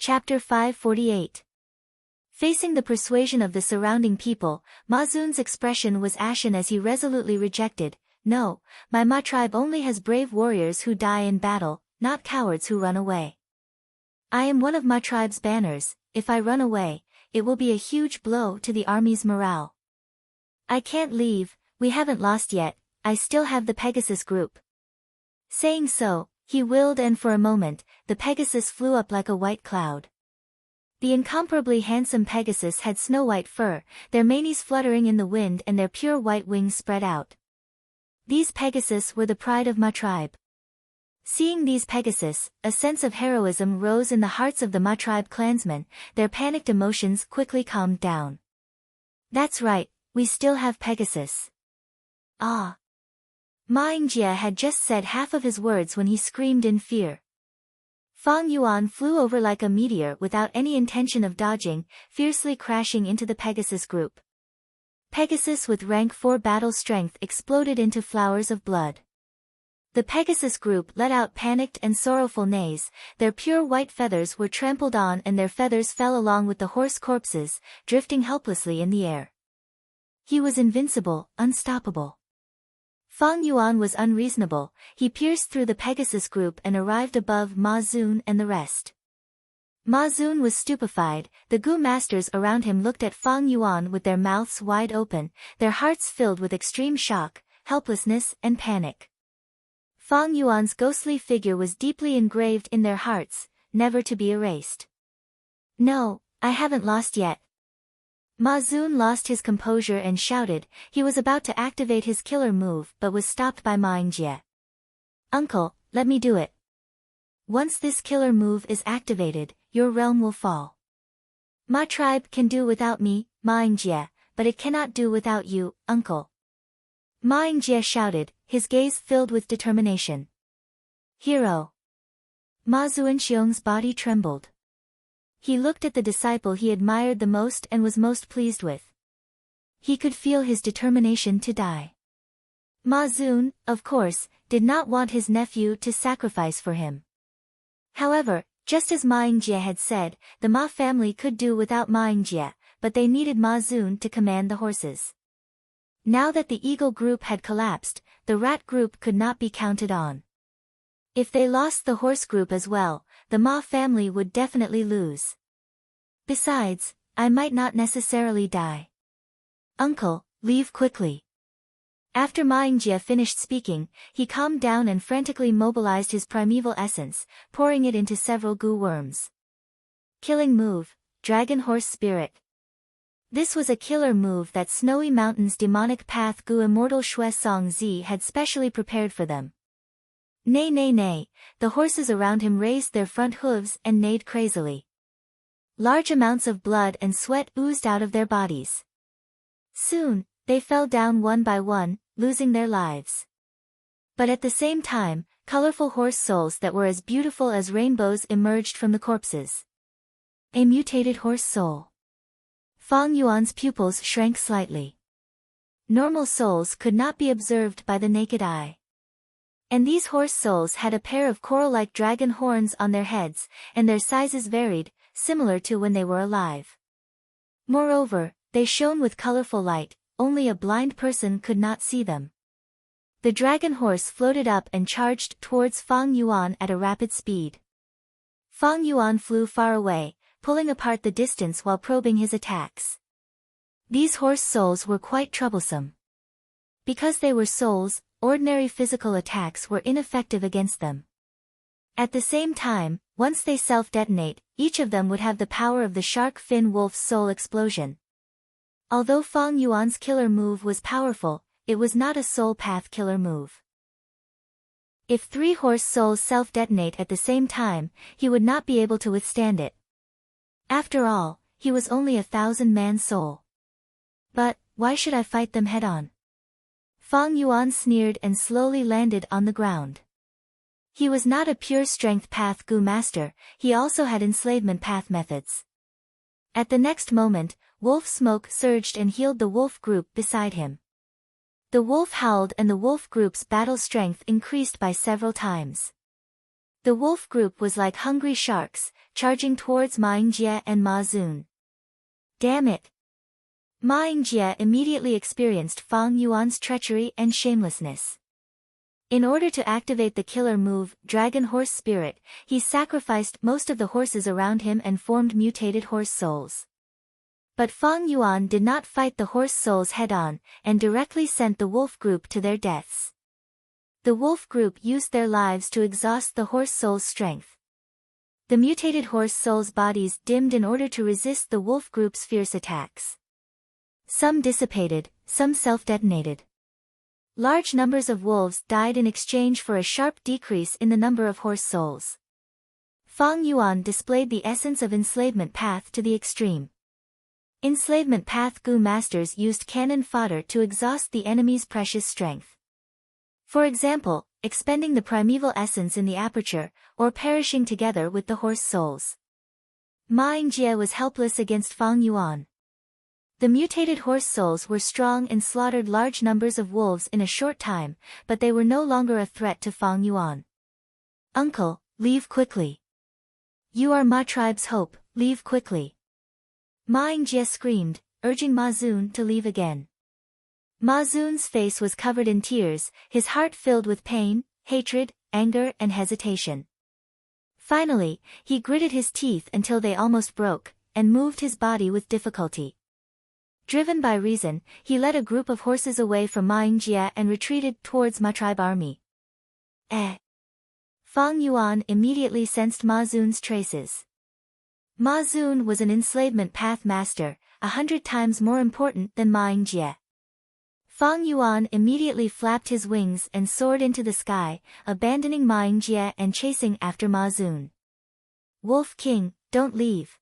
Chapter 548. Facing the persuasion of the surrounding people, Ma Zun's expression was ashen as he resolutely rejected, "No, my Ma tribe only has brave warriors who die in battle, not cowards who run away. I am one of Ma tribe's banners. If I run away, it will be a huge blow to the army's morale. I can't leave, we haven't lost yet, I still have the Pegasus group." Saying so, he willed and for a moment, the Pegasus flew up like a white cloud. The incomparably handsome Pegasus had snow-white fur, their manes fluttering in the wind and their pure white wings spread out. These Pegasus were the pride of Ma tribe. Seeing these Pegasus, a sense of heroism rose in the hearts of the Ma tribe clansmen, their panicked emotions quickly calmed down. "That's right, we still have Pegasus." "Ah!" Ma Yingjie had just said half of his words when he screamed in fear. Fang Yuan flew over like a meteor without any intention of dodging, fiercely crashing into the Pegasus group. Pegasus with rank 4 battle strength exploded into flowers of blood. The Pegasus group let out panicked and sorrowful neighs, their pure white feathers were trampled on and their feathers fell along with the horse corpses, drifting helplessly in the air. He was invincible, unstoppable. Fang Yuan was unreasonable, he pierced through the Pegasus group and arrived above Ma Zun and the rest. Ma Zun was stupefied, the Gu masters around him looked at Fang Yuan with their mouths wide open, their hearts filled with extreme shock, helplessness and panic. Fang Yuan's ghostly figure was deeply engraved in their hearts, never to be erased. "No, I haven't lost yet." Ma Zun lost his composure and shouted. He was about to activate his killer move but was stopped by Ma Yingjie. "Uncle, let me do it. Once this killer move is activated, your realm will fall. Ma tribe can do without me, Ma Yingjie, but it cannot do without you, uncle." Ma Yingjie shouted, his gaze filled with determination. "Hero!" Ma Zuanxiong's body trembled. He looked at the disciple he admired the most and was most pleased with. He could feel his determination to die. Ma Zun, of course, did not want his nephew to sacrifice for him. However, just as Ma Yingjie had said, the Ma family could do without Ma Yingjie, but they needed Ma Zun to command the horses. Now that the eagle group had collapsed, the rat group could not be counted on. If they lost the horse group as well, the Ma family would definitely lose. Besides, I might not necessarily die. "Uncle, leave quickly." After Ma Yingjie finished speaking, he calmed down and frantically mobilized his primeval essence, pouring it into several Gu worms. Killing move, Dragon Horse Spirit. This was a killer move that Snowy Mountain's demonic path Gu Immortal Shui Song Zi had specially prepared for them. Neigh neigh neigh, the horses around him raised their front hooves and neighed crazily. Large amounts of blood and sweat oozed out of their bodies. Soon, they fell down one by one, losing their lives. But at the same time, colorful horse souls that were as beautiful as rainbows emerged from the corpses. A mutated horse soul. Fang Yuan's pupils shrank slightly. Normal souls could not be observed by the naked eye. And these horse souls had a pair of coral-like dragon horns on their heads, and their sizes varied, similar to when they were alive. Moreover, they shone with colorful light, only a blind person could not see them. The dragon horse floated up and charged towards Fang Yuan at a rapid speed. Fang Yuan flew far away, pulling apart the distance while probing his attacks. These horse souls were quite troublesome. Because they were souls, ordinary physical attacks were ineffective against them. At the same time, once they self-detonate, each of them would have the power of the shark fin wolf's soul explosion. Although Fang Yuan's killer move was powerful, it was not a soul path killer move. If 3 horse souls self-detonate at the same time, he would not be able to withstand it. After all, he was only a 1,000-man soul. But, why should I fight them head-on? Fang Yuan sneered and slowly landed on the ground. He was not a pure strength path Gu master, he also had enslavement path methods. At the next moment, wolf smoke surged and healed the wolf group beside him. The wolf howled and the wolf group's battle strength increased by several times. The wolf group was like hungry sharks, charging towards Ma Yingjie and Ma Zun. Damn it! Ma Yingjie immediately experienced Fang Yuan's treachery and shamelessness. In order to activate the killer move, Dragon Horse Spirit, he sacrificed most of the horses around him and formed mutated horse souls. But Fang Yuan did not fight the horse souls head-on, and directly sent the wolf group to their deaths. The wolf group used their lives to exhaust the horse soul's strength. The mutated horse souls' bodies dimmed in order to resist the wolf group's fierce attacks. Some dissipated, some self-detonated. Large numbers of wolves died in exchange for a sharp decrease in the number of horse souls. Fang Yuan displayed the essence of enslavement path to the extreme. Enslavement path Gu masters used cannon fodder to exhaust the enemy's precious strength. For example, expending the primeval essence in the aperture, or perishing together with the horse souls. Ma Yingjie was helpless against Fang Yuan. The mutated horse souls were strong and slaughtered large numbers of wolves in a short time, but they were no longer a threat to Fang Yuan. Uncle, leave quickly. You are Ma tribe's hope, leave quickly. Ma Yingjie screamed, urging Ma Zun to leave again. Ma Zun's face was covered in tears, his heart filled with pain, hatred, anger and hesitation. Finally, he gritted his teeth until they almost broke, and moved his body with difficulty. Driven by reason, he led a group of horses away from Ma Yingjie and retreated towards Ma tribe army. Fang Yuan immediately sensed Ma Zun's traces. Ma Zun was an enslavement path master, 100 times more important than Ma Yingjie. Fang Yuan immediately flapped his wings and soared into the sky, abandoning Ma Yingjie and chasing after Ma Zun. Wolf King, don't leave.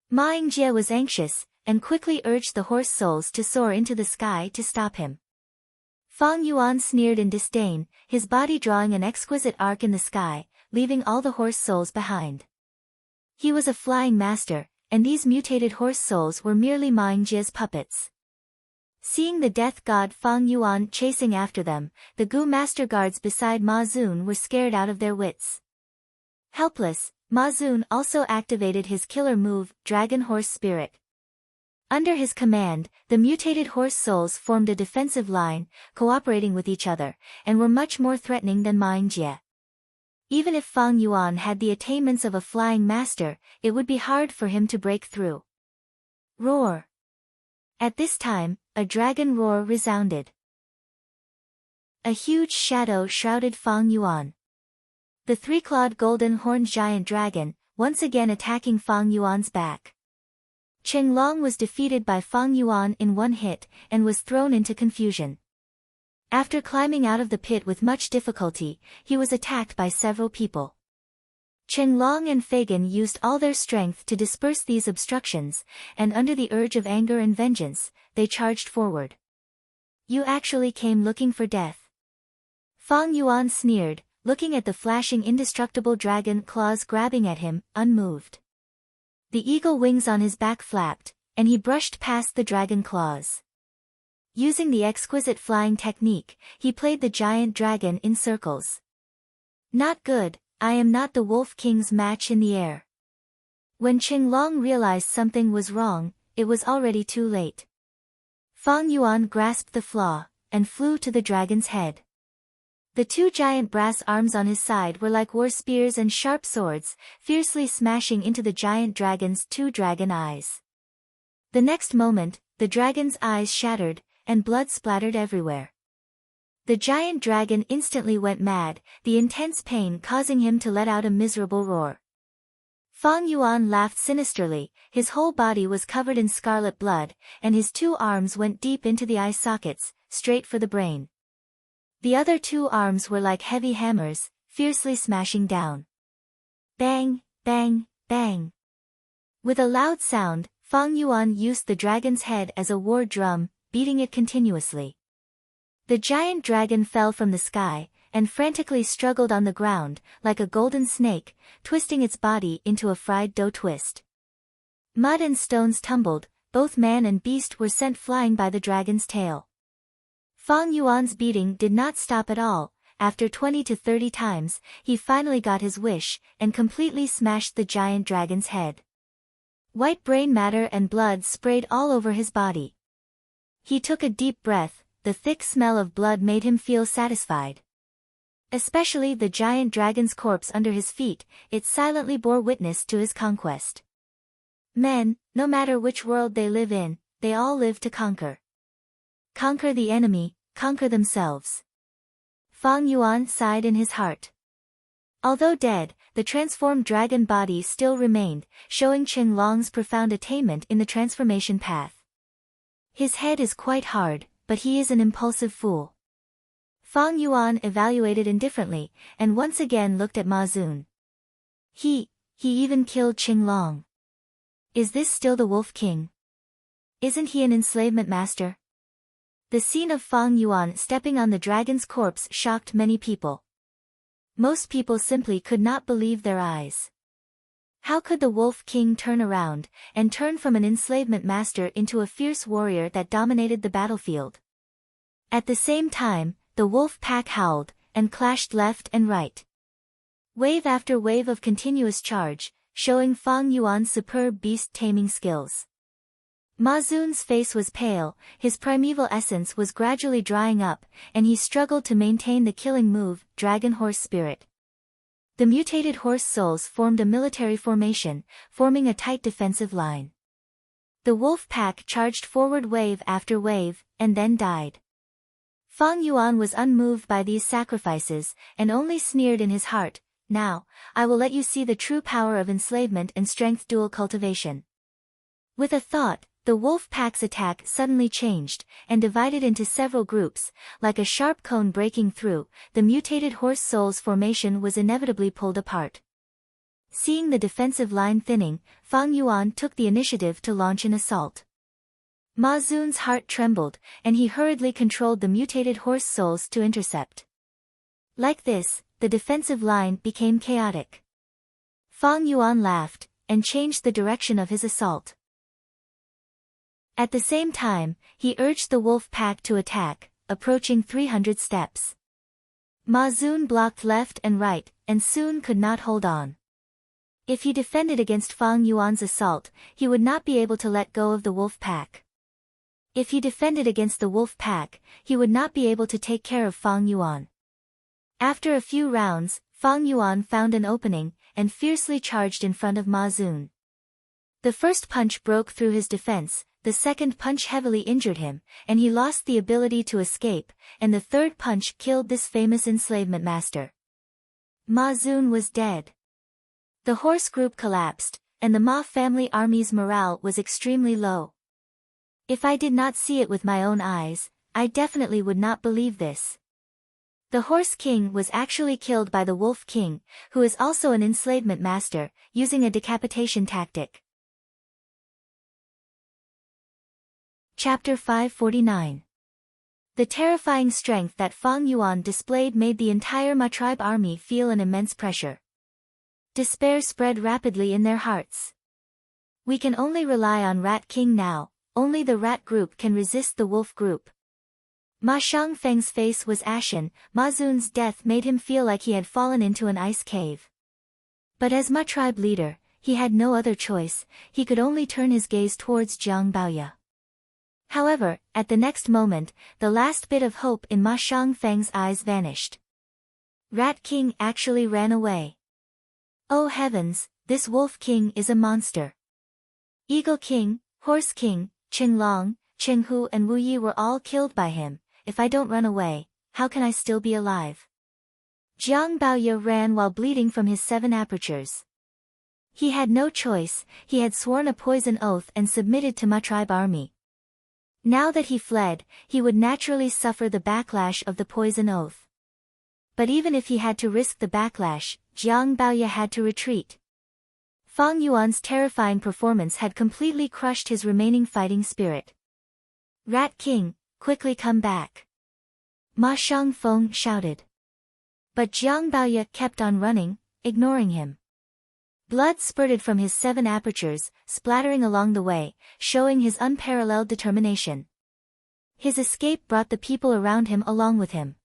Ma Yingjie was anxious, and quickly urged the horse souls to soar into the sky to stop him. Fang Yuan sneered in disdain, his body drawing an exquisite arc in the sky, leaving all the horse souls behind. He was a flying master, and these mutated horse souls were merely Ma Yingjie's puppets. Seeing the death god Fang Yuan chasing after them, the Gu master guards beside Ma Zun were scared out of their wits. Helpless, Ma Zun also activated his killer move, Dragon Horse Spirit. Under his command, the mutated horse souls formed a defensive line, cooperating with each other, and were much more threatening than Ma Yingjie. Even if Fang Yuan had the attainments of a flying master, it would be hard for him to break through. Roar! At this time, a dragon roar resounded. A huge shadow shrouded Fang Yuan. The three-clawed golden-horned giant dragon, once again attacking Fang Yuan's back. Chenglong was defeated by Fang Yuan in one hit, and was thrown into confusion. After climbing out of the pit with much difficulty, he was attacked by several people. Chenglong and Fagan used all their strength to disperse these obstructions, and under the urge of anger and vengeance, they charged forward. You actually came looking for death. Fang Yuan sneered, looking at the flashing indestructible dragon claws grabbing at him, unmoved. The eagle wings on his back flapped, and he brushed past the dragon claws. Using the exquisite flying technique, he played the giant dragon in circles. Not good, I am not the Wolf King's match in the air. When Chenglong realized something was wrong, it was already too late. Fang Yuan grasped the flaw, and flew to the dragon's head. The two giant brass arms on his side were like war spears and sharp swords, fiercely smashing into the giant dragon's two dragon eyes. The next moment, the dragon's eyes shattered, and blood splattered everywhere. The giant dragon instantly went mad, the intense pain causing him to let out a miserable roar. Fang Yuan laughed sinisterly, his whole body was covered in scarlet blood, and his two arms went deep into the eye sockets, straight for the brain. The other two arms were like heavy hammers, fiercely smashing down. Bang, bang, bang. With a loud sound, Fang Yuan used the dragon's head as a war drum, beating it continuously. The giant dragon fell from the sky, and frantically struggled on the ground, like a golden snake, twisting its body into a fried dough twist. Mud and stones tumbled, both man and beast were sent flying by the dragon's tail. Fang Yuan's beating did not stop at all, after 20 to 30 times, he finally got his wish, and completely smashed the giant dragon's head. White brain matter and blood sprayed all over his body. He took a deep breath, the thick smell of blood made him feel satisfied. Especially the giant dragon's corpse under his feet, it silently bore witness to his conquest. Men, no matter which world they live in, they all live to conquer. Conquer the enemy, conquer themselves. Fang Yuan sighed in his heart. Although dead, the transformed dragon body still remained, showing Qinglong's profound attainment in the transformation path. His head is quite hard, but he is an impulsive fool. Fang Yuan evaluated indifferently, and once again looked at Ma Zun. He even killed Qinglong. Is this still the Wolf King? Isn't he an enslavement master? The scene of Fang Yuan stepping on the dragon's corpse shocked many people. Most people simply could not believe their eyes. How could the Wolf King turn around, and turn from an enslavement master into a fierce warrior that dominated the battlefield? At the same time, the wolf pack howled, and clashed left and right. Wave after wave of continuous charge, showing Fang Yuan's superb beast-taming skills. Ma Zun's face was pale, his primeval essence was gradually drying up, and he struggled to maintain the killing move, Dragon Horse Spirit. The mutated horse souls formed a military formation, forming a tight defensive line. The wolf pack charged forward wave after wave, and then died. Fang Yuan was unmoved by these sacrifices, and only sneered in his heart, "Now, I will let you see the true power of enslavement and strength dual cultivation." With a thought, the wolf pack's attack suddenly changed, and divided into several groups, like a sharp cone breaking through, the mutated horse soul's formation was inevitably pulled apart. Seeing the defensive line thinning, Fang Yuan took the initiative to launch an assault. Ma Zun's heart trembled, and he hurriedly controlled the mutated horse souls to intercept. Like this, the defensive line became chaotic. Fang Yuan laughed, and changed the direction of his assault. At the same time, he urged the wolf pack to attack, approaching 300 steps. Ma Zun blocked left and right, and soon could not hold on. If he defended against Fang Yuan's assault, he would not be able to let go of the wolf pack. If he defended against the wolf pack, he would not be able to take care of Fang Yuan. After a few rounds, Fang Yuan found an opening, and fiercely charged in front of Ma Zun. The first punch broke through his defense, the second punch heavily injured him, and he lost the ability to escape, and the third punch killed this famous enslavement master. Ma Zun was dead. The horse group collapsed, and the Ma family army's morale was extremely low. If I did not see it with my own eyes, I definitely would not believe this. The Horse King was actually killed by the Wolf King, who is also an enslavement master, using a decapitation tactic. Chapter 549. The terrifying strength that Fang Yuan displayed made the entire Ma tribe army feel an immense pressure. Despair spread rapidly in their hearts. We can only rely on Rat King now, only the rat group can resist the wolf group. Ma Shangfeng's face was ashen, Ma Zun's death made him feel like he had fallen into an ice cave. But as Ma tribe leader, he had no other choice, he could only turn his gaze towards Jiang Baoya. However, at the next moment, the last bit of hope in Ma Shangfeng's eyes vanished. Rat King actually ran away. Oh heavens, this Wolf King is a monster. Eagle King, Horse King, Qinglong, Qinghu and Wu Yi were all killed by him. If I don't run away, how can I still be alive? Jiang Baoya ran while bleeding from his 7 apertures. He had no choice, he had sworn a poison oath and submitted to Ma tribe army. Now that he fled, he would naturally suffer the backlash of the poison oath. But even if he had to risk the backlash, Jiang Baoya had to retreat. Fang Yuan's terrifying performance had completely crushed his remaining fighting spirit. Rat King, quickly come back. Ma Shangfeng shouted. But Jiang Baoya kept on running, ignoring him. Blood spurted from his 7 apertures, splattering along the way, showing his unparalleled determination. His escape brought the people around him along with him.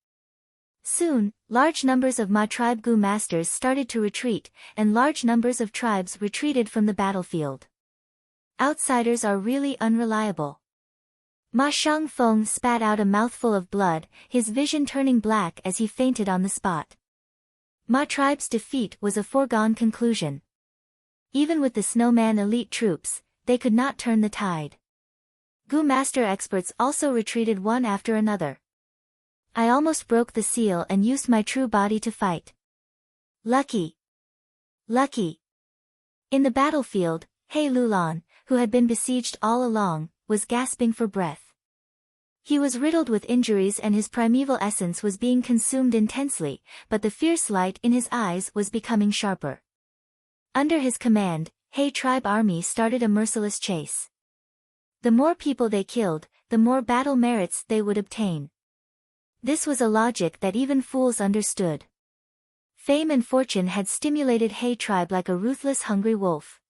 Soon, large numbers of Ma tribe Gu masters started to retreat, and large numbers of tribes retreated from the battlefield. Outsiders are really unreliable. Ma Shangfeng spat out a mouthful of blood, his vision turning black as he fainted on the spot. Ma tribe's defeat was a foregone conclusion. Even with the snowman elite troops, they could not turn the tide. Gu master experts also retreated one after another. I almost broke the seal and used my true body to fight. Lucky. Lucky. In the battlefield, He Lulan, who had been besieged all along, was gasping for breath. He was riddled with injuries and his primeval essence was being consumed intensely, but the fierce light in his eyes was becoming sharper. Under his command, He tribe army started a merciless chase. The more people they killed, the more battle merits they would obtain. This was a logic that even fools understood. Fame and fortune had stimulated He tribe like a ruthless hungry wolf.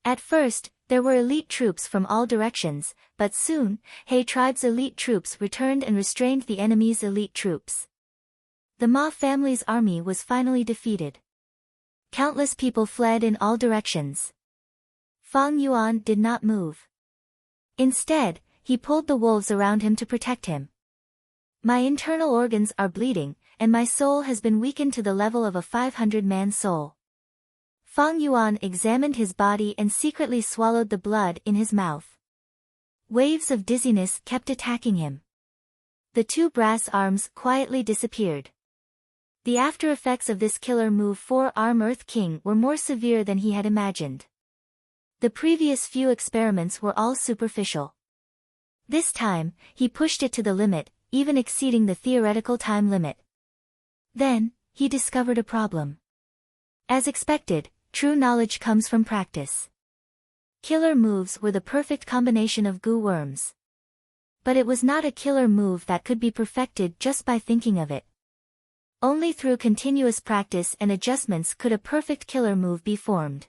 At first, there were elite troops from all directions, but soon, He tribe's elite troops returned and restrained the enemy's elite troops. The Ma family's army was finally defeated. Countless people fled in all directions. Fang Yuan did not move. Instead, he pulled the wolves around him to protect him. My internal organs are bleeding, and my soul has been weakened to the level of a 500-man soul. Fang Yuan examined his body and secretly swallowed the blood in his mouth. Waves of dizziness kept attacking him. The two brass arms quietly disappeared. The after effects of this killer move 4-arm Earth King were more severe than he had imagined. The previous few experiments were all superficial. This time, he pushed it to the limit, even exceeding the theoretical time limit. Then, he discovered a problem. As expected, true knowledge comes from practice. Killer moves were the perfect combination of goo worms. But it was not a killer move that could be perfected just by thinking of it. Only through continuous practice and adjustments could a perfect killer move be formed.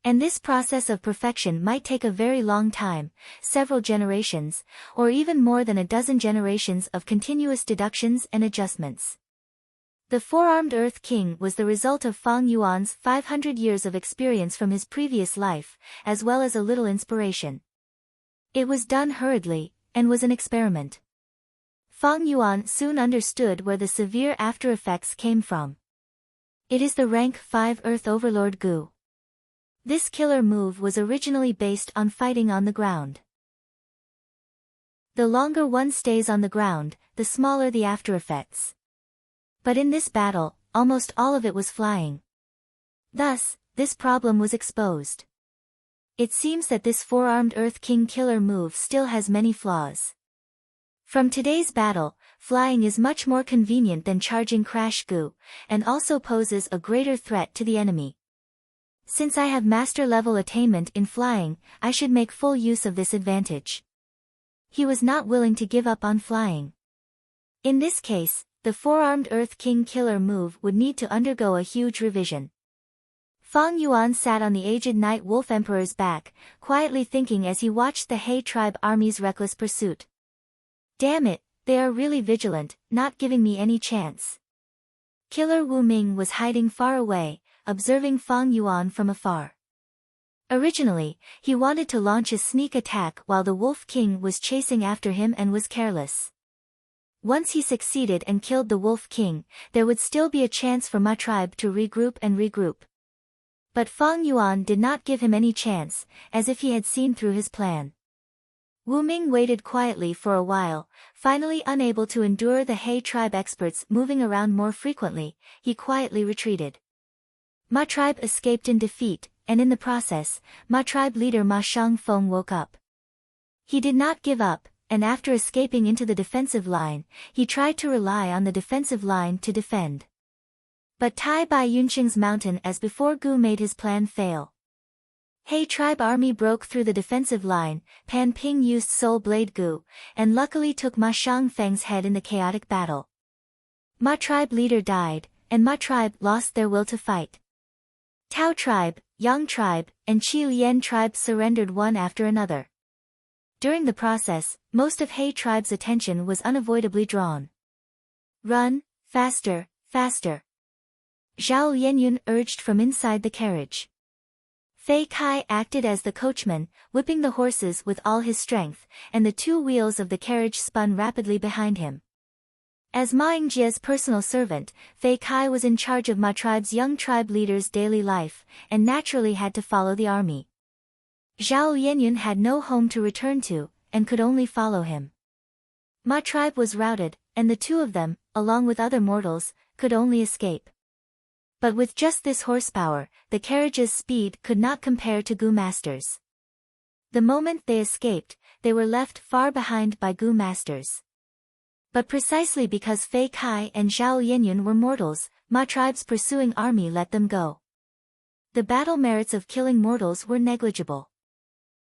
And this process of perfection might take a very long time, several generations, or even more than a dozen generations of continuous deductions and adjustments. The 4-armed Earth King was the result of Fang Yuan's 500 years of experience from his previous life, as well as a little inspiration. It was done hurriedly, and was an experiment. Fang Yuan soon understood where the severe after effects came from. It is the rank 5 Earth Overlord Gu. This killer move was originally based on fighting on the ground. The longer one stays on the ground, the smaller the after effects. But in this battle, almost all of it was flying. Thus, this problem was exposed. It seems that this 4-armed Earth King killer move still has many flaws. From today's battle, flying is much more convenient than charging Crash Gu, and also poses a greater threat to the enemy. Since I have master level attainment in flying, I should make full use of this advantage. He was not willing to give up on flying. In this case, the 4-armed Earth King killer move would need to undergo a huge revision. Fang Yuan sat on the aged Night Wolf Emperor's back, quietly thinking as he watched the He tribe army's reckless pursuit. Damn it, they are really vigilant, not giving me any chance. Killer Wu Ming was hiding far away, observing Fang Yuan from afar. Originally, he wanted to launch a sneak attack while the Wolf King was chasing after him and was careless. Once he succeeded and killed the Wolf King, there would still be a chance for Ma tribe to regroup. But Fang Yuan did not give him any chance, as if he had seen through his plan. Wu Ming waited quietly for a while, finally unable to endure the He tribe experts moving around more frequently, he quietly retreated. Ma tribe escaped in defeat, and in the process, Ma tribe leader Ma Shangfeng woke up. He did not give up, and after escaping into the defensive line, he tried to rely on the defensive line to defend. But Tai Bai Yunqing's mountain as before Gu made his plan fail. He tribe army broke through the defensive line, Pan Ping used Soul Blade Gu, and luckily took Ma Shangfeng's head in the chaotic battle. Ma tribe leader died, and Ma tribe lost their will to fight. Tao tribe, Yang tribe, and Qi Lian tribe surrendered one after another. During the process, most of He tribe's attention was unavoidably drawn. Run, Faster, faster. Zhao Lianyun urged from inside the carriage. Fei Kai acted as the coachman, whipping the horses with all his strength, and the two wheels of the carriage spun rapidly behind him. As Ma Yingjie's personal servant, Fei Kai was in charge of Ma tribe's young tribe leader's daily life, and naturally had to follow the army. Zhao Lianyun had no home to return to, and could only follow him. Ma tribe was routed, and the two of them, along with other mortals, could only escape. But with just this horsepower, the carriage's speed could not compare to Gu Master's. The moment they escaped, they were left far behind by Gu Masters. But precisely because Fei Kai and Zhao Lianyun were mortals, Ma tribe's pursuing army let them go. The battle merits of killing mortals were negligible.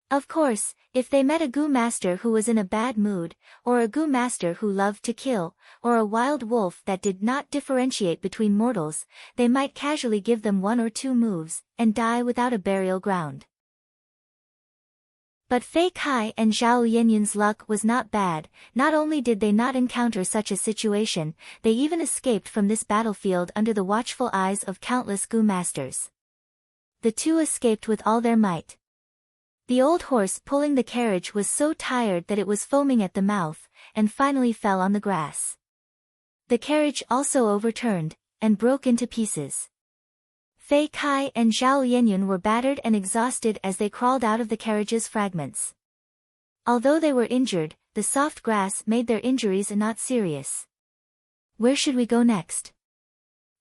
Of course, if they met a Gu Master who was in a bad mood, or a Gu Master who loved to kill, or a wild wolf that did not differentiate between mortals, they might casually give them one or two moves, and die without a burial ground. But Fei Kai and Zhao Lianyun's luck was not bad. Not only did they not encounter such a situation, they even escaped from this battlefield under the watchful eyes of countless Gu Masters. The two escaped with all their might. The old horse pulling the carriage was so tired that it was foaming at the mouth, and finally fell on the grass. The carriage also overturned, and broke into pieces. Fei Kai and Zhao Lianyun were battered and exhausted as they crawled out of the carriage's fragments. Although they were injured, the soft grass made their injuries not serious. Where should we go next?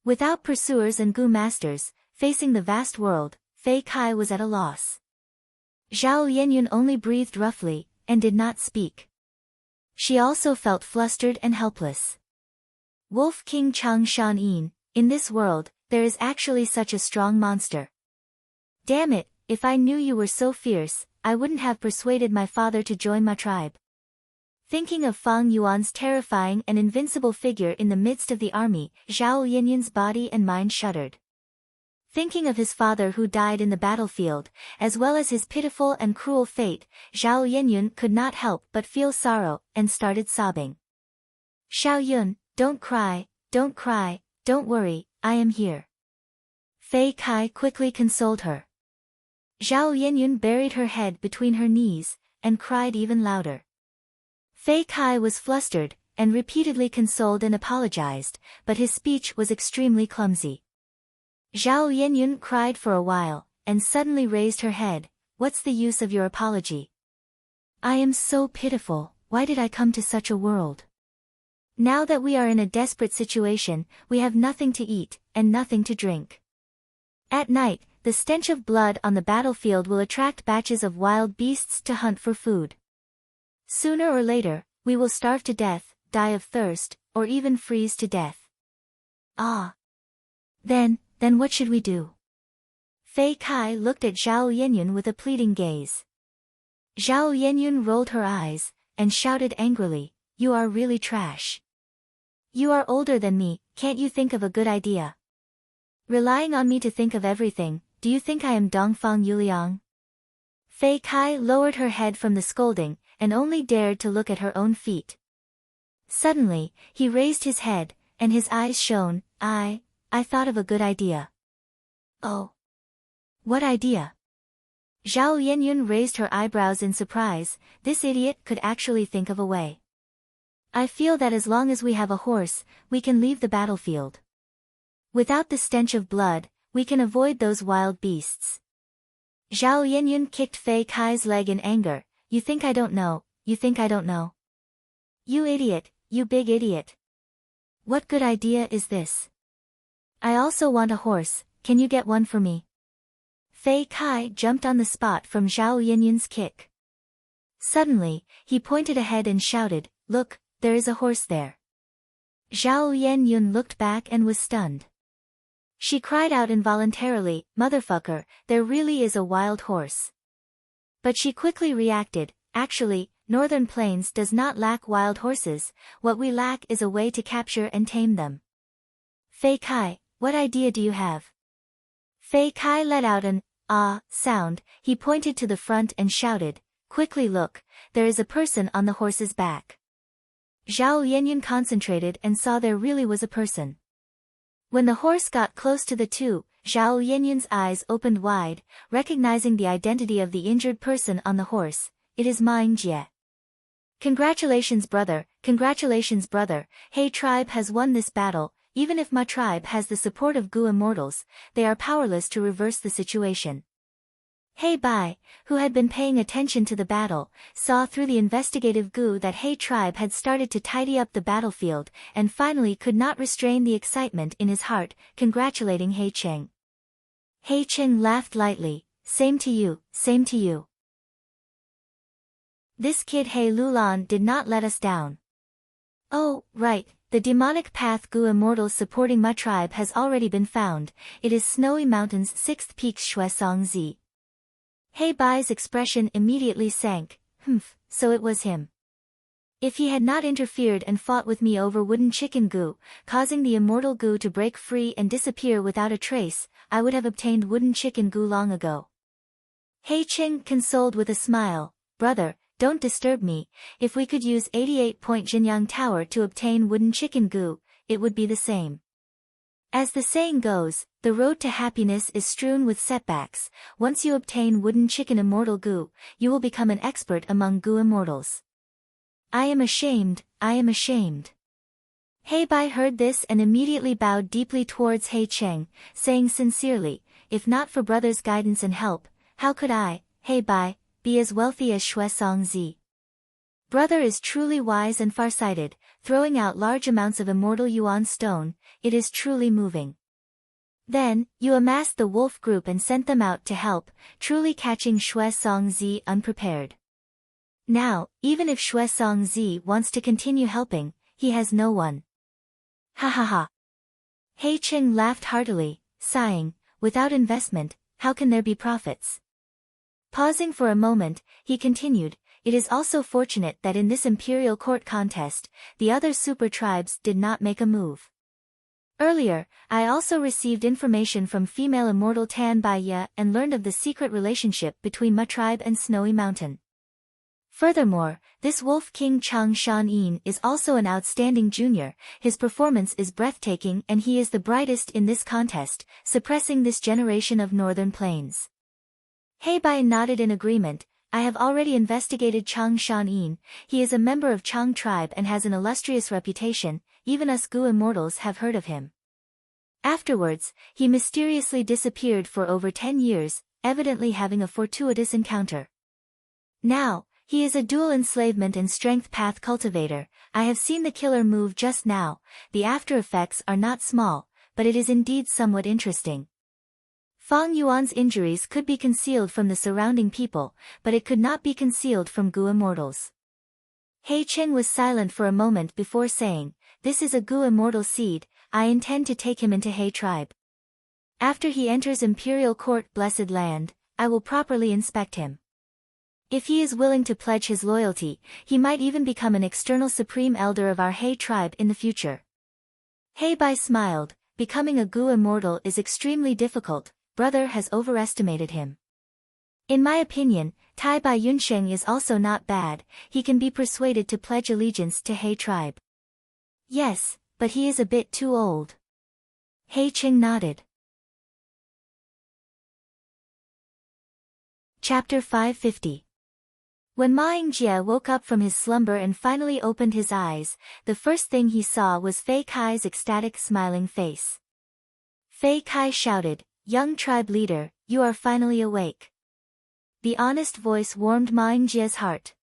Without pursuers and Gu Masters, facing the vast world, Fei Kai was at a loss. Zhao Lianyun only breathed roughly, and did not speak. She also felt flustered and helpless. Wolf King Chang Shan Yin, in this world, there is actually such a strong monster. Damn it, if I knew you were so fierce, I wouldn't have persuaded my father to join my tribe. Thinking of Fang Yuan's terrifying and invincible figure in the midst of the army, Zhao Lianyun's body and mind shuddered. Thinking of his father who died in the battlefield, as well as his pitiful and cruel fate, Zhao Lianyun could not help but feel sorrow, and started sobbing. Xiao Yun, don't cry, don't worry, I am here. Fei Kai quickly consoled her. Zhao Lianyun buried her head between her knees, and cried even louder. Fei Kai was flustered, and repeatedly consoled and apologized, but his speech was extremely clumsy. Zhao Lianyun cried for a while, and suddenly raised her head. What's the use of your apology? I am so pitiful, why did I come to such a world? Now that we are in a desperate situation, we have nothing to eat, and nothing to drink. At night, the stench of blood on the battlefield will attract batches of wild beasts to hunt for food. Sooner or later, we will starve to death, die of thirst, or even freeze to death. Ah! Then what should we do? Fei Kai looked at Zhao Lianyun with a pleading gaze. Zhao Lianyun rolled her eyes, and shouted angrily, you are really trash. You are older than me, can't you think of a good idea? Relying on me to think of everything, do you think I am Dongfang Yuliang? Fei Kai lowered her head from the scolding, and only dared to look at her own feet. Suddenly, he raised his head, and his eyes shone. I thought of a good idea. Oh. What idea? Zhao Lianyun raised her eyebrows in surprise. This idiot could actually think of a way. I feel that as long as we have a horse, we can leave the battlefield. Without the stench of blood, we can avoid those wild beasts. Zhao Lianyun kicked Fei Kai's leg in anger. You think I don't know, you think I don't know. You idiot, you big idiot. What good idea is this? I also want a horse, can you get one for me? Fei Kai jumped on the spot from Zhao Lianyun's kick. Suddenly, he pointed ahead and shouted, look, there is a horse there. Zhao Lianyun looked back and was stunned. She cried out involuntarily, motherfucker, there really is a wild horse. But she quickly reacted, actually, Northern Plains does not lack wild horses, what we lack is a way to capture and tame them. Fei Kai, what idea do you have? Fei Kai let out an sound. He pointed to the front and shouted, quickly look, there is a person on the horse's back. Zhao Lianyun concentrated and saw there really was a person. When the horse got close to the two, Zhao Lianyun's eyes opened wide, recognizing the identity of the injured person on the horse. It is Ma Yingjie. Congratulations brother, He tribe has won this battle. Even if Ma tribe has the support of Gu immortals, they are powerless to reverse the situation. He Bai, who had been paying attention to the battle, saw through the investigative Gu that He tribe had started to tidy up the battlefield, and finally could not restrain the excitement in his heart, congratulating He Cheng. He Cheng laughed lightly, same to you, same to you. This kid He Lulan did not let us down. Oh, right, the demonic path Gu immortals supporting Ma tribe has already been found. It is Snowy Mountain's 6th peak Shuesong Zi. He Bai's expression immediately sank. So it was him. If he had not interfered and fought with me over wooden chicken Gu, causing the immortal Gu to break free and disappear without a trace, I would have obtained wooden chicken Gu long ago. He Cheng consoled with a smile, brother, don't disturb me. If we could use 88-point Jinyang Tower to obtain wooden chicken Gu, it would be the same. As the saying goes, the road to happiness is strewn with setbacks. Once you obtain wooden chicken immortal Gu, you will become an expert among Gu immortals. I am ashamed. He Bai heard this and immediately bowed deeply towards He Cheng, saying sincerely, if not for brother's guidance and help, how could I, He Bai, be as wealthy as Shuesong Zi? Brother is truly wise and farsighted, throwing out large amounts of immortal yuan stone. It is truly moving. Then, you amassed the wolf group and sent them out to help, truly catching Shuesong Zi unprepared. Now, even if Shuesong Zi wants to continue helping, he has no one. Ha ha ha. He Cheng laughed heartily, sighing, without investment, how can there be profits? Pausing for a moment, he continued, it is also fortunate that in this imperial court contest, the other super tribes did not make a move. Earlier, I also received information from female immortal Tan Baiya and learned of the secret relationship between Ma tribe and Snowy Mountain. Furthermore, this Wolf King Chang Shan-yin is also an outstanding junior, his performance is breathtaking and he is the brightest in this contest, suppressing this generation of Northern Plains. He Bai nodded in agreement. I have already investigated Chang Shan-yin, he is a member of Chang tribe and has an illustrious reputation, even us Gu immortals have heard of him. Afterwards, he mysteriously disappeared for over 10 years, evidently having a fortuitous encounter. Now, he is a dual enslavement and strength path cultivator. I have seen the killer move just now. The after effects are not small, but it is indeed somewhat interesting. Fang Yuan's injuries could be concealed from the surrounding people, but it could not be concealed from Gu immortals. He Cheng was silent for a moment before saying, this is a Gu immortal seed, I intend to take him into He tribe. After he enters Imperial Court Blessed Land, I will properly inspect him. If he is willing to pledge his loyalty, he might even become an external supreme elder of our He tribe in the future. He Bai smiled, becoming a Gu immortal is extremely difficult, brother has overestimated him. In my opinion, Tai Bai Yunsheng is also not bad, he can be persuaded to pledge allegiance to He tribe. Yes, but he is a bit too old. He Cheng nodded. Chapter 550. When Ma Yingjie woke up from his slumber and finally opened his eyes, the first thing he saw was Fei Kai's ecstatic smiling face. Fei Kai shouted, young tribe leader, you are finally awake. The honest voice warmed Ma Yingjie's heart.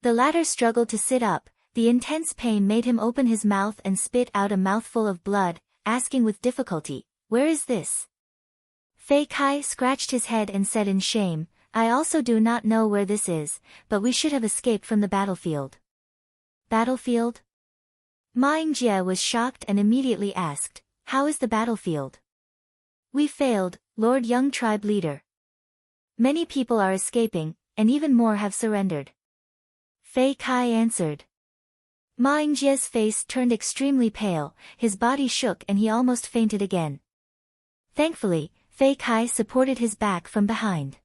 The latter struggled to sit up, the intense pain made him open his mouth and spit out a mouthful of blood, asking with difficulty, where is this? Fei Kai scratched his head and said in shame, I also do not know where this is, but we should have escaped from the battlefield. Battlefield? Ma Yingjie was shocked and immediately asked, how is the battlefield? We failed, Lord Young tribe leader. Many people are escaping, and even more have surrendered. Fei Kai answered. Ma Yingjie's face turned extremely pale, his body shook and he almost fainted again. Thankfully, Fei Kai supported his back from behind.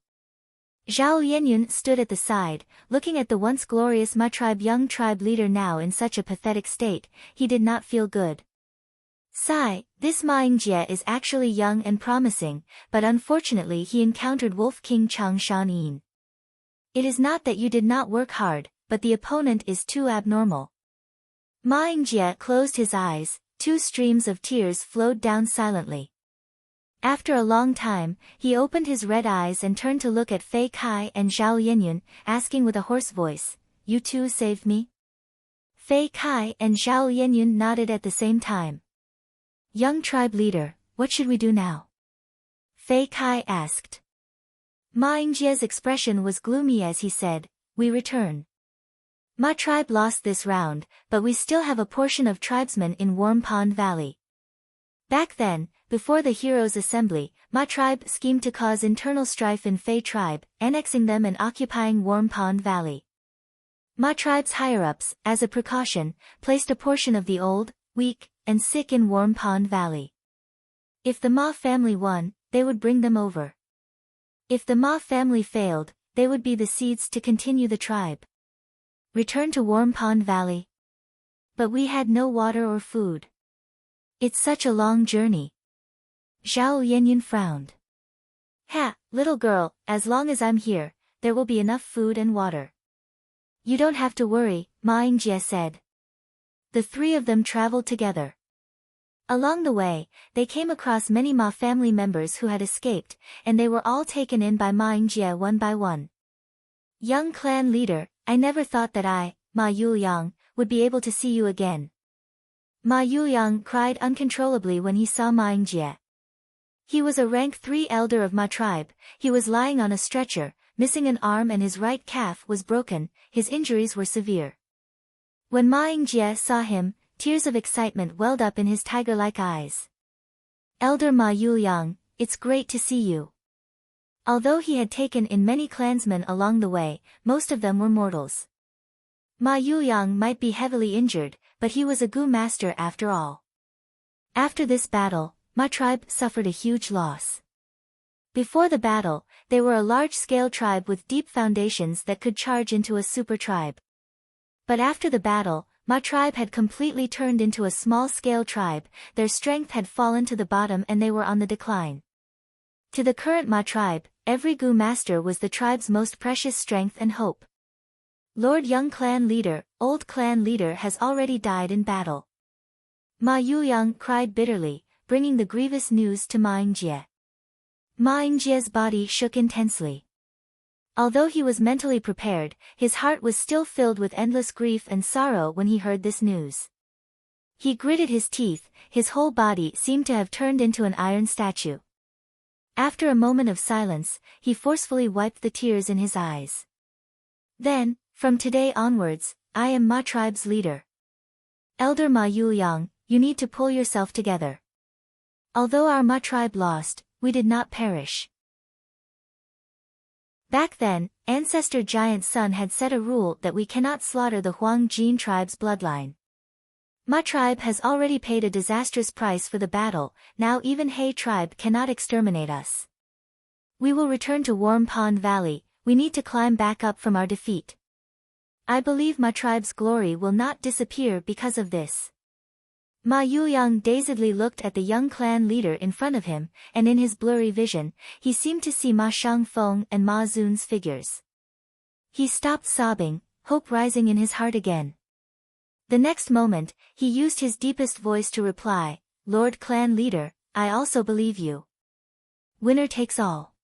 Zhao Lianyun stood at the side, looking at the once glorious Ma tribe young tribe leader now in such a pathetic state. He did not feel good. Sigh, this Ma Yingjie is actually young and promising, but unfortunately he encountered Wolf King Chang Shanyin. It is not that you did not work hard, but the opponent is too abnormal. Ma Yingjie closed his eyes, 2 streams of tears flowed down silently. After a long time, he opened his red eyes and turned to look at Fei Kai and Zhao Lianyun, asking with a hoarse voice, "You two saved me?" Fei Kai and Zhao Lianyun nodded at the same time. "Young tribe leader, what should we do now?" Fei Kai asked. Ma Yingjie's expression was gloomy as he said, "We return. Ma tribe lost this round, but we still have a portion of tribesmen in Warm Pond Valley. Back then, before the Heroes' Assembly, Ma tribe schemed to cause internal strife in Fei tribe, annexing them and occupying Warm Pond Valley. Ma tribe's higher-ups, as a precaution, placed a portion of the old, weak, and sick in Warm Pond Valley. If the Ma family won, they would bring them over. If the Ma family failed, they would be the seeds to continue the tribe. Return to Warm Pond Valley. But we had no water or food. It's such a long journey." Zhao Lianyun frowned. "Ha, little girl, as long as I'm here, there will be enough food and water. You don't have to worry," Ma Yingjie said. The 3 of them traveled together. Along the way, they came across many Ma family members who had escaped, and they were all taken in by Ma Yingjie one by one. "Young clan leader, I never thought that I, Ma Yuliang, would be able to see you again." Ma Yuliang cried uncontrollably when he saw Ma Yingjie. He was a rank 3 elder of Ma tribe. He was lying on a stretcher, missing an arm and his right calf was broken. His injuries were severe. When Ma Yingjie saw him, tears of excitement welled up in his tiger-like eyes. "Elder Ma Yuliang, it's great to see you." Although he had taken in many clansmen along the way, most of them were mortals. Ma Yuliang might be heavily injured, but he was a Gu master after all. After this battle, Ma tribe suffered a huge loss. Before the battle, they were a large-scale tribe with deep foundations that could charge into a super tribe. But after the battle, Ma tribe had completely turned into a small-scale tribe, their strength had fallen to the bottom and they were on the decline. To the current Ma tribe, every Gu master was the tribe's most precious strength and hope. Lord Young clan leader, old clan leader has already died in battle. Ma Yuliang cried bitterly, bringing the grievous news to Ma Yingjie. Ma Yingjie's body shook intensely. Although he was mentally prepared, his heart was still filled with endless grief and sorrow when he heard this news. He gritted his teeth, his whole body seemed to have turned into an iron statue. After a moment of silence, he forcefully wiped the tears in his eyes. "Then, from today onwards, I am Ma tribe's leader. Elder Ma Yuliang, you need to pull yourself together. Although our Ma tribe lost, we did not perish." Back then, Ancestor Giant Sun had set a rule that we cannot slaughter the Huang Jin tribe's bloodline. Ma tribe has already paid a disastrous price for the battle, now even He tribe cannot exterminate us. We will return to Warm Pond Valley, we need to climb back up from our defeat. I believe Ma tribe's glory will not disappear because of this. Ma Yuliang dazedly looked at the young clan leader in front of him, and in his blurry vision, he seemed to see Ma Shangfeng and Ma Zun's figures. He stopped sobbing, hope rising in his heart again. The next moment, he used his deepest voice to reply, "Lord clan leader, I also believe you. Winner takes all."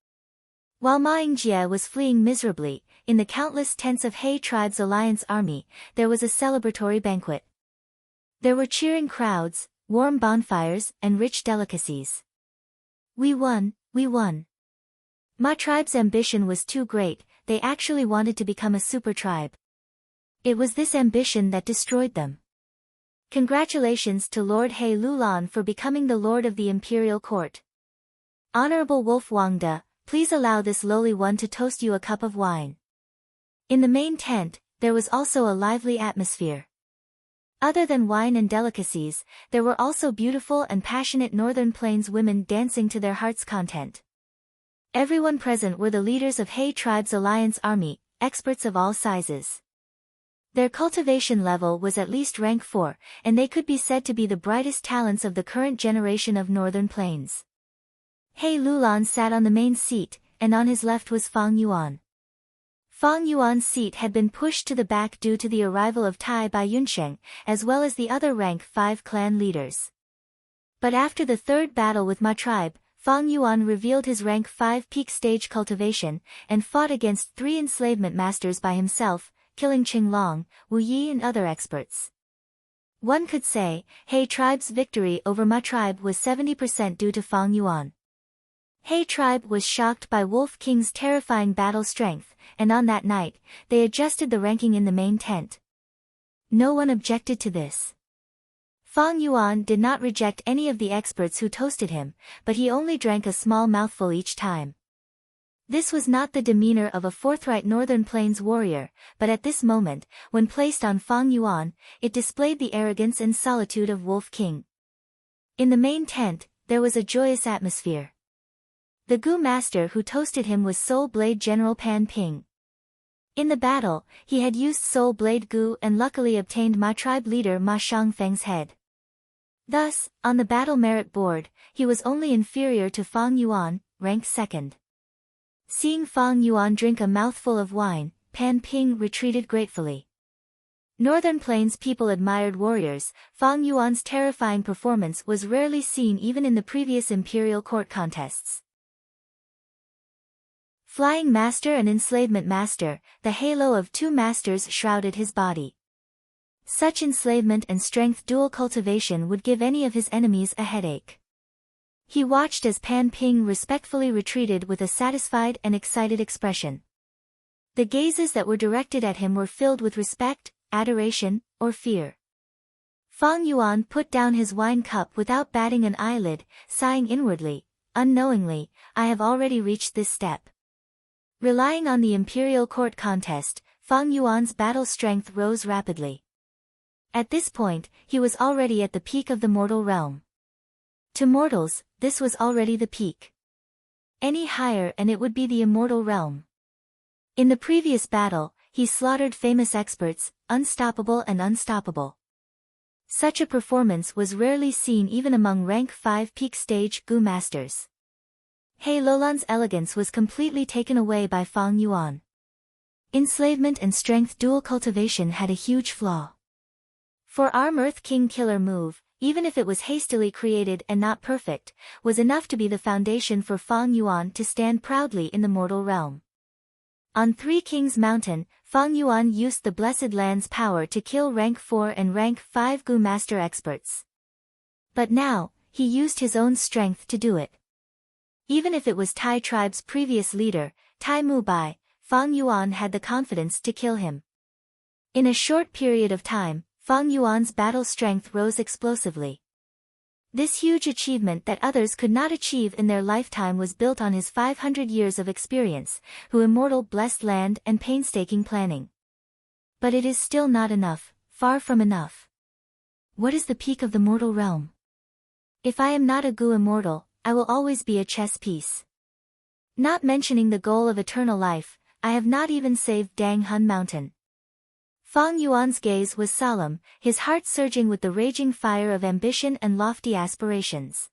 While Ma Yingjie was fleeing miserably, in the countless tents of He tribe's alliance army, there was a celebratory banquet. There were cheering crowds, warm bonfires, and rich delicacies. We won, we won. Ma tribe's ambition was too great, they actually wanted to become a super tribe. It was this ambition that destroyed them. Congratulations to Lord He Lulan for becoming the Lord of the Imperial Court. Honorable Wolf Wangda, please allow this lowly one to toast you a cup of wine. In the main tent, there was also a lively atmosphere. Other than wine and delicacies, there were also beautiful and passionate Northern Plains women dancing to their heart's content. Everyone present were the leaders of He Tribe's alliance army, experts of all sizes. Their cultivation level was at least rank 4, and they could be said to be the brightest talents of the current generation of Northern Plains. He Lulan sat on the main seat, and on his left was Fang Yuan. Fang Yuan's seat had been pushed to the back due to the arrival of Tai Bai Yunsheng, as well as the other rank 5 clan leaders. But after the third battle with Ma tribe, Fang Yuan revealed his rank 5 peak stage cultivation, and fought against 3 enslavement masters by himself, killing Qing Long, Wu Yi and other experts. One could say, He Tribe's victory over Ma tribe was 70% due to Fang Yuan. He Tribe was shocked by Wolf King's terrifying battle strength, and on that night, they adjusted the ranking in the main tent. No one objected to this. Fang Yuan did not reject any of the experts who toasted him, but he only drank a small mouthful each time. This was not the demeanor of a forthright Northern Plains warrior, but at this moment, when placed on Fang Yuan, it displayed the arrogance and solitude of Wolf King. In the main tent, there was a joyous atmosphere. The Gu master who toasted him was Soul Blade General Pan Ping. In the battle, he had used Soul Blade Gu and luckily obtained Ma tribe leader Ma Shangfeng's head. Thus, on the battle merit board, he was only inferior to Fang Yuan, ranked 2nd. Seeing Fang Yuan drink a mouthful of wine, Pan Ping retreated gratefully. Northern Plains people admired warriors. Fang Yuan's terrifying performance was rarely seen even in the previous imperial court contests. Flying Master and Enslavement Master, the halo of 2 masters shrouded his body. Such enslavement and strength dual cultivation would give any of his enemies a headache. He watched as Pan Ping respectfully retreated with a satisfied and excited expression. The gazes that were directed at him were filled with respect, adoration, or fear. Fang Yuan put down his wine cup without batting an eyelid, sighing inwardly, unknowingly, I have already reached this step. Relying on the imperial court contest, Fang Yuan's battle strength rose rapidly. At this point, he was already at the peak of the mortal realm. To mortals, this was already the peak. Any higher and it would be the immortal realm. In the previous battle, he slaughtered famous experts, unstoppable and unstoppable. Such a performance was rarely seen even among rank 5 peak stage Gu masters. He Lulan's elegance was completely taken away by Fang Yuan. Enslavement and strength dual cultivation had a huge flaw. For Arm Earth King killer move, even if it was hastily created and not perfect, was enough to be the foundation for Fang Yuan to stand proudly in the mortal realm. On 3 Kings Mountain, Fang Yuan used the Blessed Land's power to kill rank 4 and rank 5 Gu master experts. But now, he used his own strength to do it. Even if it was Tai tribe's previous leader, Tai Mu Bai, Fang Yuan had the confidence to kill him. In a short period of time, Fang Yuan's battle strength rose explosively. This huge achievement that others could not achieve in their lifetime was built on his 500 years of experience, who immortal blessed land and painstaking planning. But it is still not enough, far from enough. What is the peak of the mortal realm? If I am not a Gu immortal, I will always be a chess piece. Not mentioning the goal of eternal life, I have not even saved Dang Hun Mountain. Fang Yuan's gaze was solemn, his heart surging with the raging fire of ambition and lofty aspirations.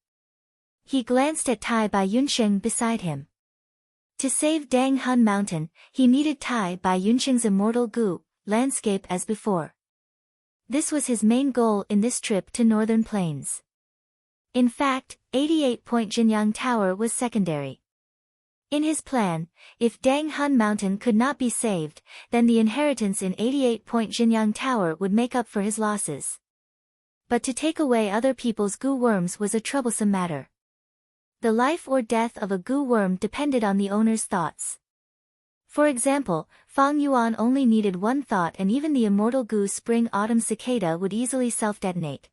He glanced at Tai Bai Yunsheng beside him. To save Dang Hun Mountain, he needed Tai Bai Yunsheng's immortal Gu landscape as before. This was his main goal in this trip to Northern Plains. In fact, 88-point Jinyang Tower was secondary. In his plan, if Dang Hun Mountain could not be saved, then the inheritance in 88-point Jinyang Tower would make up for his losses. But to take away other people's Gu worms was a troublesome matter. The life or death of a Gu worm depended on the owner's thoughts. For example, Fang Yuan only needed one thought and even the immortal Gu spring-autumn cicada would easily self-detonate.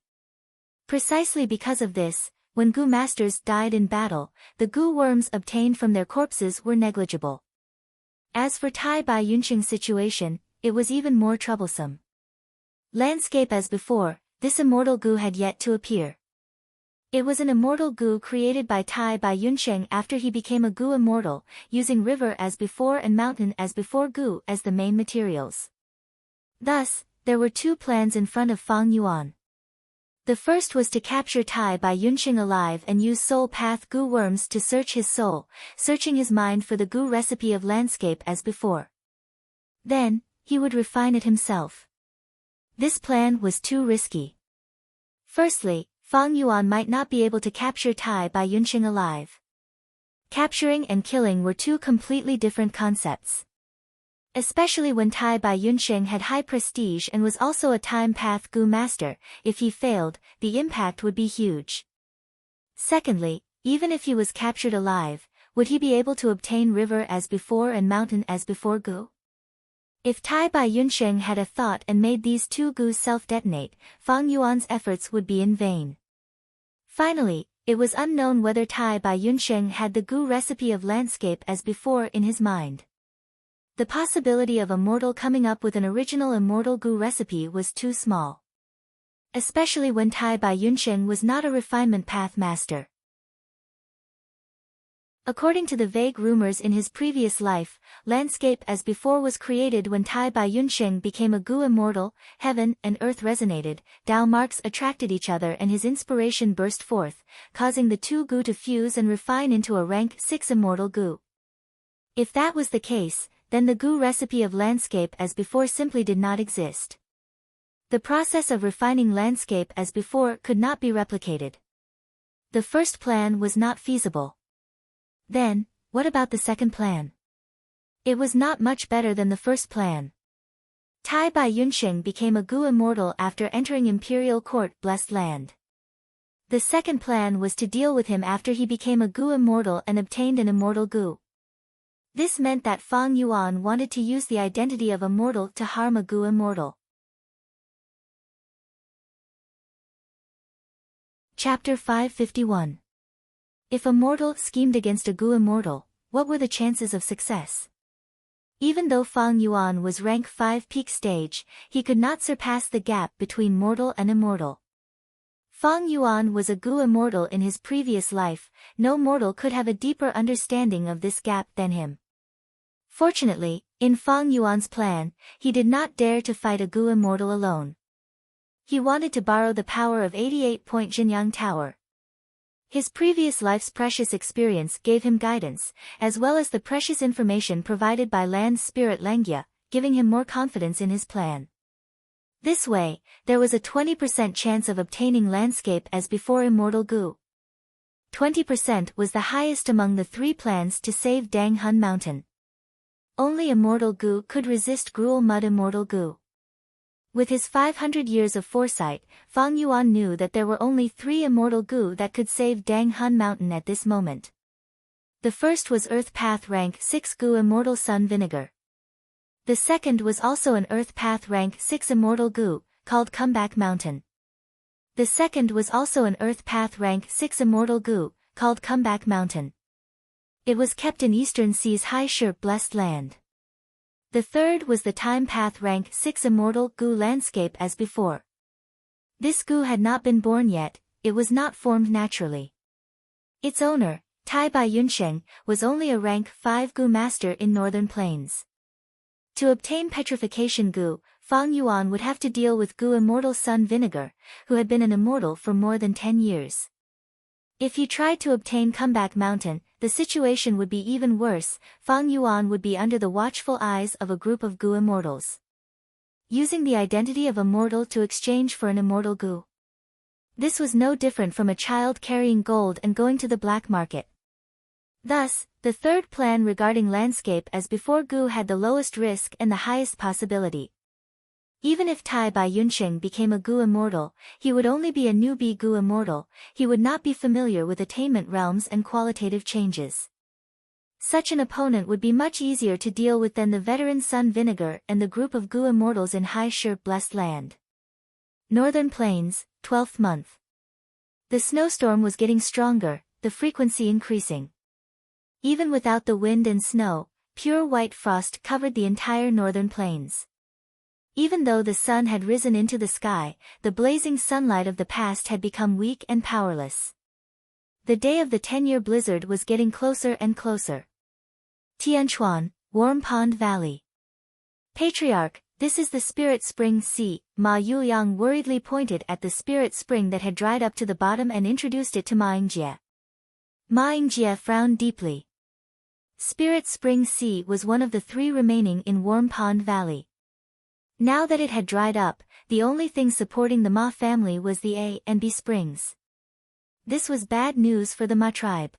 Precisely because of this, when Gu masters died in battle, the Gu worms obtained from their corpses were negligible. As for Tai Bai Yunsheng's situation, it was even more troublesome. Landscape as before, this immortal Gu had yet to appear. It was an immortal goo created by Tai Bai Yunsheng after he became a goo immortal, using river as before and mountain as before goo as the main materials. Thus, there were two plans in front of Fang Yuan. The first was to capture Tai Bai Yunsheng alive and use soul path goo worms to search his soul, searching his mind for the goo recipe of landscape as before. Then, he would refine it himself. This plan was too risky. Firstly, Fang Yuan might not be able to capture Tai Bai Yunsheng alive. Capturing and killing were two completely different concepts. Especially when Tai Bai Yunsheng had high prestige and was also a time path goo master, if he failed, the impact would be huge. Secondly, even if he was captured alive, would he be able to obtain river as before and mountain as before goo? If Tai Bai Yunsheng had a thought and made these two goos self-detonate, Fang Yuan's efforts would be in vain. Finally, it was unknown whether Tai Bai Yunsheng had the goo recipe of landscape as before in his mind. The possibility of a mortal coming up with an original immortal goo recipe was too small. Especially when Tai Bai Yunsheng was not a refinement path master. According to the vague rumors in his previous life, landscape as before was created when Tai Bai Yunsheng became a goo immortal, heaven and earth resonated, Tao marks attracted each other and his inspiration burst forth, causing the two goo to fuse and refine into a rank 6 immortal goo. If that was the case, then the goo recipe of landscape as before simply did not exist. The process of refining landscape as before could not be replicated. The first plan was not feasible. Then, what about the second plan? It was not much better than the first plan. Tai Bai Yunsheng became a goo immortal after entering Imperial Court Blessed Land. The second plan was to deal with him after he became a goo immortal and obtained an immortal goo. This meant that Fang Yuan wanted to use the identity of a mortal to harm a goo immortal. Chapter 551. If a mortal schemed against a goo immortal, what were the chances of success? Even though Fang Yuan was rank 5 peak stage, he could not surpass the gap between mortal and immortal. Fang Yuan was a goo immortal in his previous life, no mortal could have a deeper understanding of this gap than him. Fortunately, in Fang Yuan's plan, he did not dare to fight a goo immortal alone. He wanted to borrow the power of 88-point Jinyang Tower. His previous life's precious experience gave him guidance, as well as the precious information provided by Land's spirit Langya, giving him more confidence in his plan. This way, there was a 20% chance of obtaining landscape as before immortal goo. 20% was the highest among the 3 plans to save Dang Hun Mountain. Only immortal goo could resist Gruel Mud immortal goo. With his 500 years of foresight, Fang Yuan knew that there were only 3 immortal goo that could save Dang Hun Mountain at this moment. The first was Earth Path rank 6 goo immortal Sun Vinegar. The second was also an Earth Path rank 6 immortal goo, called Comeback Mountain. The second was also an Earth Path rank 6 immortal goo, called Comeback Mountain. It was kept in Eastern Sea's High Shur Blessed Land. The third was the Time Path rank 6 immortal goo landscape as before. This goo had not been born yet, it was not formed naturally. Its owner, Tai Bai Yunsheng, was only a rank 5 goo master in Northern Plains. To obtain petrification goo, Fang Yuan would have to deal with goo immortal Sun Vinegar, who had been an immortal for more than 10 years. If he tried to obtain Comeback Mountain, the situation would be even worse. Fang Yuan would be under the watchful eyes of a group of goo immortals, using the identity of a mortal to exchange for an immortal goo. This was no different from a child carrying gold and going to the black market. Thus, the third plan regarding landscape as before goo had the lowest risk and the highest possibility. Even if Tai Bai Yunsheng became a goo immortal, he would only be a newbie goo immortal, he would not be familiar with attainment realms and qualitative changes. Such an opponent would be much easier to deal with than the veteran Sun Vinegar and the group of goo immortals in High Shur Blessed Land. Northern Plains, 12th month. The snowstorm was getting stronger, the frequency increasing. Even without the wind and snow, pure white frost covered the entire Northern Plains. Even though the sun had risen into the sky, the blazing sunlight of the past had become weak and powerless. The day of the 10-year blizzard was getting closer and closer. Tianchuan, Warm Pond Valley. Patriarch, this is the spirit spring. See, Ma Yuliang worriedly pointed at the spirit spring that had dried up to the bottom and introduced it to Ma Yingjie. Ma Yingjie frowned deeply. Spirit Spring C was one of the 3 remaining in Warm Pond Valley. Now that it had dried up, the only thing supporting the Ma family was the A and B springs. This was bad news for the Ma tribe.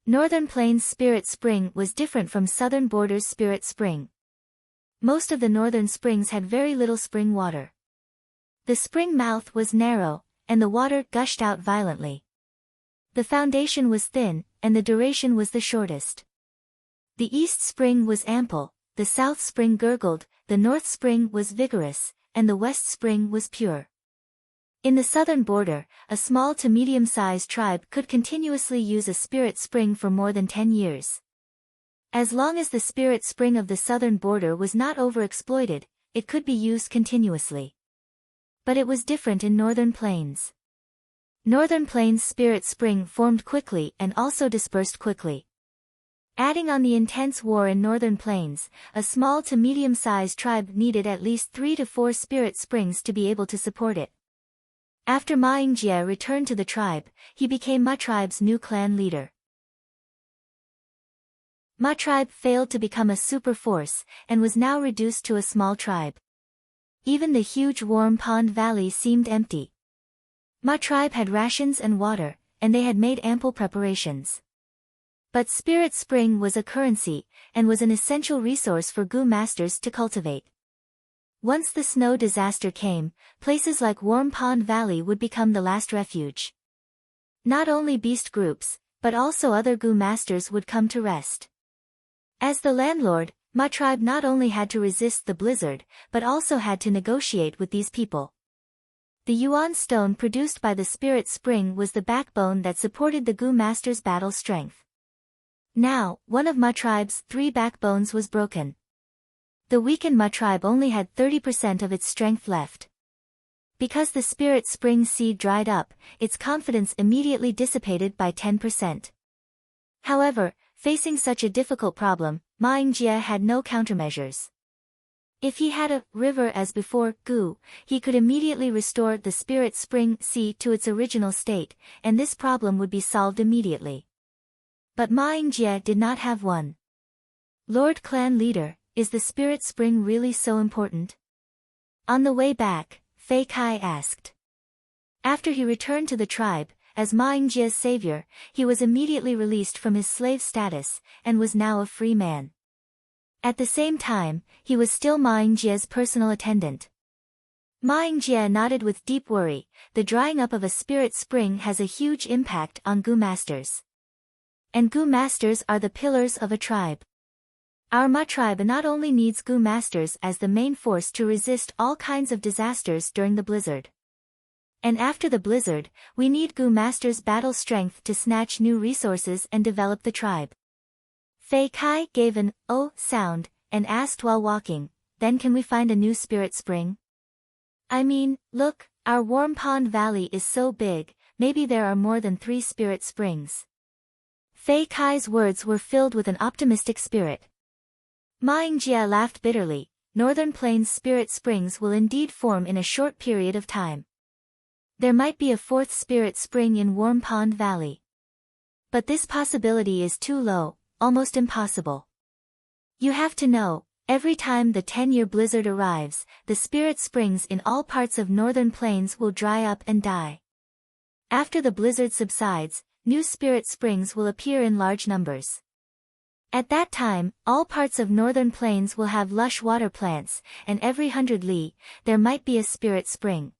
Northern Plains Spirit Spring was different from Southern Borders Spirit Spring. Most of the northern springs had very little spring water. The spring mouth was narrow, and the water gushed out violently. The foundation was thin, and the duration was the shortest. The east spring was ample, the south spring gurgled, the north spring was vigorous, and the west spring was pure. In the southern border, a small to medium-sized tribe could continuously use a spirit spring for more than 10 years. As long as the spirit spring of the southern border was not overexploited, it could be used continuously. But it was different in Northern Plains. Northern Plains Spirit Spring formed quickly and also dispersed quickly. Adding on the intense war in Northern Plains, a small to medium-sized tribe needed at least 3 to 4 spirit springs to be able to support it. After Ma Yingjie returned to the tribe, he became Ma tribe's new clan leader. Ma tribe failed to become a super force, and was now reduced to a small tribe. Even the huge Warm Pond Valley seemed empty. Ma tribe had rations and water, and they had made ample preparations. But Spirit Spring was a currency, and was an essential resource for Gu masters to cultivate. Once the snow disaster came, places like Warm Pond Valley would become the last refuge. Not only beast groups, but also other Gu masters would come to rest. As the landlord, Ma tribe not only had to resist the blizzard, but also had to negotiate with these people. The Yuan stone produced by the Spirit Spring was the backbone that supported the Gu masters' battle strength. Now, one of Ma tribe's 3 backbones was broken. The weakened Ma tribe only had 30% of its strength left. Because the Spirit Spring seed dried up, its confidence immediately dissipated by 10%. However, facing such a difficult problem, Ma Yingjie had no countermeasures. If he had a river as before Gu, he could immediately restore the Spirit Spring sea to its original state, and this problem would be solved immediately. But Ma Yingjie did not have one. Lord Clan Leader, is the Spirit Spring really so important? On the way back, Fei Kai asked. After he returned to the tribe, as Ma Yingjie's savior, he was immediately released from his slave status, and was now a free man. At the same time, he was still Ma Yingjie's personal attendant. Ma Yingjie nodded with deep worry. The drying up of a spirit spring has a huge impact on Gu masters. And Gu masters are the pillars of a tribe. Our Ma tribe not only needs Gu masters as the main force to resist all kinds of disasters during the blizzard. And after the blizzard, we need Gu masters' battle strength to snatch new resources and develop the tribe. Fei Kai gave an "oh" sound, and asked while walking, then can we find a new spirit spring? I mean, look, our Warm Pond Valley is so big, maybe there are more than 3 spirit springs. Fei Kai's words were filled with an optimistic spirit. Ma Yingjie laughed bitterly. Northern Plains spirit springs will indeed form in a short period of time. There might be a 4th spirit spring in Warm Pond Valley. But this possibility is too low, almost impossible. You have to know, every time the 10-year blizzard arrives, the spirit springs in all parts of Northern Plains will dry up and die. After the blizzard subsides, new spirit springs will appear in large numbers. At that time, all parts of Northern Plains will have lush water plants, and every 100 li, there might be a spirit spring.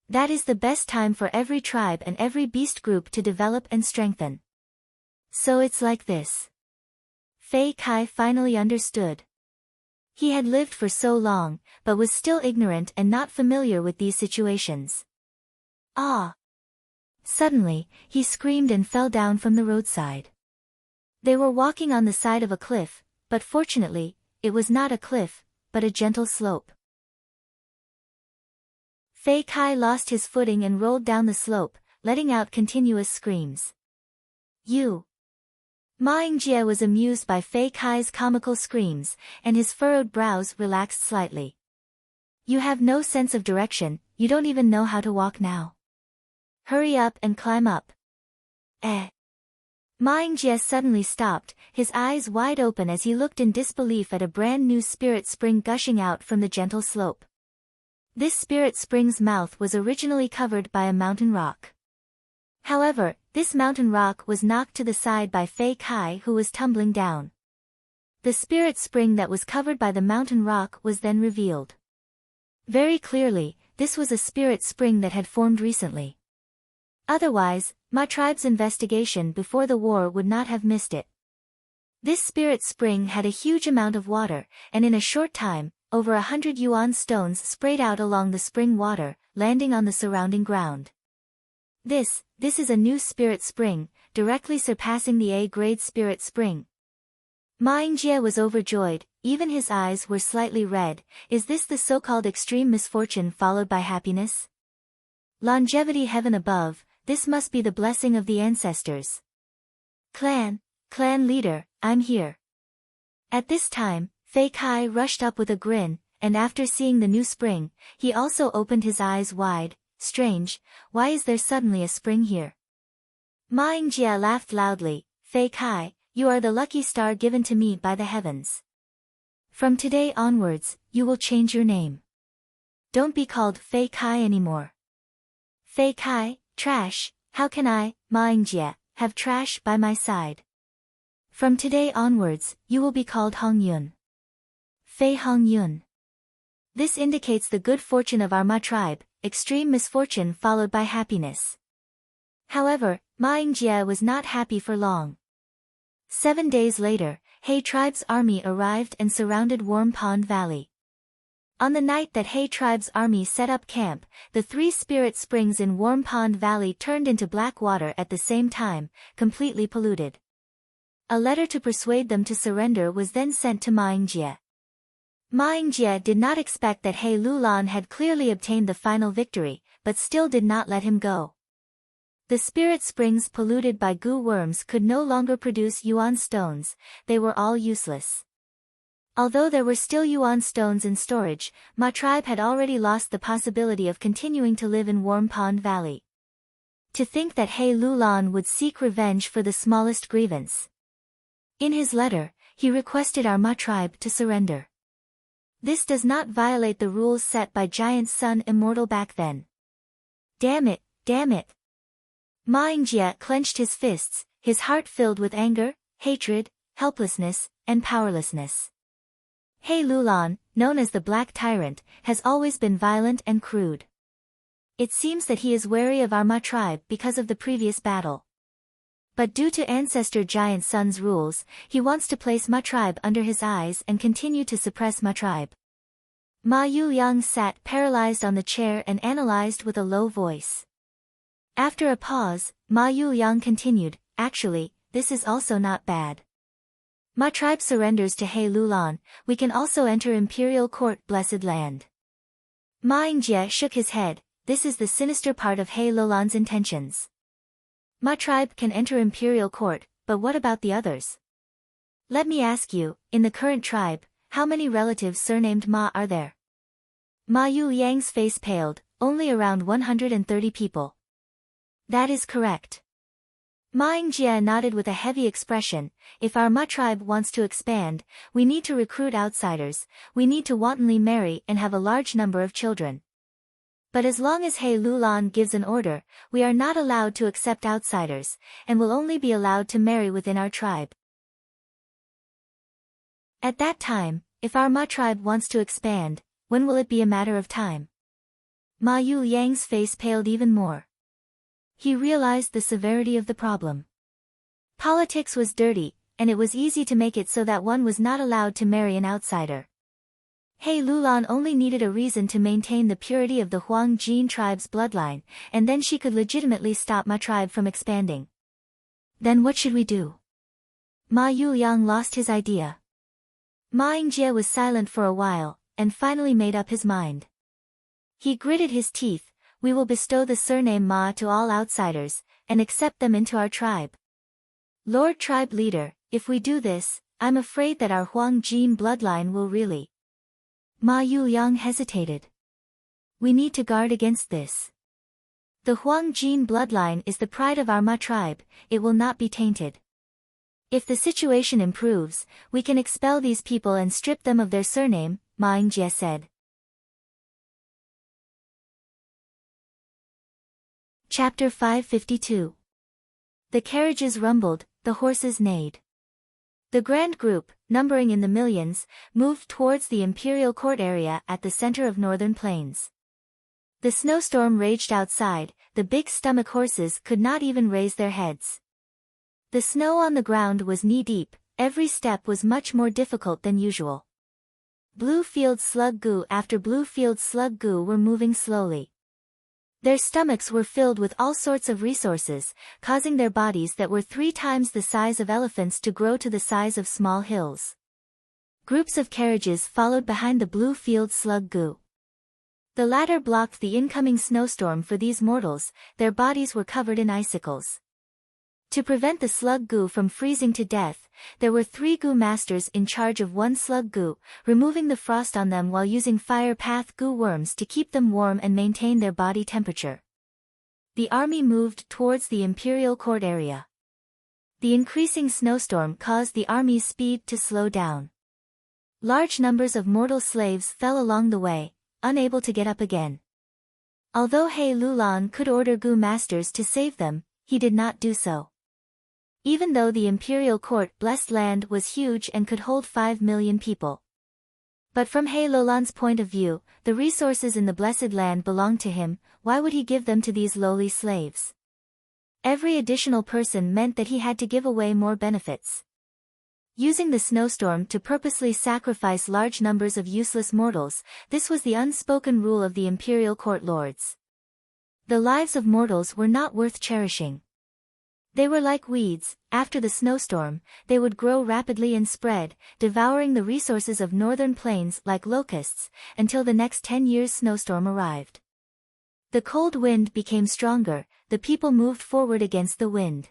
That is the best time for every tribe and every beast group to develop and strengthen. So it's like this. Fei Kai finally understood. He had lived for so long, but was still ignorant and not familiar with these situations. Ah! Suddenly, he screamed and fell down from the roadside. They were walking on the side of a cliff, but fortunately, it was not a cliff, but a gentle slope. Fei Kai lost his footing and rolled down the slope, letting out continuous screams. You. Ma Yingjie was amused by Fei Kai's comical screams, and his furrowed brows relaxed slightly. You have no sense of direction, you don't even know how to walk now. Hurry up and climb up. Eh. Ma Yingjie suddenly stopped, his eyes wide open as he looked in disbelief at a brand new spirit spring gushing out from the gentle slope. This spirit spring's mouth was originally covered by a mountain rock. However, this mountain rock was knocked to the side by Fei Kai, who was tumbling down. The spirit spring that was covered by the mountain rock was then revealed. Very clearly, this was a spirit spring that had formed recently. Otherwise, Ma tribe's investigation before the war would not have missed it. This spirit spring had a huge amount of water, and in a short time, over 100 yuan stones sprayed out along the spring water, landing on the surrounding ground. This is a new spirit spring, directly surpassing the A-grade spirit spring. Ma Yingjie was overjoyed, even his eyes were slightly red. Is this the so-called extreme misfortune followed by happiness? Longevity heaven above, this must be the blessing of the ancestors. Clan leader, I'm here. At this time, Fei Kai rushed up with a grin, and after seeing the new spring, he also opened his eyes wide. Strange, why is there suddenly a spring here? Ma Yingjie laughed loudly. Fei Kai, you are the lucky star given to me by the heavens. From today onwards, you will change your name. Don't be called Fei Kai anymore. Fei Kai, trash, how can I, Ma Yingjie, have trash by my side? From today onwards, you will be called Hong Yun. Fei Hong Yun. This indicates the good fortune of our Ma tribe, extreme misfortune followed by happiness. However, Ma Yingjie was not happy for long. 7 days later, He tribe's army arrived and surrounded Warm Pond Valley. On the night that He tribe's army set up camp, the 3 spirit springs in Warm Pond Valley turned into black water at the same time, completely polluted. A letter to persuade them to surrender was then sent to Ma Yingjie. Ma Yingjie did not expect that He Lulan had clearly obtained the final victory, but still did not let him go. The spirit springs polluted by goo worms could no longer produce yuan stones, they were all useless. Although there were still yuan stones in storage, Ma tribe had already lost the possibility of continuing to live in Warm Pond Valley. To think that He Lulan would seek revenge for the smallest grievance. In his letter, he requested our Ma tribe to surrender. This does not violate the rules set by Giant Sun Immortal back then. Damn it, damn it. Ma Yingjie clenched his fists, his heart filled with anger, hatred, helplessness, and powerlessness. He Lulan, known as the Black Tyrant, has always been violent and crude. It seems that he is wary of our Ma tribe because of the previous battle. But due to Ancestor Giant Sun's rules, he wants to place Ma tribe under his eyes and continue to suppress Ma tribe. Ma Yuyang sat paralyzed on the chair and analyzed with a low voice. After a pause, Ma Yuyang continued, actually, this is also not bad. Ma tribe surrenders to He Lulan, we can also enter Imperial Court Blessed Land. Ma Yingjie shook his head, this is the sinister part of He Lulan's intentions. Ma tribe can enter Imperial Court, but what about the others? Let me ask you, in the current tribe, how many relatives surnamed Ma are there? Ma Yuyang's face paled, only around 130 people. That is correct. Ma Yingjie nodded with a heavy expression, if our Ma tribe wants to expand, we need to recruit outsiders, we need to wantonly marry and have a large number of children. But as long as He Lulan gives an order, we are not allowed to accept outsiders, and will only be allowed to marry within our tribe. At that time, if our Ma tribe wants to expand, when will it be a matter of time? Ma Yuyang's face paled even more. He realized the severity of the problem. Politics was dirty, and it was easy to make it so that one was not allowed to marry an outsider. He Lulan only needed a reason to maintain the purity of the Huang Jin tribe's bloodline, and then she could legitimately stop Ma tribe from expanding. Then what should we do? Ma Yuyang lost his idea. Ma Yingjie was silent for a while, and finally made up his mind. He gritted his teeth, we will bestow the surname Ma to all outsiders, and accept them into our tribe. Lord Tribe Leader, if we do this, I'm afraid that our Huang Jin bloodline will really. Ma Yuliang hesitated. We need to guard against this. The Huang Jin bloodline is the pride of our Ma tribe, it will not be tainted. If the situation improves, we can expel these people and strip them of their surname, Ma Yingjie said. Chapter 552. The carriages rumbled, the horses neighed. The grand group, numbering in the millions, moved towards the imperial court area at the center of northern plains. The snowstorm raged outside, the big stomach horses could not even raise their heads. The snow on the ground was knee-deep, every step was much more difficult than usual. Blue-field slug goo after blue-field slug goo were moving slowly. Their stomachs were filled with all sorts of resources, causing their bodies that were 3 times the size of elephants to grow to the size of small hills. Groups of carriages followed behind the blue-field slug goo. The latter blocked the incoming snowstorm for these mortals, their bodies were covered in icicles. To prevent the slug goo from freezing to death, there were 3 goo masters in charge of 1 slug goo, removing the frost on them while using fire path goo worms to keep them warm and maintain their body temperature. The army moved towards the imperial court area. The increasing snowstorm caused the army's speed to slow down. Large numbers of mortal slaves fell along the way, unable to get up again. Although He Lulan could order goo masters to save them, he did not do so. Even though the imperial court blessed land was huge and could hold 5 million people. But from He Lulan's point of view, the resources in the blessed land belonged to him, why would he give them to these lowly slaves? Every additional person meant that he had to give away more benefits. Using the snowstorm to purposely sacrifice large numbers of useless mortals, this was the unspoken rule of the imperial court lords. The lives of mortals were not worth cherishing. They were like weeds, after the snowstorm, they would grow rapidly and spread, devouring the resources of northern plains like locusts, until the next 10 years' snowstorm arrived. The cold wind became stronger, the people moved forward against the wind.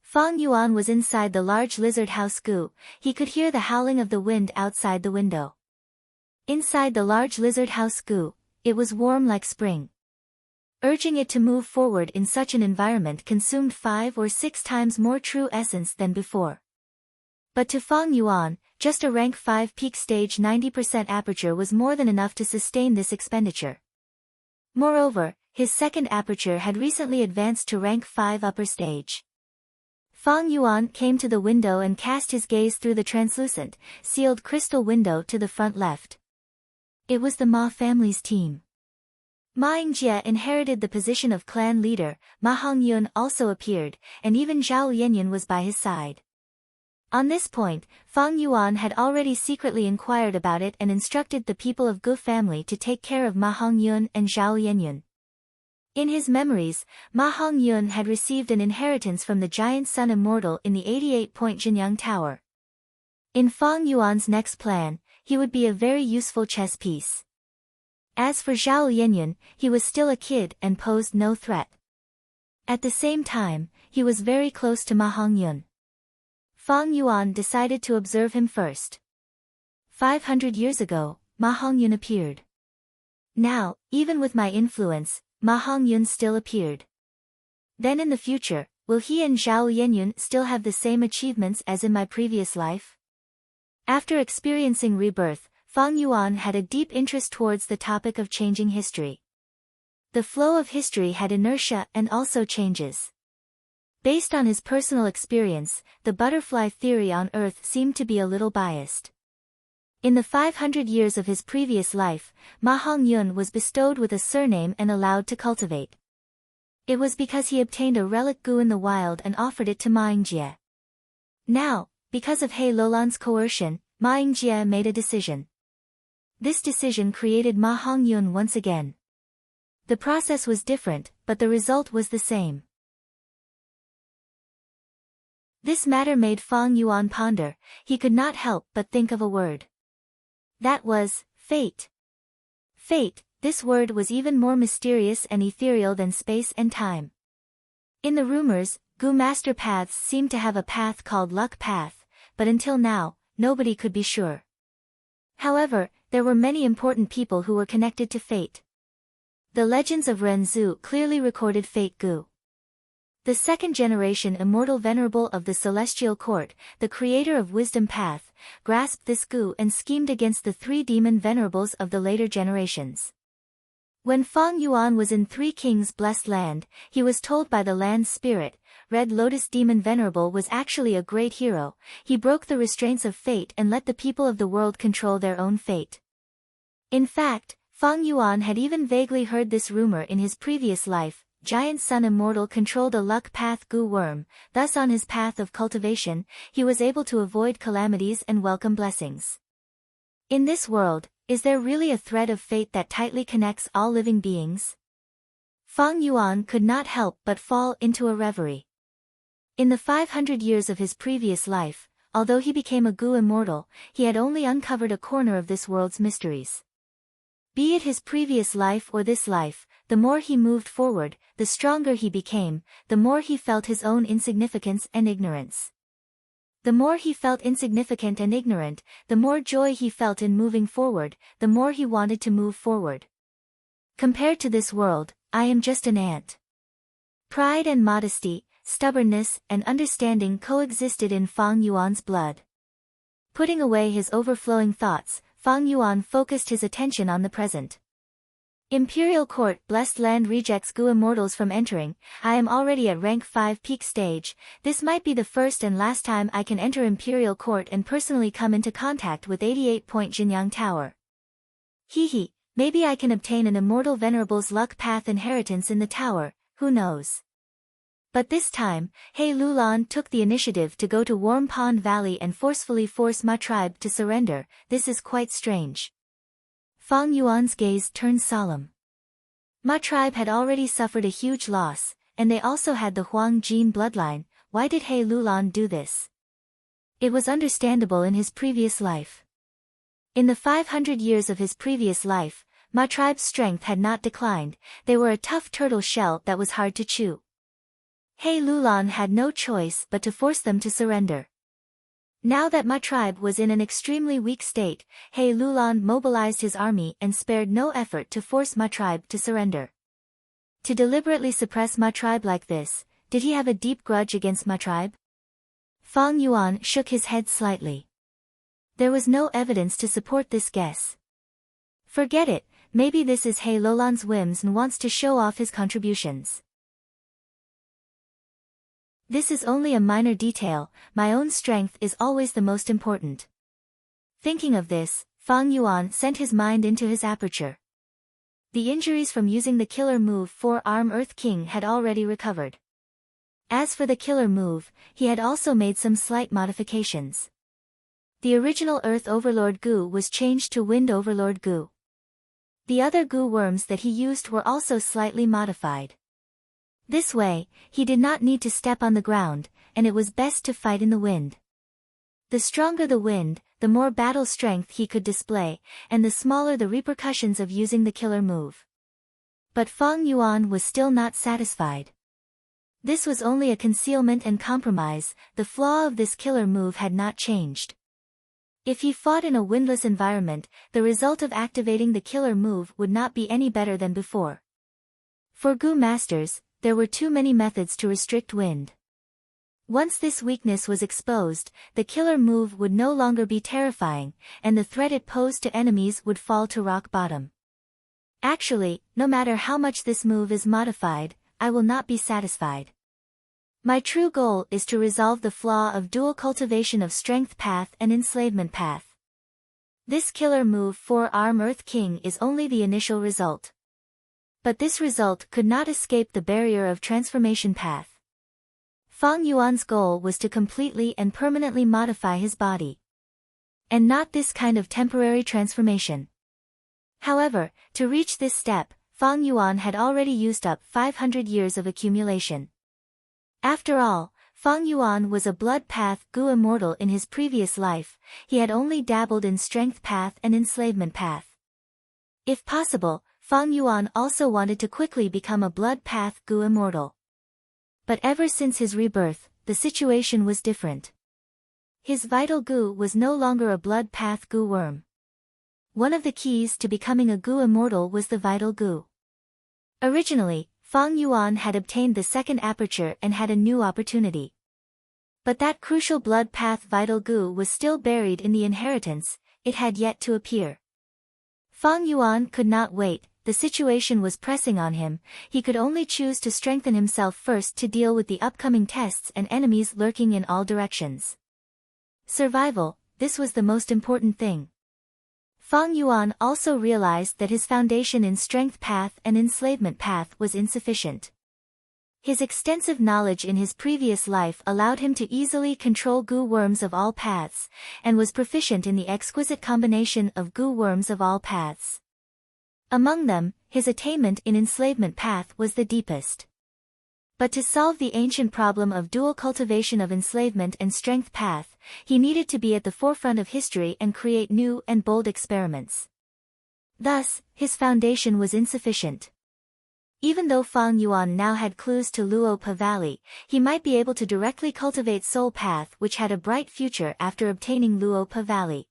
Fang Yuan was inside the large lizard house goo, he could hear the howling of the wind outside the window. Inside the large lizard house goo, it was warm like spring. Urging it to move forward in such an environment consumed 5 or 6 times more true essence than before. But to Fang Yuan, just a rank 5 peak stage 90% aperture was more than enough to sustain this expenditure. Moreover, his second aperture had recently advanced to rank 5 upper stage. Fang Yuan came to the window and cast his gaze through the translucent, sealed crystal window to the front left. It was the Ma family's team. Ma Yingjie inherited the position of clan leader, Ma Hongyun also appeared, and even Zhao Lianyan was by his side. On this point, Fang Yuan had already secretly inquired about it and instructed the people of Gu family to take care of Ma Hongyun and Zhao Lianyan. In his memories, Ma Hongyun had received an inheritance from the giant sun immortal in the 88-point Jinyang Tower. In Fang Yuan's next plan, he would be a very useful chess piece. As for Zhao Lianyan, he was still a kid and posed no threat. At the same time, he was very close to Ma Hongyun. Fang Yuan decided to observe him first. 500 years ago, Ma Hongyun appeared. Now, even with my influence, Ma Hongyun still appeared. Then in the future, will he and Zhao Lianyan still have the same achievements as in my previous life? After experiencing rebirth, Fang Yuan had a deep interest towards the topic of changing history. The flow of history had inertia and also changes. Based on his personal experience, the butterfly theory on Earth seemed to be a little biased. In the 500 years of his previous life, Ma Hongyun was bestowed with a surname and allowed to cultivate. It was because he obtained a relic goo in the wild and offered it to Ma Yingjie. Now, because of He Lulan's coercion, Ma Yingjie made a decision. This decision created Ma Hongyun once again. The process was different, but the result was the same. This matter made Fang Yuan ponder, he could not help but think of a word. That was, fate. Fate, this word was even more mysterious and ethereal than space and time. In the rumors, Gu Master Paths seemed to have a path called Luck Path, but until now, nobody could be sure. However, there were many important people who were connected to fate. The legends of Renzu clearly recorded Fate Gu. The second generation immortal venerable of the celestial court, the creator of Wisdom Path, grasped this Gu and schemed against the three demon venerables of the later generations. When Feng Yuan was in Three Kings' blessed land, he was told by the land's spirit, Red Lotus Demon Venerable was actually a great hero. He broke the restraints of fate and let the people of the world control their own fate. In fact, Feng Yuan had even vaguely heard this rumor in his previous life. Giant Sun Immortal controlled a luck path Gu worm, thus on his path of cultivation, he was able to avoid calamities and welcome blessings. In this world, is there really a thread of fate that tightly connects all living beings? Feng Yuan could not help but fall into a reverie. In the 500 years of his previous life, although he became a Gu immortal, he had only uncovered a corner of this world's mysteries. Be it his previous life or this life, the more he moved forward, the stronger he became, the more he felt his own insignificance and ignorance. The more he felt insignificant and ignorant, the more joy he felt in moving forward, the more he wanted to move forward. Compared to this world, I am just an ant. Pride and modesty, stubbornness and understanding coexisted in Feng Yuan's blood. Putting away his overflowing thoughts, Feng Yuan focused his attention on the present. Imperial Court Blessed Land rejects Gu immortals from entering. I am already at rank 5 peak stage. This might be the first and last time I can enter Imperial Court and personally come into contact with 88-point Jinyang Tower. Hehe, maybe I can obtain an immortal venerable's luck path inheritance in the tower, who knows. But this time, He Lulan took the initiative to go to Warm Pond Valley and forcefully force my tribe to surrender. This is quite strange. Feng Yuan's gaze turned solemn. My tribe had already suffered a huge loss, and they also had the Huang Jin bloodline. Why did He Lulan do this? It was understandable in his previous life. In the 500 years of his previous life, my tribe's strength had not declined. They were a tough turtle shell that was hard to chew. He Lulan had no choice but to force them to surrender. Now that my tribe was in an extremely weak state, He Lulan mobilized his army and spared no effort to force my tribe to surrender. To deliberately suppress my tribe like this, did he have a deep grudge against my tribe? Feng Yuan shook his head slightly. There was no evidence to support this guess. Forget it, maybe this is He Lulan's whims and wants to show off his contributions. This is only a minor detail, my own strength is always the most important. Thinking of this, Feng Yuan sent his mind into his aperture. The injuries from using the killer move 4-Arm Earth King had already recovered. As for the killer move, he had also made some slight modifications. The original Earth Overlord Gu was changed to Wind Overlord Gu. The other Gu worms that he used were also slightly modified. This way, he did not need to step on the ground, and it was best to fight in the wind. The stronger the wind, the more battle strength he could display, and the smaller the repercussions of using the killer move. But Feng Yuan was still not satisfied. This was only a concealment and compromise, the flaw of this killer move had not changed. If he fought in a windless environment, the result of activating the killer move would not be any better than before. For Gu Masters, there were too many methods to restrict wind. Once this weakness was exposed, the killer move would no longer be terrifying, and the threat it posed to enemies would fall to rock bottom. Actually, no matter how much this move is modified, I will not be satisfied. My true goal is to resolve the flaw of dual cultivation of Strength Path and Enslavement Path. This killer move 4-Arm Earth King is only the initial result. But this result could not escape the barrier of Transformation Path. Feng Yuan's goal was to completely and permanently modify his body. And not this kind of temporary transformation. However, to reach this step, Feng Yuan had already used up 500 years of accumulation. After all, Feng Yuan was a Blood Path Gu immortal in his previous life, he had only dabbled in Strength Path and Enslavement Path. If possible, Feng Yuan also wanted to quickly become a Blood Path Gu immortal. But ever since his rebirth, the situation was different. His vital goo was no longer a blood path goo worm. One of the keys to becoming a goo immortal was the vital goo. Originally, Fang Yuan had obtained the second aperture and had a new opportunity. But that crucial blood path vital goo was still buried in the inheritance, it had yet to appear. Fang Yuan could not wait, the situation was pressing on him, he could only choose to strengthen himself first to deal with the upcoming tests and enemies lurking in all directions. Survival, this was the most important thing. Fang Yuan also realized that his foundation in strength path and enslavement path was insufficient. His extensive knowledge in his previous life allowed him to easily control goo worms of all paths, and was proficient in the exquisite combination of goo worms of all paths. Among them, his attainment in enslavement path was the deepest. But to solve the ancient problem of dual cultivation of enslavement and strength path, he needed to be at the forefront of history and create new and bold experiments. Thus, his foundation was insufficient. Even though Fang Yuan now had clues to Luopa Valley, he might be able to directly cultivate Soul Path, which had a bright future after obtaining Luopa Valley.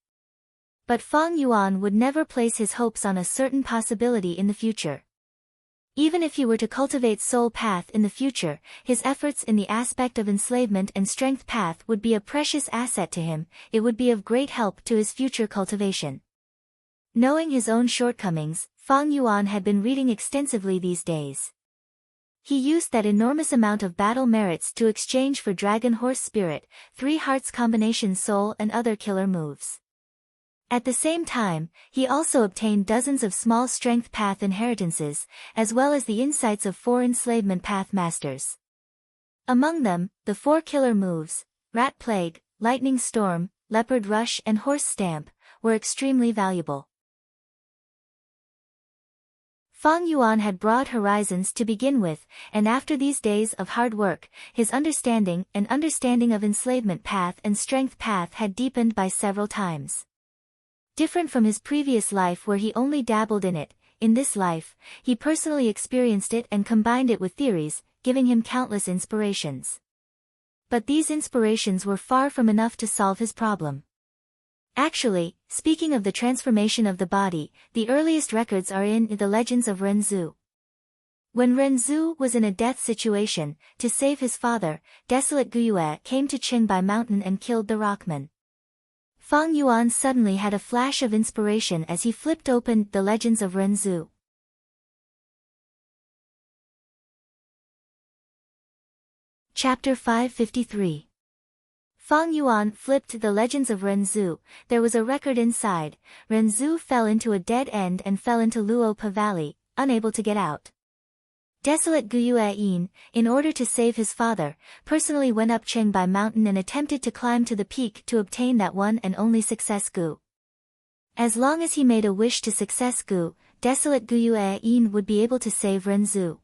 But Fang Yuan would never place his hopes on a certain possibility in the future. Even if he were to cultivate Soul Path in the future, his efforts in the aspect of enslavement and strength path would be a precious asset to him, it would be of great help to his future cultivation. Knowing his own shortcomings, Fang Yuan had been reading extensively these days. He used that enormous amount of battle merits to exchange for Dragon Horse Spirit, 3 Hearts Combination Soul and other killer moves. At the same time, he also obtained dozens of small strength path inheritances, as well as the insights of 4 enslavement path masters. Among them, the 4 killer moves, Rat Plague, Lightning Storm, Leopard Rush and Horse Stamp, were extremely valuable. Fang Yuan had broad horizons to begin with, and after these days of hard work, his understanding of enslavement path and strength path had deepened by several times. Different from his previous life where he only dabbled in it, in this life, he personally experienced it and combined it with theories, giving him countless inspirations. But these inspirations were far from enough to solve his problem. Actually, speaking of the transformation of the body, the earliest records are in the legends of Renzu. When Renzu was in a death situation, to save his father, Desolate Guyue came to Qingbai Mountain and killed the Rockman. Fang Yuan suddenly had a flash of inspiration as he flipped open the legends of Renzu. Chapter 553. Fang Yuan flipped the legends of Renzu. There was a record inside. Renzu fell into a dead end and fell into Luopa Valley, unable to get out. Desolate Guyue Yin, in order to save his father, personally went up Qingbai Mountain and attempted to climb to the peak to obtain that one and only success gu. As long as he made a wish to success gu, Desolate Guyue Yin would be able to save Renzu.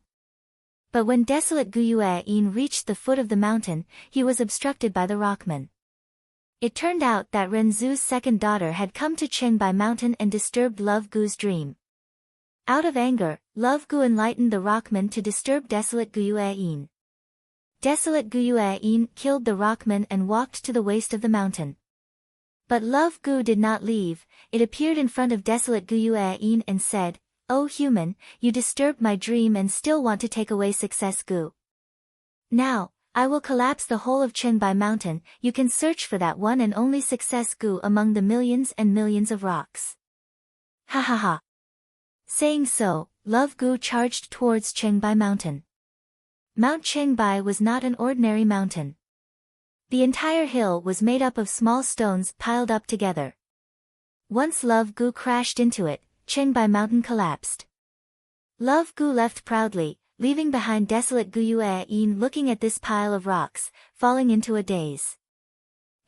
But when Desolate Guyue Yin reached the foot of the mountain, he was obstructed by the Rockman. It turned out that Renzu's second daughter had come to Qingbai Mountain and disturbed Love Gu's dream. Out of anger, Love Gu enlightened the Rockman to disturb Desolate Guyue Yin. Desolate Guyue Yin killed the Rockman and walked to the waist of the mountain. But Love Gu did not leave, it appeared in front of Desolate Guyue Yin and said, "Oh human, you disturbed my dream and still want to take away success gu. Now, I will collapse the whole of Qingbai Mountain, you can search for that one and only success gu among the millions and millions of rocks." Ha ha ha. Saying so, Love Gu charged towards Qingbai Mountain. Mount Qingbai was not an ordinary mountain. The entire hill was made up of small stones piled up together. Once Love Gu crashed into it, Qingbai Mountain collapsed. Love Gu left proudly, leaving behind Desolate Guyue Yin looking at this pile of rocks, falling into a daze.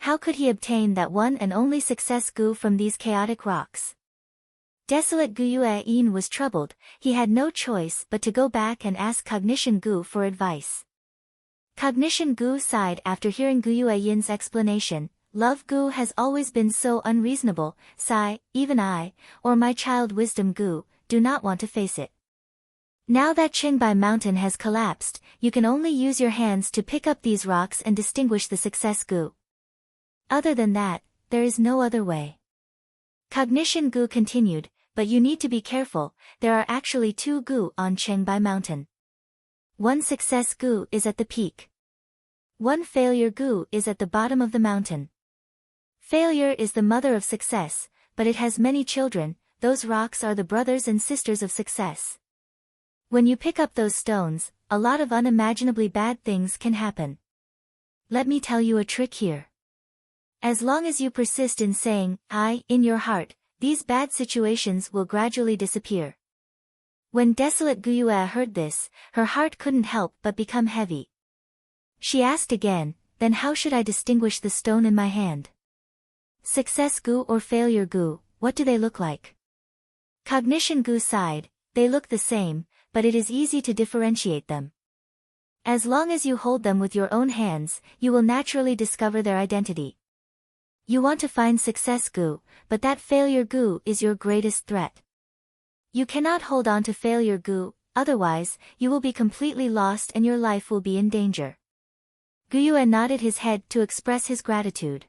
How could he obtain that one and only success gu from these chaotic rocks? Desolate Guyue Yin was troubled, he had no choice but to go back and ask Cognition Gu for advice. Cognition Gu sighed after hearing Guyue Yin's explanation. Love Gu has always been so unreasonable, sigh, even I, or my child Wisdom Gu, do not want to face it. Now that Qingbai Mountain has collapsed, you can only use your hands to pick up these rocks and distinguish the success gu. Other than that, there is no other way. Cognition gu continued, but you need to be careful, there are actually 2 gu on Qingbai Mountain. One success gu is at the peak. One failure gu is at the bottom of the mountain. Failure is the mother of success, but it has many children, those rocks are the brothers and sisters of success. When you pick up those stones, a lot of unimaginably bad things can happen. Let me tell you a trick here. As long as you persist in saying, I, in your heart, these bad situations will gradually disappear. When Desolate Guyue heard this, her heart couldn't help but become heavy. She asked again, then how should I distinguish the stone in my hand? Success gu or failure gu, what do they look like? Cognition gu sighed, they look the same, but it is easy to differentiate them. As long as you hold them with your own hands, you will naturally discover their identity. You want to find success gu, but that failure gu is your greatest threat. You cannot hold on to failure gu, otherwise, you will be completely lost and your life will be in danger. Guyue nodded his head to express his gratitude.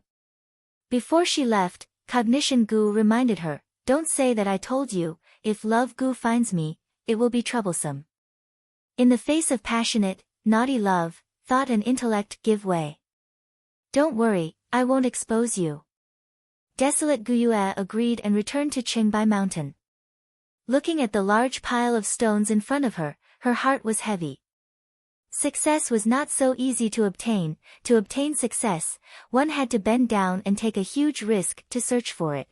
Before she left, Cognition gu reminded her, don't say that I told you, if love gu finds me, it will be troublesome. In the face of passionate, naughty love, thought and intellect give way. Don't worry, I won't expose you. Desolate Guyue agreed and returned to Qingbai Mountain. Looking at the large pile of stones in front of her, her heart was heavy. Success was not so easy to obtain. To obtain success, one had to bend down and take a huge risk to search for it.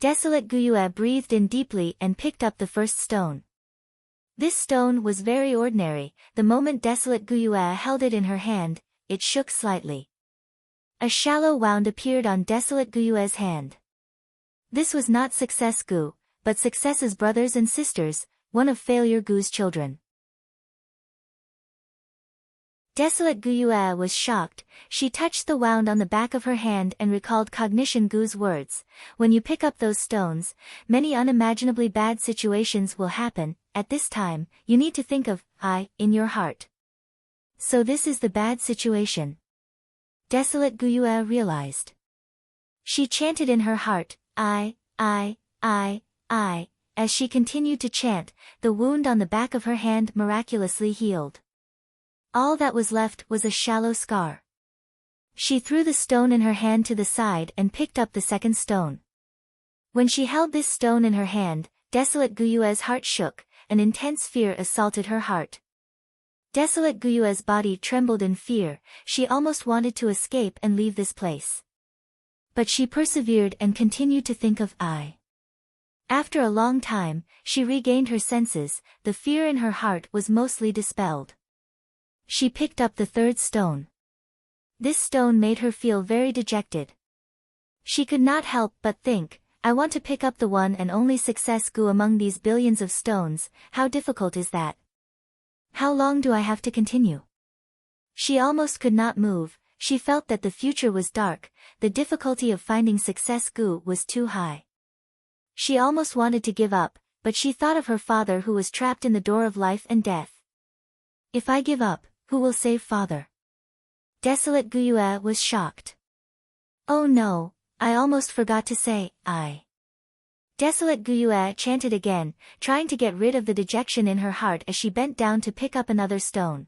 Desolate Guyue breathed in deeply and picked up the first stone. This stone was very ordinary, the moment Desolate Guyue held it in her hand, it shook slightly. A shallow wound appeared on Desolate Guyue's hand. This was not Success gu, but Success's brothers and sisters, one of Failure gu's children. Desolate Guyue was shocked, she touched the wound on the back of her hand and recalled Cognition gu's words, when you pick up those stones, many unimaginably bad situations will happen, at this time, you need to think of, I, in your heart. So this is the bad situation. Desolate Guyue realized. She chanted in her heart, I, as she continued to chant, the wound on the back of her hand miraculously healed. All that was left was a shallow scar. She threw the stone in her hand to the side and picked up the second stone. When she held this stone in her hand, Desolate Guyue's heart shook, an intense fear assaulted her heart. Desolate Guyue's body trembled in fear, she almost wanted to escape and leave this place. But she persevered and continued to think of I. After a long time, she regained her senses, the fear in her heart was mostly dispelled. She picked up the third stone. This stone made her feel very dejected. She could not help but think, I want to pick up the one and only success gu among these billions of stones, how difficult is that? How long do I have to continue? She almost could not move, she felt that the future was dark, the difficulty of finding success gu was too high. She almost wanted to give up, but she thought of her father who was trapped in the door of life and death. If I give up, who will save father? Desolate Guyue was shocked. Oh no, I almost forgot to say, I. Desolate Guyue chanted again, trying to get rid of the dejection in her heart as she bent down to pick up another stone.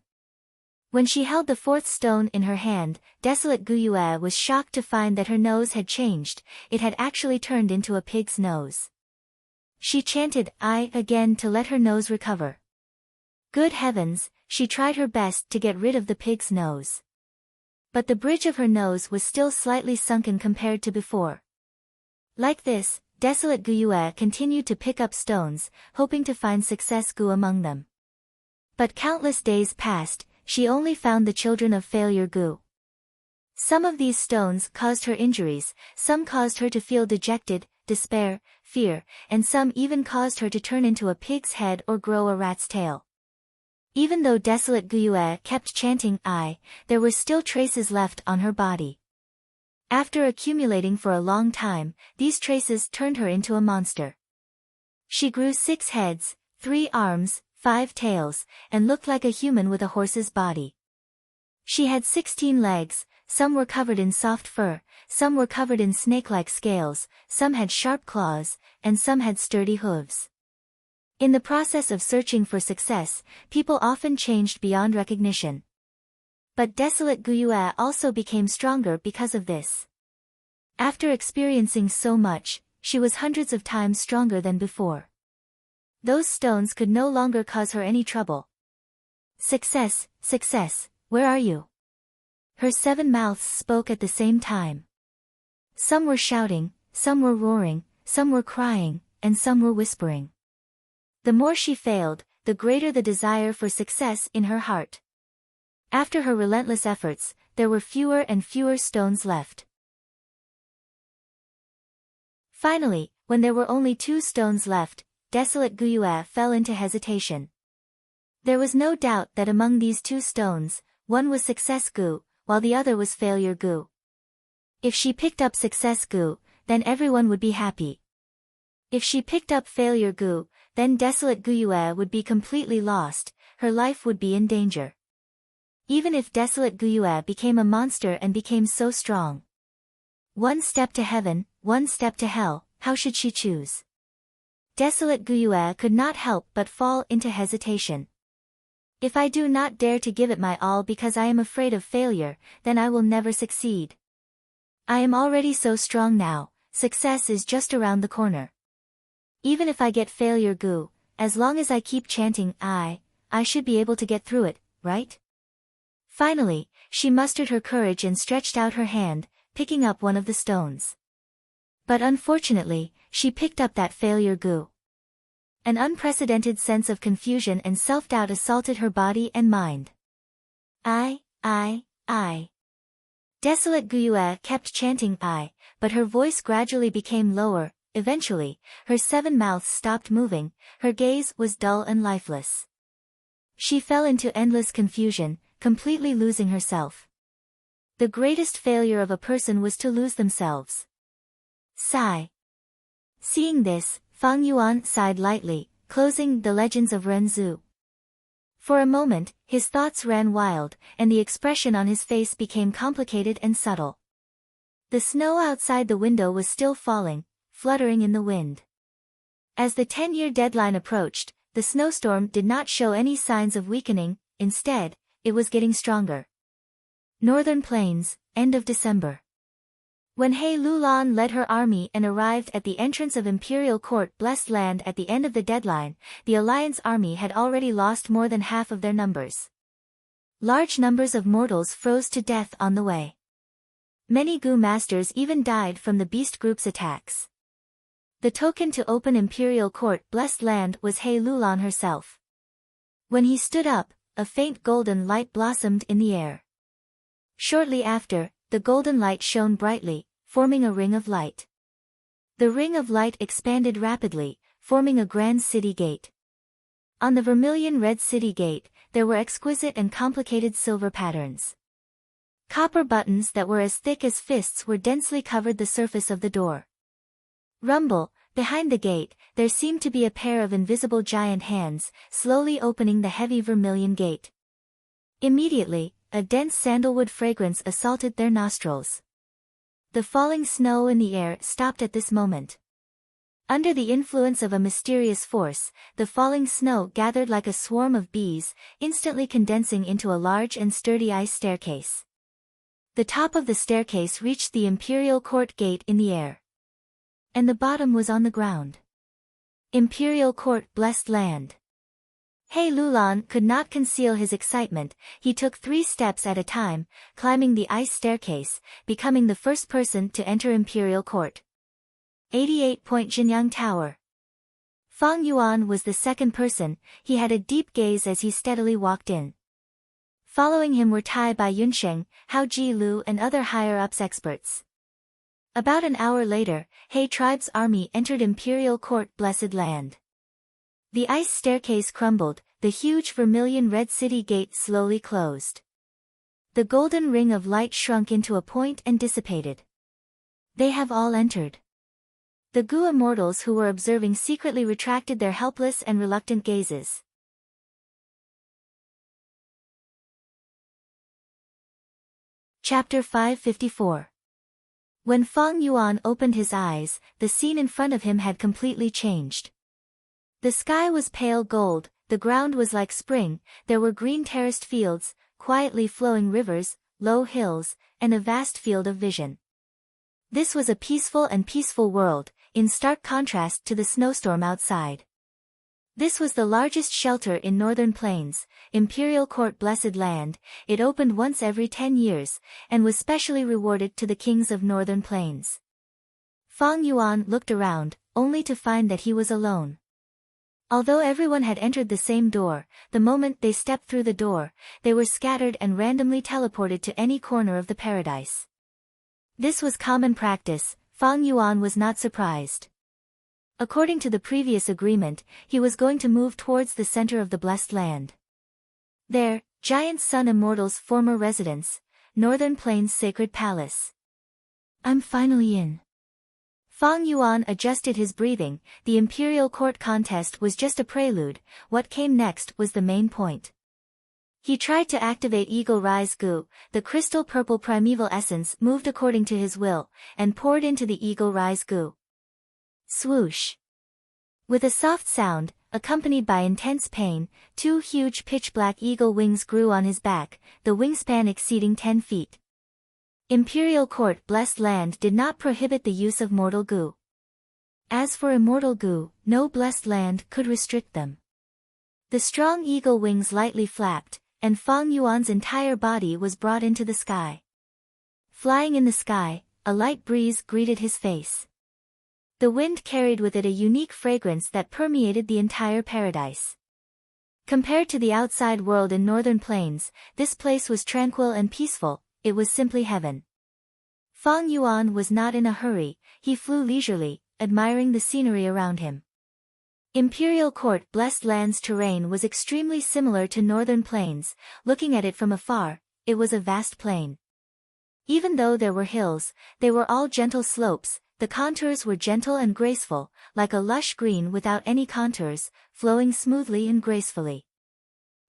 When she held the fourth stone in her hand, Desolate Guyue was shocked to find that her nose had changed, it had actually turned into a pig's nose. She chanted I again to let her nose recover. Good heavens, she tried her best to get rid of the pig's nose. But the bridge of her nose was still slightly sunken compared to before. Like this, Desolate Guyue continued to pick up stones, hoping to find success gu among them. But countless days passed, she only found the children of failure gu. Some of these stones caused her injuries, some caused her to feel dejected, despair, fear, and some even caused her to turn into a pig's head or grow a rat's tail. Even though Desolate Guyue kept chanting I, there were still traces left on her body. After accumulating for a long time, these traces turned her into a monster. She grew 6 heads, 3 arms, 5 tails, and looked like a human with a horse's body. She had 16 legs, some were covered in soft fur, some were covered in snake-like scales, some had sharp claws, and some had sturdy hooves. In the process of searching for success, people often changed beyond recognition. But desolate Guyue also became stronger because of this. After experiencing so much, she was hundreds of times stronger than before. Those stones could no longer cause her any trouble. Success, success, where are you? Her 7 mouths spoke at the same time. Some were shouting, some were roaring, some were crying, and some were whispering. The more she failed, the greater the desire for success in her heart. After her relentless efforts, there were fewer and fewer stones left. Finally, when there were only 2 stones left, desolate Guyue fell into hesitation. There was no doubt that among these 2 stones, one was Success Gu, while the other was Failure Gu. If she picked up Success Gu, then everyone would be happy. If she picked up Failure Gu, then desolate Guyue would be completely lost, her life would be in danger. Even if desolate Guyue became a monster and became so strong. 1 step to heaven, 1 step to hell, how should she choose? Desolate Guyue could not help but fall into hesitation. If I do not dare to give it my all because I am afraid of failure, then I will never succeed. I am already so strong now, success is just around the corner. Even if I get Failure Gu, as long as I keep chanting I should be able to get through it, right? Finally, she mustered her courage and stretched out her hand, picking up one of the stones. But unfortunately, she picked up that Failure Gu. An unprecedented sense of confusion and self-doubt assaulted her body and mind. I. Desolate Guyue kept chanting I, but her voice gradually became lower. Eventually, her 7 mouths stopped moving, her gaze was dull and lifeless. She fell into endless confusion, completely losing herself. The greatest failure of a person was to lose themselves. Sigh. Seeing this, Fang Yuan sighed lightly, closing The Legends of Renzu. For a moment, his thoughts ran wild, and the expression on his face became complicated and subtle. The snow outside the window was still falling, fluttering in the wind. As the 10-year deadline approached, the snowstorm did not show any signs of weakening, instead, it was getting stronger. Northern Plains, end of December. When He Lulan led her army and arrived at the entrance of Imperial Court Blessed Land at the end of the deadline, the Alliance army had already lost more than half of their numbers. Large numbers of mortals froze to death on the way. Many Gu masters even died from the beast group's attacks. The token to open Imperial Court Blessed Land was He Lulan herself. When he stood up, a faint golden light blossomed in the air. Shortly after, the golden light shone brightly, forming a ring of light. The ring of light expanded rapidly, forming a grand city gate. On the vermilion red city gate, there were exquisite and complicated silver patterns. Copper buttons that were as thick as fists were densely covered the surface of the door. Rumble, behind the gate, there seemed to be a pair of invisible giant hands, slowly opening the heavy vermilion gate. Immediately, a dense sandalwood fragrance assaulted their nostrils. The falling snow in the air stopped at this moment. Under the influence of a mysterious force, the falling snow gathered like a swarm of bees, instantly condensing into a large and sturdy ice staircase. The top of the staircase reached the Imperial Court gate in the air. And the bottom was on the ground. Imperial Court Blessed Land. He Lulan could not conceal his excitement, he took 3 steps at a time, climbing the ice staircase, becoming the first person to enter Imperial Court. 88-point Jinyang Tower. Fang Yuan was the second person, he had a deep gaze as he steadily walked in. Following him were Tai Bai Yunsheng, Hao Ji Lu and other higher-ups experts. About an hour later, He tribe's army entered Imperial Court Blessed Land. The ice staircase crumbled, the huge vermilion red city gate slowly closed. The golden ring of light shrunk into a point and dissipated. They have all entered. The Gu immortals who were observing secretly retracted their helpless and reluctant gazes. Chapter 554. When Feng Yuan opened his eyes, the scene in front of him had completely changed. The sky was pale gold, the ground was like spring, there were green terraced fields, quietly flowing rivers, low hills, and a vast field of vision. This was a peaceful world, in stark contrast to the snowstorm outside. This was the largest shelter in northern plains, Imperial Court Blessed Land. It opened once every 10 years, and was specially rewarded to the kings of northern plains. Feng Yuan looked around, only to find that he was alone. Although everyone had entered the same door, the moment they stepped through the door, they were scattered and randomly teleported to any corner of the paradise. This was common practice. Feng Yuan was not surprised. According to the previous agreement, he was going to move towards the center of the blessed land. There, Giant Sun Immortal's former residence, Northern Plains Sacred Palace. I'm finally in. Feng Yuan adjusted his breathing. The Imperial Court contest was just a prelude. What came next was the main point. He tried to activate Eagle Rise Goo. The crystal purple primeval essence moved according to his will, and poured into the Eagle Rise Goo. Swoosh. With a soft sound, accompanied by intense pain, 2 huge pitch-black eagle wings grew on his back, the wingspan exceeding 10 feet. Imperial Court Blessed Land did not prohibit the use of mortal goo. As for immortal goo, no blessed land could restrict them. The strong eagle wings lightly flapped, and Feng Yuan's entire body was brought into the sky. Flying in the sky, a light breeze greeted his face. The wind carried with it a unique fragrance that permeated the entire paradise. Compared to the outside world in northern plains, this place was tranquil and peaceful. It was simply heaven. Feng Yuan was not in a hurry, he flew leisurely, admiring the scenery around him. Imperial Court Blessed Land's terrain was extremely similar to northern plains. Looking at it from afar, it was a vast plain. Even though there were hills, they were all gentle slopes. The contours were gentle and graceful, like a lush green without any contours, flowing smoothly and gracefully.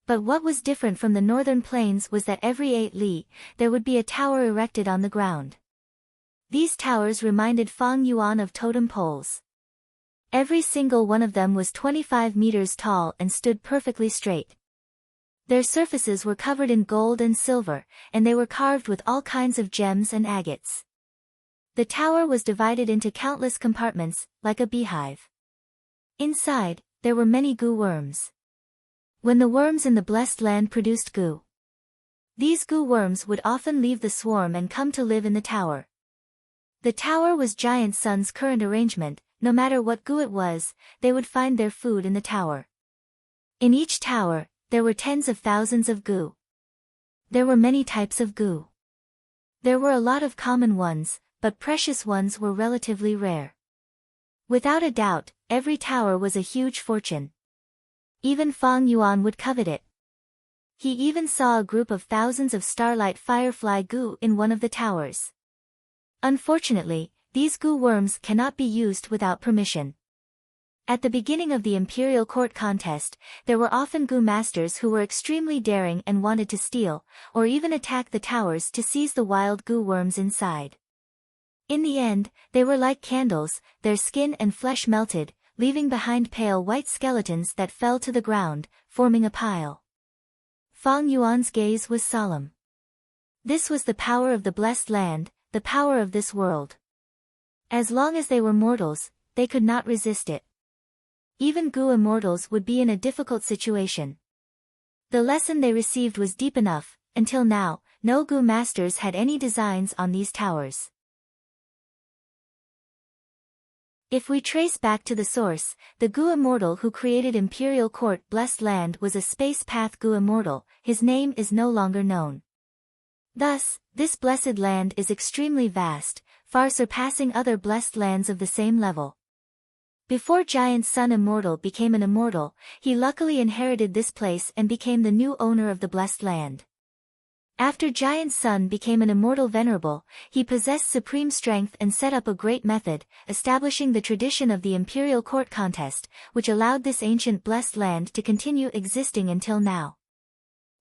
But what was different from the northern plains was that every 8 li, there would be a tower erected on the ground. These towers reminded Feng Yuan of totem poles. Every single one of them was 25 meters tall and stood perfectly straight. Their surfaces were covered in gold and silver, and they were carved with all kinds of gems and agates. The tower was divided into countless compartments, like a beehive. Inside, there were many goo worms. When the worms in the blessed land produced goo, these goo worms would often leave the swarm and come to live in the tower. The tower was Giant Sun's current arrangement. No matter what goo it was, they would find their food in the tower. In each tower, there were tens of thousands of goo. There were many types of goo. There were a lot of common ones, but precious ones were relatively rare. Without a doubt, every tower was a huge fortune. Even Feng Yuan would covet it. He even saw a group of thousands of starlight firefly goo in one of the towers. Unfortunately, these goo worms cannot be used without permission. At the beginning of the Imperial Court contest, there were often goo masters who were extremely daring and wanted to steal, or even attack the towers to seize the wild goo worms inside. In the end, they were like candles, their skin and flesh melted, leaving behind pale white skeletons that fell to the ground, forming a pile. Feng Yuan's gaze was solemn. This was the power of the blessed land, the power of this world. As long as they were mortals, they could not resist it. Even goo immortals would be in a difficult situation. The lesson they received was deep enough. Until now, no goo masters had any designs on these towers. If we trace back to the source, the goo immortal who created Imperial Court Blessed Land was a space path goo immortal. His name is no longer known. Thus, this blessed land is extremely vast, far surpassing other blessed lands of the same level. Before Giant Sun Immortal became an immortal, he luckily inherited this place and became the new owner of the blessed land. After Giant Sun became an immortal venerable, he possessed supreme strength and set up a great method, establishing the tradition of the Imperial Court contest, which allowed this ancient blessed land to continue existing until now.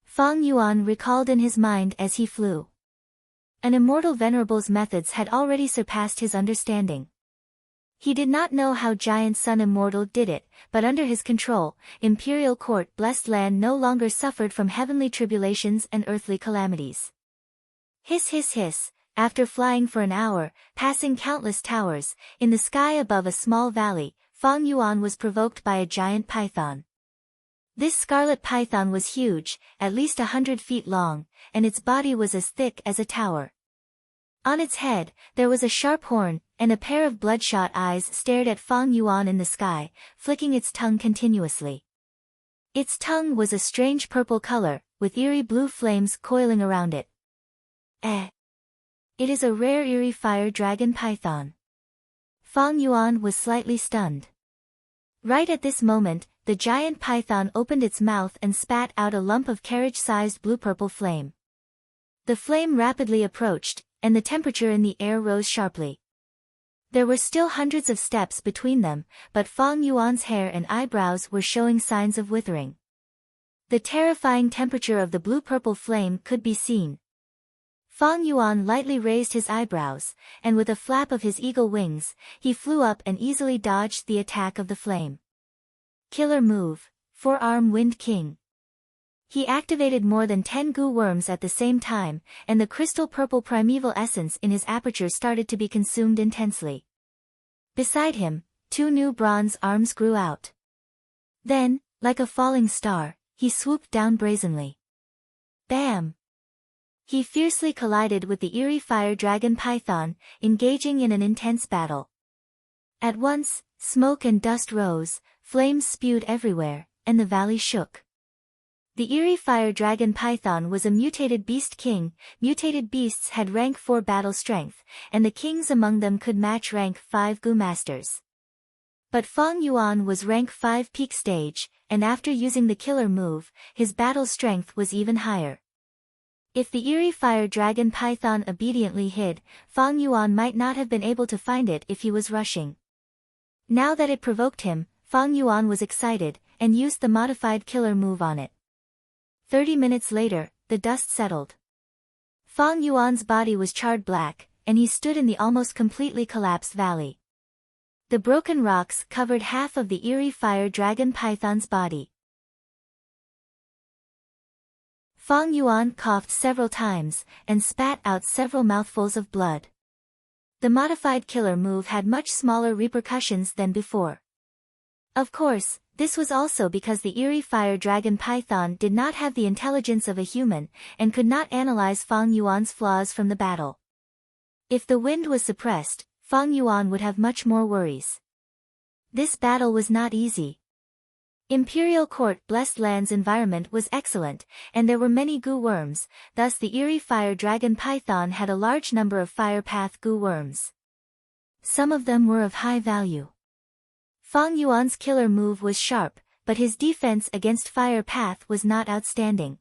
Feng Yuan recalled in his mind as he flew. An immortal venerable's methods had already surpassed his understanding. He did not know how Giant Sun Immortal did it, but under his control, Imperial Court Blessed Land no longer suffered from heavenly tribulations and earthly calamities. Hiss hiss hiss, after flying for an hour, passing countless towers, in the sky above a small valley, Fang Yuan was provoked by a giant python. This scarlet python was huge, at least 100 feet long, and its body was as thick as a tower. On its head, there was a sharp horn, and a pair of bloodshot eyes stared at Fang Yuan in the sky, flicking its tongue continuously. Its tongue was a strange purple color, with eerie blue flames coiling around it. It is a rare eerie fire dragon python. Fang Yuan was slightly stunned. Right at this moment, the giant python opened its mouth and spat out a lump of carriage-sized blue-purple flame. The flame rapidly approached, and the temperature in the air rose sharply. There were still hundreds of steps between them, but Fang Yuan's hair and eyebrows were showing signs of withering. The terrifying temperature of the blue-purple flame could be seen. Fang Yuan lightly raised his eyebrows, and with a flap of his eagle wings, he flew up and easily dodged the attack of the flame. Killer move, Forearm Wind King. He activated more than 10 goo worms at the same time, and the crystal purple primeval essence in his aperture started to be consumed intensely. Beside him, 2 new bronze arms grew out. Then, like a falling star, he swooped down brazenly. Bam! He fiercely collided with the eerie fire dragon python, engaging in an intense battle. At once, smoke and dust rose, flames spewed everywhere, and the valley shook. The eerie fire dragon python was a mutated beast king. Mutated beasts had rank 4 battle strength, and the kings among them could match rank 5 goo masters. But Fang Yuan was rank 5 peak stage, and after using the killer move, his battle strength was even higher. If the eerie fire dragon python obediently hid, Fang Yuan might not have been able to find it if he was rushing. Now that it provoked him, Fang Yuan was excited, and used the modified killer move on it. 30 minutes later, the dust settled. Fang Yuan's body was charred black, and he stood in the almost completely collapsed valley. The broken rocks covered half of the eerie fire dragon python's body. Fang Yuan coughed several times, and spat out several mouthfuls of blood. The modified killer move had much smaller repercussions than before. Of course, this was also because the eerie fire dragon python did not have the intelligence of a human, and could not analyze Fang Yuan's flaws from the battle. If the wind was suppressed, Fang Yuan would have much more worries. This battle was not easy. Imperial Court Blessed Land's environment was excellent, and there were many goo worms, thus the eerie fire dragon python had a large number of fire path goo worms. Some of them were of high value. Fang Yuan's killer move was sharp, but his defense against fire path was not outstanding.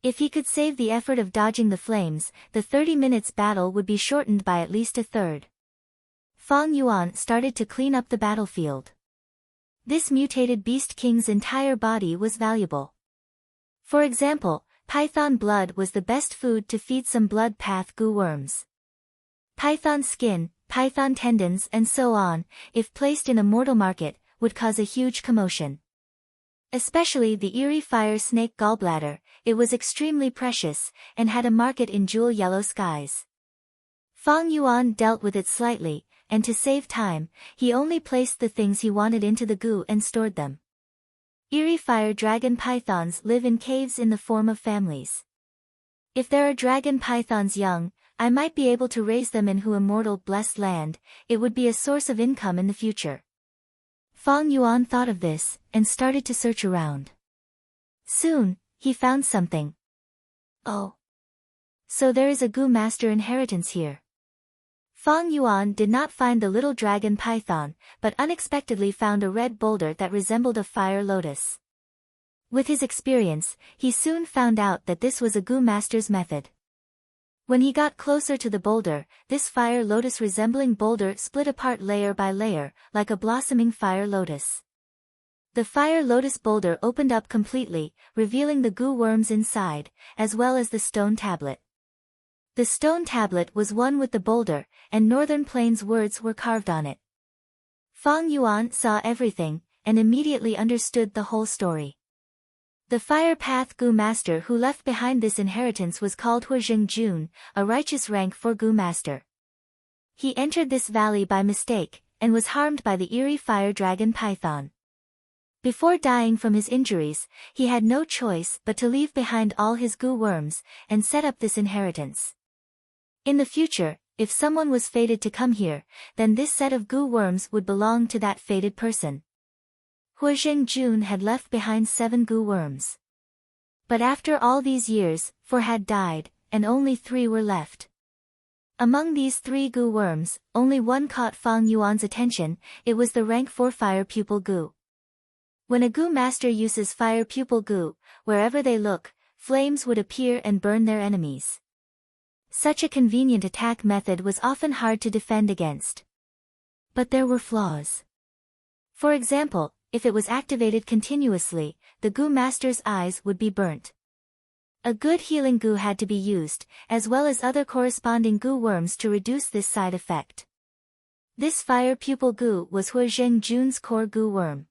If he could save the effort of dodging the flames, the 30 minutes battle would be shortened by at least a third. Fang Yuan started to clean up the battlefield. This mutated beast king's entire body was valuable. For example, python blood was the best food to feed some blood path goo worms. Python skin, python tendons and so on, if placed in a mortal market, would cause a huge commotion. Especially the eerie fire snake gallbladder, it was extremely precious, and had a market in jewel yellow skies. Fang Yuan dealt with it slightly, and to save time, he only placed the things he wanted into the goo and stored them. Eerie fire dragon pythons live in caves in the form of families. If there are dragon pythons young, I might be able to raise them in Hu Immortal Blessed Land. It would be a source of income in the future. Fang Yuan thought of this, and started to search around. Soon, he found something. Oh. So there is a goo master inheritance here. Fang Yuan did not find the little dragon python, but unexpectedly found a red boulder that resembled a fire lotus. With his experience, he soon found out that this was a goo master's method. When he got closer to the boulder, this fire lotus resembling boulder split apart layer by layer, like a blossoming fire lotus. The fire lotus boulder opened up completely, revealing the goo worms inside, as well as the stone tablet. The stone tablet was one with the boulder, and Northern Plains words were carved on it. Fang Yuan saw everything, and immediately understood the whole story. The Fire Path Gu Master who left behind this inheritance was called Huazheng Jun, a righteous rank for Gu Master. He entered this valley by mistake, and was harmed by the eerie fire dragon python. Before dying from his injuries, he had no choice but to leave behind all his Gu worms, and set up this inheritance. In the future, if someone was fated to come here, then this set of Gu worms would belong to that fated person. Huazheng Jun had left behind 7 Gu worms. But after all these years, 4 had died, and only 3 were left. Among these 3 Gu worms, only one caught Fang Yuan's attention. It was the rank 4 Fire Pupil Gu. When a Gu master uses Fire Pupil Gu, wherever they look, flames would appear and burn their enemies. Such a convenient attack method was often hard to defend against. But there were flaws. For example, if it was activated continuously, the Gu master's eyes would be burnt. A good healing Gu had to be used, as well as other corresponding Gu worms to reduce this side effect. This Fire Pupil Gu was Huazheng Jun's core Gu worm.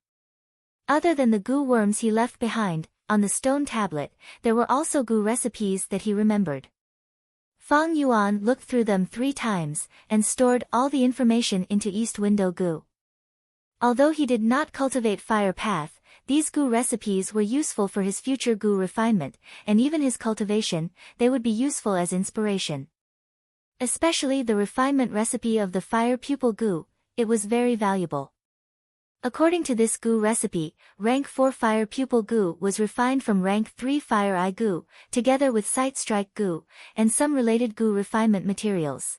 Other than the Gu worms he left behind, on the stone tablet, there were also Gu recipes that he remembered. Fang Yuan looked through them 3 times, and stored all the information into East Window Gu. Although he did not cultivate Fire Path, these Gu recipes were useful for his future Gu refinement, and even his cultivation, they would be useful as inspiration. Especially the refinement recipe of the Fire Pupil Gu, it was very valuable. According to this Gu recipe, rank 4 Fire Pupil Gu was refined from rank 3 Fire Eye Gu, together with Sight Strike Gu, and some related Gu refinement materials.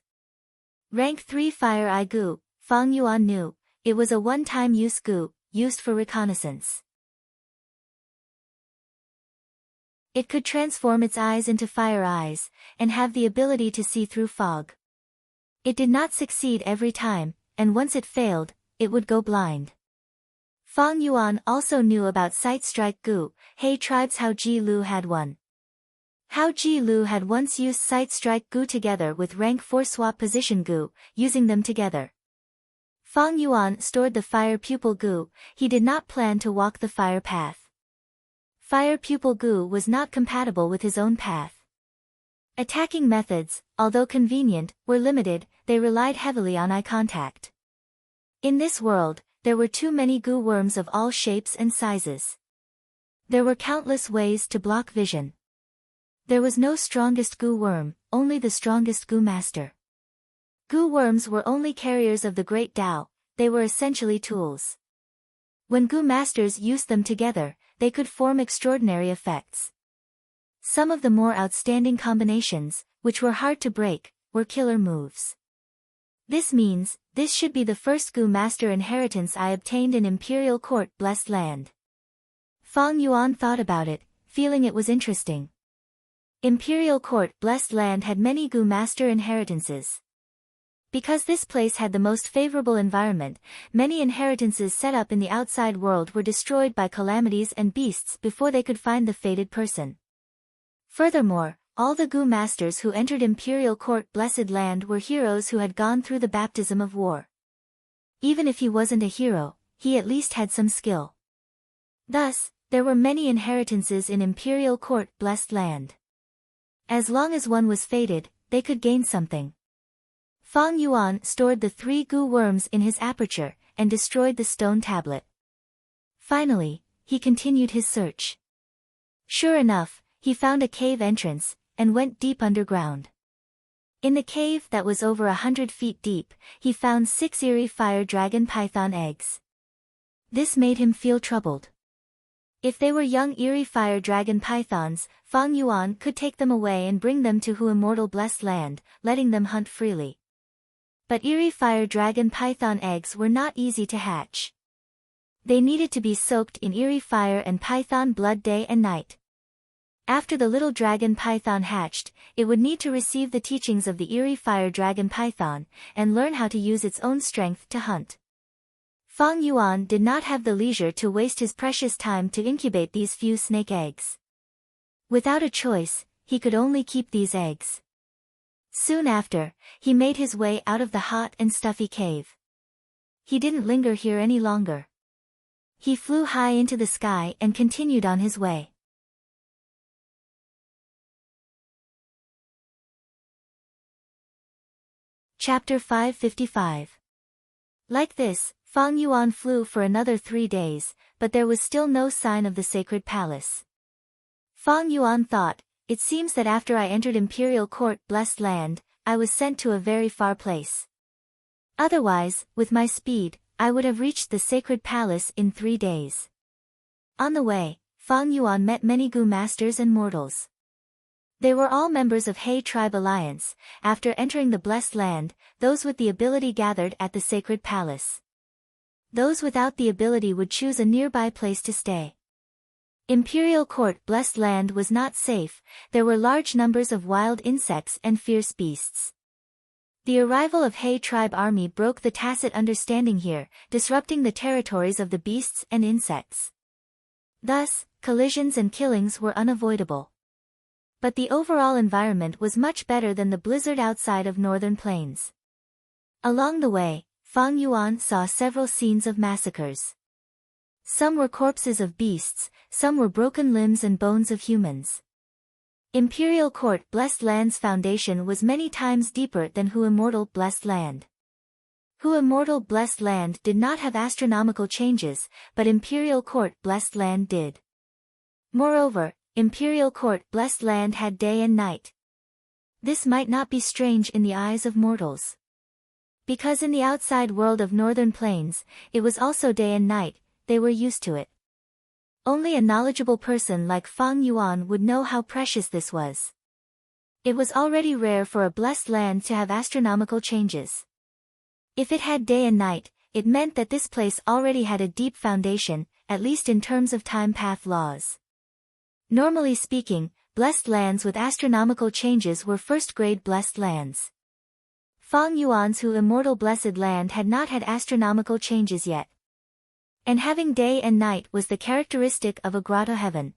Rank 3 Fire Eye Gu, Fang Yuan knew, it was a one-time use Gu, used for reconnaissance. It could transform its eyes into fire eyes, and have the ability to see through fog. It did not succeed every time, and once it failed, it would go blind. Fang Yuan also knew about Sight Strike Gu. He tribes Hao Ji Lu had one. Hao Ji Lu had once used Sight Strike Gu together with rank 4 Swap Position Gu, using them together. Fang Yuan stored the Fire Pupil Gu. He did not plan to walk the fire path. Fire Pupil Gu was not compatible with his own path. Attacking methods, although convenient, were limited. They relied heavily on eye contact. In this world, there were too many Gu worms of all shapes and sizes. There were countless ways to block vision. There was no strongest Gu worm, only the strongest Gu master. Gu worms were only carriers of the Great Tao, they were essentially tools. When Gu masters used them together, they could form extraordinary effects. Some of the more outstanding combinations, which were hard to break, were killer moves. This means, this should be the first Gu master inheritance I obtained in Imperial Court Blessed Land. Fang Yuan thought about it, feeling it was interesting. Imperial Court Blessed Land had many Gu master inheritances. Because this place had the most favorable environment, many inheritances set up in the outside world were destroyed by calamities and beasts before they could find the fated person. Furthermore, all the Gu masters who entered Imperial Court Blessed Land were heroes who had gone through the baptism of war. Even if he wasn't a hero, he at least had some skill. Thus, there were many inheritances in Imperial Court Blessed Land. As long as one was fated, they could gain something. Fang Yuan stored the 3 Gu worms in his aperture, and destroyed the stone tablet. Finally, he continued his search. Sure enough, he found a cave entrance, and went deep underground. In the cave that was over 100 feet deep, he found 6 eerie fire dragon python eggs. This made him feel troubled. If they were young eerie fire dragon pythons, Fang Yuan could take them away and bring them to Hu Immortal Blessed Land, letting them hunt freely. But eerie fire dragon python eggs were not easy to hatch. They needed to be soaked in eerie fire and python blood day and night. After the little dragon python hatched, it would need to receive the teachings of the eerie fire dragon python, and learn how to use its own strength to hunt. Fang Yuan did not have the leisure to waste his precious time to incubate these few snake eggs. Without a choice, he could only keep these eggs. Soon after, he made his way out of the hot and stuffy cave. He didn't linger here any longer. He flew high into the sky and continued on his way. Chapter 555. Like this, Fang Yuan flew for another 3 days, but there was still no sign of the sacred palace. Fang Yuan thought, it seems that after I entered Imperial Court Blessed Land, I was sent to a very far place. Otherwise, with my speed, I would have reached the sacred palace in 3 days. On the way, Fang Yuan met many Gu masters and mortals. They were all members of He Tribe Alliance. After entering the Blessed Land, those with the ability gathered at the sacred palace. Those without the ability would choose a nearby place to stay. Imperial Court Blessed Land was not safe, there were large numbers of wild insects and fierce beasts. The arrival of He Tribe army broke the tacit understanding here, disrupting the territories of the beasts and insects. Thus, collisions and killings were unavoidable. But the overall environment was much better than the blizzard outside of northern plains. Along the way, Fang Yuan saw several scenes of massacres. Some were corpses of beasts, some were broken limbs and bones of humans. Imperial Court Blessed Land's foundation was many times deeper than Hu Immortal Blessed Land. Hu Immortal Blessed Land did not have astronomical changes, but Imperial Court Blessed Land did. Moreover, Imperial Court Blessed Land had day and night. This might not be strange in the eyes of mortals. Because in the outside world of northern plains, it was also day and night, they were used to it. Only a knowledgeable person like Fang Yuan would know how precious this was. It was already rare for a blessed land to have astronomical changes. If it had day and night, it meant that this place already had a deep foundation, at least in terms of time path laws. Normally speaking, blessed lands with astronomical changes were first-grade blessed lands. Fang Yuan's Hu Immortal Blessed Land had not had astronomical changes yet. And having day and night was the characteristic of a grotto heaven.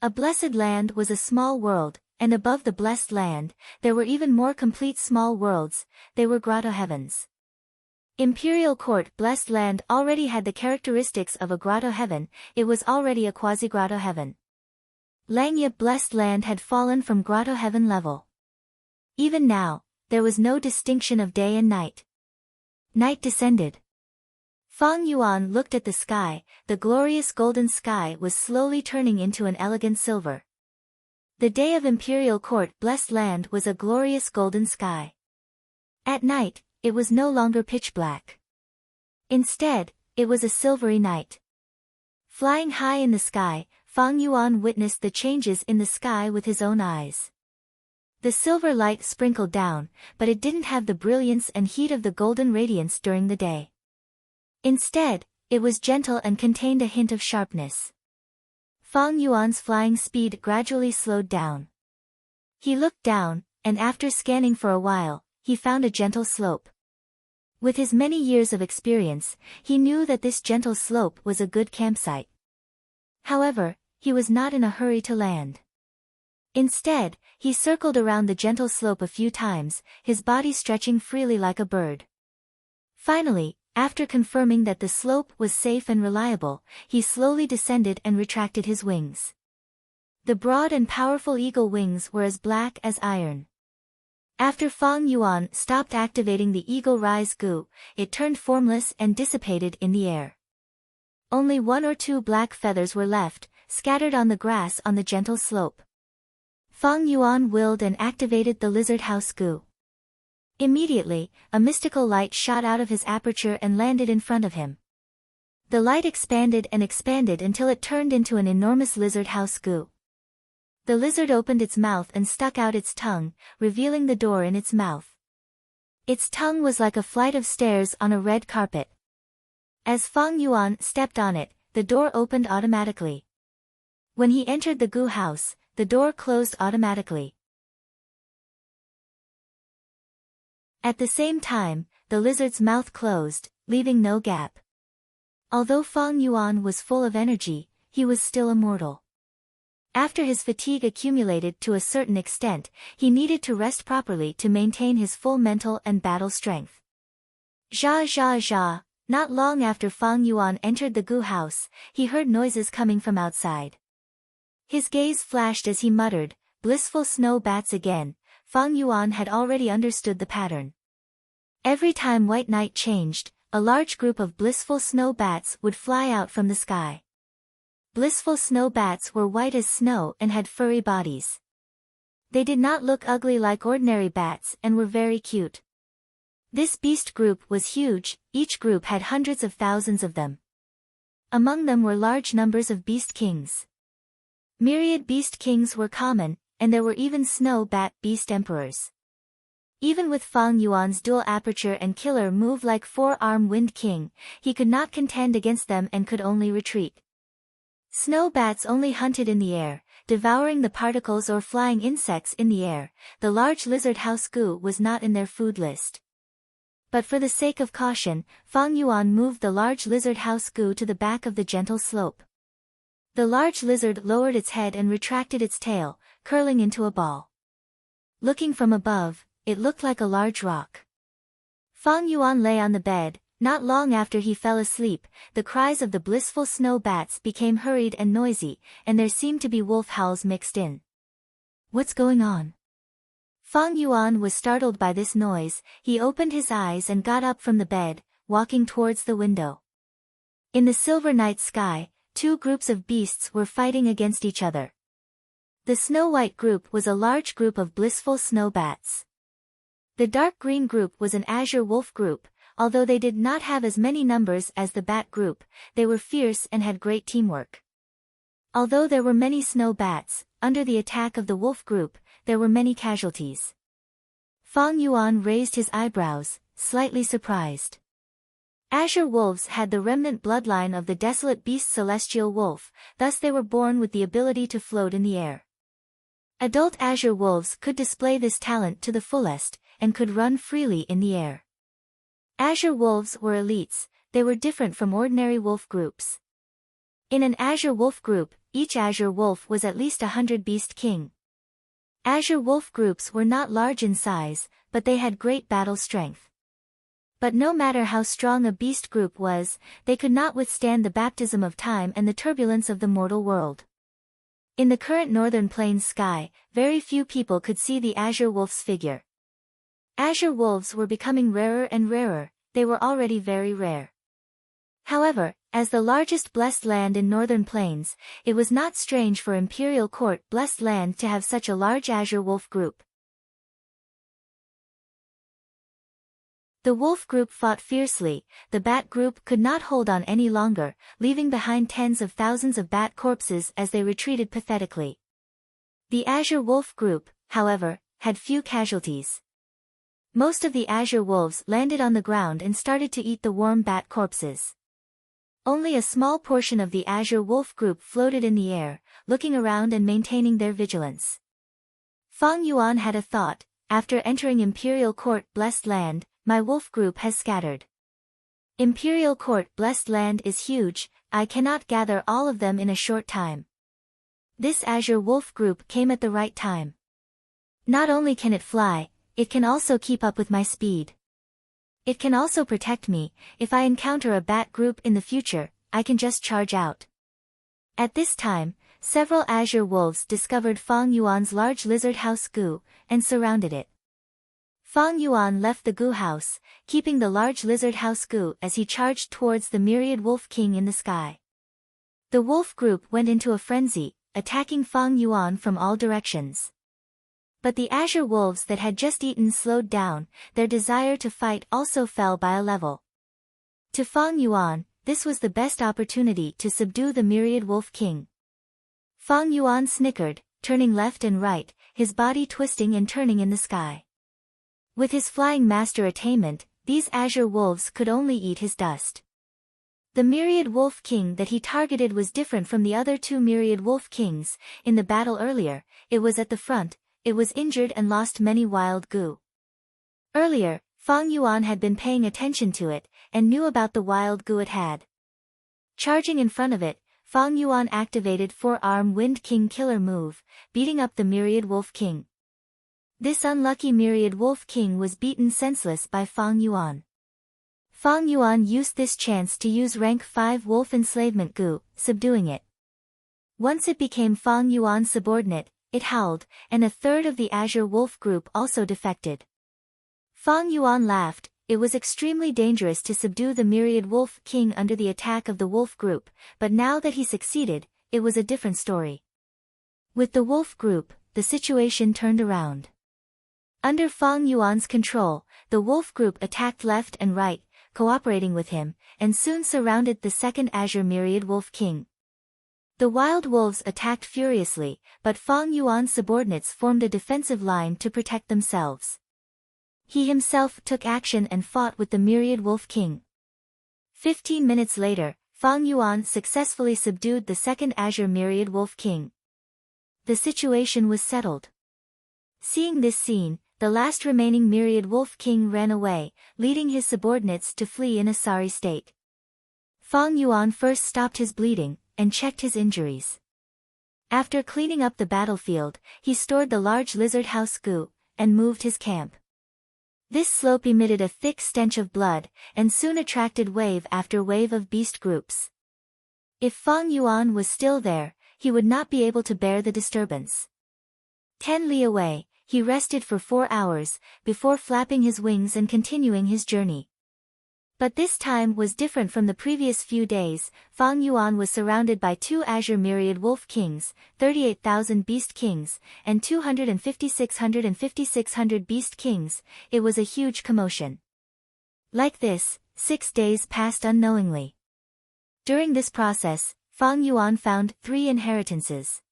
A blessed land was a small world, and above the blessed land, there were even more complete small worlds, they were grotto heavens. Imperial Court Blessed Land already had the characteristics of a grotto heaven, it was already a quasi-grotto heaven. Langya Blessed Land had fallen from grotto heaven level. Even now, there was no distinction of day and night. Night descended. Fang Yuan looked at the sky, the glorious golden sky was slowly turning into an elegant silver. The day of Imperial Court Blessed Land was a glorious golden sky. At night, it was no longer pitch black. Instead, it was a silvery night. Flying high in the sky, Fang Yuan witnessed the changes in the sky with his own eyes. The silver light sprinkled down, but it didn't have the brilliance and heat of the golden radiance during the day. Instead, it was gentle and contained a hint of sharpness. Fang Yuan's flying speed gradually slowed down. He looked down, and after scanning for a while, he found a gentle slope. With his many years of experience, he knew that this gentle slope was a good campsite. However, he was not in a hurry to land. Instead, he circled around the gentle slope a few times, his body stretching freely like a bird. Finally, after confirming that the slope was safe and reliable, he slowly descended and retracted his wings. The broad and powerful eagle wings were as black as iron. After Fang Yuan stopped activating the eagle rise gu, it turned formless and dissipated in the air. Only 1 or 2 black feathers were left, scattered on the grass on the gentle slope. Fang Yuan willed and activated the lizard house gu. Immediately, a mystical light shot out of his aperture and landed in front of him. The light expanded and expanded until it turned into an enormous lizard house gu. The lizard opened its mouth and stuck out its tongue, revealing the door in its mouth. Its tongue was like a flight of stairs on a red carpet. As Fang Yuan stepped on it, the door opened automatically. When he entered the gu house, the door closed automatically. At the same time, the lizard's mouth closed, leaving no gap. Although Fang Yuan was full of energy, he was still immortal. After his fatigue accumulated to a certain extent, he needed to rest properly to maintain his full mental and battle strength. Zha zha zha. Not long after Fang Yuan entered the Gu house, he heard noises coming from outside. His gaze flashed as he muttered, "Blissful snow bats again." Fang Yuan had already understood the pattern. Every time white night changed, a large group of blissful snow bats would fly out from the sky. Blissful snow bats were white as snow and had furry bodies. They did not look ugly like ordinary bats and were very cute. This beast group was huge, each group had hundreds of thousands of them. Among them were large numbers of beast kings. Myriad beast kings were common, and there were even snow bat beast emperors. Even with Fang Yuan's dual aperture and killer move like four-arm wind king, he could not contend against them and could only retreat. Snow bats only hunted in the air, devouring the particles or flying insects in the air. The large lizard house gu was not in their food list. But for the sake of caution, Fang Yuan moved the large lizard house gu to the back of the gentle slope. The large lizard lowered its head and retracted its tail, curling into a ball. Looking from above, it looked like a large rock. Fang Yuan lay on the bed. Not long after he fell asleep, the cries of the blissful snow bats became hurried and noisy, and there seemed to be wolf howls mixed in. What's going on? Fang Yuan was startled by this noise. He opened his eyes and got up from the bed, walking towards the window. In the silver night sky, two groups of beasts were fighting against each other. The snow-white group was a large group of blissful snow bats. The dark green group was an azure wolf group. Although they did not have as many numbers as the bat group, they were fierce and had great teamwork. Although there were many snow bats, under the attack of the wolf group, there were many casualties. Fang Yuan raised his eyebrows, slightly surprised. Azure wolves had the remnant bloodline of the desolate beast celestial wolf, thus they were born with the ability to float in the air. Adult azure wolves could display this talent to the fullest, and could run freely in the air. Azure wolves were elites. They were different from ordinary wolf groups. In an azure wolf group, each azure wolf was at least 100 beast king. Azure wolf groups were not large in size, but they had great battle strength. But no matter how strong a beast group was, they could not withstand the baptism of time and the turbulence of the mortal world. In the current northern plains sky, very few people could see the azure wolf's figure. Azure wolves were becoming rarer and rarer. They were already very rare. However, as the largest blessed land in northern plains, it was not strange for Imperial Court blessed land to have such a large azure wolf group. The wolf group fought fiercely. The bat group could not hold on any longer, leaving behind tens of thousands of bat corpses as they retreated pathetically. The azure wolf group, however, had few casualties. Most of the azure wolves landed on the ground and started to eat the warm bat corpses. Only a small portion of the azure wolf group floated in the air, looking around and maintaining their vigilance. Fang Yuan had a thought. After entering Imperial Court blessed land, my wolf group has scattered. Imperial Court blessed land is huge. I cannot gather all of them in a short time. This azure wolf group came at the right time. Not only can it fly, it can also keep up with my speed. It can also protect me. If I encounter a bat group in the future, I can just charge out. At this time, several azure wolves discovered Fang Yuan's large lizard house gu, and surrounded it. Fang Yuan left the gu house, keeping the large lizard house gu as he charged towards the myriad wolf king in the sky. The wolf group went into a frenzy, attacking Fang Yuan from all directions. But the azure wolves that had just eaten slowed down. Their desire to fight also fell by a level. To Fang Yuan, this was the best opportunity to subdue the myriad wolf king. Fang Yuan snickered, turning left and right, his body twisting and turning in the sky. With his flying master attainment, these azure wolves could only eat his dust. The myriad wolf king that he targeted was different from the other two myriad wolf kings. In the battle earlier, it was at the front. It was injured and lost many wild gu. Earlier, Fang Yuan had been paying attention to it, and knew about the wild gu it had. Charging in front of it, Fang Yuan activated four-arm Wind King killer move, beating up the Myriad Wolf King. This unlucky Myriad Wolf King was beaten senseless by Fang Yuan. Fang Yuan used this chance to use rank 5 Wolf Enslavement Gu, subduing it. Once it became Fang Yuan's subordinate, it howled, and a third of the Azure Wolf group also defected. Fang Yuan laughed. It was extremely dangerous to subdue the Myriad Wolf King under the attack of the Wolf group, but now that he succeeded, it was a different story. With the Wolf group, the situation turned around. Under Fang Yuan's control, the Wolf group attacked left and right, cooperating with him, and soon surrounded the second Azure Myriad Wolf King. The wild wolves attacked furiously, but Fang Yuan's subordinates formed a defensive line to protect themselves. He himself took action and fought with the Myriad Wolf King. 15 minutes later, Fang Yuan successfully subdued the second Azure Myriad Wolf King. The situation was settled. Seeing this scene, the last remaining Myriad Wolf King ran away, leading his subordinates to flee in a sorry state. Fang Yuan first stopped his bleeding, and checked his injuries. After cleaning up the battlefield, he stored the large lizard house Gu, and moved his camp. This slope emitted a thick stench of blood, and soon attracted wave after wave of beast groups. If Fang Yuan was still there, he would not be able to bear the disturbance. 10 li away, he rested for 4 hours, before flapping his wings and continuing his journey. But this time was different from the previous few days. Fang Yuan was surrounded by 2 Azure Myriad Wolf Kings, 38,000 Beast Kings, and 256,000 and 5,600 Beast Kings. It was a huge commotion. Like this, 6 days passed unknowingly. During this process, Fang Yuan found 3 inheritances.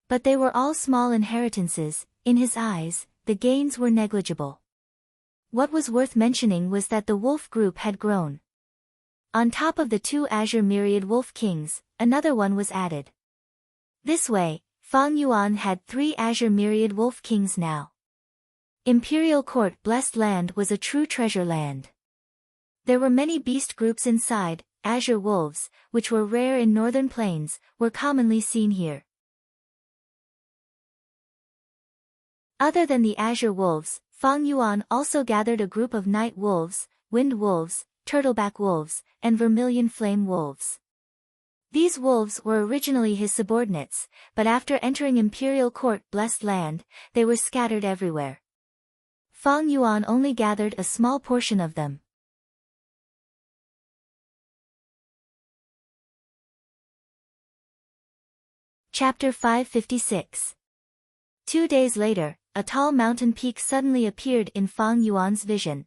But they were all small inheritances. In his eyes, the gains were negligible. What was worth mentioning was that the wolf group had grown. On top of the 2 Azure Myriad Wolf Kings, another one was added. This way, Fang Yuan had 3 Azure Myriad Wolf Kings now. Imperial Court Blessed Land was a true treasure land. There were many beast groups inside. Azure wolves, which were rare in northern plains, were commonly seen here. Other than the Azure wolves, Fang Yuan also gathered a group of night wolves, wind wolves, turtleback wolves, and vermilion flame wolves. These wolves were originally his subordinates, but after entering Imperial Court Blessed Land, they were scattered everywhere. Fang Yuan only gathered a small portion of them. Chapter 556. 2 days later, a tall mountain peak suddenly appeared in Fang Yuan's vision.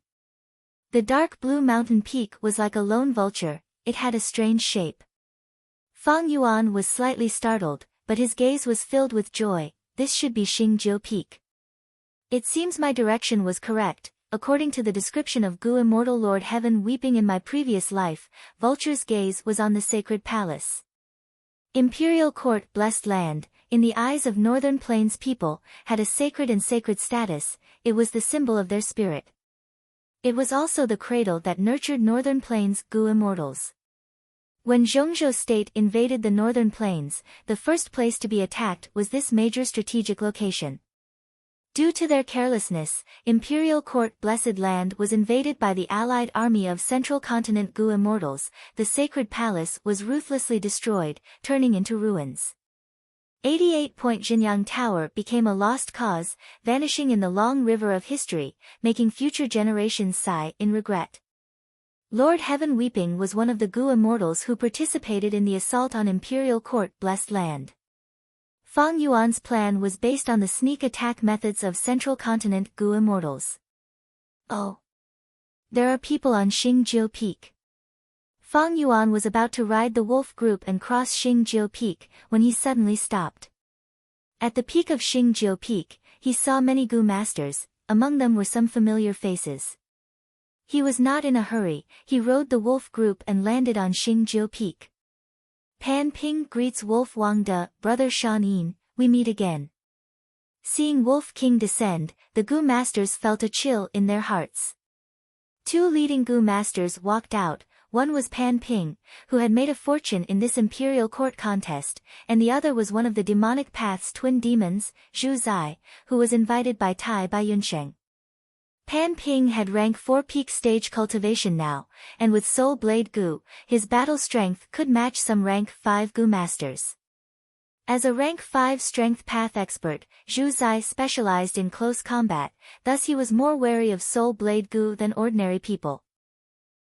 The dark blue mountain peak was like a lone vulture. It had a strange shape. Fang Yuan was slightly startled, but his gaze was filled with joy. This should be Xingjiu Peak. It seems my direction was correct. According to the description of Gu Immortal Lord Heaven weeping in my previous life, Vulture's gaze was on the sacred palace. Imperial Court Blessed Land, in the eyes of Northern Plains people, had a sacred and sacred status. It was the symbol of their spirit. It was also the cradle that nurtured Northern Plains Gu Immortals. When Zhongzhou State invaded the Northern Plains, the first place to be attacked was this major strategic location. Due to their carelessness, Imperial Court Blessed Land was invaded by the allied army of Central Continent Gu Immortals. The sacred palace was ruthlessly destroyed, turning into ruins. 88-point Jinyang Tower became a lost cause, vanishing in the long river of history, making future generations sigh in regret. Lord Heaven Weeping was one of the Gu Immortals who participated in the assault on Imperial Court Blessed Land. Fang Yuan's plan was based on the sneak attack methods of Central Continent Gu Immortals. Oh! There are people on Xingjiu Peak. Fang Yuan was about to ride the wolf group and cross Xingjiu Peak, when he suddenly stopped. At the peak of Xingjiu Peak, he saw many Gu masters. Among them were some familiar faces. He was not in a hurry. He rode the wolf group and landed on Xingjiu Peak. Pan Ping greets Wolf Wang De, brother Shan Yin, we meet again. Seeing Wolf King descend, the Gu masters felt a chill in their hearts. 2 leading Gu masters walked out, one was Pan Ping, who had made a fortune in this imperial court contest, and the other was one of the demonic path's twin demons, Zhu Zai, who was invited by Tai Bai Yunsheng. Pan Ping had rank 4 peak stage cultivation now, and with Soul Blade Gu, his battle strength could match some rank 5 Gu masters. As a rank 5 strength path expert, Zhu Zai specialized in close combat, thus he was more wary of Soul Blade Gu than ordinary people.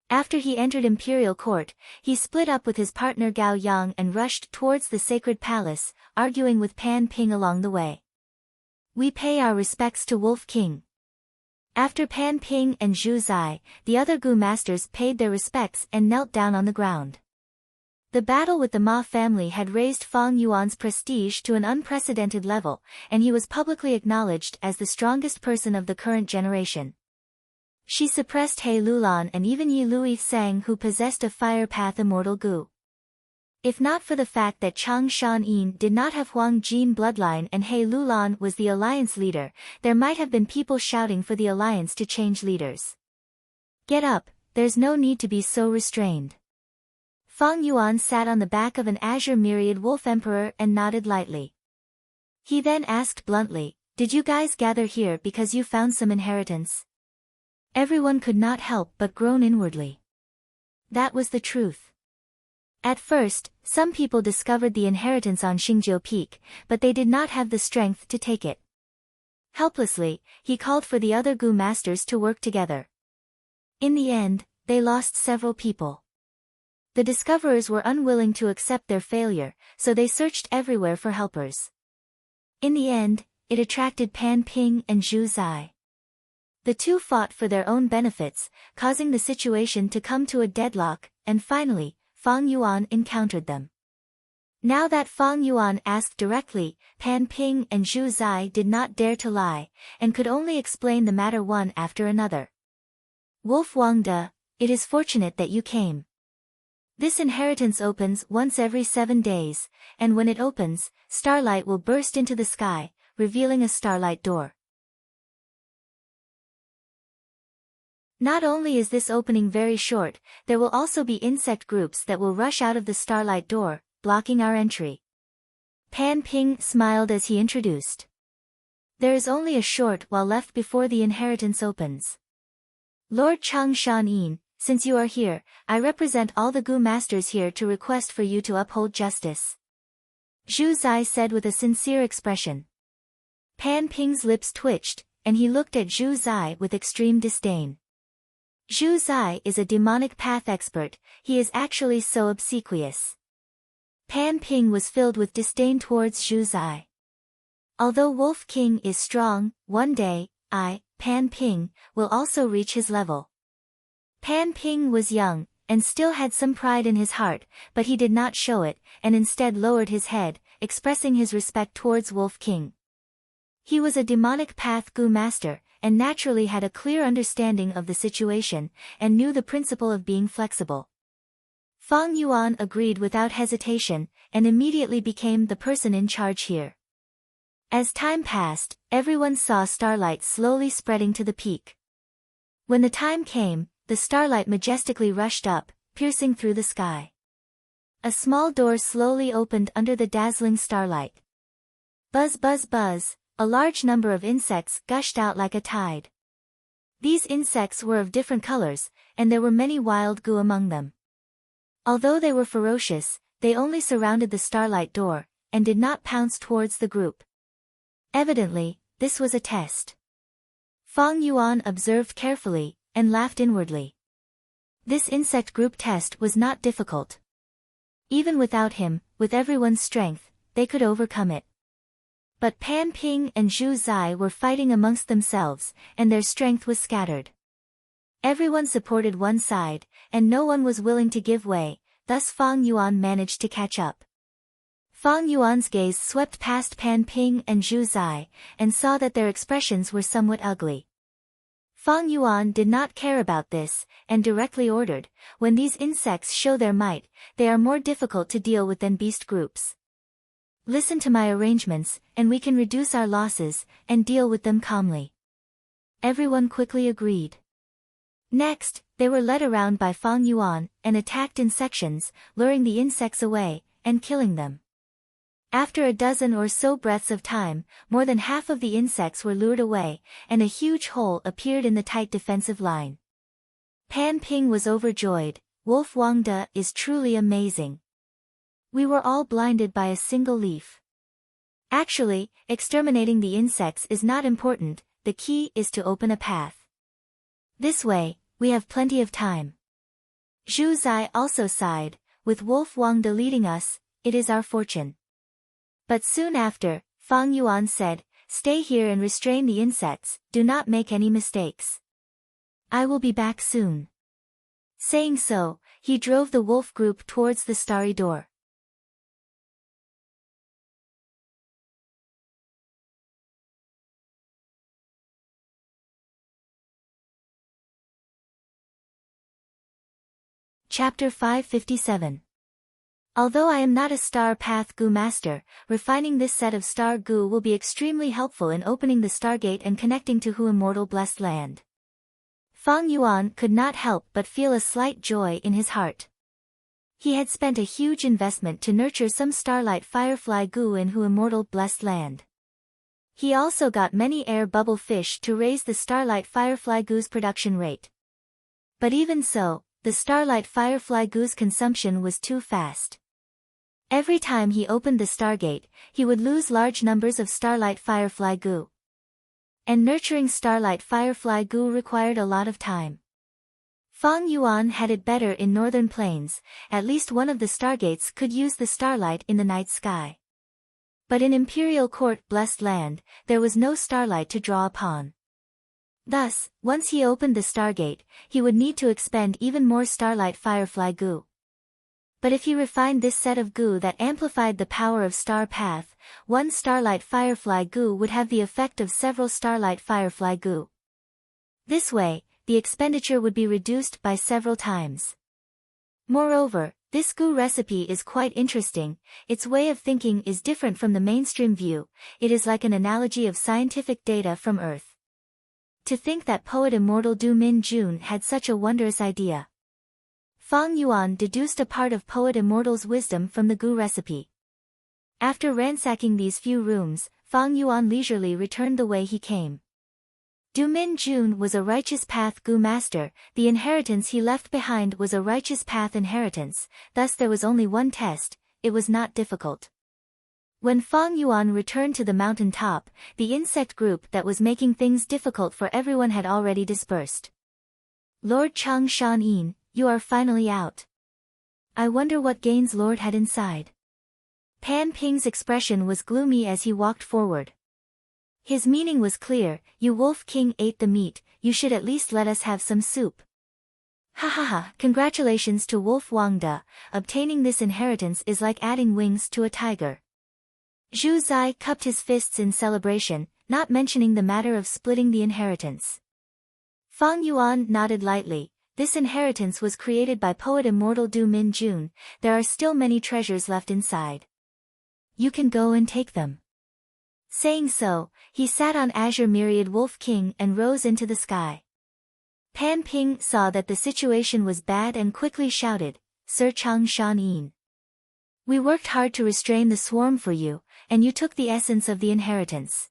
After he entered Imperial Court, he split up with his partner Gao Yang and rushed towards the sacred palace, arguing with Pan Ping along the way. We pay our respects to Wolf King. After Pan Ping and Zhu Zai, the other Gu masters paid their respects and knelt down on the ground. The battle with the Ma family had raised Fang Yuan's prestige to an unprecedented level, and he was publicly acknowledged as the strongest person of the current generation. She suppressed He Lulan and even Yi Lui Sang, who possessed a fire path immortal Gu. If not for the fact that Chang Shan-yin did not have Huang Jin bloodline and He Lulan was the alliance leader, there might have been people shouting for the alliance to change leaders. Get up, there's no need to be so restrained. Fang Yuan sat on the back of an azure myriad wolf emperor and nodded lightly. He then asked bluntly, "Did you guys gather here because you found some inheritance?" Everyone could not help but groan inwardly. That was the truth. At first, some people discovered the inheritance on Xingjiu Peak, but they did not have the strength to take it. Helplessly, he called for the other Gu masters to work together. In the end, they lost several people. The discoverers were unwilling to accept their failure, so they searched everywhere for helpers. In the end, it attracted Pan Ping and Zhu Zai. The two fought for their own benefits, causing the situation to come to a deadlock, and finally, Fang Yuan encountered them. Now that Fang Yuan asked directly, Pan Ping and Zhu Zai did not dare to lie, and could only explain the matter one after another. Wolf Wangde, it is fortunate that you came. This inheritance opens once every 7 days, and when it opens, starlight will burst into the sky, revealing a starlight door. Not only is this opening very short, there will also be insect groups that will rush out of the starlight door, blocking our entry. Pan Ping smiled as he introduced. There is only a short while left before the inheritance opens. Lord Chang Shan-yin, since you are here, I represent all the Gu masters here to request for you to uphold justice. Zhu Zai said with a sincere expression. Pan Ping's lips twitched, and he looked at Zhu Zai with extreme disdain. Zhu Zai is a demonic path expert, he is actually so obsequious. Pan Ping was filled with disdain towards Zhu Zai. Although Wolf King is strong, one day, I, Pan Ping, will also reach his level. Pan Ping was young, and still had some pride in his heart, but he did not show it, and instead lowered his head, expressing his respect towards Wolf King. He was a demonic path Gu master, and naturally had a clear understanding of the situation, and knew the principle of being flexible. Fang Yuan agreed without hesitation, and immediately became the person in charge here. As time passed, everyone saw starlight slowly spreading to the peak. When the time came, the starlight majestically rushed up, piercing through the sky. A small door slowly opened under the dazzling starlight. Buzz buzz buzz, a large number of insects gushed out like a tide. These insects were of different colors, and there were many wild Gu among them. Although they were ferocious, they only surrounded the starlight door, and did not pounce towards the group. Evidently, this was a test. Fang Yuan observed carefully, and laughed inwardly. This insect group test was not difficult. Even without him, with everyone's strength, they could overcome it. But Pan Ping and Zhu Zai were fighting amongst themselves, and their strength was scattered. Everyone supported one side, and no one was willing to give way, thus Fang Yuan managed to catch up. Fang Yuan's gaze swept past Pan Ping and Zhu Zai, and saw that their expressions were somewhat ugly. Fang Yuan did not care about this, and directly ordered, when these insects show their might, they are more difficult to deal with than beast groups. Listen to my arrangements, and we can reduce our losses, and deal with them calmly. Everyone quickly agreed. Next, they were led around by Fang Yuan and attacked in sections, luring the insects away and killing them. After a dozen or so breaths of time, more than half of the insects were lured away, and a huge hole appeared in the tight defensive line. Pan Ping was overjoyed. Wolf Wangde is truly amazing. We were all blinded by a single leaf. Actually, exterminating the insects is not important, the key is to open a path. This way, we have plenty of time. Zhu Zai also sighed, with Wolf Wangde leading us, it is our fortune. But soon after, Fang Yuan said, stay here and restrain the insects, do not make any mistakes. I will be back soon. Saying so, he drove the wolf group towards the starry door. Chapter 557. Although I am not a star path goo master, refining this set of star goo will be extremely helpful in opening the stargate and connecting to Hu Immortal Blessed Land. Fang Yuan could not help but feel a slight joy in his heart. He had spent a huge investment to nurture some starlight firefly goo in Hu Immortal Blessed Land. He also got many air bubble fish to raise the starlight firefly goo's production rate. But even so, the starlight firefly goo's consumption was too fast. Every time he opened the stargate, he would lose large numbers of starlight firefly goo. And nurturing starlight firefly goo required a lot of time. Fang Yuan had it better in northern plains, at least one of the stargates could use the starlight in the night sky. But in Imperial Court Blessed Land, there was no starlight to draw upon. Thus, once he opened the stargate, he would need to expend even more starlight firefly goo. But if he refined this set of goo that amplified the power of star path, one starlight firefly goo would have the effect of several starlight firefly goo. This way, the expenditure would be reduced by several times. Moreover, this goo recipe is quite interesting. Its way of thinking is different from the mainstream view. It is like an analogy of scientific data from Earth. To think that poet immortal Du Min Jun had such a wondrous idea. Fang Yuan deduced a part of poet immortal's wisdom from the goo recipe. After ransacking these few rooms, Fang Yuan leisurely returned the way he came. Du Min Jun was a righteous path goo master, the inheritance he left behind was a righteous path inheritance, thus there was only one test, it was not difficult. When Fang Yuan returned to the mountain top, the insect group that was making things difficult for everyone had already dispersed. Lord Chang Shan Yin, you are finally out. I wonder what gains Lord had inside. Pan Ping's expression was gloomy as he walked forward. His meaning was clear, you Wolf King ate the meat, you should at least let us have some soup. Ha ha ha, congratulations to Wolf Wangde, obtaining this inheritance is like adding wings to a tiger. Zhu Zai cupped his fists in celebration, not mentioning the matter of splitting the inheritance. Fang Yuan nodded lightly. This inheritance was created by poet immortal Du Min Jun, there are still many treasures left inside. You can go and take them. Saying so, he sat on Azure Myriad Wolf King and rose into the sky. Pan Ping saw that the situation was bad and quickly shouted, Sir Chang Shan Yin. We worked hard to restrain the swarm for you, and you took the essence of the inheritance.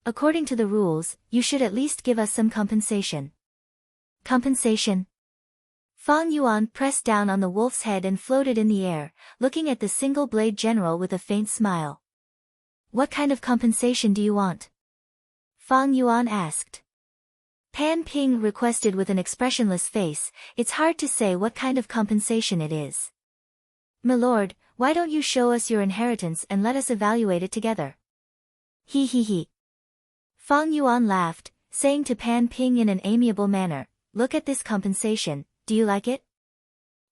According to the rules, you should at least give us some compensation. Compensation? Fang Yuan pressed down on the wolf's head and floated in the air, looking at the single-blade general with a faint smile. What kind of compensation do you want? Fang Yuan asked. Pan Ping requested with an expressionless face, it's hard to say what kind of compensation it is. My lord, why don't you show us your inheritance and let us evaluate it together? He he he. Fang Yuan laughed, saying to Pan Ping in an amiable manner, look at this compensation, do you like it?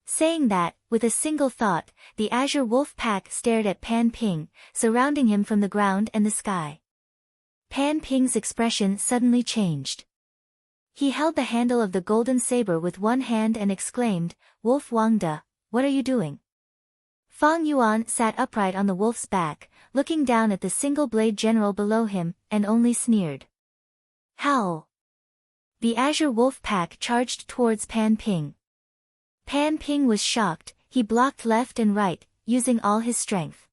Saying that, with a single thought, the Azure Wolf Pack stared at Pan Ping, surrounding him from the ground and the sky. Pan Ping's expression suddenly changed. He held the handle of the golden saber with one hand and exclaimed, Wolf Wangde, what are you doing? Fang Yuan sat upright on the wolf's back, looking down at the single-blade general below him, and only sneered. Howl! The Azure Wolf Pack charged towards Pan Ping. Pan Ping was shocked. He blocked left and right, using all his strength.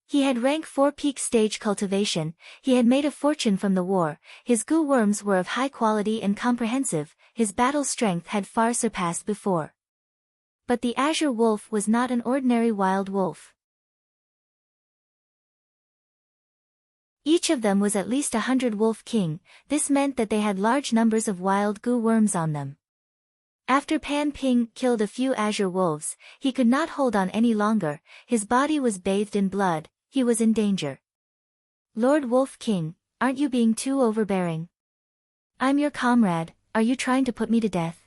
He had rank 4 peak stage cultivation, he had made a fortune from the war, his goo worms were of high quality and comprehensive, his battle strength had far surpassed before. But the Azure Wolf was not an ordinary wild wolf. Each of them was at least 100 Wolf King, this meant that they had large numbers of wild goo worms on them. After Pan Ping killed a few Azure Wolves, he could not hold on any longer, his body was bathed in blood, he was in danger. Lord Wolf King, aren't you being too overbearing? I'm your comrade, are you trying to put me to death?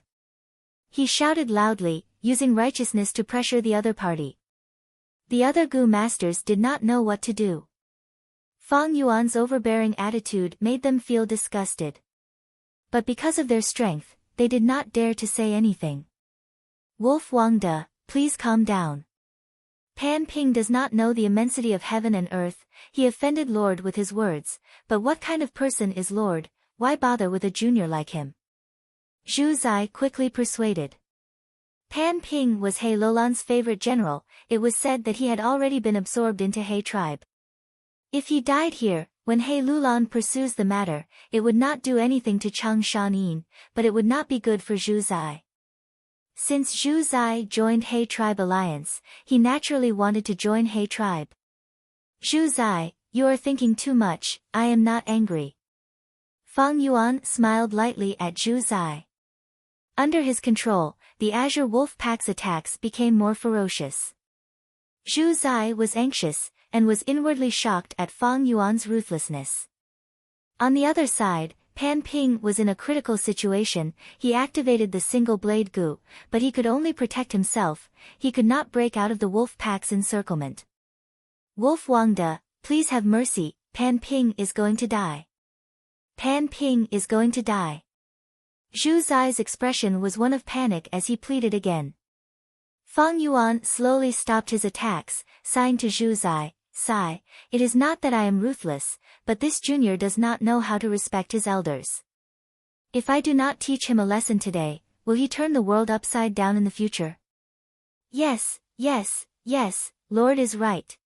He shouted loudly, using righteousness to pressure the other party. The other goo masters did not know what to do. Fang Yuan's overbearing attitude made them feel disgusted. But because of their strength, they did not dare to say anything. Wolf Wangde, please calm down. Pan Ping does not know the immensity of heaven and earth, he offended Lord with his words, but what kind of person is Lord, why bother with a junior like him? Zhu Zai quickly persuaded. Pan Ping was He Lulan's favorite general, it was said that he had already been absorbed into He tribe. If he died here, when He Lulan pursues the matter, it would not do anything to Chang Shanyin, but it would not be good for Zhu Zai. Since Zhu Zai joined He tribe alliance, he naturally wanted to join He tribe. Zhu Zai, you are thinking too much, I am not angry. Fang Yuan smiled lightly at Zhu Zai. Under his control, the Azure Wolf Pack's attacks became more ferocious. Zhu Zai was anxious, and was inwardly shocked at Fang Yuan's ruthlessness. On the other side, Pan Ping was in a critical situation, he activated the single blade goo, but he could only protect himself, he could not break out of the wolf pack's encirclement. Wolf Wangde, please have mercy, Pan Ping is going to die. Pan Ping is going to die. Zhu Zai's expression was one of panic as he pleaded again. Fang Yuan slowly stopped his attacks, sighing to Zhu Zai, "Sai, it is not that I am ruthless, but this junior does not know how to respect his elders. If I do not teach him a lesson today, will he turn the world upside down in the future?" Yes, yes, yes, Lord is right.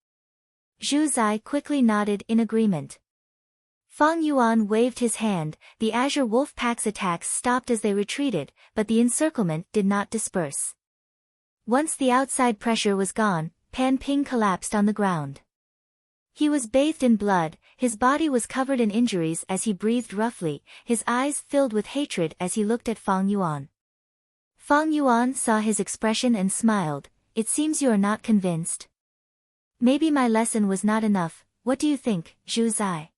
Zhu Zai quickly nodded in agreement. Fang Yuan waved his hand, the Azure Wolf Pack's attacks stopped as they retreated, but the encirclement did not disperse. Once the outside pressure was gone, Pan Ping collapsed on the ground. He was bathed in blood, his body was covered in injuries as he breathed roughly, his eyes filled with hatred as he looked at Fang Yuan. Fang Yuan saw his expression and smiled, "It seems you are not convinced. Maybe my lesson was not enough, what do you think, Zhu Zai?"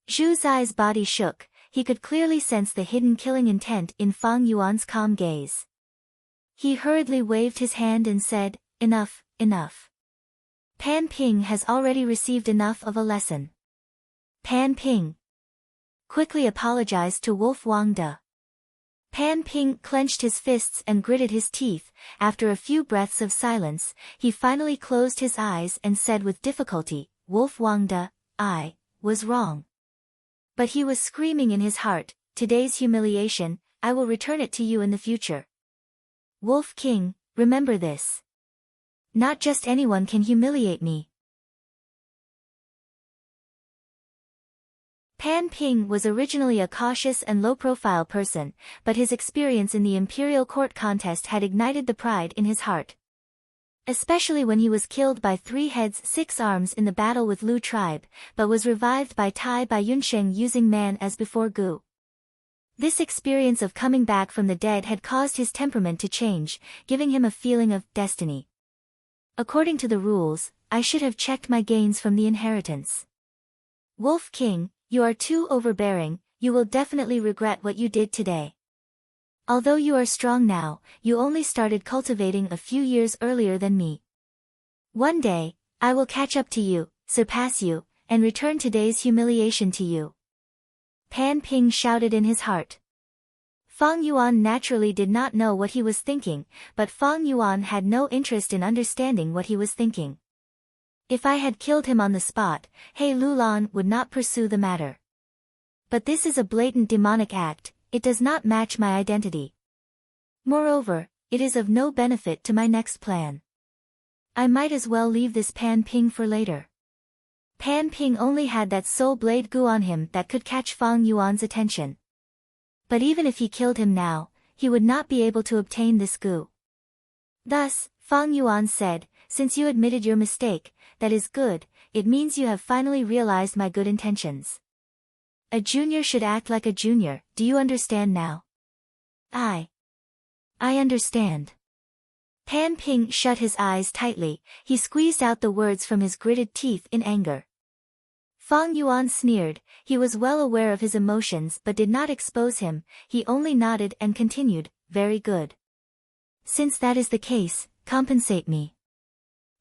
Zhu Zai's body shook, he could clearly sense the hidden killing intent in Fang Yuan's calm gaze. He hurriedly waved his hand and said, "Enough, enough. Pan Ping has already received enough of a lesson." Pan Ping quickly apologized to Wolf Wangde. Pan Ping clenched his fists and gritted his teeth, after a few breaths of silence, he finally closed his eyes and said with difficulty, "Wolf Wangde, I was wrong." But he was screaming in his heart, "Today's humiliation, I will return it to you in the future. Wolf King, remember this. Not just anyone can humiliate me." Pan Ping was originally a cautious and low-profile person, but his experience in the imperial court contest had ignited the pride in his heart. Especially when he was killed by 3 heads 6 arms in the battle with Lu tribe, but was revived by Tai by Yunsheng using man as before Gu. This experience of coming back from the dead had caused his temperament to change, giving him a feeling of destiny. According to the rules, I should have checked my gains from the inheritance. Wolf King, you are too overbearing, you will definitely regret what you did today. Although you are strong now, you only started cultivating a few years earlier than me. One day, I will catch up to you, surpass you, and return today's humiliation to you. Pan Ping shouted in his heart. Fang Yuan naturally did not know what he was thinking, but Fang Yuan had no interest in understanding what he was thinking. If I had killed him on the spot, He Lulan would not pursue the matter. But this is a blatant demonic act, it does not match my identity. Moreover, it is of no benefit to my next plan. I might as well leave this Pan Ping for later. Pan Ping only had that soul blade gu on him that could catch Fang Yuan's attention. But even if he killed him now, he would not be able to obtain this gu. Thus, Fang Yuan said, since you admitted your mistake, that is good, it means you have finally realized my good intentions. A junior should act like a junior, do you understand now? I understand. Pan Ping shut his eyes tightly, he squeezed out the words from his gritted teeth in anger. Fang Yuan sneered, he was well aware of his emotions but did not expose him, he only nodded and continued, very good. Since that is the case, compensate me.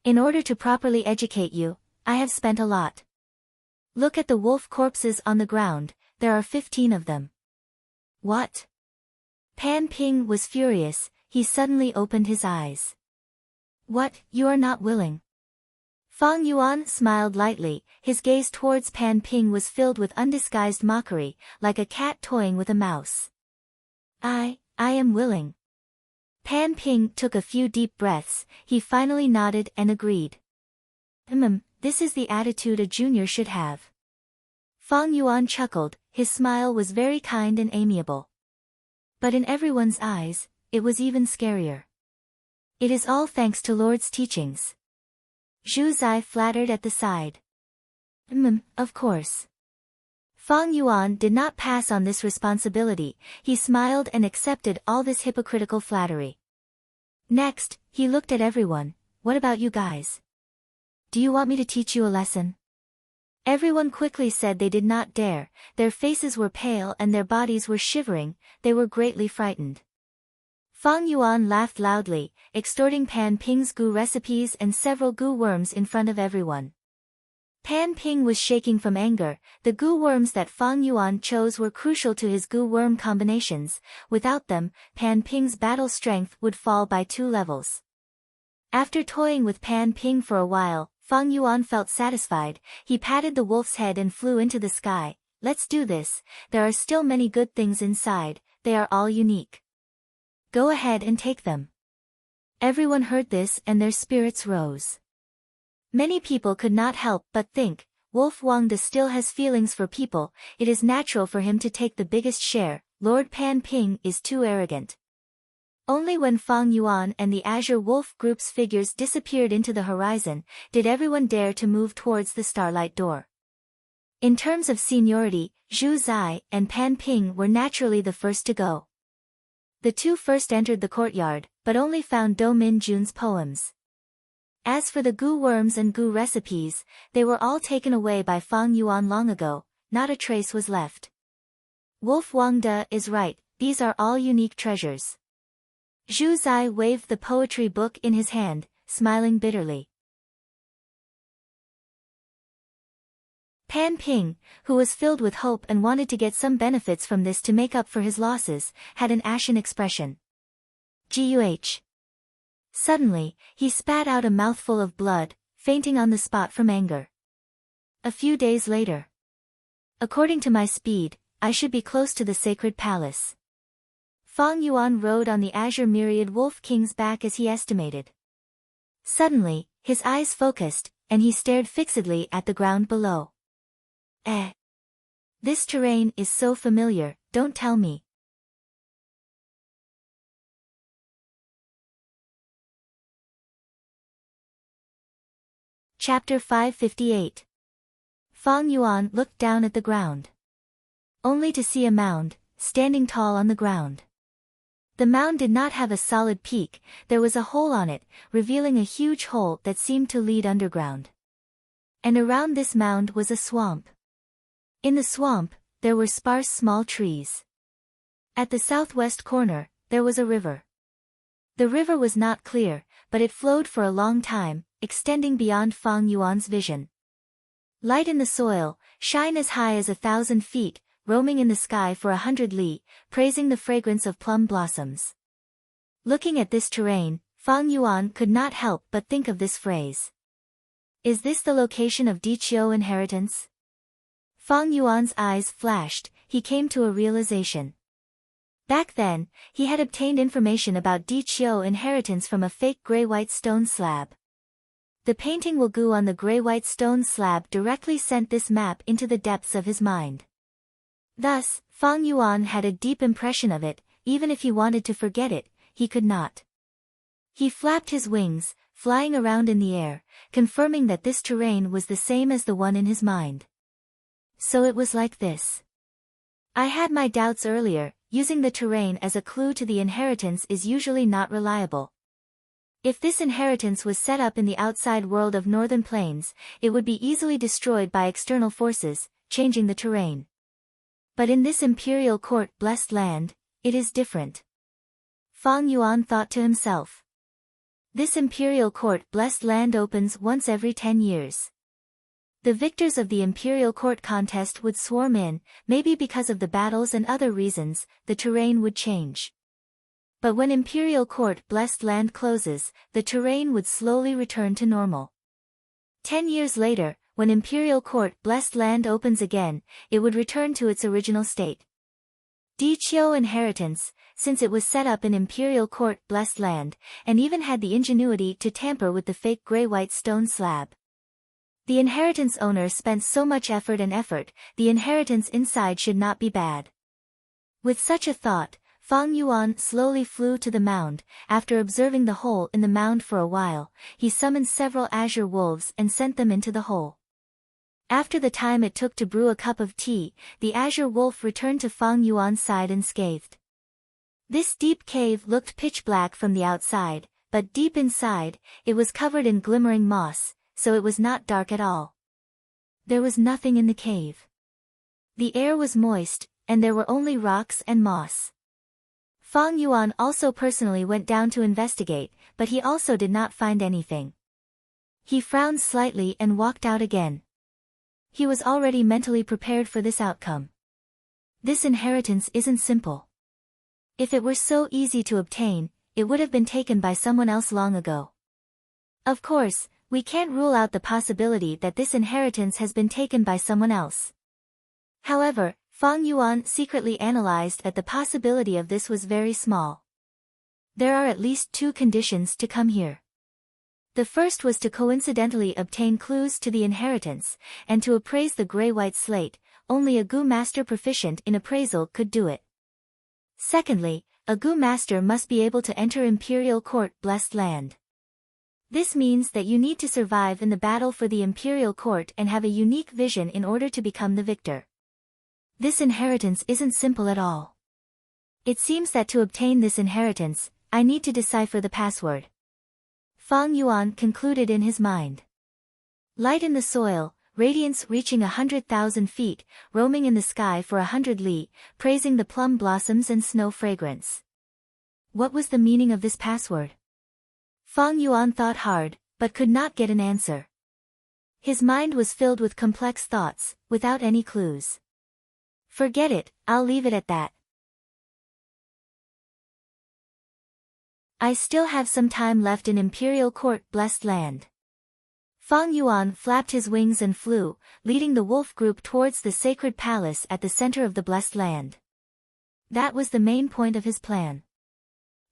In order to properly educate you, I have spent a lot. Look at the wolf corpses on the ground, there are 15 of them. What? Pan Ping was furious, he suddenly opened his eyes. What, you are not willing? Fang Yuan smiled lightly, his gaze towards Pan Ping was filled with undisguised mockery, like a cat toying with a mouse. I am willing. Pan Ping took a few deep breaths, he finally nodded and agreed. This is the attitude a junior should have. Fang Yuan chuckled, his smile was very kind and amiable. But in everyone's eyes, it was even scarier. It is all thanks to Lord's teachings. Zhu Zai flattered at the side. Of course. Fang Yuan did not pass on this responsibility, he smiled and accepted all this hypocritical flattery. Next, he looked at everyone, what about you guys? Do you want me to teach you a lesson? Everyone quickly said they did not dare, their faces were pale and their bodies were shivering, they were greatly frightened. Fang Yuan laughed loudly, extorting Pan Ping's gu recipes and several gu worms in front of everyone. Pan Ping was shaking from anger, the gu worms that Fang Yuan chose were crucial to his gu worm combinations, without them, Pan Ping's battle strength would fall by 2 levels. After toying with Pan Ping for a while, Fang Yuan felt satisfied, he patted the wolf's head and flew into the sky. Let's do this, there are still many good things inside, they are all unique. Go ahead and take them. Everyone heard this and their spirits rose. Many people could not help but think, Wolf Wangda still has feelings for people, it is natural for him to take the biggest share, Lord Pan Ping is too arrogant. Only when Fang Yuan and the Azure Wolf Group's figures disappeared into the horizon, did everyone dare to move towards the Starlight Door. In terms of seniority, Zhu Zai and Pan Ping were naturally the first to go. The 2 first entered the courtyard, but only found Do Min Jun's poems. As for the gu worms and gu recipes, they were all taken away by Fang Yuan long ago, not a trace was left. Wolf Wangda is right, these are all unique treasures. Zhu Zai waved the poetry book in his hand, smiling bitterly. Pan Ping, who was filled with hope and wanted to get some benefits from this to make up for his losses, had an ashen expression. Guh. Suddenly, he spat out a mouthful of blood, fainting on the spot from anger. A few days later. According to my speed, I should be close to the sacred palace. Fang Yuan rode on the Azure Myriad Wolf King's back as he estimated. Suddenly, his eyes focused, and he stared fixedly at the ground below. This terrain is so familiar, don't tell me. Chapter 558. Fang Yuan looked down at the ground. Only to see a mound, standing tall on the ground. The mound did not have a solid peak, there was a hole on it, revealing a huge hole that seemed to lead underground. And around this mound was a swamp. In the swamp, there were sparse small trees. At the southwest corner, there was a river. The river was not clear, but it flowed for a long time, extending beyond Fang Yuan's vision. Light in the soil, shine as high as 1,000 feet, roaming in the sky for 100 li, praising the fragrance of plum blossoms. Looking at this terrain, Fang Yuan could not help but think of this phrase. Is this the location of Diqiu inheritance? Fang Yuan's eyes flashed, he came to a realization. Back then, he had obtained information about Di Chio inheritance from a fake gray-white stone slab. The painting Wu Gu on the gray-white stone slab directly sent this map into the depths of his mind. Thus, Fang Yuan had a deep impression of it. Even if he wanted to forget it, he could not. He flapped his wings, flying around in the air, confirming that this terrain was the same as the one in his mind. So it was like this. I had my doubts earlier. Using the terrain as a clue to the inheritance is usually not reliable. If this inheritance was set up in the outside world of Northern Plains, it would be easily destroyed by external forces, changing the terrain. But in this imperial court blessed land, it is different. Fang Yuan thought to himself. This imperial court blessed land opens once every 10 years. The victors of the imperial court contest would swarm in, maybe because of the battles and other reasons, the terrain would change. But when imperial court blessed land closes, the terrain would slowly return to normal. 10 years later, when imperial court blessed land opens again, it would return to its original state. Di Chio inheritance, since it was set up in imperial court blessed land, and even had the ingenuity to tamper with the fake gray-white stone slab. The inheritance owner spent so much effort, the inheritance inside should not be bad. With such a thought, Fang Yuan slowly flew to the mound. After observing the hole in the mound for a while, he summoned several azure wolves and sent them into the hole. After the time it took to brew a cup of tea, the azure wolf returned to Fang Yuan's side unscathed. This deep cave looked pitch black from the outside, but deep inside, it was covered in glimmering moss, so it was not dark at all. There was nothing in the cave. The air was moist, and there were only rocks and moss. Fang Yuan also personally went down to investigate, but he also did not find anything. He frowned slightly and walked out again. He was already mentally prepared for this outcome. This inheritance isn't simple. If it were so easy to obtain, it would have been taken by someone else long ago. Of course, we can't rule out the possibility that this inheritance has been taken by someone else. However, Fang Yuan secretly analyzed that the possibility of this was very small. There are at least 2 conditions to come here. The first was to coincidentally obtain clues to the inheritance, and to appraise the gray-white slate. Only a Gu master proficient in appraisal could do it. Secondly, a Gu master must be able to enter imperial court blessed land. This means that you need to survive in the battle for the imperial court and have a unique vision in order to become the victor. This inheritance isn't simple at all. It seems that to obtain this inheritance, I need to decipher the password. Fang Yuan concluded in his mind. Light in the soil, radiance reaching 100,000 feet, roaming in the sky for 100 li, praising the plum blossoms and snow fragrance. What was the meaning of this password? Fang Yuan thought hard, but could not get an answer. His mind was filled with complex thoughts, without any clues. Forget it, I'll leave it at that. I still have some time left in imperial court blessed land. Fang Yuan flapped his wings and flew, leading the wolf group towards the sacred palace at the center of the blessed land. That was the main point of his plan.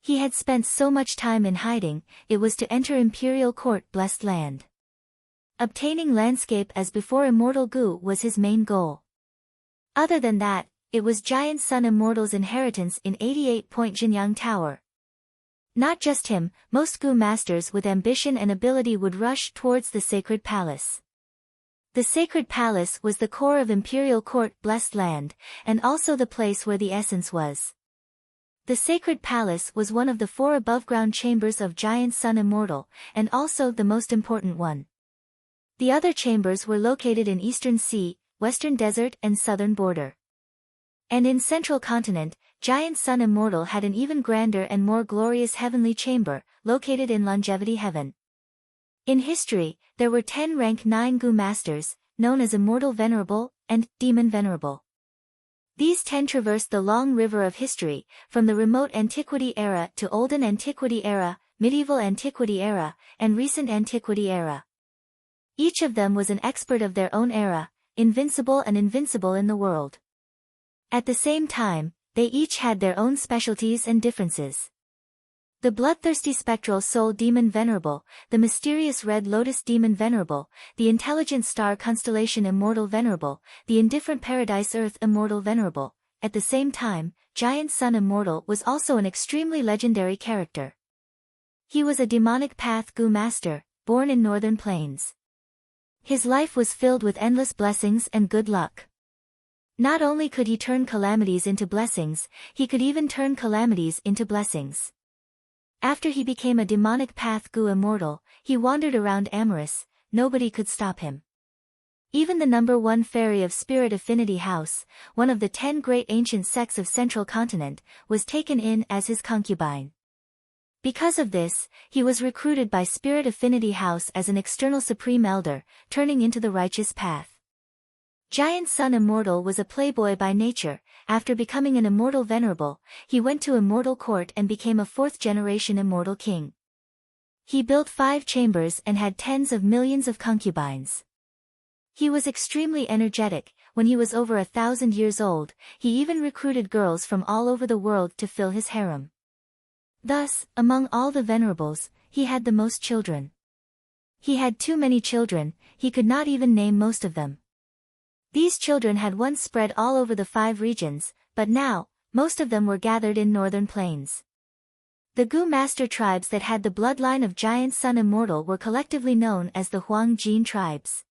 He had spent so much time in hiding, it was to enter imperial court blessed land. Obtaining landscape as before Immortal Gu was his main goal. Other than that, it was Giant Sun Immortal's inheritance in 88-point Jinyang Tower. Not just him, most Gu masters with ambition and ability would rush towards the sacred palace. The sacred palace was the core of imperial court blessed land, and also the place where the essence was. The sacred palace was one of the 4 above-ground chambers of Giant Sun Immortal, and also the most important one. The other chambers were located in Eastern Sea, Western Desert and Southern Border. And in Central Continent, Giant Sun Immortal had an even grander and more glorious heavenly chamber, located in Longevity Heaven. In history, there were 10 rank 9 Gu masters, known as Immortal Venerable, and Demon Venerable. These 10 traversed the long river of history, from the remote antiquity era to olden antiquity era, medieval antiquity era, and recent antiquity era. Each of them was an expert of their own era, invincible and invincible in the world. At the same time, they each had their own specialties and differences. The bloodthirsty spectral soul demon Venerable, the mysterious red lotus demon Venerable, the intelligent star constellation Immortal Venerable, the indifferent paradise earth Immortal Venerable. At the same time, Giant Sun Immortal was also an extremely legendary character. He was a demonic path Gu master, born in northern plains. His life was filled with endless blessings and good luck. Not only could he turn calamities into blessings, he could even turn calamities into blessings. After he became a demonic path Gu immortal, he wandered around amorous, nobody could stop him. Even the number one fairy of Spirit Affinity House, one of the 10 great ancient sects of Central Continent, was taken in as his concubine. Because of this, he was recruited by Spirit Affinity House as an external supreme elder, turning into the righteous path. Giant Sun Immortal was a playboy by nature. After becoming an immortal venerable, he went to immortal court and became a 4th-generation immortal king. He built 5 chambers and had tens of millions of concubines. He was extremely energetic. When he was over 1,000 years old, he even recruited girls from all over the world to fill his harem. Thus, among all the venerables, he had the most children. He had too many children, he could not even name most of them. These children had once spread all over the 5 regions, but now, most of them were gathered in northern plains. The Gu master tribes that had the bloodline of Giant Sun Immortal were collectively known as the Huang Jin tribes.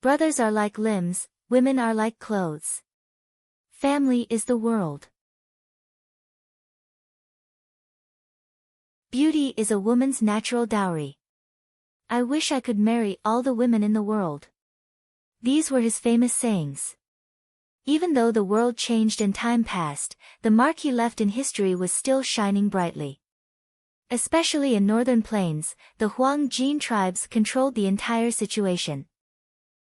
Brothers are like limbs, women are like clothes. Family is the world. Beauty is a woman's natural dowry. I wish I could marry all the women in the world. These were his famous sayings. Even though the world changed and time passed, the mark he left in history was still shining brightly. Especially in northern plains, the Huang Jin tribes controlled the entire situation.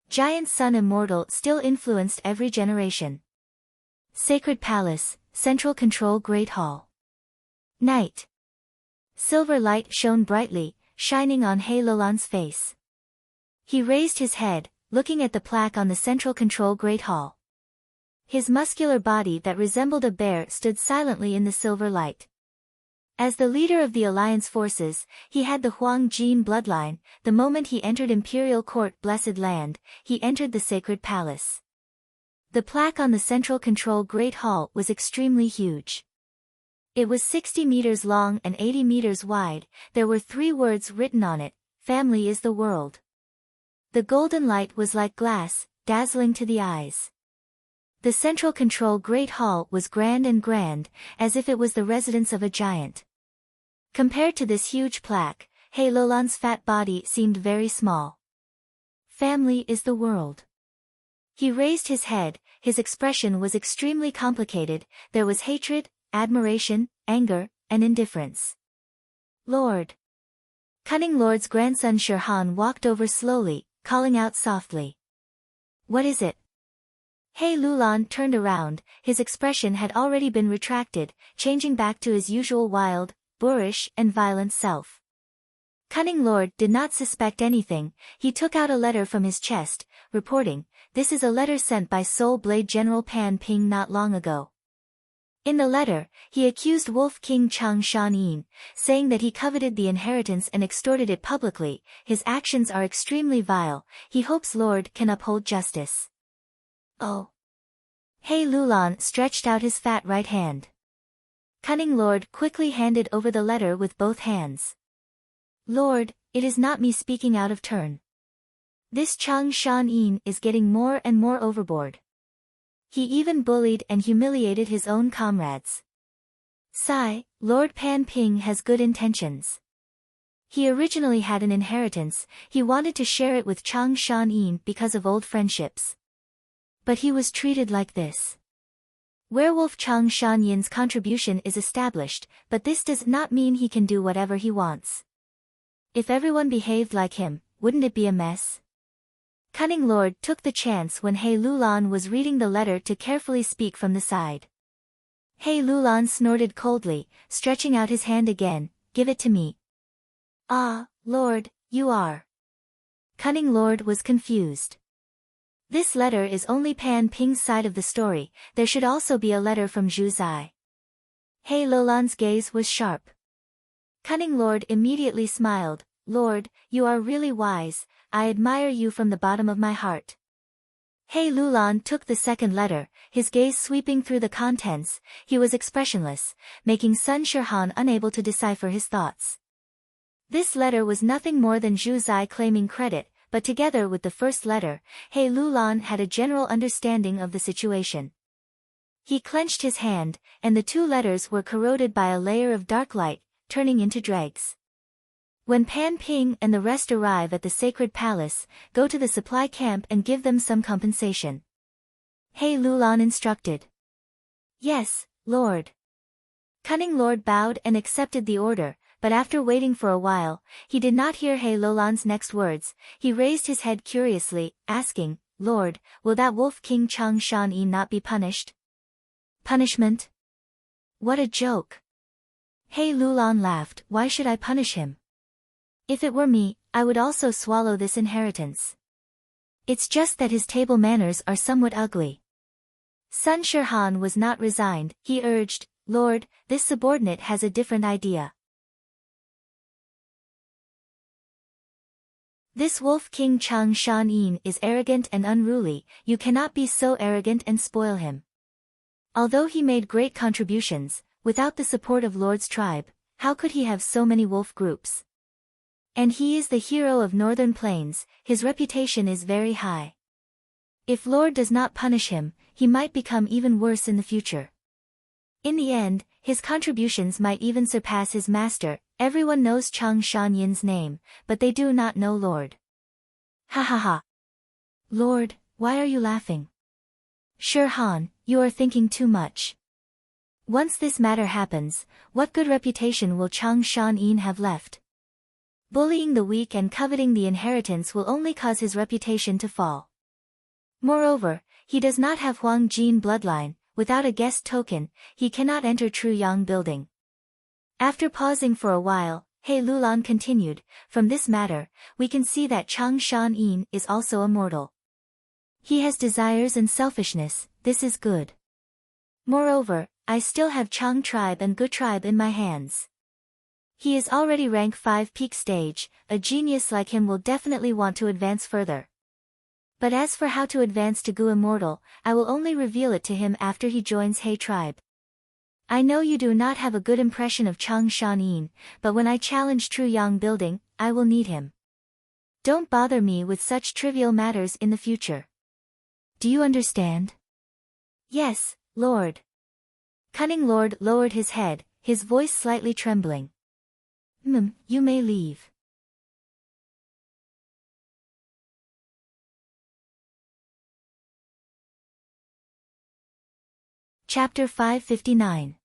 Giant Sun Immortal still influenced every generation. Sacred Palace, Central Control Great Hall. Night. Silver light shone brightly, shining on He Lulan's face. He raised his head, looking at the plaque on the Central Control Great Hall. His muscular body that resembled a bear stood silently in the silver light. As the leader of the Alliance forces, he had the Huang Jin bloodline. The moment he entered Imperial Court Blessed Land, he entered the Sacred Palace. The plaque on the Central Control Great Hall was extremely huge. It was 60 meters long and 80 meters wide. There were 3 words written on it: Family is the world. The golden light was like glass, dazzling to the eyes. The Central Control Great Hall was grand and grand, as if it was the residence of a giant. Compared to this huge plaque, He Lulan's fat body seemed very small. Family is the world. He raised his head, his expression was extremely complicated. There was hatred, admiration, anger, and indifference. Lord. Cunning Lord's grandson Shirhan walked over slowly, calling out softly. What is it? He Lulan turned around. His expression had already been retracted, changing back to his usual wild, boorish, and violent self. Cunning Lord did not suspect anything. He took out a letter from his chest, reporting, "This is a letter sent by Soul Blade General Pan Ping not long ago." In the letter, he accused Wolf King Chang Shan Yin, saying that he coveted the inheritance and extorted it publicly. His actions are extremely vile. He hopes Lord can uphold justice. Oh. He Lulan stretched out his fat right hand. Cunning Lord quickly handed over the letter with both hands. Lord, it is not me speaking out of turn. This Chang Shan Yin is getting more and more overboard. He even bullied and humiliated his own comrades. Sigh, Lord Pan Ping has good intentions. He originally had an inheritance. He wanted to share it with Chang Shan Yin because of old friendships. But he was treated like this. Werewolf Chang Shan Yin's contribution is established, but this does not mean he can do whatever he wants. If everyone behaved like him, wouldn't it be a mess? Cunning Lord took the chance when He Lulan was reading the letter to carefully speak from the side. He Lulan snorted coldly, stretching out his hand again. Give it to me. Ah, Lord, you are. Cunning Lord was confused. This letter is only Pan Ping's side of the story, there should also be a letter from Zhu Zai. He Lulan's gaze was sharp. Cunning Lord immediately smiled. Lord, you are really wise, I admire you from the bottom of my heart. He Lulan took the second letter, his gaze sweeping through the contents, he was expressionless, making Sun Shirhan unable to decipher his thoughts. This letter was nothing more than Zhu Zai claiming credit, but together with the first letter, He Lulan had a general understanding of the situation. He clenched his hand, and the two letters were corroded by a layer of dark light, turning into dregs. When Pan Ping and the rest arrive at the sacred palace, go to the supply camp and give them some compensation. He Lulan instructed. Yes, Lord. Cunning Lord bowed and accepted the order, but after waiting for a while, he did not hear He Lulan's next words. He raised his head curiously, asking, Lord, will that Wolf King Chang Shan-yi not be punished? Punishment? What a joke. He Lulan laughed. Why should I punish him? If it were me, I would also swallow this inheritance. It's just that his table manners are somewhat ugly. Sun Shirhan was not resigned. He urged, Lord, this subordinate has a different idea. This Wolf King Chang Shan-yi is arrogant and unruly, you cannot be so arrogant and spoil him. Although he made great contributions, without the support of Lord's tribe, how could he have so many wolf groups? And he is the hero of Northern Plains, his reputation is very high. If Lord does not punish him, he might become even worse in the future. In the end, his contributions might even surpass his master. Everyone knows Chang Shan-yin's name, but they do not know Lord. Ha ha ha. Lord, why are you laughing? Shirhan, you are thinking too much. Once this matter happens, what good reputation will Chang Shan-yin have left? Bullying the weak and coveting the inheritance will only cause his reputation to fall. Moreover, he does not have Huang Jin bloodline. Without a guest token, he cannot enter Truyang building. After pausing for a while, He Lulan continued, from this matter, we can see that Chang Shan-yin is also immortal. He has desires and selfishness, this is good. Moreover, I still have Chang tribe and Gu tribe in my hands. He is already rank 5 peak stage, a genius like him will definitely want to advance further. But as for how to advance to Gu Immortal, I will only reveal it to him after he joins He tribe. I know you do not have a good impression of Chang Shan-yin, but when I challenge Truyang building, I will need him. Don't bother me with such trivial matters in the future. Do you understand? Yes, Lord. Cunning Lord lowered his head, his voice slightly trembling. You may leave. Chapter 559.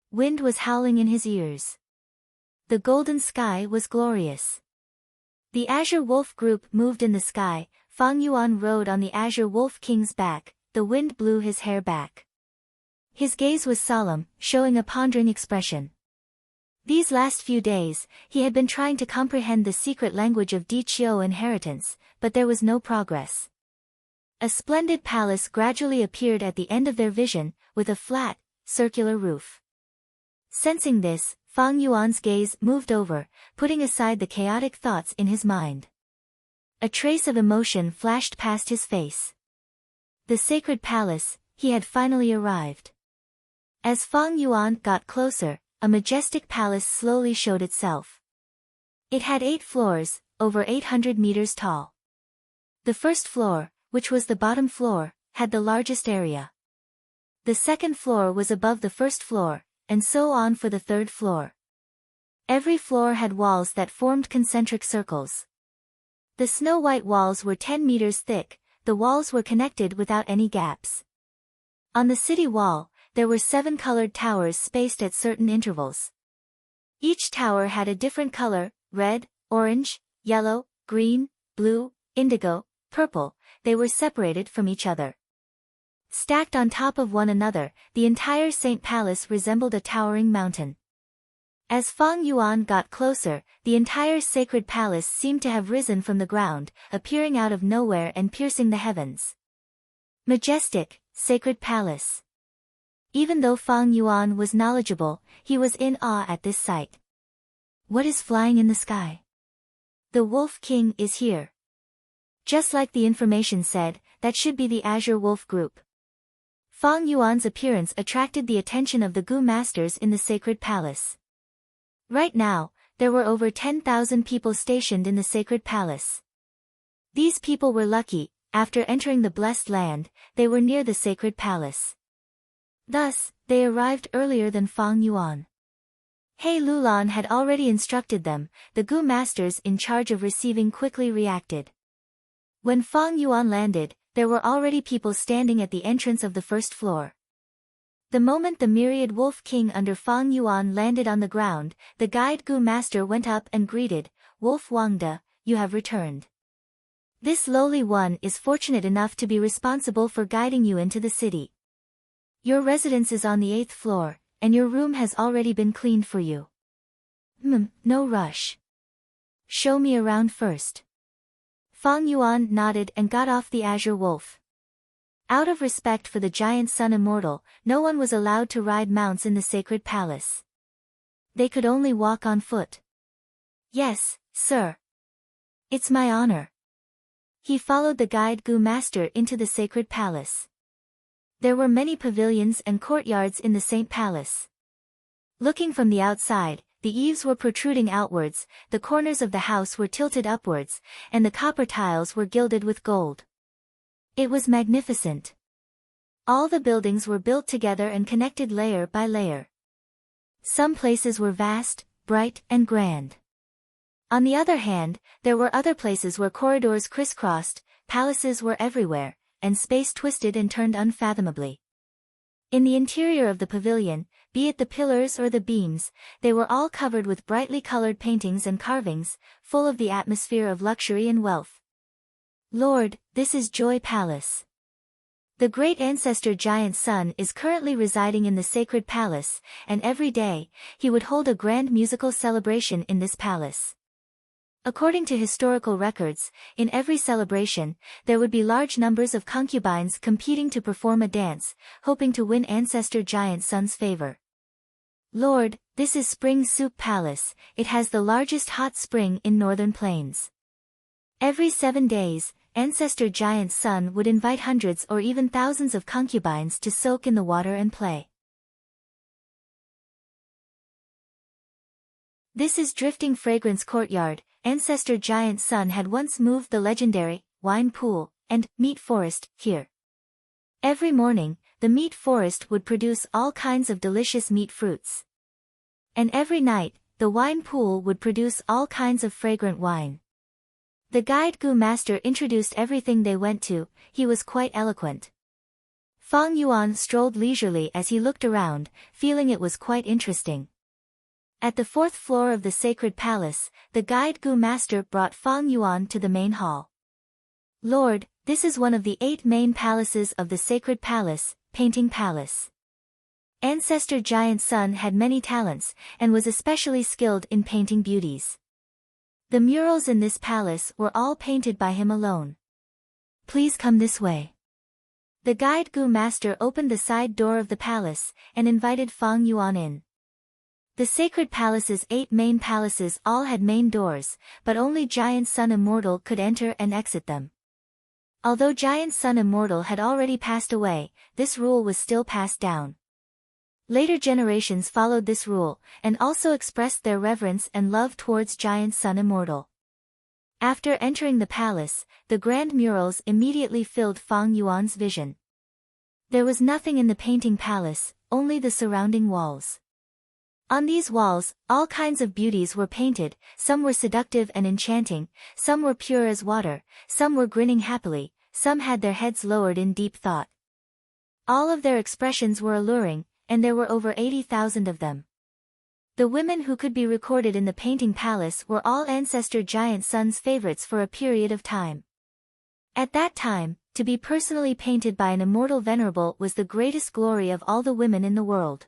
Wind was howling in his ears. The golden sky was glorious. The Azure Wolf group moved in the sky, Fang Yuan rode on the Azure Wolf King's back, the wind blew his hair back. His gaze was solemn, showing a pondering expression. These last few days, he had been trying to comprehend the secret language of Di Qiu inheritance, but there was no progress. A splendid palace gradually appeared at the end of their vision, with a flat, circular roof. Sensing this, Fang Yuan's gaze moved over, putting aside the chaotic thoughts in his mind. A trace of emotion flashed past his face. The sacred palace, he had finally arrived. As Fang Yuan got closer, a majestic palace slowly showed itself. It had 8 floors, over 800 meters tall. The first floor, which was the bottom floor, had the largest area. The second floor was above the first floor, and so on for the third floor. Every floor had walls that formed concentric circles. The snow-white walls were 10 meters thick, the walls were connected without any gaps. On the city wall, there were 7 colored towers spaced at certain intervals. Each tower had a different color, red, orange, yellow, green, blue, indigo, purple, they were separated from each other. Stacked on top of one another, the entire Saint Palace resembled a towering mountain. As Fang Yuan got closer, the entire sacred palace seemed to have risen from the ground, appearing out of nowhere and piercing the heavens. Majestic, sacred palace. Even though Fang Yuan was knowledgeable, he was in awe at this sight. What is flying in the sky? The Wolf King is here. Just like the information said, that should be the Azure Wolf group. Fang Yuan's appearance attracted the attention of the Gu masters in the sacred palace. Right now, there were over 10,000 people stationed in the sacred palace. These people were lucky. After entering the blessed land, they were near the sacred palace. Thus, they arrived earlier than Fang Yuan. He Lulan had already instructed them. The Gu masters in charge of receiving quickly reacted. When Fang Yuan landed, there were already people standing at the entrance of the first floor. The moment the myriad Wolf King under Fang Yuan landed on the ground, the guide Gu master went up and greeted, "Wolf Wangde, you have returned. This lowly one is fortunate enough to be responsible for guiding you into the city. Your residence is on the 8th floor, and your room has already been cleaned for you. No rush. Show me around first." Fang Yuan nodded and got off the Azure Wolf. Out of respect for the giant Sun Immortal, no one was allowed to ride mounts in the sacred palace. They could only walk on foot. "Yes, sir. It's my honor." He followed the guide Gu master into the sacred palace. There were many pavilions and courtyards in the Saint Palace. Looking from the outside, the eaves were protruding outwards, the corners of the house were tilted upwards, and the copper tiles were gilded with gold. It was magnificent. All the buildings were built together and connected layer by layer. Some places were vast, bright, and grand. On the other hand, there were other places where corridors crisscrossed, palaces were everywhere, and space twisted and turned unfathomably. In the interior of the pavilion, be it the pillars or the beams, they were all covered with brightly colored paintings and carvings, full of the atmosphere of luxury and wealth. "Lord, this is Joy Palace. The great ancestor giant Sun is currently residing in the sacred palace, and every day, he would hold a grand musical celebration in this palace." According to historical records, in every celebration, there would be large numbers of concubines competing to perform a dance, hoping to win ancestor giant Sun's favor. "Lord, this is Spring Soup Palace. It has the largest hot spring in northern plains. Every 7 days, ancestor giant Sun would invite hundreds or even thousands of concubines to soak in the water and play. This is Drifting Fragrance Courtyard. Ancestor giant Sun had once moved the legendary wine pool and meat forest here. Every morning, the meat forest would produce all kinds of delicious meat fruits. And every night, the wine pool would produce all kinds of fragrant wine. The guide Gu master introduced everything they went to. He was quite eloquent. Fang Yuan strolled leisurely as he looked around, feeling it was quite interesting. At the 4th floor of the sacred palace, the guide Gu master brought Fang Yuan to the main hall. "Lord, this is one of the 8 main palaces of the sacred palace, Painting Palace. Ancestor giant Sun had many talents, and was especially skilled in painting beauties. The murals in this palace were all painted by him alone. Please come this way." The guide Gu master opened the side door of the palace, and invited Fang Yuan in. The sacred palace's 8 main palaces all had main doors, but only Giant Sun Immortal could enter and exit them. Although Giant Sun Immortal had already passed away, this rule was still passed down. Later generations followed this rule, and also expressed their reverence and love towards Giant Sun Immortal. After entering the palace, the grand murals immediately filled Fang Yuan's vision. There was nothing in the painting palace, only the surrounding walls. On these walls, all kinds of beauties were painted. Some were seductive and enchanting, some were pure as water, some were grinning happily, some had their heads lowered in deep thought. All of their expressions were alluring, and there were over 80,000 of them. The women who could be recorded in the painting palace were all ancestor giant Sun's favorites for a period of time. At that time, to be personally painted by an immortal venerable was the greatest glory of all the women in the world.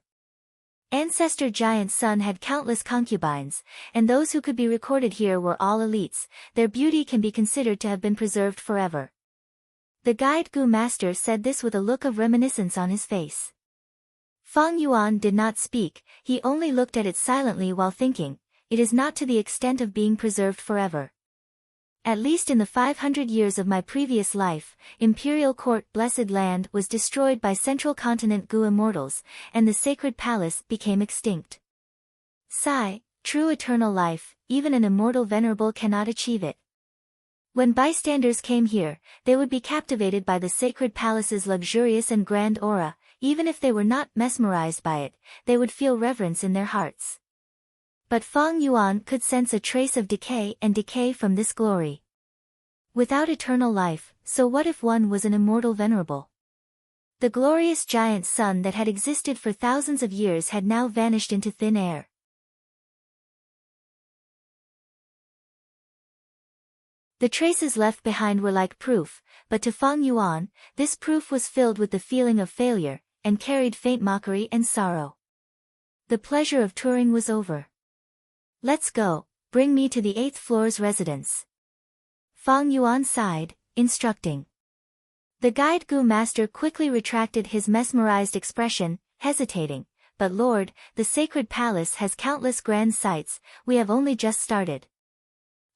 Ancestor Giant Sun had countless concubines, and those who could be recorded here were all elites. Their beauty can be considered to have been preserved forever. The guide Gu master said this with a look of reminiscence on his face. Feng Yuan did not speak, he only looked at it silently while thinking, it is not to the extent of being preserved forever. At least in the 500 years of my previous life, Imperial Court Blessed Land was destroyed by Central Continent Gu immortals, and the sacred palace became extinct. Sigh, true eternal life, even an immortal venerable cannot achieve it. When bystanders came here, they would be captivated by the sacred palace's luxurious and grand aura, even if they were not mesmerized by it, they would feel reverence in their hearts. But Feng Yuan could sense a trace of decay from this glory. Without eternal life, so what if one was an immortal venerable? The glorious giant sun that had existed for thousands of years had now vanished into thin air. The traces left behind were like proof, but to Feng Yuan, this proof was filled with the feeling of failure, and carried faint mockery and sorrow. The pleasure of touring was over. Let's go, bring me to the 8th floor's residence. Feng Yuan sighed, instructing. The guide Gu master quickly retracted his mesmerized expression, hesitating, but Lord, the sacred palace has countless grand sights, we have only just started.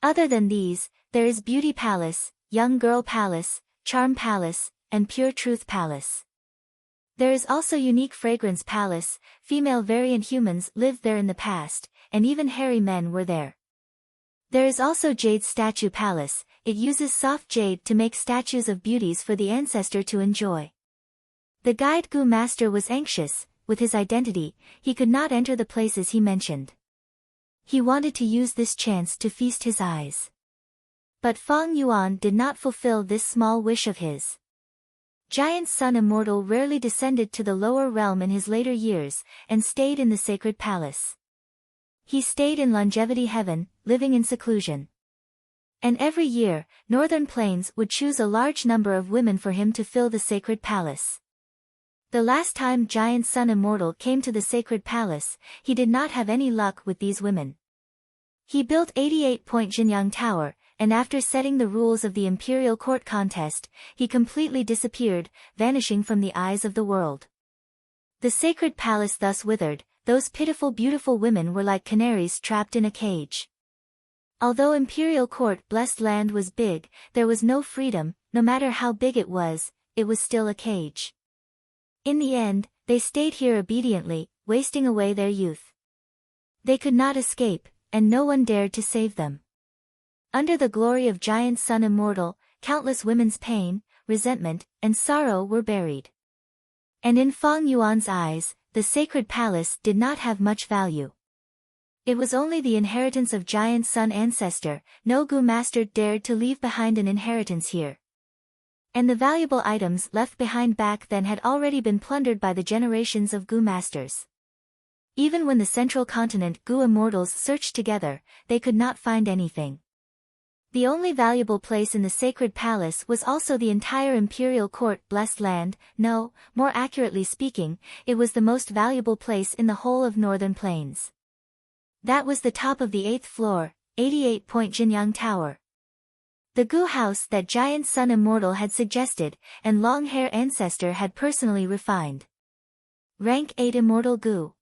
Other than these, there is Beauty Palace, Young Girl Palace, Charm Palace, and Pure Truth Palace. There is also Unique Fragrance Palace, female variant humans lived there in the past, and even hairy men were there. There is also Jade Statue Palace, it uses soft jade to make statues of beauties for the ancestor to enjoy. The guide Gu master was anxious, with his identity, he could not enter the places he mentioned. He wanted to use this chance to feast his eyes. But Feng Yuan did not fulfill this small wish of his. Giant Sun Immortal rarely descended to the lower realm in his later years, and stayed in the sacred palace. He stayed in longevity heaven, living in seclusion. And every year, Northern Plains would choose a large number of women for him to fill the sacred palace. The last time Giant Sun Immortal came to the sacred palace, he did not have any luck with these women. He built 88-point Jinyang Tower, and after setting the rules of the Imperial Court contest, he completely disappeared, vanishing from the eyes of the world. The sacred palace thus withered, those pitiful beautiful women were like canaries trapped in a cage. Although Imperial Court Blessed Land was big, there was no freedom, no matter how big it was still a cage. In the end, they stayed here obediently, wasting away their youth. They could not escape, and no one dared to save them. Under the glory of Giant Sun Immortal, countless women's pain, resentment, and sorrow were buried. And in Feng Yuan's eyes, the sacred palace did not have much value. It was only the inheritance of Giant Sun ancestor, no Gu master dared to leave behind an inheritance here. And the valuable items left behind back then had already been plundered by the generations of Gu masters. Even when the Central Continent Gu immortals searched together, they could not find anything. The only valuable place in the sacred palace was also the entire Imperial Court Blessed Land, no, more accurately speaking, it was the most valuable place in the whole of Northern Plains. That was the top of the 8th floor, 88-point Jinyang Tower. The Gu house that Giant Sun Immortal had suggested, and long-hair ancestor had personally refined. Rank 8 Immortal Gu.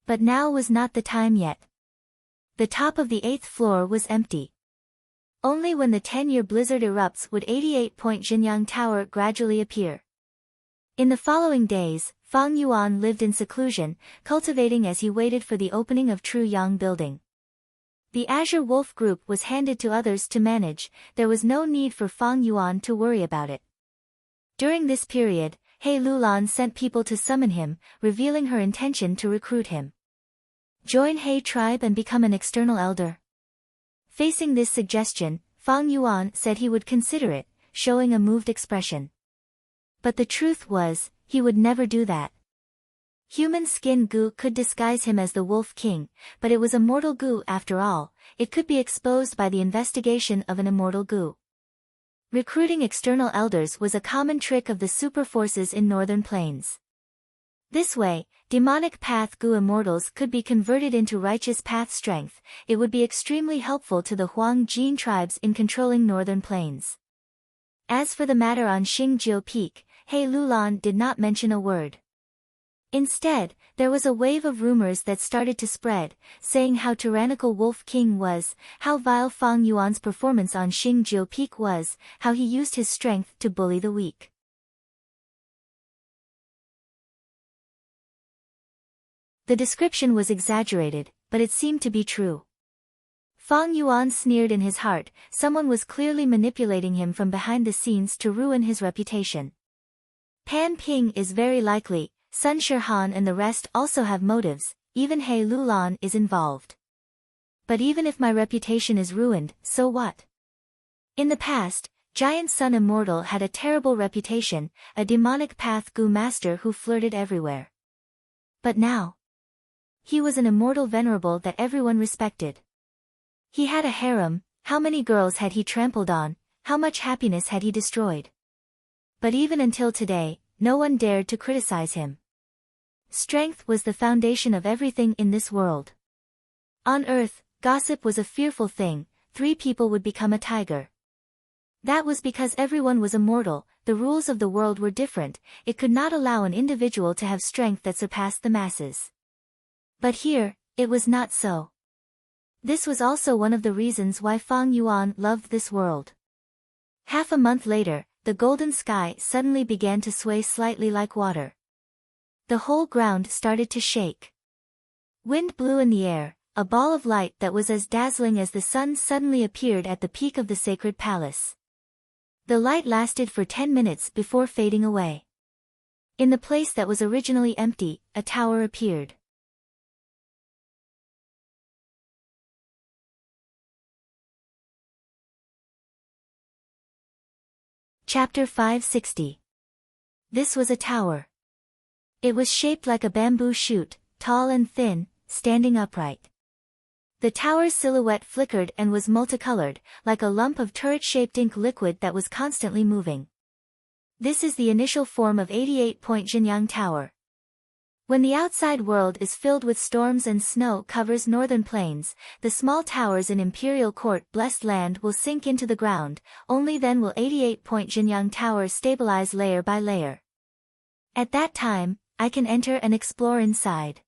But now was not the time yet. The top of the 8th floor was empty. Only when the 10-year blizzard erupts would 88-point Jinyang Tower gradually appear. In the following days, Feng Yuan lived in seclusion, cultivating as he waited for the opening of True Yang Building. The Azure Wolf Group was handed to others to manage, there was no need for Feng Yuan to worry about it. During this period, He Lulan sent people to summon him, revealing her intention to recruit him. Join He tribe and become an external elder. Facing this suggestion, Feng Yuan said he would consider it, showing a moved expression. But the truth was, he would never do that. Human skin Gu could disguise him as the Wolf King, but it was a mortal Gu after all, it could be exposed by the investigation of an immortal Gu. Recruiting external elders was a common trick of the super forces in Northern Plains. This way, demonic path Gu immortals could be converted into righteous path strength. It would be extremely helpful to the Huang Jin tribes in controlling northern plains. As for the matter on Xingjiu Peak, He Lulan did not mention a word. Instead, there was a wave of rumors that started to spread, saying how tyrannical Wolf King was, how vile Fang Yuan's performance on Xingjiu Peak was, how he used his strength to bully the weak. The description was exaggerated, but it seemed to be true. Fang Yuan sneered in his heart, someone was clearly manipulating him from behind the scenes to ruin his reputation. Pan Ping is very likely, Sun Shihan and the rest also have motives, even He Lulan is involved. But even if my reputation is ruined, so what? In the past, Giant Sun Immortal had a terrible reputation, a demonic path Gu master who flirted everywhere. But now, he was an immortal venerable that everyone respected. He had a harem, how many girls had he trampled on, how much happiness had he destroyed? But even until today, no one dared to criticize him. Strength was the foundation of everything in this world. On earth, gossip was a fearful thing, 3 people would become a tiger. That was because everyone was immortal, the rules of the world were different, it could not allow an individual to have strength that surpassed the masses. But here, it was not so. This was also one of the reasons why Fang Yuan loved this world. Half a month later, the golden sky suddenly began to sway slightly like water. The whole ground started to shake. Wind blew in the air, a ball of light that was as dazzling as the sun suddenly appeared at the peak of the sacred palace. The light lasted for 10 minutes before fading away. In the place that was originally empty, a tower appeared. Chapter 560. This was a tower. It was shaped like a bamboo shoot, tall and thin, standing upright. The tower's silhouette flickered and was multicolored, like a lump of turret-shaped ink liquid that was constantly moving. This is the initial form of 88-point Jinyang Tower. When the outside world is filled with storms and snow covers northern plains, the small towers in Imperial Court Blessed Land will sink into the ground, only then will 88-point Jinyang Tower stabilize layer by layer. At that time, I can enter and explore inside.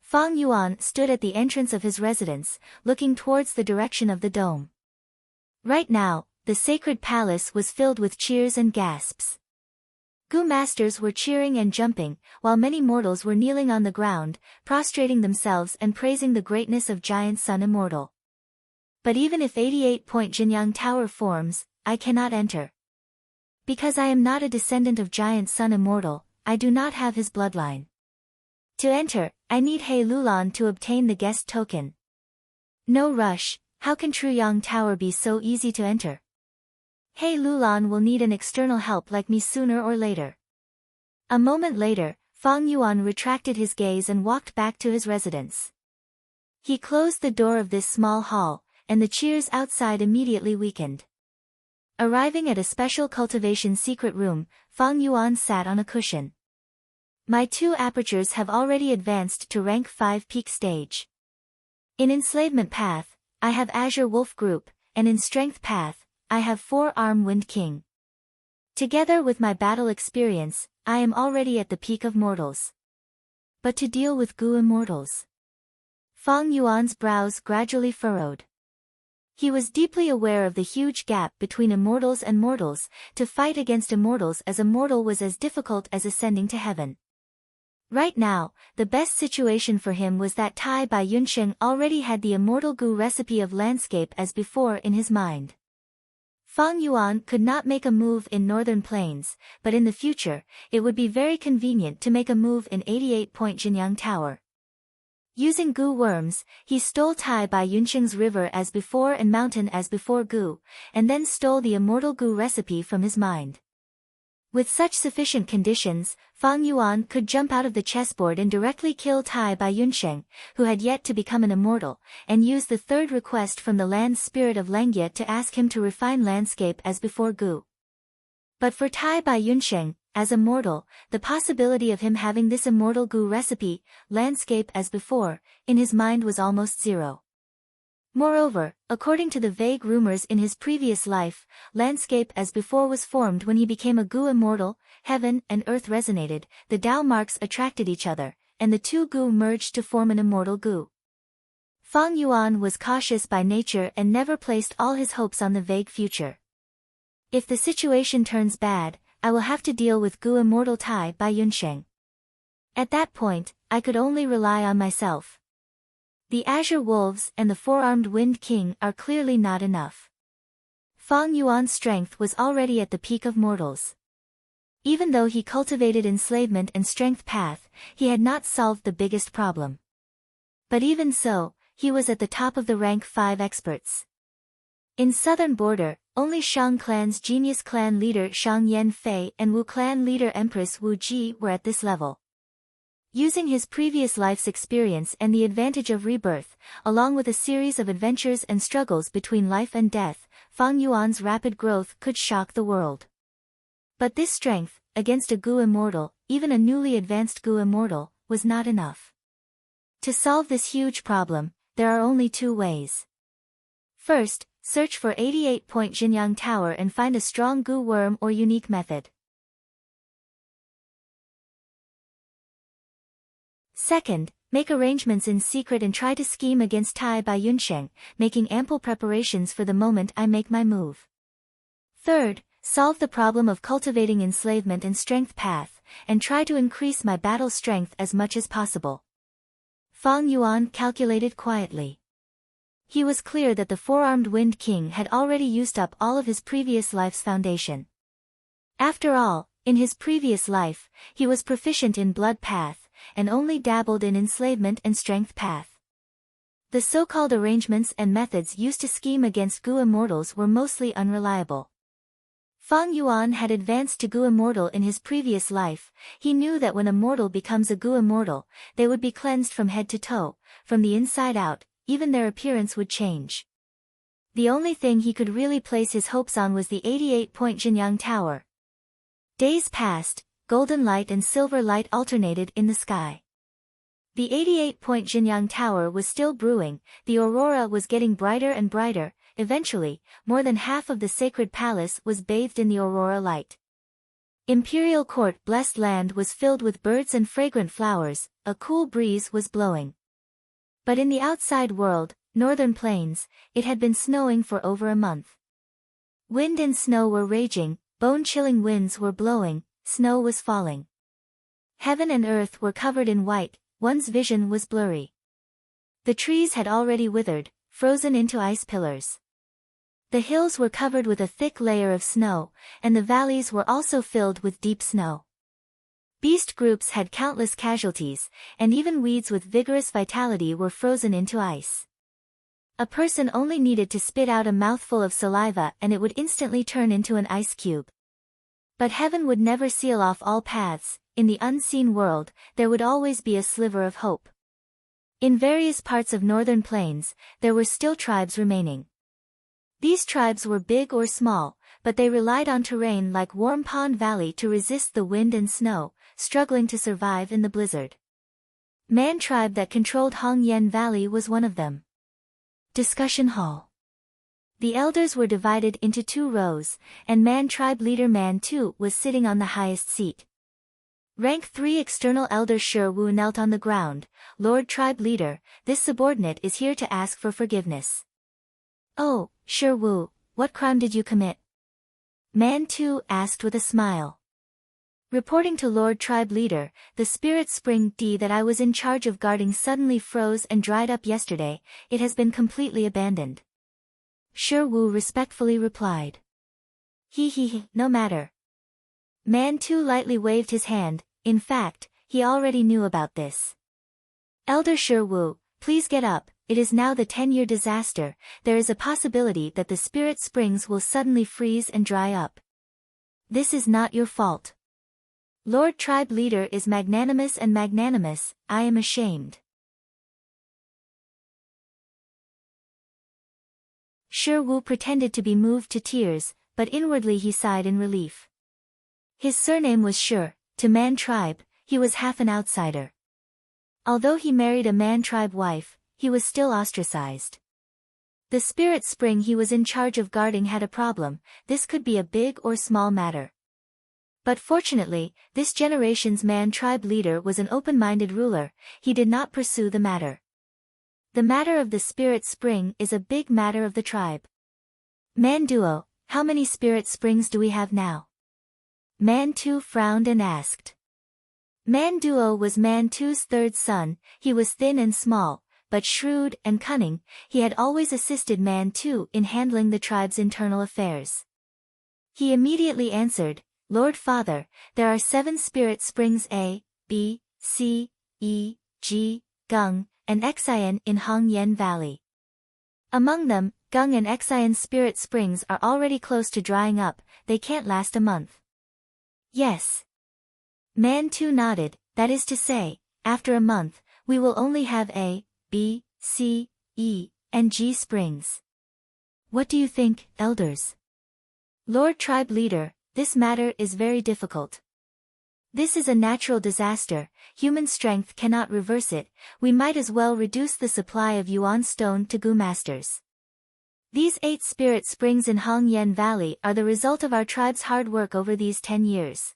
Fang Yuan stood at the entrance of his residence, looking towards the direction of the dome. Right now, the sacred palace was filled with cheers and gasps. Gu masters were cheering and jumping, while many mortals were kneeling on the ground, prostrating themselves and praising the greatness of Giant Sun Immortal. But even if 88-point Jinyang Tower forms, I cannot enter. Because I am not a descendant of Giant Sun Immortal, I do not have his bloodline. To enter, I need He Lulan to obtain the guest token. No rush, how can Truyang Tower be so easy to enter? He Lulan will need an external help like me sooner or later. A moment later, Fang Yuan retracted his gaze and walked back to his residence. He closed the door of this small hall, and the cheers outside immediately weakened. Arriving at a special cultivation secret room, Fang Yuan sat on a cushion. My 2 apertures have already advanced to rank 5 peak stage. In enslavement path, I have Azure Wolf Group, and in strength path, I have 4-arm Wind King. Together with my battle experience, I am already at the peak of mortals. But to deal with Gu immortals. Fang Yuan's brows gradually furrowed. He was deeply aware of the huge gap between immortals and mortals. To fight against immortals as a mortal was as difficult as ascending to heaven. Right now, the best situation for him was that Tai Bai Yunsheng already had the immortal Gu recipe of landscape as before in his mind. Fang Yuan could not make a move in northern plains, but in the future, it would be very convenient to make a move in 88-point Jinyang Tower. Using Gu worms, he stole Tai Bai Yunsheng's river as before and mountain as before Gu, and then stole the immortal Gu recipe from his mind. With such sufficient conditions, Fang Yuan could jump out of the chessboard and directly kill Tai Bai Yunsheng, who had yet to become an immortal, and use the 3rd request from the land spirit of Lengyia to ask him to refine landscape as before Gu. But for Tai Bai Yunsheng, as immortal, the possibility of him having this immortal goo recipe, landscape as before, in his mind was almost zero. Moreover, according to the vague rumors in his previous life, landscape as before was formed when he became a goo immortal, heaven and earth resonated, the Tao marks attracted each other, and the two goo merged to form an immortal goo. Fang Yuan was cautious by nature and never placed all his hopes on the vague future. If the situation turns bad, I will have to deal with goo immortal Tai by Yunsheng. At that point, I could only rely on myself. The Azure Wolves and the Four-Armed Wind King are clearly not enough. Fang Yuan's strength was already at the peak of mortals. Even though he cultivated enslavement and strength path, he had not solved the biggest problem. But even so, he was at the top of the rank 5 experts. In southern border, only Shang clan's genius clan leader Shang Yanfei and Wu clan leader Empress Wu Ji were at this level. Using his previous life's experience and the advantage of rebirth, along with a series of adventures and struggles between life and death, Fang Yuan's rapid growth could shock the world. But this strength, against a goo immortal, even a newly advanced goo immortal, was not enough. To solve this huge problem, there are only two ways. First, search for 88-point Jinyang Tower and find a strong goo worm or unique method. Second, make arrangements in secret and try to scheme against Tai by Yunsheng, making ample preparations for the moment I make my move. Third, solve the problem of cultivating enslavement and strength path, and try to increase my battle strength as much as possible. Fang Yuan calculated quietly. He was clear that the Four-Armed Wind King had already used up all of his previous life's foundation. After all, in his previous life, he was proficient in blood path, and only dabbled in enslavement and strength path. The so-called arrangements and methods used to scheme against goo immortals were mostly unreliable. Fang Yuan had advanced to goo immortal in his previous life. He knew that when a mortal becomes a goo immortal, they would be cleansed from head to toe, from the inside out, even their appearance would change. The only thing he could really place his hopes on was the 88-point Jinyang Tower. Days passed, golden light and silver light alternated in the sky. The 88-point Jinyang Tower was still brewing, the aurora was getting brighter and brighter. Eventually, more than half of the sacred palace was bathed in the aurora light. Imperial court blessed land was filled with birds and fragrant flowers, a cool breeze was blowing. But in the outside world, northern plains, it had been snowing for over a month. Wind and snow were raging, bone-chilling winds were blowing, snow was falling. Heaven and earth were covered in white, one's vision was blurry. The trees had already withered, frozen into ice pillars. The hills were covered with a thick layer of snow, and the valleys were also filled with deep snow. Beast groups had countless casualties, and even weeds with vigorous vitality were frozen into ice. A person only needed to spit out a mouthful of saliva and it would instantly turn into an ice cube. But heaven would never seal off all paths. In the unseen world, there would always be a sliver of hope. In various parts of northern plains, there were still tribes remaining. These tribes were big or small, but they relied on terrain like Warm Pond Valley to resist the wind and snow, struggling to survive in the blizzard. Man tribe that controlled Hongyan Valley was one of them. Discussion hall. The elders were divided into 2 rows, and Man tribe leader Man 2 was sitting on the highest seat. Rank 3 external elder Shi Wu knelt on the ground. Lord tribe leader, this subordinate is here to ask for forgiveness. Oh, Shi Wu, what crime did you commit? Man 2 asked with a smile. Reporting to Lord tribe leader, the spirit spring D that I was in charge of guarding suddenly froze and dried up yesterday. It has been completely abandoned. Shi Wu respectfully replied. He, no matter. Man 2 lightly waved his hand. In fact, he already knew about this. Elder Shi Wu, please get up. It is now the 10-year disaster. There is a possibility that the spirit springs will suddenly freeze and dry up. This is not your fault. Lord tribe leader is magnanimous and magnanimous. I am ashamed. Shi Wu pretended to be moved to tears, but inwardly he sighed in relief. His surname was Sure. To Man tribe, he was half an outsider. Although he married a Man tribe wife, he was still ostracized. The spirit spring he was in charge of guarding had a problem. This could be a big or small matter. But fortunately, this generation's Man tribe leader was an open-minded ruler. He did not pursue the matter. The matter of the spirit spring is a big matter of the tribe. Man Duo, how many spirit springs do we have now? Man 2 frowned and asked. Man Duo was Man 2's third son. He was thin and small, but shrewd and cunning. He had always assisted Man 2 in handling the tribe's internal affairs. He immediately answered, Lord Father, there are 7 spirit springs A, B, C, E, G, Gung, and Xian in Hongyan Valley. Among them, Gung and Xian spirit springs are already close to drying up. They can't last a month. Yes. Man 2 nodded, that is to say, after a month, we will only have A, B, C, E, and G springs. What do you think, elders? Lord Tribe Leader, this matter is very difficult. This is a natural disaster. Human strength cannot reverse it. We might as well reduce the supply of Yuan stone to Gu masters. These 8 spirit springs in Hongyan Valley are the result of our tribe's hard work over these 10 years.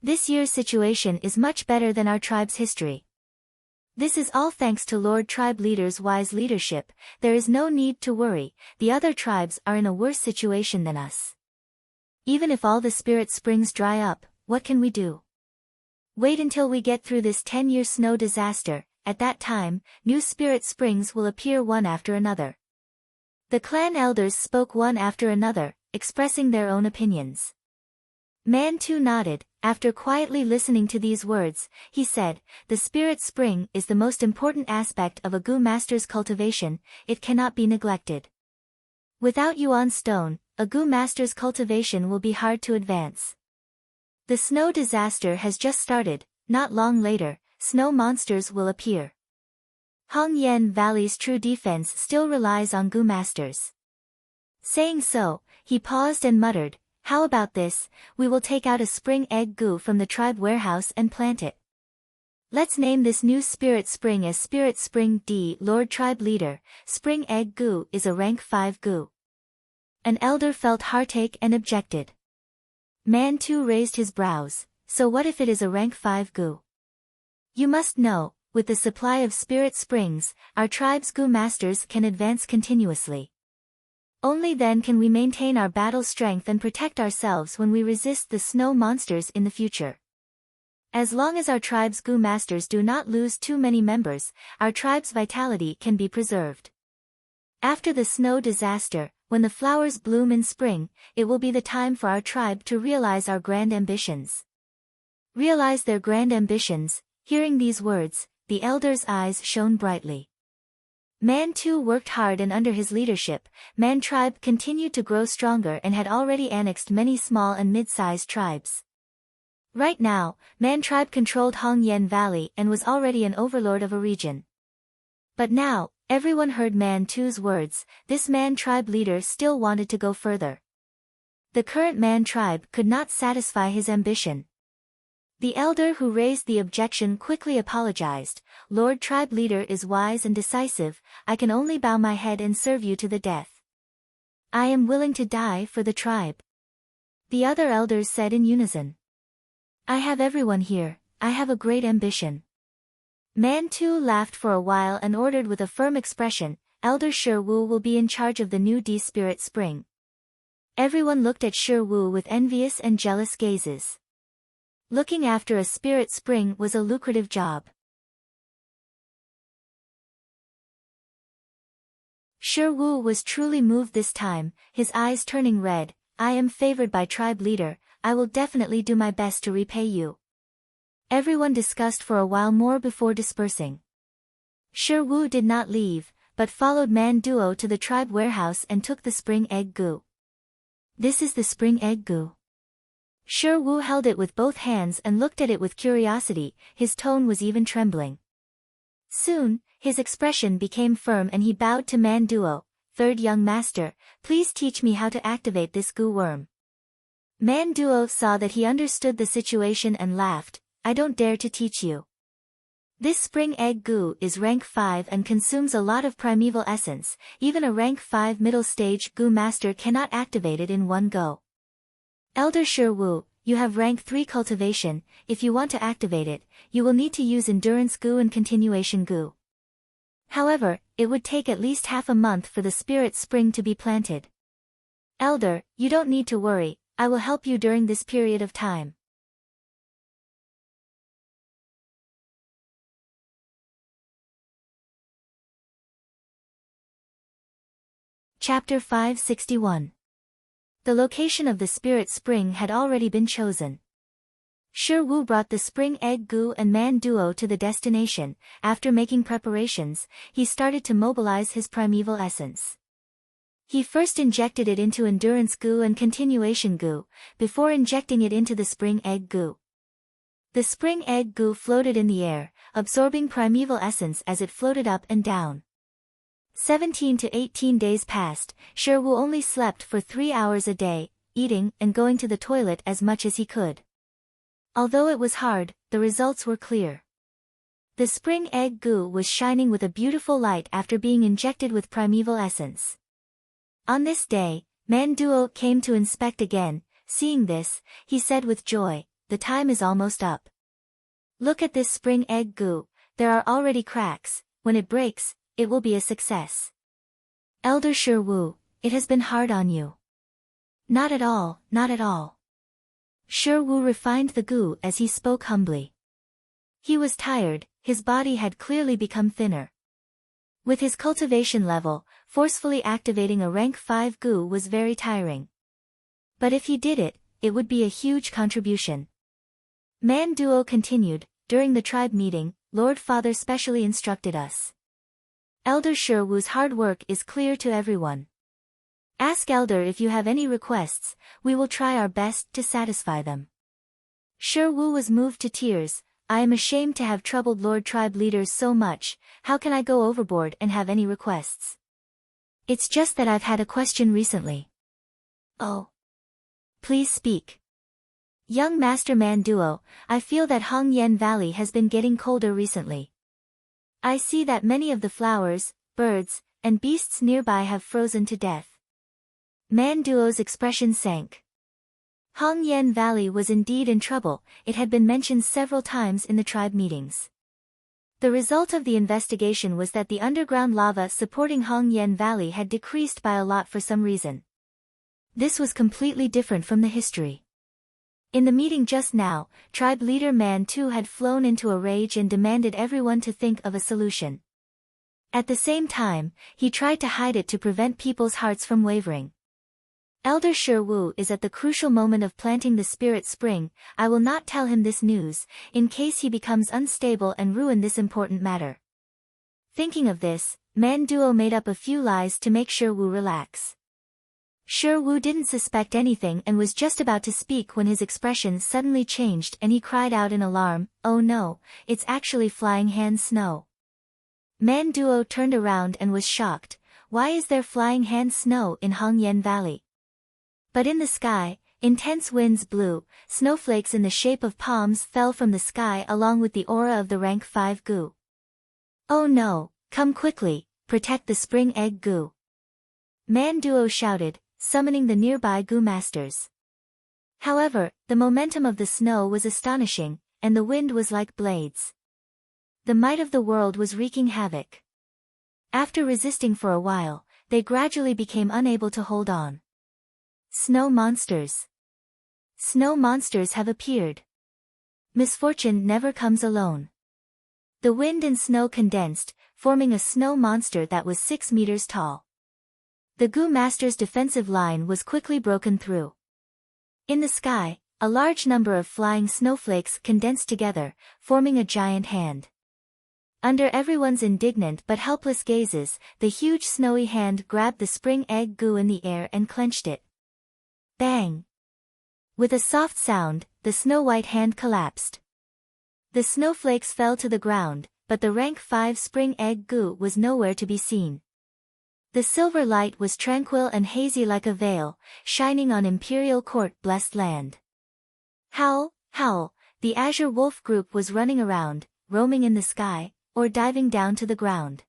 This year's situation is much better than our tribe's history. This is all thanks to Lord Tribe Leader's wise leadership. There is no need to worry. The other tribes are in a worse situation than us. Even if all the spirit springs dry up, what can we do? Wait until we get through this 10-year snow disaster. At that time, new spirit springs will appear one after another. The clan elders spoke one after another, expressing their own opinions. Man 2 nodded. After quietly listening to these words, he said, the spirit spring is the most important aspect of a Gu master's cultivation. It cannot be neglected. Without Yuan stone, a Gu master's cultivation will be hard to advance. The snow disaster has just started. Not long later, snow monsters will appear. Hongyan Valley's true defense still relies on Gu masters. Saying so, he paused and muttered, how about this, we will take out a spring egg Gu from the tribe warehouse and plant it. Let's name this new spirit spring as Spirit Spring D. Lord Tribe Leader, Spring Egg Gu is a rank 5 Gu. An elder felt heartache and objected. Man 2 raised his brows, so what if it is a rank 5 Gu? You must know, with the supply of spirit springs, our tribe's Gu masters can advance continuously. Only then can we maintain our battle strength and protect ourselves when we resist the snow monsters in the future. As long as our tribe's Gu masters do not lose too many members, our tribe's vitality can be preserved. After the snow disaster, when the flowers bloom in spring, it will be the time for our tribe to realize our grand ambitions. Realize their grand ambitions. Hearing these words, the elders' eyes shone brightly. Man 2 worked hard, and under his leadership, Man tribe continued to grow stronger and had already annexed many small and mid-sized tribes. Right now, Man tribe controlled Hongyan Valley and was already an overlord of a region. But now, everyone heard Man 2's words. This Man tribe leader still wanted to go further. The current Man tribe could not satisfy his ambition. The elder who raised the objection quickly apologized. Lord Tribe Leader is wise and decisive. I can only bow my head and serve you to the death. I am willing to die for the tribe. The other elders said in unison. I have everyone here. I have a great ambition. Man 2 laughed for a while and ordered with a firm expression, Elder Shi Wu will be in charge of the new D Spirit Spring. Everyone looked at Shi Wu with envious and jealous gazes. Looking after a spirit spring was a lucrative job. Shi Wu was truly moved this time, his eyes turning red. I am favored by tribe leader. I will definitely do my best to repay you. Everyone discussed for a while more before dispersing. Shi Wu did not leave, but followed Man Duo to the tribe warehouse and took the spring egg Gu. This is the spring egg Gu. Shi Wu held it with both hands and looked at it with curiosity. His tone was even trembling. Soon, his expression became firm and he bowed to Man Duo. Third young master, please teach me how to activate this Gu worm. Man Duo saw that he understood the situation and laughed. I don't dare to teach you. This spring egg goo is rank 5 and consumes a lot of primeval essence. Even a rank 5 middle stage goo master cannot activate it in one go. Elder Sherwu, you have rank 3 cultivation. If you want to activate it, you will need to use endurance goo and continuation goo. However, it would take at least half a month for the spirit spring to be planted. Elder, you don't need to worry, I will help you during this period of time. Chapter 561. The location of the spirit spring had already been chosen. Sherwu brought the spring egg goo and man duo to the destination. After making preparations, he started to mobilize his primeval essence. He first injected it into endurance goo and continuation goo, before injecting it into the spring egg goo. The spring egg goo floated in the air, absorbing primeval essence as it floated up and down. 17 to 18 days passed. Sherwu only slept for 3 hours a day, eating and going to the toilet as much as he could. Although it was hard, the results were clear. The spring egg goo was shining with a beautiful light after being injected with primeval essence. On this day, Man Duo came to inspect again. Seeing this, he said with joy, the time is almost up. Look at this spring egg goo, there are already cracks. When it breaks, it will be a success. Elder Sherwu, it has been hard on you. Not at all, not at all. Sherwu refined the goo as he spoke humbly. He was tired, his body had clearly become thinner. With his cultivation level, forcefully activating a rank 5 goo was very tiring. But if he did it, it would be a huge contribution. Man Duo continued, during the tribe meeting, Lord Father specially instructed us. Elder Sherwu's hard work is clear to everyone. Ask Elder if you have any requests, we will try our best to satisfy them. Sherwu was moved to tears. I am ashamed to have troubled Lord Tribe leaders so much. How can I go overboard and have any requests? It's just that I've had a question recently. Oh. Please speak. Young Master Man Duo, I feel that Hong Yen Valley has been getting colder recently. I see that many of the flowers, birds, and beasts nearby have frozen to death. Man Duo's expression sank. Hong Yen Valley was indeed in trouble. It had been mentioned several times in the tribe meetings. The result of the investigation was that the underground lava supporting Hong Yen Valley had decreased by a lot for some reason. This was completely different from the history. In the meeting just now, tribe leader Man Tu had flown into a rage and demanded everyone to think of a solution. At the same time, he tried to hide it to prevent people's hearts from wavering. Elder Sherwu is at the crucial moment of planting the spirit spring. I will not tell him this news, in case he becomes unstable and ruin this important matter. Thinking of this, Man Duo made up a few lies to make Sherwu relax. Sherwu didn't suspect anything and was just about to speak when his expression suddenly changed and he cried out in alarm, oh no, it's actually flying hand snow. Man Duo turned around and was shocked. Why is there flying hand snow in Hong Yen Valley? But in the sky, intense winds blew, snowflakes in the shape of palms fell from the sky along with the aura of the rank 5 goo. Oh no, come quickly, protect the spring egg goo. Man Duo shouted, summoning the nearby goo masters. However, the momentum of the snow was astonishing, and the wind was like blades. The might of the world was wreaking havoc. After resisting for a while, they gradually became unable to hold on. Snow monsters. Snow monsters have appeared. Misfortune never comes alone. The wind and snow condensed, forming a snow monster that was 6 meters tall. The goo master's defensive line was quickly broken through. In the sky, a large number of flying snowflakes condensed together, forming a giant hand. Under everyone's indignant but helpless gazes, the huge snowy hand grabbed the spring egg goo in the air and clenched it. Bang! With a soft sound, the snow-white hand collapsed. The snowflakes fell to the ground, but the rank 5 spring egg goo was nowhere to be seen. The silver light was tranquil and hazy like a veil, shining on Imperial Court blessed land. Howl, howl, the azure wolf group was running around, roaming in the sky, or diving down to the ground.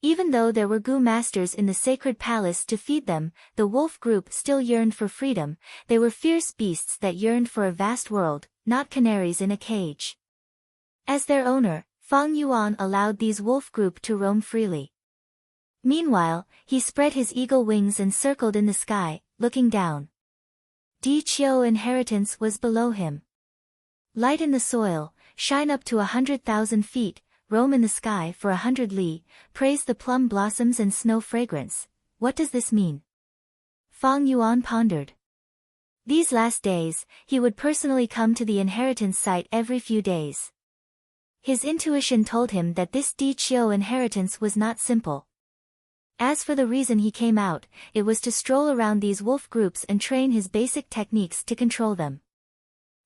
Even though there were Gu masters in the sacred palace to feed them, the wolf group still yearned for freedom. They were fierce beasts that yearned for a vast world, not canaries in a cage. As their owner, Fang Yuan allowed these wolf group to roam freely. Meanwhile, he spread his eagle wings and circled in the sky, looking down. Di Qiu inheritance was below him. Light in the soil, shine up to 100,000 feet, roam in the sky for 100 li, praise the plum blossoms and snow fragrance. What does this mean? Fang Yuan pondered. These last days, he would personally come to the inheritance site every few days. His intuition told him that this Di Qiu inheritance was not simple. As for the reason he came out, it was to stroll around these wolf groups and train his basic techniques to control them.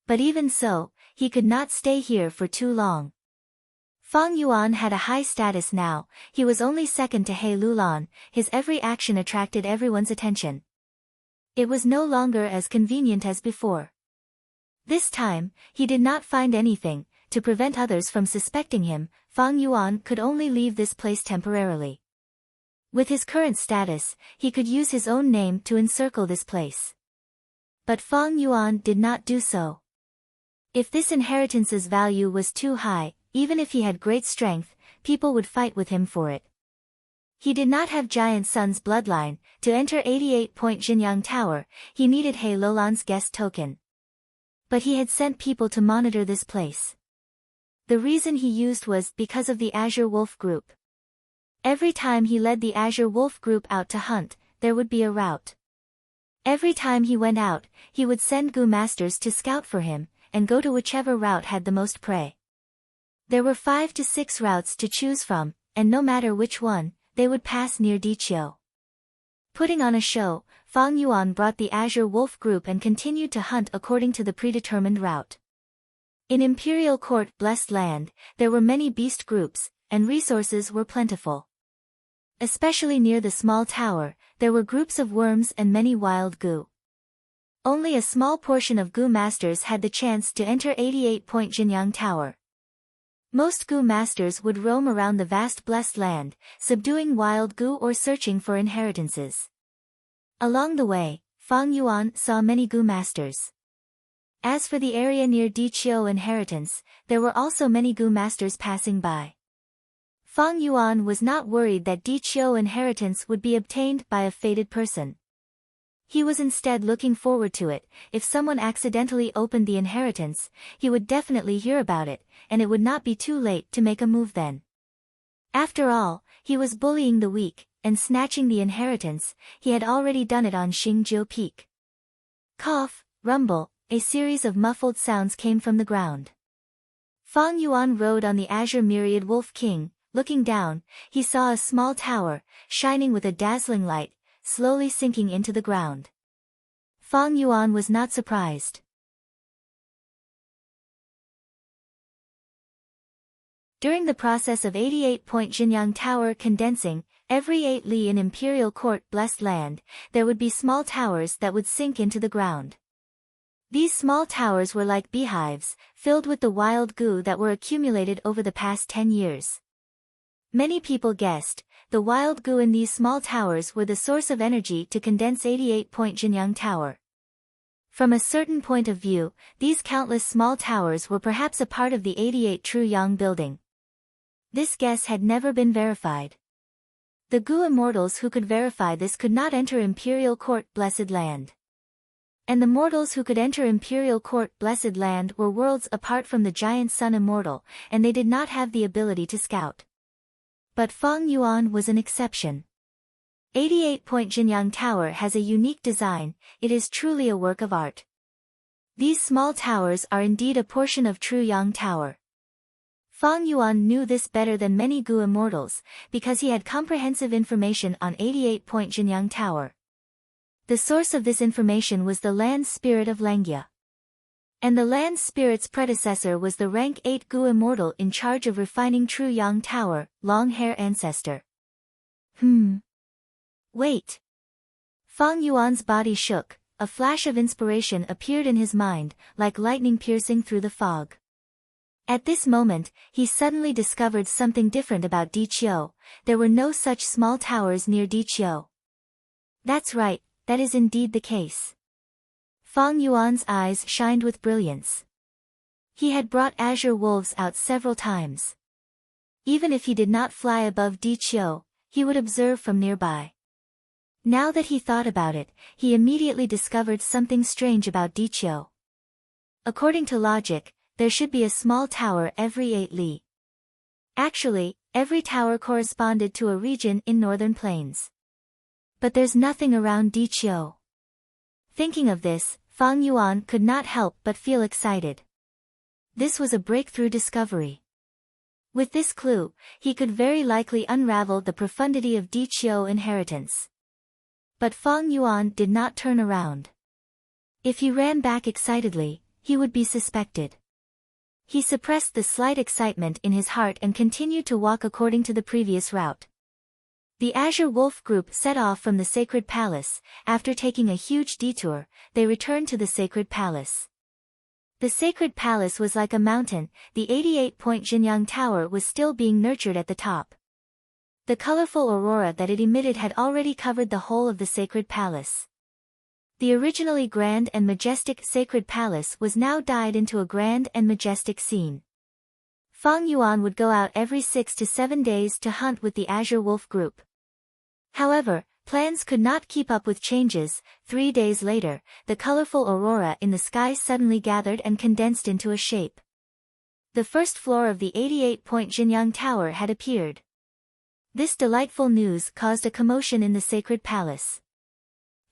But even so, he could not stay here for too long. Fang Yuan had a high status now, he was only second to He Lulan, his every action attracted everyone's attention. It was no longer as convenient as before. This time, he did not find anything. To prevent others from suspecting him, Fang Yuan could only leave this place temporarily. With his current status, he could use his own name to encircle this place. But Fang Yuan did not do so. If this inheritance's value was too high, even if he had great strength, people would fight with him for it. He did not have Giant Sun's bloodline. To enter 88-point Jinyang Tower, he needed He Lulan's guest token. But he had sent people to monitor this place. The reason he used was because of the Azure Wolf group. Every time he led the Azure Wolf group out to hunt, there would be a rout. Every time he went out, he would send Gu masters to scout for him, and go to whichever route had the most prey. There were 5 to 6 routes to choose from, and no matter which one, they would pass near Di Qiu. Putting on a show, Fang Yuan brought the Azure Wolf group and continued to hunt according to the predetermined route. In Imperial Court blessed land, there were many beast groups, and resources were plentiful. Especially near the small tower, there were groups of worms and many wild Gu. Only a small portion of Gu masters had the chance to enter 88-point Jinyang Tower. Most Gu masters would roam around the vast blessed land, subduing wild Gu or searching for inheritances. Along the way, Fang Yuan saw many Gu masters. As for the area near Di Qiu inheritance, there were also many Gu masters passing by. Fang Yuan was not worried that Di Qiu inheritance would be obtained by a fated person. He was instead looking forward to it. If someone accidentally opened the inheritance, he would definitely hear about it, and it would not be too late to make a move then. After all, he was bullying the weak, and snatching the inheritance. He had already done it on Xingjiu Peak. Cough, rumble, a series of muffled sounds came from the ground. Fang Yuan rode on the azure myriad Wolf King. Looking down, he saw a small tower, shining with a dazzling light, slowly sinking into the ground. Fang Yuan was not surprised. During the process of 88-point Jinyang Tower condensing, every 8 li in Imperial Court blessed land, there would be small towers that would sink into the ground. These small towers were like beehives, filled with the wild Gu that were accumulated over the past 10 years. Many people guessed, the wild Gu in these small towers were the source of energy to condense 88-point Jinyang Tower. From a certain point of view, these countless small towers were perhaps a part of the 88 True Yang building. This guess had never been verified. The Gu immortals who could verify this could not enter Imperial Court Blessed Land. And the mortals who could enter Imperial Court Blessed Land were worlds apart from the Giant Sun Immortal, and they did not have the ability to scout. But Fang Yuan was an exception. 88-point Jinyang Tower has a unique design, it is truly a work of art. These small towers are indeed a portion of True Yang Tower. Fang Yuan knew this better than many Gu immortals, because he had comprehensive information on 88-point Jinyang Tower. The source of this information was the land spirit of Lengia. And the land spirit's predecessor was the rank 8 Gu immortal in charge of refining True Yang Tower, long hair ancestor. Wait. Fang Yuan's body shook, a flash of inspiration appeared in his mind, like lightning piercing through the fog. At this moment, he suddenly discovered something different about Diqiu. There were no such small towers near Diqiu. That's right, that is indeed the case. Fang Yuan's eyes shined with brilliance. He had brought azure wolves out several times. Even if he did not fly above Diqiu, he would observe from nearby. Now that he thought about it, he immediately discovered something strange about Diqiu. According to logic, there should be a small tower every 8 li. Actually, every tower corresponded to a region in northern plains. But there's nothing around Diqiu. Thinking of this, Fang Yuan could not help but feel excited. This was a breakthrough discovery. With this clue, he could very likely unravel the profundity of Diqiu inheritance. But Fang Yuan did not turn around. If he ran back excitedly, he would be suspected. He suppressed the slight excitement in his heart and continued to walk according to the previous route. The Azure Wolf group set off from the sacred palace. After taking a huge detour, they returned to the sacred palace. The sacred palace was like a mountain. The 88-point Jinyang Tower was still being nurtured at the top. The colorful aurora that it emitted had already covered the whole of the sacred palace. The originally grand and majestic sacred palace was now dyed into a grand and majestic scene. Fang Yuan would go out every 6 to 7 days to hunt with the Azure Wolf group. However, plans could not keep up with changes. 3 days later, the colorful aurora in the sky suddenly gathered and condensed into a shape. The first floor of the 88-point Jinyang Tower had appeared. This delightful news caused a commotion in the sacred palace.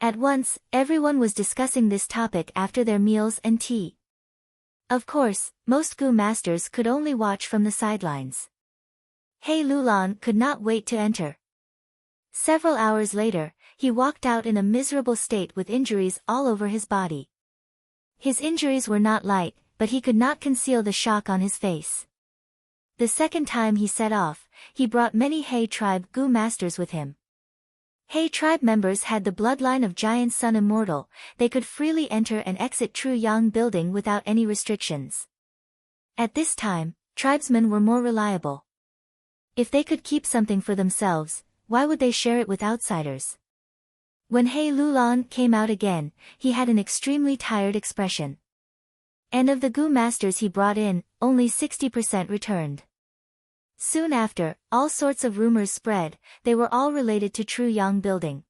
At once, everyone was discussing this topic after their meals and tea. Of course, most Gu masters could only watch from the sidelines. He Lulan could not wait to enter. Several hours later, he walked out in a miserable state with injuries all over his body. His injuries were not light, but he could not conceal the shock on his face. The second time he set off, he brought many He tribe Gu masters with him. He tribe members had the bloodline of Giant Sun Immortal. They could freely enter and exit True Yang building without any restrictions. At this time, tribesmen were more reliable. If they could keep something for themselves, why would they share it with outsiders? When He Lulan came out again, he had an extremely tired expression. And of the Gu masters he brought in, only 60% returned. Soon after, all sorts of rumors spread. They were all related to True Yang building.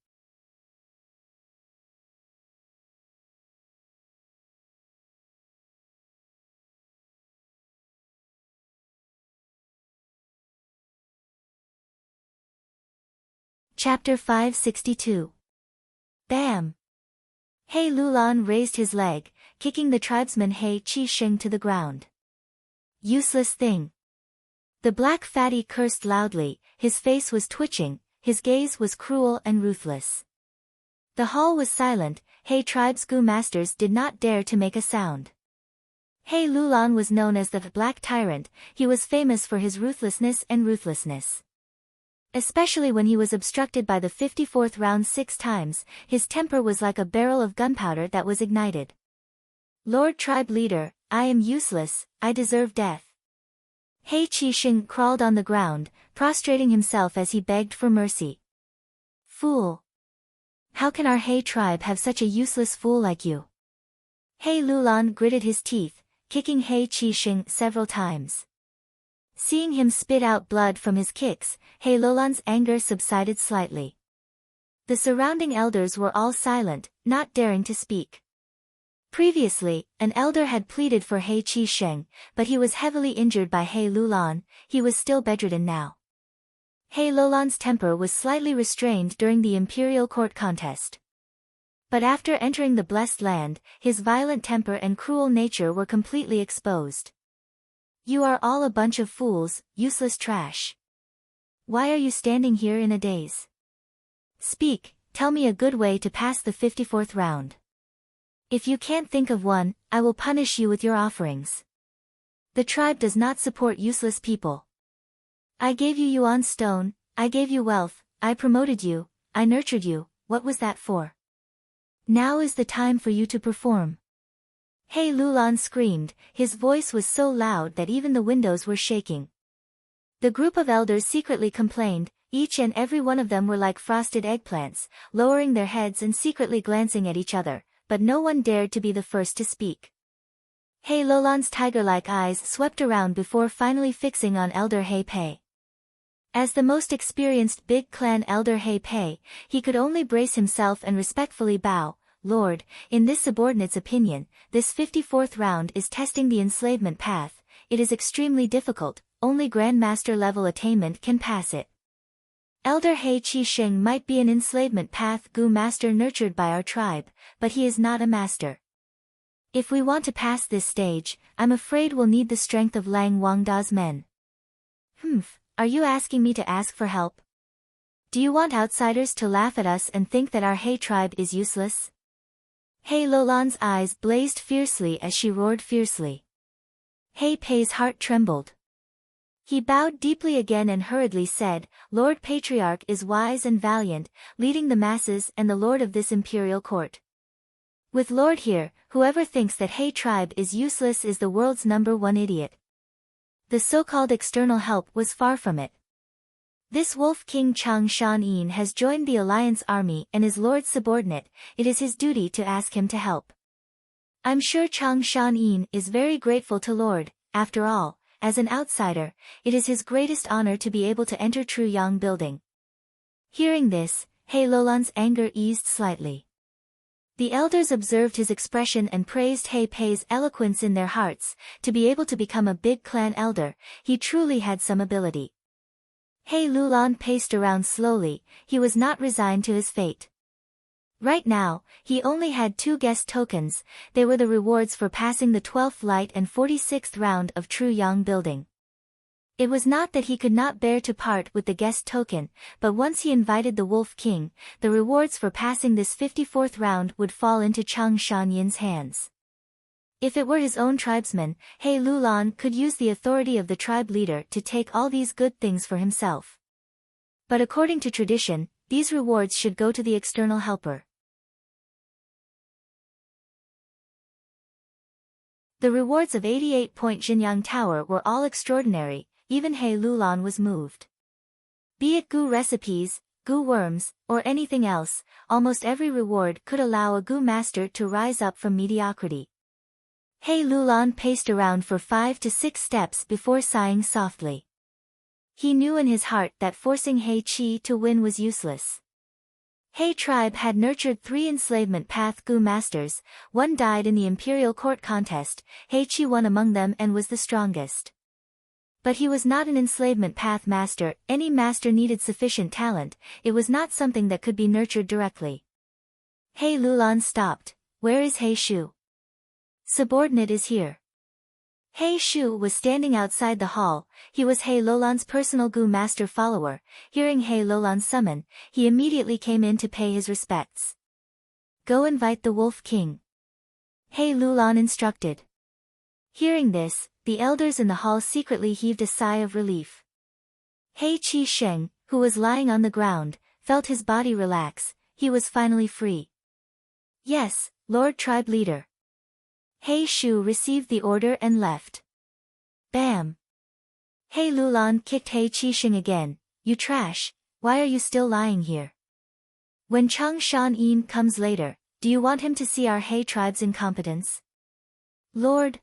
Chapter 562. Bam! He Lulan raised his leg, kicking the tribesman He Qi Sheng to the ground. Useless thing! The black fatty cursed loudly, his face was twitching, his gaze was cruel and ruthless. The hall was silent. He tribe's Gu masters did not dare to make a sound. He Lulan was known as the Black Tyrant. He was famous for his ruthlessness. Especially when he was obstructed by the 54th round 6 times, his temper was like a barrel of gunpowder that was ignited. Lord Tribe Leader, I am useless, I deserve death. He Qi Sheng crawled on the ground, prostrating himself as he begged for mercy. Fool! How can our He tribe have such a useless fool like you? He Lulan gritted his teeth, kicking He Qi Sheng several times. Seeing him spit out blood from his kicks, He Lulan's anger subsided slightly. The surrounding elders were all silent, not daring to speak. Previously, an elder had pleaded for He Qi Sheng, but he was heavily injured by He Lulan. He was still bedridden now. He Lulan's temper was slightly restrained during the imperial court contest. But after entering the blessed land, his violent temper and cruel nature were completely exposed. You are all a bunch of fools, useless trash. Why are you standing here in a daze? Speak, tell me a good way to pass the 54th round. If you can't think of one, I will punish you with your offerings. The tribe does not support useless people. I gave you Yuan stone, I gave you wealth, I promoted you, I nurtured you, what was that for? Now is the time for you to perform. He Lulan screamed, his voice was so loud that even the windows were shaking. The group of elders secretly complained, each and every one of them were like frosted eggplants, lowering their heads and secretly glancing at each other, but no one dared to be the first to speak. He Lulan's tiger-like eyes swept around before finally fixing on Elder He Pei. As the most experienced big clan elder He Pei, he could only brace himself and respectfully bow. Lord, in this subordinate's opinion, this 54th round is testing the enslavement path. It is extremely difficult, only Grandmaster level attainment can pass it. Elder He Qi Sheng might be an enslavement path Gu master nurtured by our tribe, but he is not a master. If we want to pass this stage, I'm afraid we'll need the strength of Lang Wangda's men. Are you asking me to ask for help? Do you want outsiders to laugh at us and think that our He tribe is useless? He Lulan's eyes blazed fiercely as she roared fiercely. He Pei's heart trembled. He bowed deeply again and hurriedly said, Lord Patriarch is wise and valiant, leading the masses and the lord of this imperial court. With Lord here, whoever thinks that He tribe is useless is the world's #1 idiot. The so-called external help was far from it. This Wolf King Chang Shan-yin has joined the Alliance army and is Lord's subordinate, it is his duty to ask him to help. I'm sure Chang Shan-yin is very grateful to Lord, after all, as an outsider, it is his greatest honor to be able to enter Truyang building. Hearing this, He Lulan's anger eased slightly. The elders observed his expression and praised He Pei's eloquence in their hearts. To be able to become a big clan elder, he truly had some ability. He Lulan paced around slowly, he was not resigned to his fate. Right now, he only had 2 guest tokens, they were the rewards for passing the 12th light and 46th round of Truyang building. It was not that he could not bear to part with the guest token, but once he invited the Wolf King, the rewards for passing this 54th round would fall into Chang Shan-yin's hands. If it were his own tribesmen, He Lulan could use the authority of the tribe leader to take all these good things for himself. But according to tradition, these rewards should go to the external helper. The rewards of 88-point Jinyang Tower were all extraordinary. Even He Lulan was moved. Be it Gu recipes, Gu worms, or anything else, almost every reward could allow a Gu master to rise up from mediocrity. He Lulan paced around for 5 to 6 steps before sighing softly. He knew in his heart that forcing He Qi to win was useless. He tribe had nurtured 3 enslavement path Gu masters, 1 died in the imperial court contest, He Qi won among them and was the strongest. But he was not an enslavement path master, any master needed sufficient talent, it was not something that could be nurtured directly. He Lulan stopped, where is He Shu? Subordinate is here. He Shu was standing outside the hall, he was He Lulan's personal Gu master follower, hearing He Lulan summon, he immediately came in to pay his respects. Go invite the Wolf King. He Lulan instructed. Hearing this, the elders in the hall secretly heaved a sigh of relief. He Qi Sheng, who was lying on the ground, felt his body relax, he was finally free. Yes, Lord Tribe Leader. He Shu received the order and left. Bam! He Lulan kicked He Qi Sheng again, you trash, why are you still lying here? When Chang Shan-yin comes later, do you want him to see our He tribe's incompetence? Lord,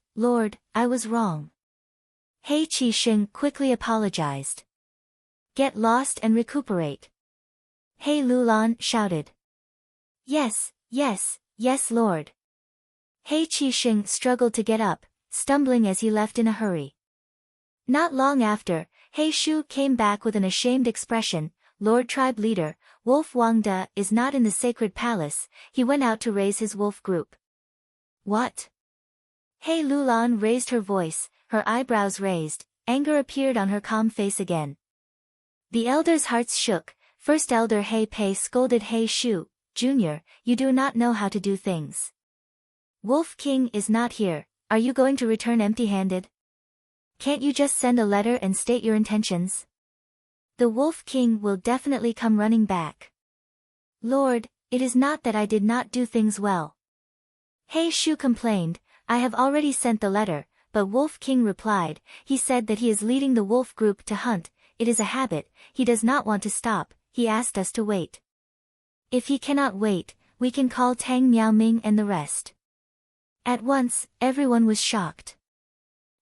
I was wrong. He Qi Sheng quickly apologized. Get lost and recuperate. He Lulan shouted. Yes, Lord. He Qi Sheng struggled to get up, stumbling as he left in a hurry. Not long after, He Shu came back with an ashamed expression, Lord Tribe Leader, Wolf Wangda is not in the sacred palace, he went out to raise his wolf group. What? He Lulan raised her voice, her eyebrows raised, anger appeared on her calm face again. The elders' hearts shook, First Elder He Pei scolded He Shu, Jr., you do not know how to do things. Wolf King is not here, are you going to return empty-handed? Can't you just send a letter and state your intentions? The Wolf King will definitely come running back. Lord, it is not that I did not do things well. He Shu complained, I have already sent the letter, but Wolf King replied, he said that he is leading the wolf group to hunt, it is a habit, he does not want to stop, he asked us to wait. If he cannot wait, we can call Tang Miaoming and the rest. At once, everyone was shocked.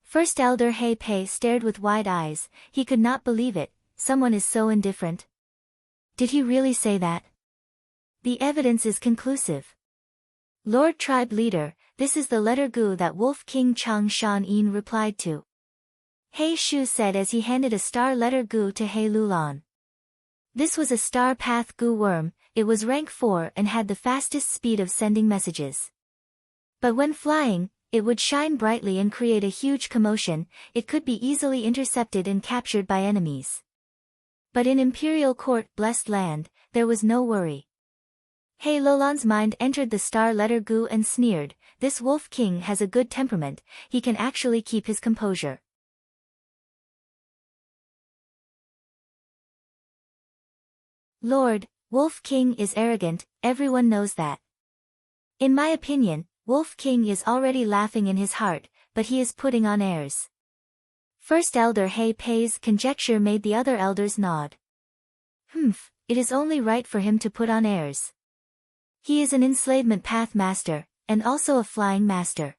First Elder He Pei stared with wide eyes, he could not believe it, someone is so indifferent. Did he really say that? The evidence is conclusive. Lord Tribe Leader, this is the letter Gu that Wolf King Chang Shan Yin replied to. He Shu said as he handed a star letter Gu to He Lulan. This was a star path Gu worm, it was rank 4 and had the fastest speed of sending messages. But when flying, it would shine brightly and create a huge commotion, it could be easily intercepted and captured by enemies. But in Imperial Court Blessed Land, there was no worry. He Lulan's mind entered the star letter Gu and sneered, this Wolf King has a good temperament, he can actually keep his composure. Lord, Wolf King is arrogant, everyone knows that. In my opinion, Wolf King is already laughing in his heart, but he is putting on airs. First Elder He Pei's conjecture made the other elders nod. It is only right for him to put on airs. He is an enslavement path master, and also a flying master.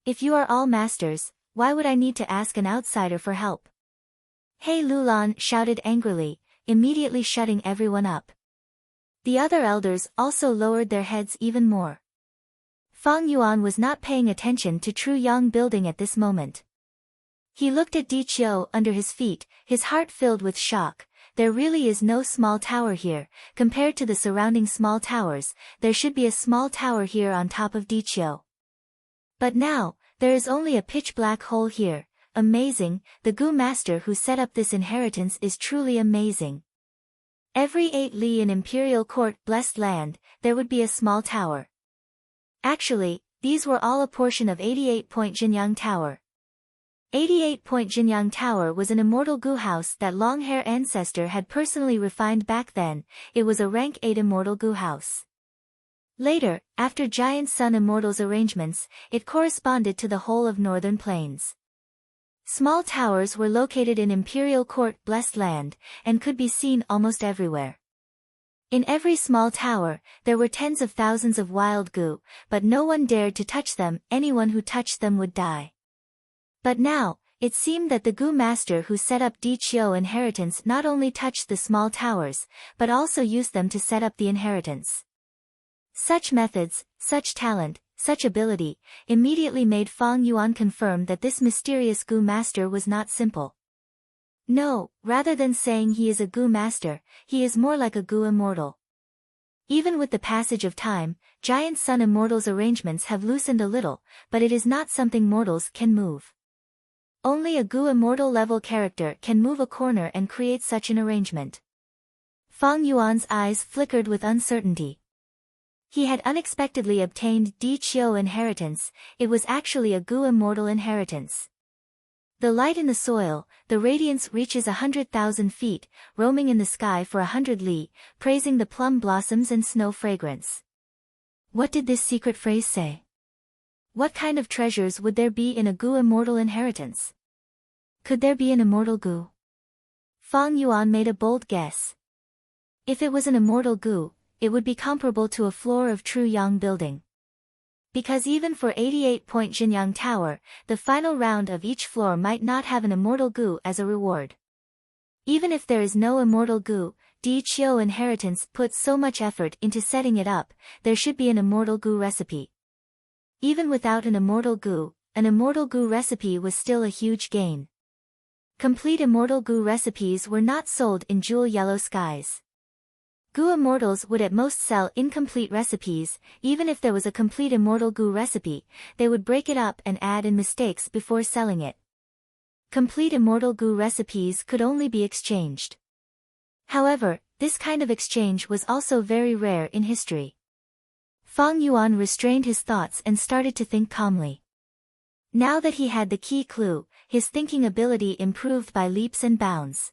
If you are all masters, why would I need to ask an outsider for help? He Lulan shouted angrily, immediately shutting everyone up. The other elders also lowered their heads even more. Fang Yuan was not paying attention to Tru Yang building at this moment. He looked at Di Qiu under his feet, his heart filled with shock. There really is no small tower here, compared to the surrounding small towers, there should be a small tower here on top of Di Qiu. But now, there is only a pitch-black hole here, amazing, the Gu master who set up this inheritance is truly amazing. Every 8 li in Imperial Court Blessed Land, there would be a small tower. Actually, these were all a portion of 88-point Jinyang Tower. 88-point Jinyang Tower was an immortal Gu house that long-hair ancestor had personally refined back then, it was a rank 8 immortal Gu house. Later, after Giant Sun Immortal's arrangements, it corresponded to the whole of Northern Plains. Small towers were located in Imperial Court Blessed Land, and could be seen almost everywhere. In every small tower, there were tens of thousands of wild Gu, but no one dared to touch them, anyone who touched them would die. But now, it seemed that the Gu master who set up Di Qiu inheritance not only touched the small towers, but also used them to set up the inheritance. Such methods, such talent, such ability, immediately made Fang Yuan confirm that this mysterious Gu master was not simple. No, rather than saying he is a Gu master, he is more like a Gu immortal. Even with the passage of time, Giant Sun Immortal's arrangements have loosened a little, but it is not something mortals can move. Only a Gu immortal level character can move a corner and create such an arrangement. Fang Yuan's eyes flickered with uncertainty. He had unexpectedly obtained Di Qiu inheritance, it was actually a Gu immortal inheritance. The light in the soil, the radiance reaches 100,000 feet, roaming in the sky for 100 li, praising the plum blossoms and snow fragrance. What did this secret phrase say? What kind of treasures would there be in a Gu immortal inheritance? Could there be an immortal Gu? Fang Yuan made a bold guess. If it was an immortal Gu, it would be comparable to a floor of Tru Yang building. Because even for 88-point Jinyang Tower, the final round of each floor might not have an immortal Gu as a reward. Even if there is no immortal Gu, Di Qiu inheritance put so much effort into setting it up, there should be an immortal Gu recipe. Even without an immortal Gu recipe was still a huge gain. Complete immortal Gu recipes were not sold in jewel yellow skies. Gu immortals would at most sell incomplete recipes, even if there was a complete immortal Gu recipe, they would break it up and add in mistakes before selling it. Complete immortal Gu recipes could only be exchanged. However, this kind of exchange was also very rare in history. Fang Yuan restrained his thoughts and started to think calmly. Now that he had the key clue, his thinking ability improved by leaps and bounds.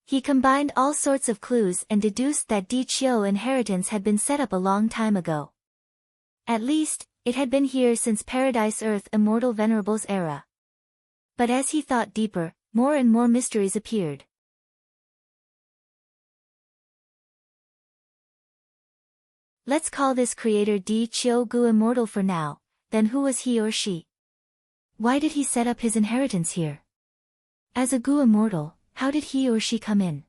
He combined all sorts of clues and deduced that Di Qiu inheritance had been set up a long time ago. At least, it had been here since Paradise Earth Immortal Venerable's era. But as he thought deeper, more and more mysteries appeared. Let's call this creator Di Qiu Gu immortal for now. Then who was he or she? Why did he set up his inheritance here? As a Gu immortal, how did he or she come in?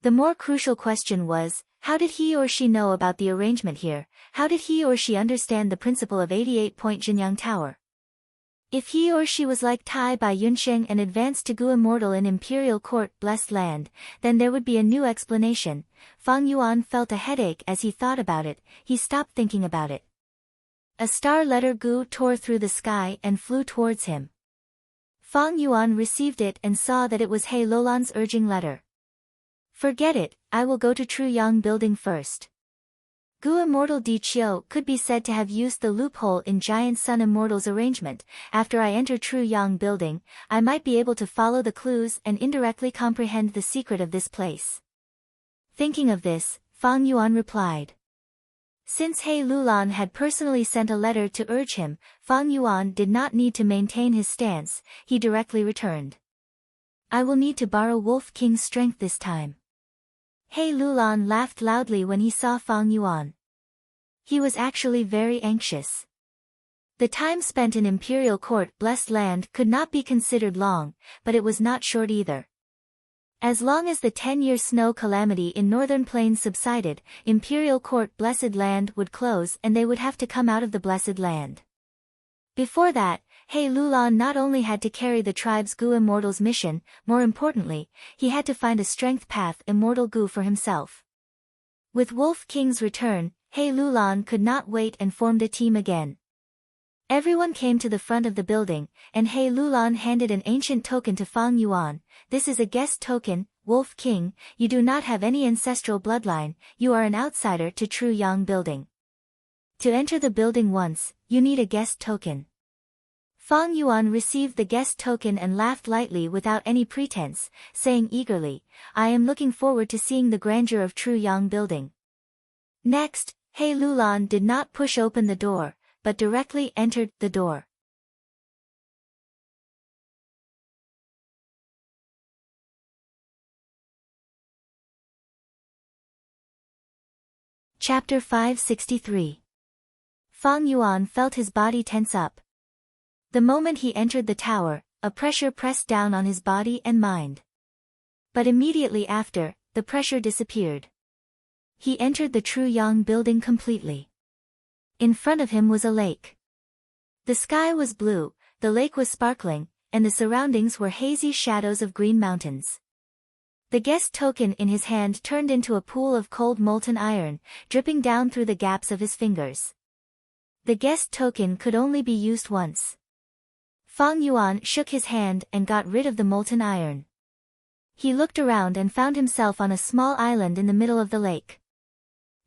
The more crucial question was, how did he or she know about the arrangement here? How did he or she understand the principle of 88-point Jinyang Tower? If he or she was like Tai Bai Yunsheng and advanced to Gu Immortal in Imperial Court Blessed Land, then there would be a new explanation. Fang Yuan felt a headache as he thought about it. He stopped thinking about it. A star letter Gu tore through the sky and flew towards him. Fang Yuan received it and saw that it was He Lulan's urging letter. Forget it, I will go to Truyang Building first. Gu Immortal Di Qiu could be said to have used the loophole in Giant Sun Immortal's arrangement. After I enter Truyang Building, I might be able to follow the clues and indirectly comprehend the secret of this place. Thinking of this, Fang Yuan replied. Since He Lulan had personally sent a letter to urge him, Fang Yuan did not need to maintain his stance. He directly returned. I will need to borrow Wolf King's strength this time. He Lulan laughed loudly when he saw Fang Yuan. He was actually very anxious. The time spent in Imperial Court Blessed Land could not be considered long, but it was not short either. As long as the 10-year snow calamity in Northern Plains subsided, Imperial Court Blessed Land would close and they would have to come out of the Blessed Land. Before that, He Lulan not only had to carry the tribe's Gu Immortal's mission, more importantly, he had to find a strength path Immortal Gu for himself. With Wolf King's return, He Lulan could not wait and formed a team again. Everyone came to the front of the building, and He Lulan handed an ancient token to Fang Yuan. This is a guest token, Wolf King, you do not have any ancestral bloodline, you are an outsider to Truyang Building. To enter the building once, you need a guest token. Fang Yuan received the guest token and laughed lightly without any pretense, saying eagerly, I am looking forward to seeing the grandeur of Truyang Building. Next, He Lulan did not push open the door, but directly entered the door. Chapter 563. Fang Yuan felt his body tense up. The moment he entered the tower, a pressure pressed down on his body and mind. But immediately after, the pressure disappeared. He entered the Truyang Building completely. In front of him was a lake. The sky was blue, the lake was sparkling, and the surroundings were hazy shadows of green mountains. The guest token in his hand turned into a pool of cold molten iron, dripping down through the gaps of his fingers. The guest token could only be used once. Fang Yuan shook his hand and got rid of the molten iron. He looked around and found himself on a small island in the middle of the lake.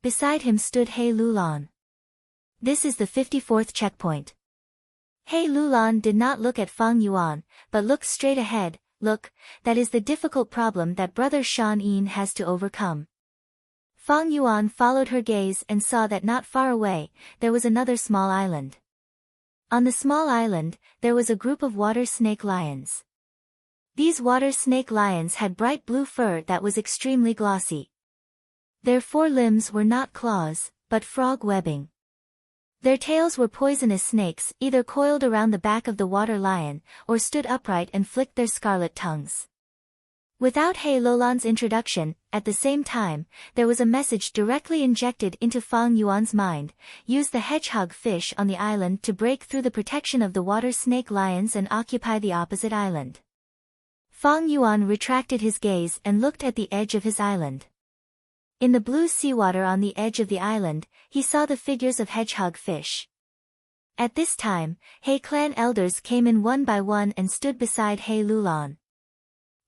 Beside him stood He Lulan. This is the 54th checkpoint. He Lulan did not look at Fang Yuan, but looked straight ahead. Look, that is the difficult problem that Brother Shan Yin has to overcome. Fang Yuan followed her gaze and saw that not far away, there was another small island. On the small island, there was a group of water snake lions. These water snake lions had bright blue fur that was extremely glossy. Their forelimbs were not claws, but frog webbing. Their tails were poisonous snakes, either coiled around the back of the water lion, or stood upright and flicked their scarlet tongues. Without He Lulan's introduction, at the same time, there was a message directly injected into Fang Yuan's mind: use the hedgehog fish on the island to break through the protection of the water snake lions and occupy the opposite island. Fang Yuan retracted his gaze and looked at the edge of his island. In the blue seawater on the edge of the island, he saw the figures of hedgehog fish. At this time, He clan elders came in one by one and stood beside He Lulan.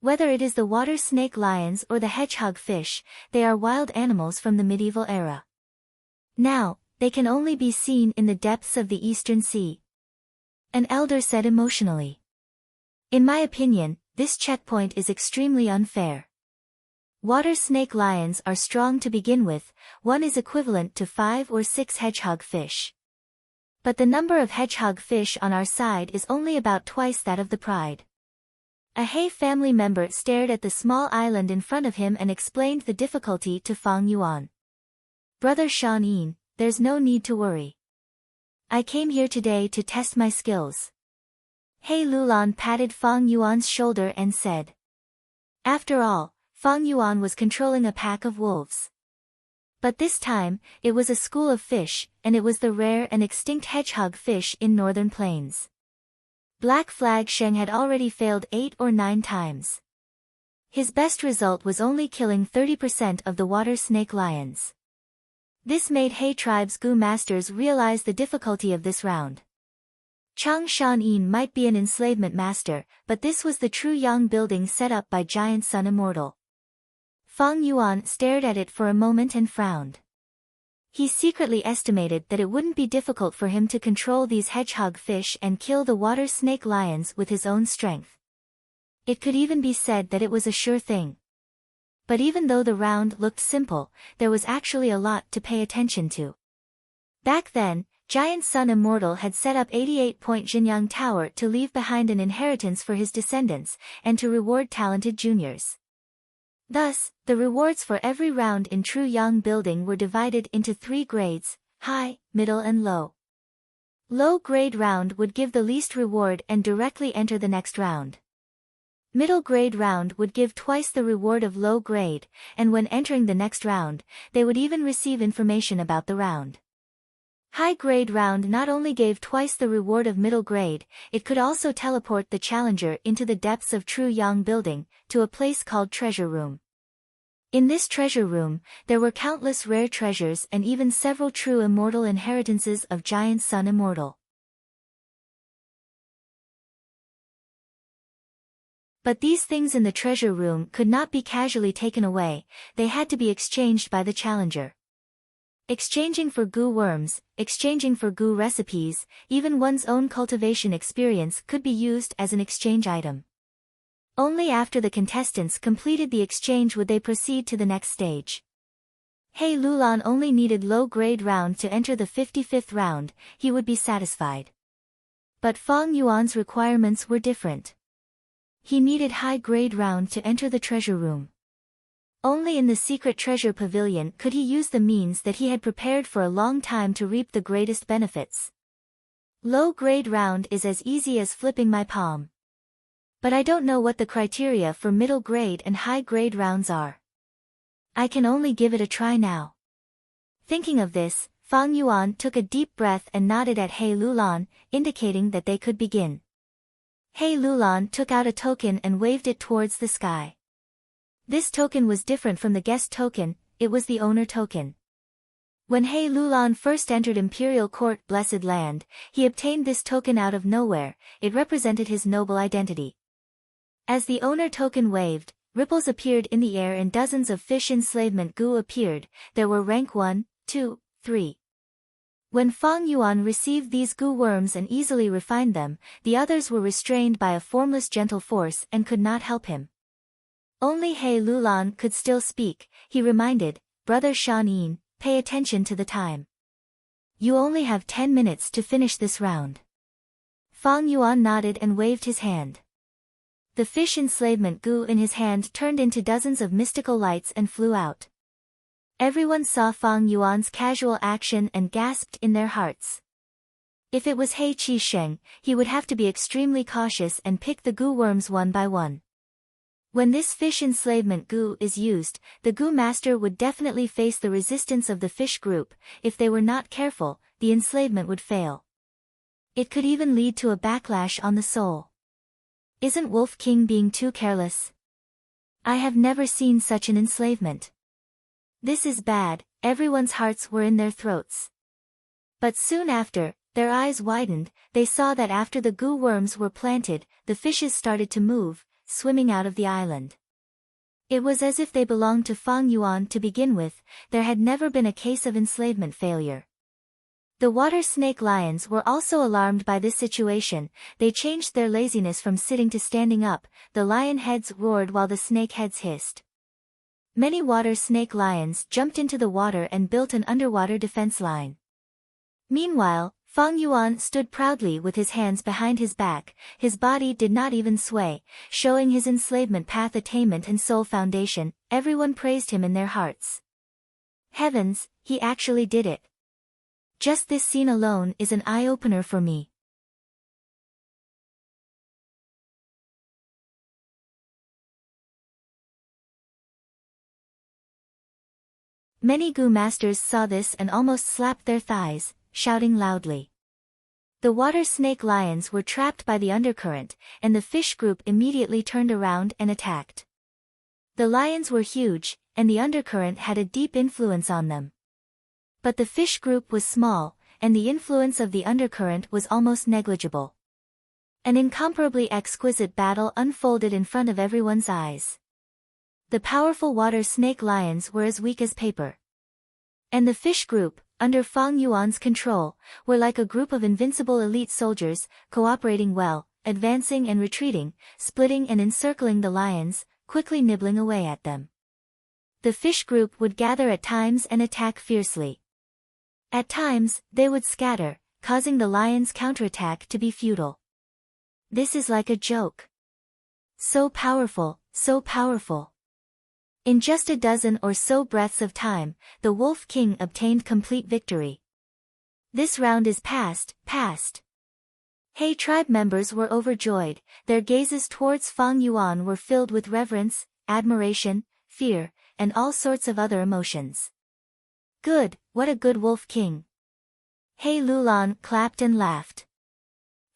Whether it is the water snake lions or the hedgehog fish, they are wild animals from the medieval era. Now, they can only be seen in the depths of the Eastern Sea. An elder said emotionally. In my opinion, this checkpoint is extremely unfair. Water snake lions are strong to begin with, one is equivalent to 5 or 6 hedgehog fish. But the number of hedgehog fish on our side is only about twice that of the pride. A He family member stared at the small island in front of him and explained the difficulty to Fang Yuan. Brother Shanin, there's no need to worry. I came here today to test my skills. He Lulan patted Fang Yuan's shoulder and said. After all, Fang Yuan was controlling a pack of wolves. But this time, it was a school of fish, and it was the rare and extinct hedgehog fish in northern plains. Black Flag Sheng had already failed 8 or 9 times. His best result was only killing 30% of the water snake lions. This made He tribe's Gu masters realize the difficulty of this round. Chang Shanin might be an enslavement master, but this was the true Yang building set up by Giant Sun Immortal. Fang Yuan stared at it for a moment and frowned. He secretly estimated that it wouldn't be difficult for him to control these hedgehog fish and kill the water snake lions with his own strength. It could even be said that it was a sure thing. But even though the round looked simple, there was actually a lot to pay attention to. Back then, Giant Sun Immortal had set up 88-point Jinyang Tower to leave behind an inheritance for his descendants, and to reward talented juniors. Thus, the rewards for every round in True Yang building were divided into 3 grades, high, middle and low. Low grade round would give the least reward and directly enter the next round. Middle grade round would give twice the reward of low grade, and when entering the next round, they would even receive information about the round. High grade round not only gave twice the reward of middle grade, it could also teleport the challenger into the depths of True Yang building, to a place called Treasure Room. In this treasure room, there were countless rare treasures and even several true immortal inheritances of Giant Sun Immortal. But these things in the treasure room could not be casually taken away, they had to be exchanged by the challenger. Exchanging for goo worms, exchanging for goo recipes, even one's own cultivation experience could be used as an exchange item. Only after the contestants completed the exchange would they proceed to the next stage. He Lulan only needed low-grade round to enter the 55th round, he would be satisfied. But Fang Yuan's requirements were different. He needed high-grade round to enter the treasure room. Only in the secret treasure pavilion could he use the means that he had prepared for a long time to reap the greatest benefits. Low-grade round is as easy as flipping my palm. But I don't know what the criteria for middle grade and high grade rounds are. I can only give it a try now. Thinking of this, Fang Yuan took a deep breath and nodded at He Lulan, indicating that they could begin. He Lulan took out a token and waved it towards the sky. This token was different from the guest token, it was the owner token. When He Lulan first entered Imperial Court Blessed Land, he obtained this token out of nowhere, it represented his noble identity. As the owner token waved, ripples appeared in the air and dozens of fish enslavement goo appeared, there were rank 1, 2, 3. When Fang Yuan received these goo worms and easily refined them, the others were restrained by a formless gentle force and could not help him. Only He Lulan could still speak, he reminded, Brother Shanin, pay attention to the time. You only have 10 minutes to finish this round. Fang Yuan nodded and waved his hand. The fish enslavement goo in his hand turned into dozens of mystical lights and flew out. Everyone saw Fang Yuan's casual action and gasped in their hearts. If it was He Qi Sheng, he would have to be extremely cautious and pick the goo worms one by one. When this fish enslavement goo is used, the goo master would definitely face the resistance of the fish group, if they were not careful, the enslavement would fail. It could even lead to a backlash on the soul. Isn't Wolf King being too careless? I have never seen such an enslavement. This is bad, everyone's hearts were in their throats. But soon after, their eyes widened, they saw that after the goo worms were planted, the fishes started to move, swimming out of the island. It was as if they belonged to Fang Yuan to begin with, there had never been a case of enslavement failure. The water snake lions were also alarmed by this situation. They changed their laziness from sitting to standing up. The lion heads roared while the snake heads hissed. Many water snake lions jumped into the water and built an underwater defense line. Meanwhile, Fang Yuan stood proudly with his hands behind his back. His body did not even sway, showing his enslavement path attainment and soul foundation. Everyone praised him in their hearts. Heavens, he actually did it. Just this scene alone is an eye-opener for me. Many Gu masters saw this and almost slapped their thighs, shouting loudly. The water snake lions were trapped by the undercurrent, and the fish group immediately turned around and attacked. The lions were huge, and the undercurrent had a deep influence on them. But the fish group was small, and the influence of the undercurrent was almost negligible. An incomparably exquisite battle unfolded in front of everyone's eyes. The powerful water snake lions were as weak as paper. And the fish group, under Fang Yuan's control, were like a group of invincible elite soldiers, cooperating well, advancing and retreating, splitting and encircling the lions, quickly nibbling away at them. The fish group would gather at times and attack fiercely. At times, they would scatter, causing the lions' counterattack to be futile. This is like a joke. So powerful, so powerful. In just a dozen or so breaths of time, the Wolf King obtained complete victory. This round is past. Hey tribe members were overjoyed. Their gazes towards Fang Yuan were filled with reverence, admiration, fear, and all sorts of other emotions. Good, what a good Wolf King. Hey Lulan clapped and laughed.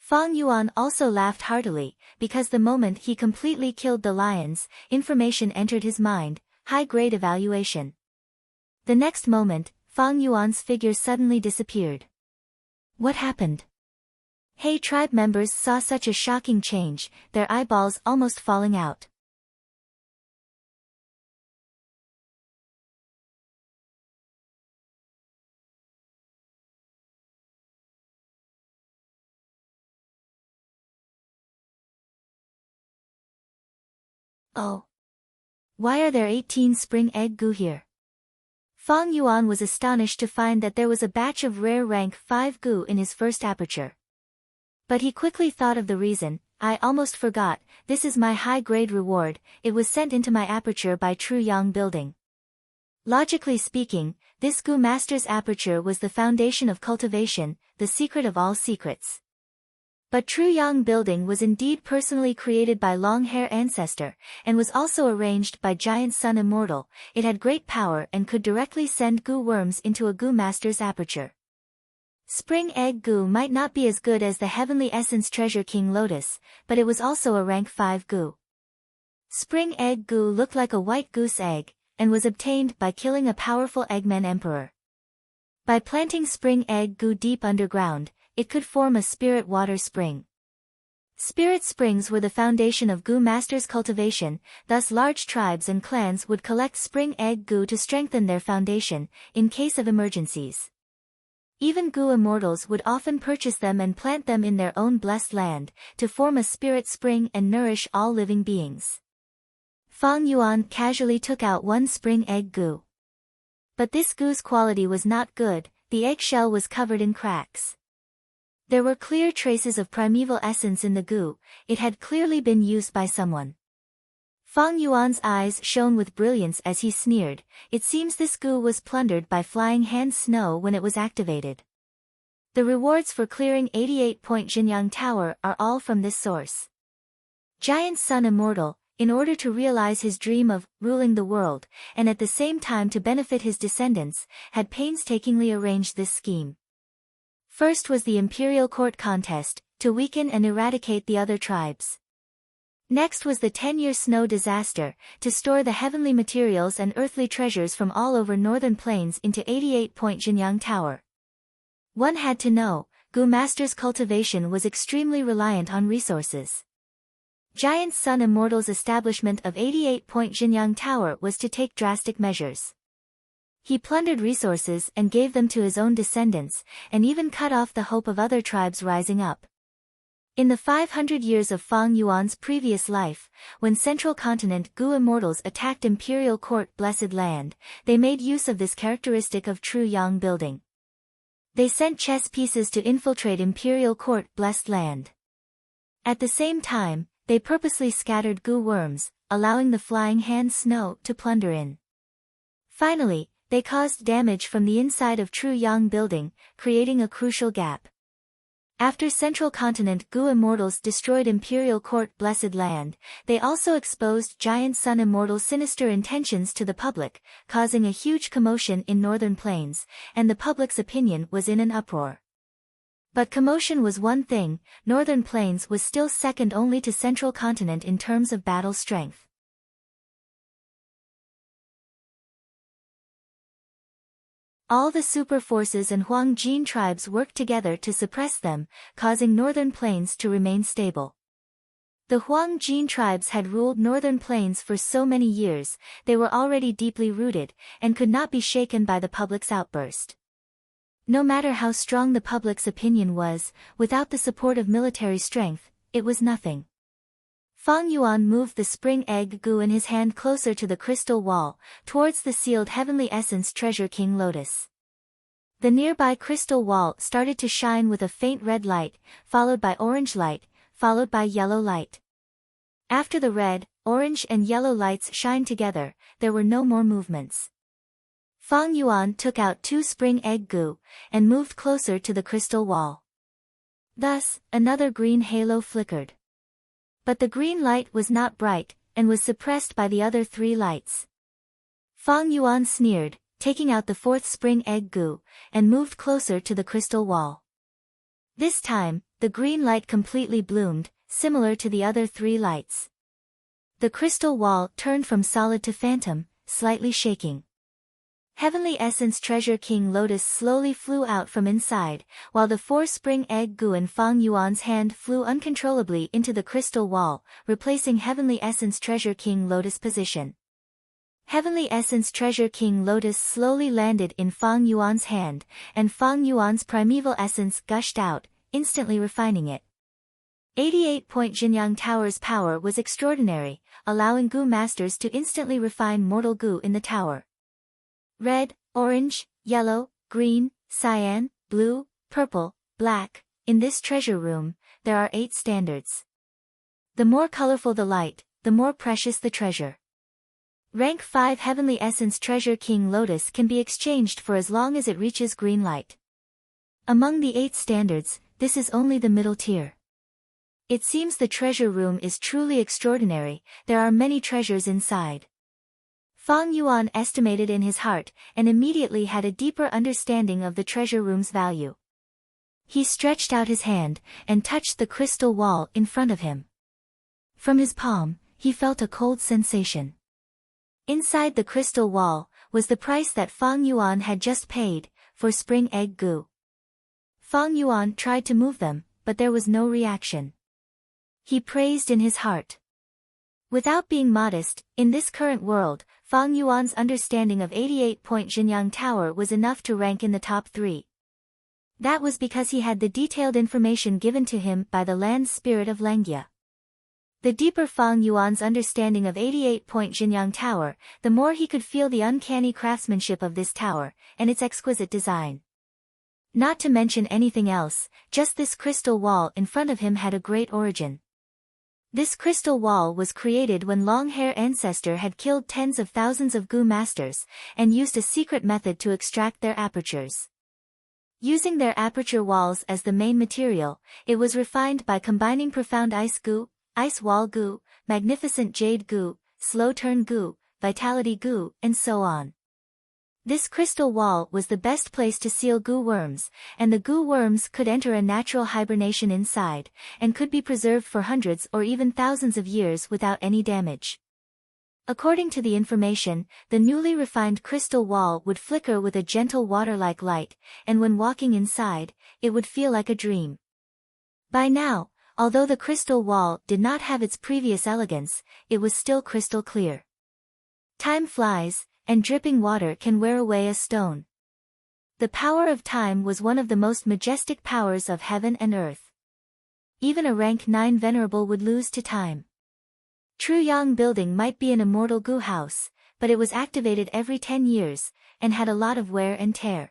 Fang Yuan also laughed heartily, because the moment he completely killed the lions, information entered his mind, high-grade evaluation. The next moment, Fang Yuan's figure suddenly disappeared. What happened? Hey tribe members saw such a shocking change, their eyeballs almost falling out. Oh. Why are there 18 spring egg goo here? Fang Yuan was astonished to find that there was a batch of rare rank 5 goo in his first aperture. But he quickly thought of the reason. I almost forgot, this is my high-grade reward, it was sent into my aperture by True Yang Building. Logically speaking, this goo master's aperture was the foundation of cultivation, the secret of all secrets. But True Yang Building was indeed personally created by Long-Hair Ancestor, and was also arranged by Giant Sun Immortal. It had great power and could directly send goo worms into a goo master's aperture. Spring egg goo might not be as good as the Heavenly Essence Treasure King Lotus, but it was also a rank 5 goo. Spring egg goo looked like a white goose egg, and was obtained by killing a powerful Eggman Emperor. By planting spring egg goo deep underground, it could form a spirit water spring. Spirit springs were the foundation of goo masters' cultivation, thus large tribes and clans would collect spring egg goo to strengthen their foundation, in case of emergencies. Even goo immortals would often purchase them and plant them in their own blessed land, to form a spirit spring and nourish all living beings. Fang Yuan casually took out one spring egg goo. But this goo's quality was not good, the eggshell was covered in cracks. There were clear traces of primeval essence in the goo, it had clearly been used by someone. Fang Yuan's eyes shone with brilliance as he sneered, it seems this goo was plundered by Flying Hand Snow when it was activated. The rewards for clearing 88-point Jinyang Tower are all from this source. Giant Sun Immortal, in order to realize his dream of ruling the world, and at the same time to benefit his descendants, had painstakingly arranged this scheme. First was the Imperial Court contest, to weaken and eradicate the other tribes. Next was the 10-year snow disaster, to store the heavenly materials and earthly treasures from all over northern plains into 88-point Jinyang Tower. One had to know, Goo Master's cultivation was extremely reliant on resources. Giant Sun Immortal's establishment of 88-point Jinyang Tower was to take drastic measures. He plundered resources and gave them to his own descendants, and even cut off the hope of other tribes rising up. In the 500 years of Fang Yuan's previous life, when Central Continent Gu immortals attacked Imperial Court Blessed Land, they made use of this characteristic of true Yang building. They sent chess pieces to infiltrate Imperial Court Blessed Land. At the same time, they purposely scattered Gu worms, allowing the flying hand snow to plunder in. Finally, they caused damage from the inside of true Yang building, creating a crucial gap. After Central Continent Gu immortals destroyed Imperial Court Blessed Land, they also exposed Giant Sun immortals' sinister intentions to the public, causing a huge commotion in Northern Plains, and the public's opinion was in an uproar. But commotion was one thing, Northern Plains was still second only to Central Continent in terms of battle strength. All the super forces and Huang Jin tribes worked together to suppress them, causing Northern Plains to remain stable. The Huang Jin tribes had ruled Northern Plains for so many years, they were already deeply rooted, and could not be shaken by the public's outburst. No matter how strong the public's opinion was, without the support of military strength, it was nothing. Fang Yuan moved the spring egg Gu in his hand closer to the crystal wall, towards the sealed Heavenly Essence Treasure King Lotus. The nearby crystal wall started to shine with a faint red light, followed by orange light, followed by yellow light. After the red, orange and yellow lights shined together, there were no more movements. Fang Yuan took out 2 spring egg Gu, and moved closer to the crystal wall. Thus, another green halo flickered. But the green light was not bright, and was suppressed by the other 3 lights. Fang Yuan sneered, taking out the 4th spring egg Gu, and moved closer to the crystal wall. This time, the green light completely bloomed, similar to the other 3 lights. The crystal wall turned from solid to phantom, slightly shaking. Heavenly Essence Treasure King Lotus slowly flew out from inside, while the 4 spring egg Gu in Fang Yuan's hand flew uncontrollably into the crystal wall, replacing Heavenly Essence Treasure King Lotus position. Heavenly Essence Treasure King Lotus slowly landed in Fang Yuan's hand, and Fang Yuan's primeval essence gushed out, instantly refining it. 88-point Jinyang Tower's power was extraordinary, allowing Gu masters to instantly refine mortal Gu in the tower. Red, orange, yellow, green, cyan, blue, purple, black. In this treasure room, there are 8 standards. The more colorful the light, the more precious the treasure. Rank 5 Heavenly Essence Treasure King Lotus can be exchanged for as long as it reaches green light. Among the 8 standards, this is only the middle tier. It seems the treasure room is truly extraordinary, there are many treasures inside. Fang Yuan estimated in his heart, and immediately had a deeper understanding of the treasure room's value. He stretched out his hand, and touched the crystal wall in front of him. From his palm, he felt a cold sensation. Inside the crystal wall, was the price that Fang Yuan had just paid, for spring egg Gu. Fang Yuan tried to move them, but there was no reaction. He praised in his heart. Without being modest, in this current world, Fang Yuan's understanding of 88-point Jinyang Tower was enough to rank in the top 3. That was because he had the detailed information given to him by the land spirit of Lengia. The deeper Fang Yuan's understanding of 88-point Jinyang Tower, the more he could feel the uncanny craftsmanship of this tower, and its exquisite design. Not to mention anything else, just this crystal wall in front of him had a great origin. This crystal wall was created when long-hair ancestor had killed tens of thousands of Gu masters, and used a secret method to extract their apertures. Using their aperture walls as the main material, it was refined by combining profound ice Gu, ice wall Gu, magnificent jade Gu, slow turn Gu, vitality Gu, and so on. This crystal wall was the best place to seal Gu worms, and the Gu worms could enter a natural hibernation inside, and could be preserved for hundreds or even thousands of years without any damage. According to the information, the newly refined crystal wall would flicker with a gentle water-like light, and when walking inside, it would feel like a dream. By now, although the crystal wall did not have its previous elegance, it was still crystal clear. Time flies, and dripping water can wear away a stone. The power of time was one of the most majestic powers of heaven and earth. Even a rank 9 venerable would lose to time. Truyang building might be an immortal gu house, but it was activated every 10 years, and had a lot of wear and tear.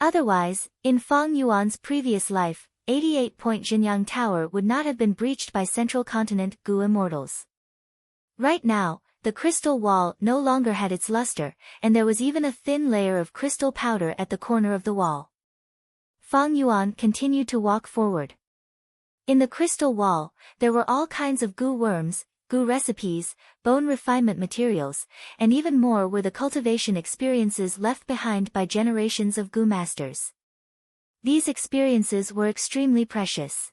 Otherwise, in Fang Yuan's previous life, 88-point Jinyang Tower would not have been breached by Central Continent gu immortals. Right now, the crystal wall no longer had its luster, and there was even a thin layer of crystal powder at the corner of the wall. Fang Yuan continued to walk forward. In the crystal wall, there were all kinds of gu worms, gu recipes, bone refinement materials, and even more were the cultivation experiences left behind by generations of gu masters. These experiences were extremely precious.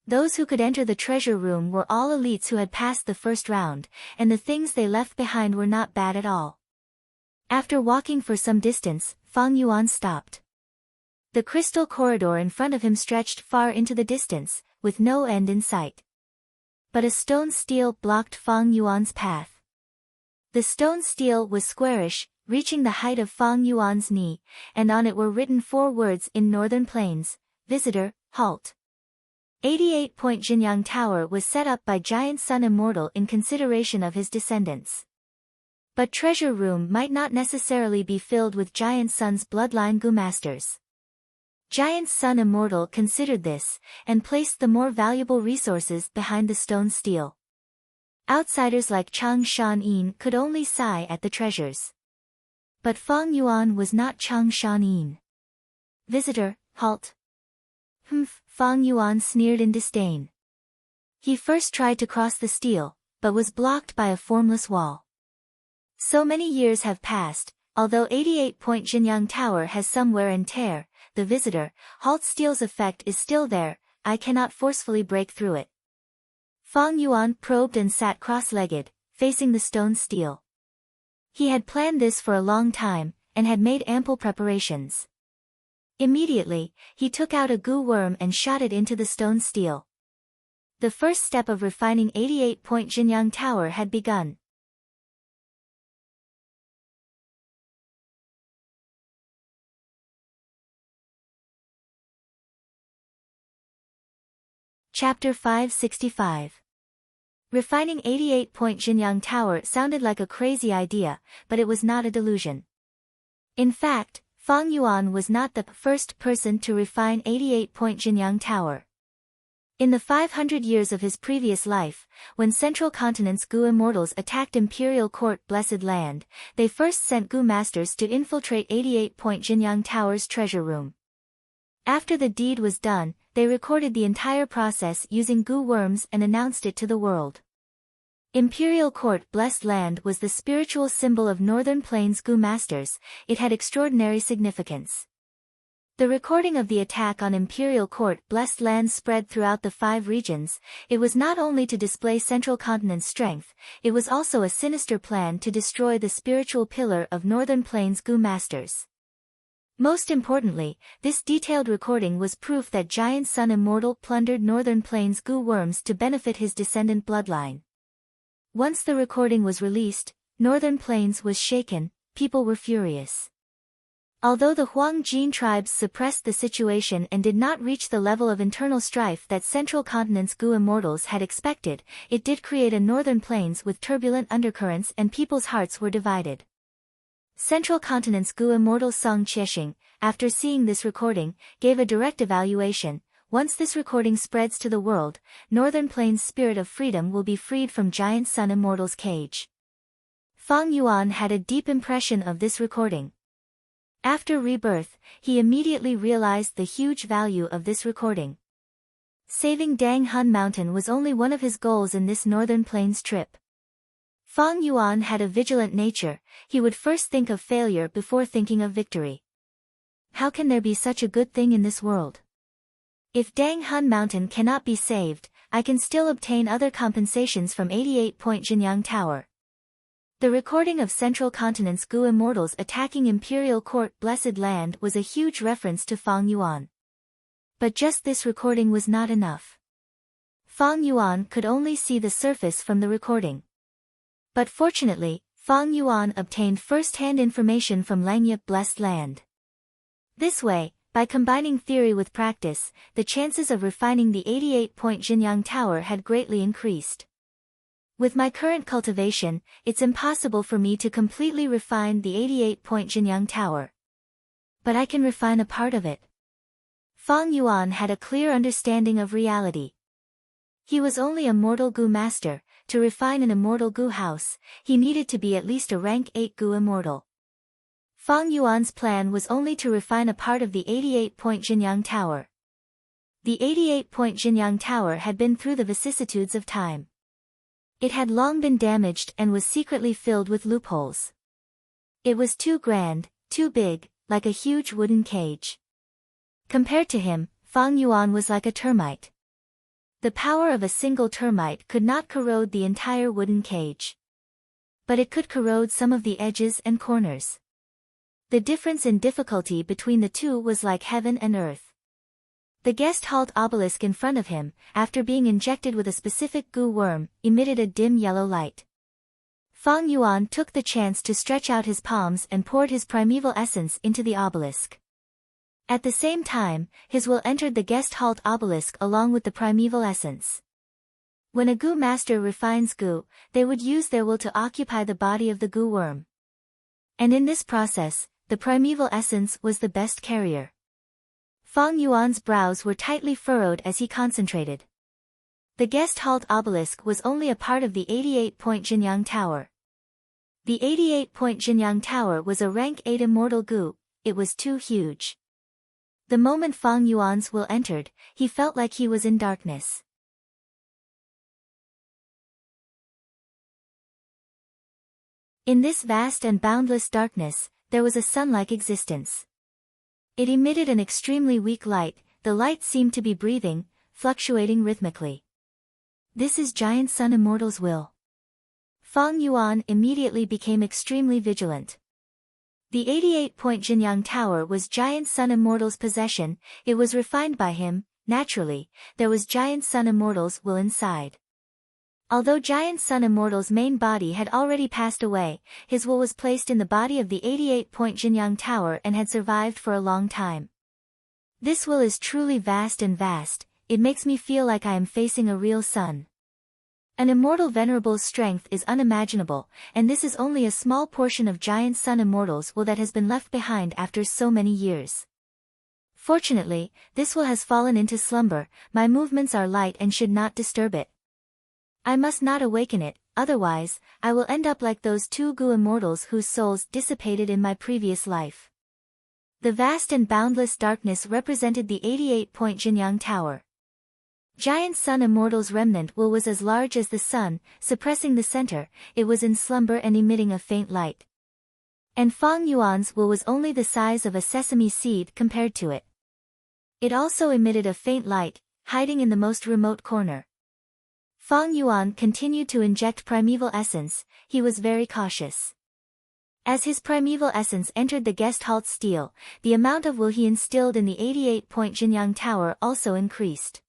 Those who could enter the treasure room were all elites who had passed the first round, and the things they left behind were not bad at all. After walking for some distance, Fang Yuan stopped. The crystal corridor in front of him stretched far into the distance, with no end in sight. But a stone stele blocked Fang Yuan's path. The stone stele was squarish, reaching the height of Fang Yuan's knee, and on it were written 4 words in Northern Plains: Visitor, halt. 88-point Jinyang Tower was set up by Giant Sun Immortal in consideration of his descendants. But treasure room might not necessarily be filled with Giant Sun's bloodline gu masters. Giant Sun Immortal considered this, and placed the more valuable resources behind the stone stele. Outsiders like Chang Shan-yin could only sigh at the treasures. But Fang Yuan was not Chang Shan-yin. Visitor, halt. Humph, Fang Yuan sneered in disdain. He first tried to cross the stele, but was blocked by a formless wall. So many years have passed, although 88-point Jinyang Tower has some wear and tear, the visitor, halt stele's effect is still there, I cannot forcefully break through it. Fang Yuan probed and sat cross-legged, facing the stone stele. He had planned this for a long time, and had made ample preparations. Immediately, he took out a gu worm and shot it into the stone stele. The first step of refining 88-point Jinyang Tower had begun. Chapter 565. Refining 88-point Jinyang Tower sounded like a crazy idea, but it was not a delusion. In fact, Fang Yuan was not the first person to refine 88-point Jinyang Tower. In the 500 years of his previous life, when Central Continent's gu immortals attacked Imperial Court Blessed Land, they first sent gu masters to infiltrate 88-point Jinyang Tower's treasure room. After the deed was done, they recorded the entire process using gu worms and announced it to the world. Imperial Court Blessed Land was the spiritual symbol of Northern Plains gu masters, it had extraordinary significance. The recording of the attack on Imperial Court Blessed Land spread throughout the 5 regions. It was not only to display Central Continent's strength, it was also a sinister plan to destroy the spiritual pillar of Northern Plains gu masters. Most importantly, this detailed recording was proof that Giant Sun Immortal plundered Northern Plains gu worms to benefit his descendant bloodline. Once the recording was released, Northern Plains was shaken, people were furious. Although the Huang Jin tribes suppressed the situation and did not reach the level of internal strife that Central Continent's gu immortals had expected, it did create a Northern Plains with turbulent undercurrents and people's hearts were divided. Central Continent's gu immortal Song Chiexing, after seeing this recording, gave a direct evaluation. Once this recording spreads to the world, Northern Plains' spirit of freedom will be freed from Giant Sun Immortal's cage. Fang Yuan had a deep impression of this recording. After rebirth, he immediately realized the huge value of this recording. Saving Dang Hun Mountain was only one of his goals in this Northern Plains trip. Fang Yuan had a vigilant nature, he would first think of failure before thinking of victory. How can there be such a good thing in this world? If Dang Hun Mountain cannot be saved, I can still obtain other compensations from 88-point Jinyang Tower. The recording of Central Continent's gu immortals attacking Imperial Court Blessed Land was a huge reference to Fang Yuan. But just this recording was not enough. Fang Yuan could only see the surface from the recording. But fortunately, Fang Yuan obtained first-hand information from Langya Blessed Land. This way, by combining theory with practice, the chances of refining the 88-point Jinyang Tower had greatly increased. With my current cultivation, it's impossible for me to completely refine the 88-point Jinyang Tower. But I can refine a part of it. Fang Yuan had a clear understanding of reality. He was only a mortal Gu master. To refine an immortal Gu house, he needed to be at least a rank 8 Gu immortal. Fang Yuan's plan was only to refine a part of the 88-point Jinyang Tower. The 88-point Jinyang Tower had been through the vicissitudes of time. It had long been damaged and was secretly filled with loopholes. It was too grand, too big, like a huge wooden cage. Compared to him, Fang Yuan was like a termite. The power of a single termite could not corrode the entire wooden cage. But it could corrode some of the edges and corners. The difference in difficulty between the two was like heaven and earth. The guest halt obelisk in front of him, after being injected with a specific Gu worm, emitted a dim yellow light. Fang Yuan took the chance to stretch out his palms and poured his primeval essence into the obelisk. At the same time, his will entered the guest halt obelisk along with the primeval essence. When a Gu master refines Gu, they would use their will to occupy the body of the Gu worm. And in this process, the primeval essence was the best carrier. Fang Yuan's brows were tightly furrowed as he concentrated. The guest halt obelisk was only a part of the 88-point Jinyang Tower. The 88-point Jinyang Tower was a rank 8 immortal Gu. It was too huge. The moment Fang Yuan's will entered, he felt like he was in darkness. In this vast and boundless darkness, there was a sun-like existence. It emitted an extremely weak light. The light seemed to be breathing, fluctuating rhythmically. This is Giant Sun Immortal's will. Fang Yuan immediately became extremely vigilant. The 88-point Jinyang Tower was Giant Sun Immortal's possession. It was refined by him. Naturally, there was Giant Sun Immortal's will inside. Although Giant Sun Immortal's main body had already passed away, his will was placed in the body of the 88-point Jinyang Tower and had survived for a long time. This will is truly vast and vast. It makes me feel like I am facing a real sun. An immortal venerable's strength is unimaginable, and this is only a small portion of Giant Sun Immortal's will that has been left behind after so many years. Fortunately, this will has fallen into slumber. My movements are light and should not disturb it. I must not awaken it, otherwise, I will end up like those 2 Gu immortals whose souls dissipated in my previous life. The vast and boundless darkness represented the 88-point Jinyang Tower. Giant Sun Immortal's remnant will was as large as the sun, suppressing the center. It was in slumber and emitting a faint light. And Fang Yuan's will was only the size of a sesame seed compared to it. It also emitted a faint light, hiding in the most remote corner. Fang Yuan continued to inject primeval essence. He was very cautious. As his primeval essence entered the guest halt steel, the amount of will he instilled in the 88-point Jinyang Tower also increased.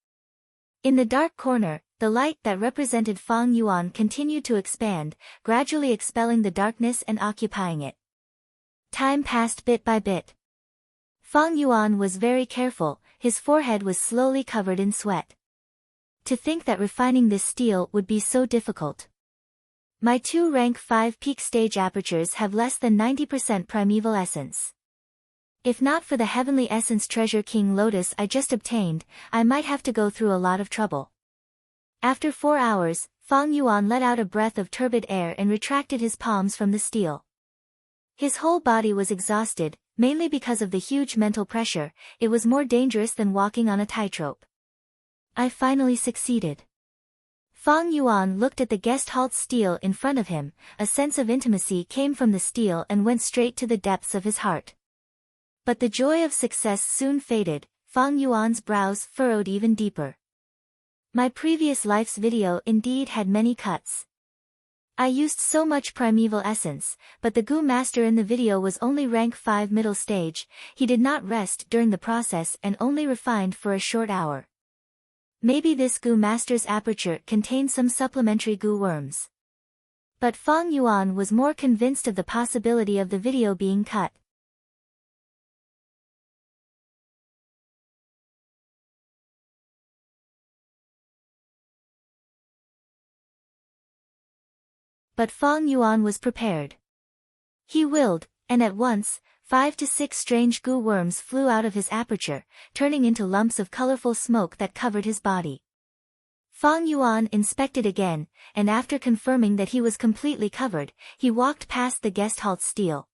In the dark corner, the light that represented Fang Yuan continued to expand, gradually expelling the darkness and occupying it. Time passed bit by bit. Fang Yuan was very careful. His forehead was slowly covered in sweat. To think that refining this steel would be so difficult. My 2 rank 5 peak stage apertures have less than 90% primeval essence. If not for the heavenly essence treasure King Lotus I just obtained, I might have to go through a lot of trouble. After 4 hours, Fang Yuan let out a breath of turbid air and retracted his palms from the steel. His whole body was exhausted, mainly because of the huge mental pressure. It was more dangerous than walking on a tightrope. I finally succeeded. Fang Yuan looked at the guest halt steel in front of him. A sense of intimacy came from the steel and went straight to the depths of his heart. But the joy of success soon faded. Fang Yuan's brows furrowed even deeper. My previous life's video indeed had many cuts. I used so much primeval essence, but the Gu master in the video was only rank 5 middle stage. He did not rest during the process and only refined for a short hour. Maybe this goo master's aperture contained some supplementary goo worms. But Fang Yuan was more convinced of the possibility of the video being cut. But Fang Yuan was prepared. He willed, and at once, 5 to 6 strange goo worms flew out of his aperture, turning into lumps of colorful smoke that covered his body. Fang Yuan inspected again, and after confirming that he was completely covered, he walked past the guest halt's steel.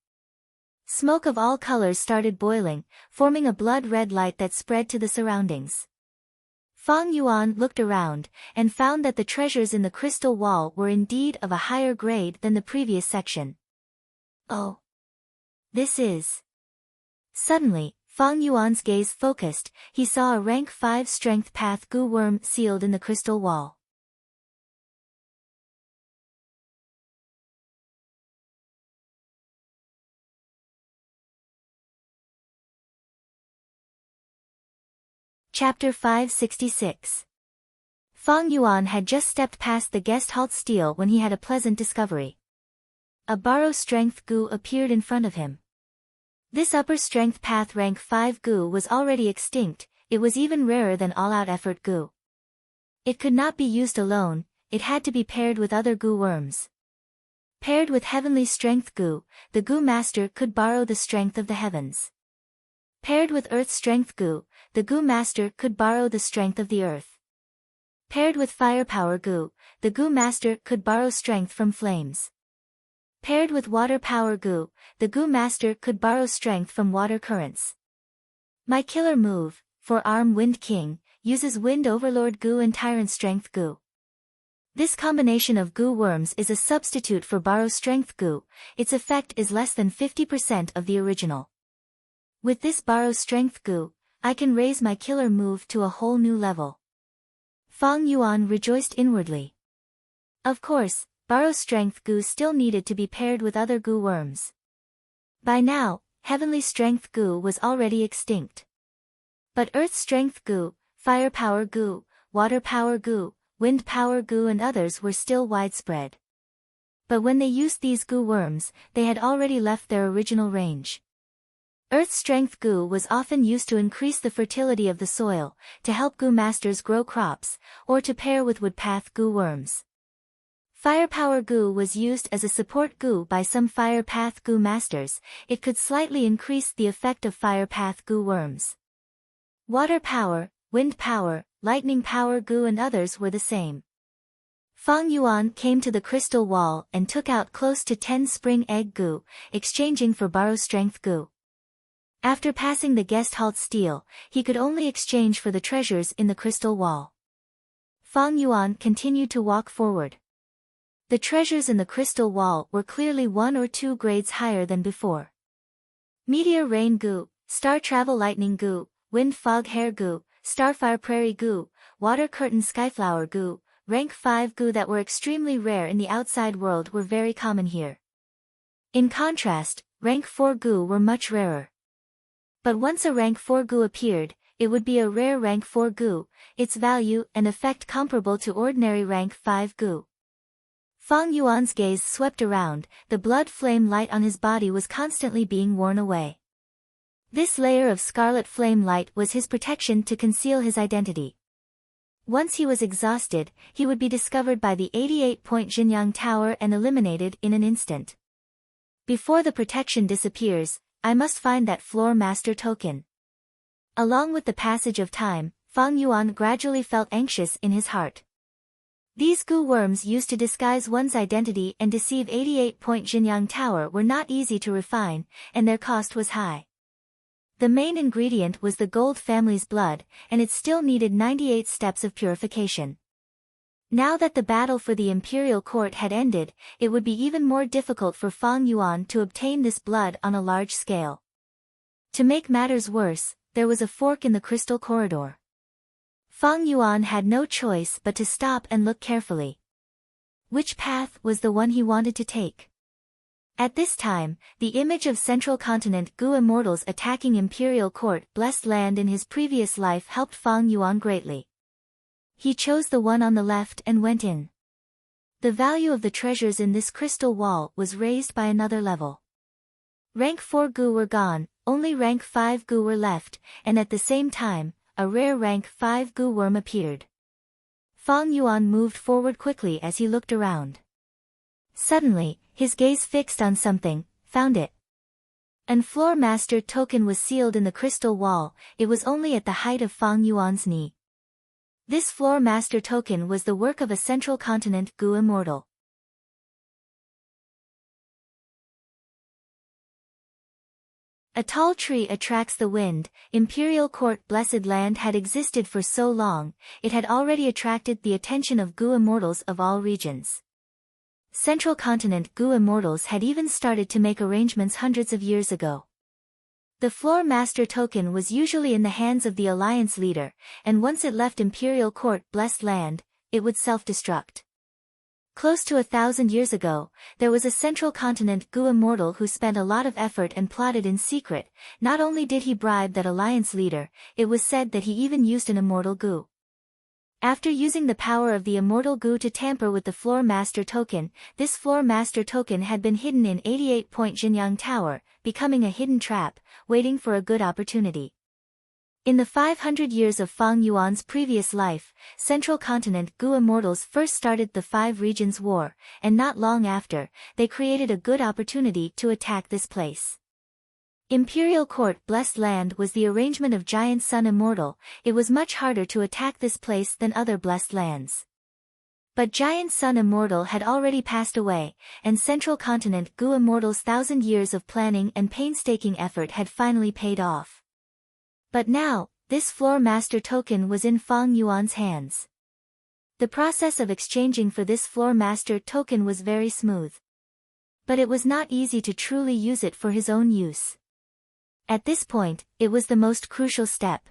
Smoke of all colors started boiling, forming a blood-red light that spread to the surroundings. Fang Yuan looked around, and found that the treasures in the crystal wall were indeed of a higher grade than the previous section. Oh! This is... Suddenly, Fang Yuan's gaze focused. He saw a rank 5 strength path goo worm sealed in the crystal wall. Chapter 566. Fang Yuan had just stepped past the guest halt steel when he had a pleasant discovery. A borrow strength goo appeared in front of him. This upper strength path rank 5 goo was already extinct. It was even rarer than all-out effort goo. It could not be used alone, it had to be paired with other goo worms. Paired with heavenly strength goo, the goo master could borrow the strength of the heavens. Paired with earth strength goo, the goo master could borrow the strength of the earth. Paired with firepower goo, the goo master could borrow strength from flames. Paired with water power goo, the goo master could borrow strength from water currents. My killer move, Forearm Wind King, uses Wind Overlord goo and Tyrant Strength goo. This combination of goo worms is a substitute for borrow strength goo. Its effect is less than 50% of the original. With this borrow strength goo, I can raise my killer move to a whole new level. Fang Yuan rejoiced inwardly. Of course, borrow strength goo still needed to be paired with other goo worms. By now, heavenly strength goo was already extinct. But earth strength goo, fire power goo, water power goo, wind power goo and others were still widespread. But when they used these goo worms, they had already left their original range. Earth strength goo was often used to increase the fertility of the soil, to help goo masters grow crops, or to pair with wood path goo worms. Firepower goo was used as a support goo by some fire path goo masters. It could slightly increase the effect of fire path goo worms. Water power, wind power, lightning power goo and others were the same. Fang Yuan came to the crystal wall and took out close to 10 spring egg goo, exchanging for borrow strength goo. After passing the guest halt steel, he could only exchange for the treasures in the crystal wall. Fang Yuan continued to walk forward. The treasures in the crystal wall were clearly 1 or 2 grades higher than before. Meteor Rain goo, Star Travel Lightning goo, Wind Fog Hair goo, Starfire Prairie goo, Water Curtain Skyflower goo, rank 5 goo that were extremely rare in the outside world were very common here. In contrast, rank 4 goo were much rarer. But once a rank 4 goo appeared, it would be a rare rank 4 goo, its value and effect comparable to ordinary rank 5 goo. Fang Yuan's gaze swept around, the blood flame light on his body was constantly being worn away. This layer of scarlet flame light was his protection to conceal his identity. Once he was exhausted, he would be discovered by the 88-point Jinyang Tower and eliminated in an instant. Before the protection disappears, I must find that floor master token. Along with the passage of time, Fang Yuan gradually felt anxious in his heart. These goo worms used to disguise one's identity and deceive 88-point Jinyang Tower were not easy to refine, and their cost was high. The main ingredient was the gold family's blood, and it still needed 98 steps of purification. Now that the battle for the imperial court had ended, it would be even more difficult for Fang Yuan to obtain this blood on a large scale. To make matters worse, there was a fork in the crystal corridor. Fang Yuan had no choice but to stop and look carefully. Which path was the one he wanted to take? At this time, the image of Central Continent goo immortals attacking Imperial Court blessed land in his previous life helped Fang Yuan greatly. He chose the one on the left and went in. The value of the treasures in this crystal wall was raised by another level. Rank 4 gu were gone, only rank 5 gu were left, and at the same time, a rare rank 5 gu worm appeared. Fang Yuan moved forward quickly as he looked around. Suddenly, his gaze fixed on something, found it. An floor master token was sealed in the crystal wall. It was only at the height of Fang Yuan's knee. This floor master token was the work of a central continent gu immortal. A tall tree attracts the wind. Imperial Court Blessed Land had existed for so long, it had already attracted the attention of gu immortals of all regions. Central continent gu immortals had even started to make arrangements hundreds of years ago. The floor master token was usually in the hands of the alliance leader, and once it left Imperial Court Blessed Land, it would self-destruct. Close to 1,000 years ago, there was a central continent gu immortal who spent a lot of effort and plotted in secret. Not only did he bribe that alliance leader, it was said that he even used an immortal gu. After using the power of the immortal gu to tamper with the floor master token, this floor master token had been hidden in 88-point Jinyang Tower, becoming a hidden trap, waiting for a good opportunity. In the 500 years of Fang Yuan's previous life, Central Continent gu immortals first started the Five Regions War, and not long after, they created a good opportunity to attack this place. Imperial Court Blessed Land was the arrangement of Giant Sun Immortal. It was much harder to attack this place than other blessed lands. But Giant Sun Immortal had already passed away, and Central Continent gu immortals' 1,000 years of planning and painstaking effort had finally paid off. But now, this floor master token was in Fang Yuan's hands. The process of exchanging for this floor master token was very smooth. But it was not easy to truly use it for his own use. At this point, it was the most crucial step.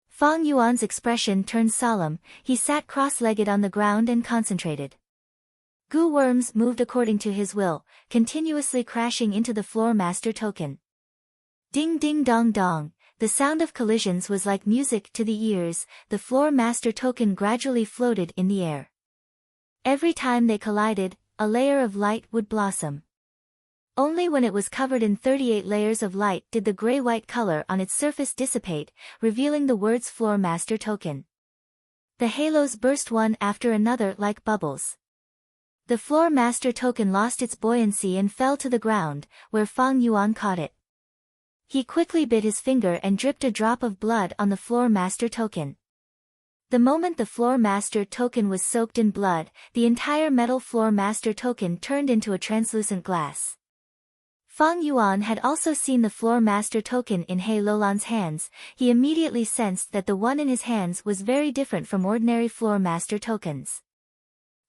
Fang Yuan's expression turned solemn. He sat cross-legged on the ground and concentrated. Gu worms moved according to his will, continuously crashing into the floor master token. Ding ding dong dong. The sound of collisions was like music to the ears. The floor master token gradually floated in the air. Every time they collided, a layer of light would blossom. Only when it was covered in 38 layers of light did the gray-white color on its surface dissipate, revealing the words floor master token. The halos burst one after another like bubbles. The floor master token lost its buoyancy and fell to the ground, where Fang Yuan caught it. He quickly bit his finger and dripped a drop of blood on the floor master token. The moment the floor master token was soaked in blood, the entire metal floor master token turned into a translucent glass. Fang Yuan had also seen the floor master token in He Lolan's hands. He immediately sensed that the one in his hands was very different from ordinary floor master tokens.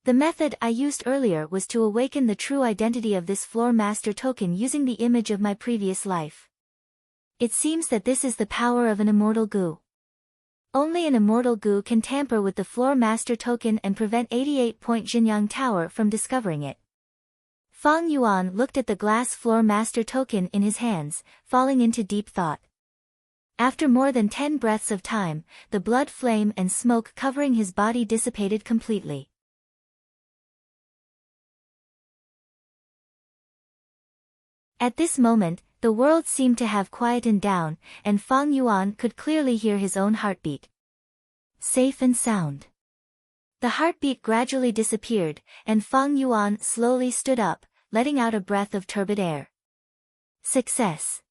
The method I used earlier was to awaken the true identity of this floor master token using the image of my previous life. It seems that this is the power of an immortal gu. Only an immortal gu can tamper with the floor master token and prevent 88-point Jinyang Tower from discovering it. Fang Yuan looked at the glass floor master token in his hands, falling into deep thought. After more than 10 breaths of time, the blood flame and smoke covering his body dissipated completely. At this moment, the world seemed to have quietened down, and Fang Yuan could clearly hear his own heartbeat. Safe and sound. The heartbeat gradually disappeared, and Fang Yuan slowly stood up, letting out a breath of turbid air. Success.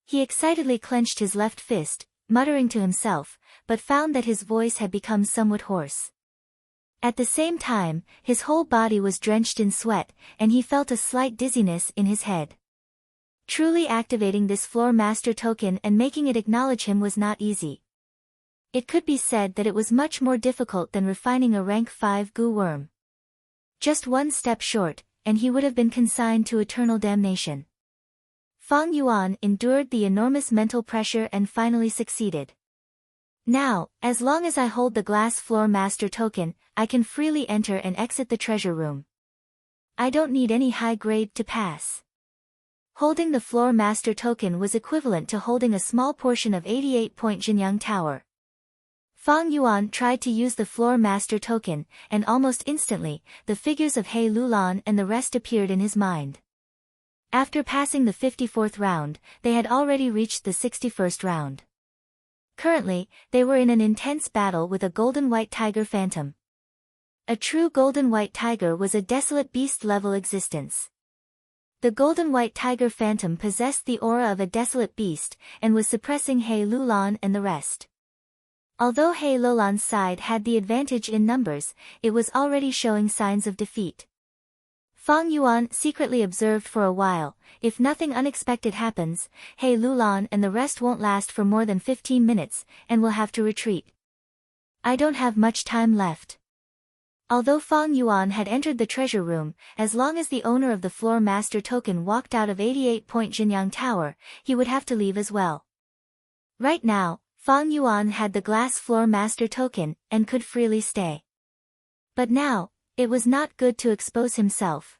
He excitedly clenched his left fist, muttering to himself, but found that his voice had become somewhat hoarse. At the same time, his whole body was drenched in sweat, and he felt a slight dizziness in his head. Truly activating this floor master token and making it acknowledge him was not easy. It could be said that it was much more difficult than refining a rank 5 gu worm. Just one step short, and he would have been consigned to eternal damnation. Fang Yuan endured the enormous mental pressure and finally succeeded. Now, as long as I hold the glass floor master token, I can freely enter and exit the treasure room. I don't need any high grade to pass. Holding the floor master token was equivalent to holding a small portion of 88-point Jinyang Tower. Fang Yuan tried to use the floor master token, and almost instantly, the figures of He Lulan and the rest appeared in his mind. After passing the 54th round, they had already reached the 61st round. Currently, they were in an intense battle with a golden-white tiger phantom. A true golden-white tiger was a desolate beast-level existence. The golden-white tiger phantom possessed the aura of a desolate beast, and was suppressing He Lulan and the rest. Although He Lulan's side had the advantage in numbers, it was already showing signs of defeat. Fang Yuan secretly observed for a while, if nothing unexpected happens, He Lulan and the rest won't last for more than 15 minutes, and will have to retreat. I don't have much time left. Although Fang Yuan had entered the treasure room, as long as the owner of the floor master token walked out of 88-point Jinyang Tower, he would have to leave as well. Right now, Fang Yuan had the glass floor master token, and could freely stay. But now, it was not good to expose himself.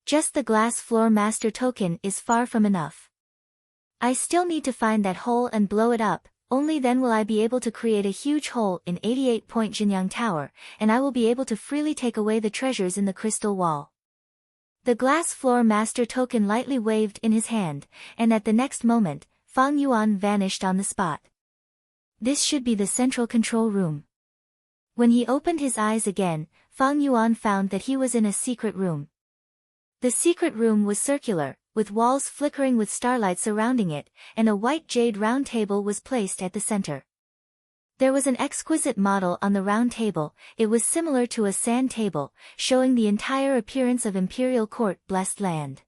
Just the glass floor master token is far from enough. I still need to find that hole and blow it up, only then will I be able to create a huge hole in 88-point Jinyang Tower, and I will be able to freely take away the treasures in the crystal wall. The glass floor master token lightly waved in his hand, and at the next moment, Fang Yuan vanished on the spot. This should be the central control room. When he opened his eyes again, Fang Yuan found that he was in a secret room. The secret room was circular, with walls flickering with starlight surrounding it, and a white jade round table was placed at the center. There was an exquisite model on the round table. It was similar to a sand table, showing the entire appearance of Imperial Court Blessed Land.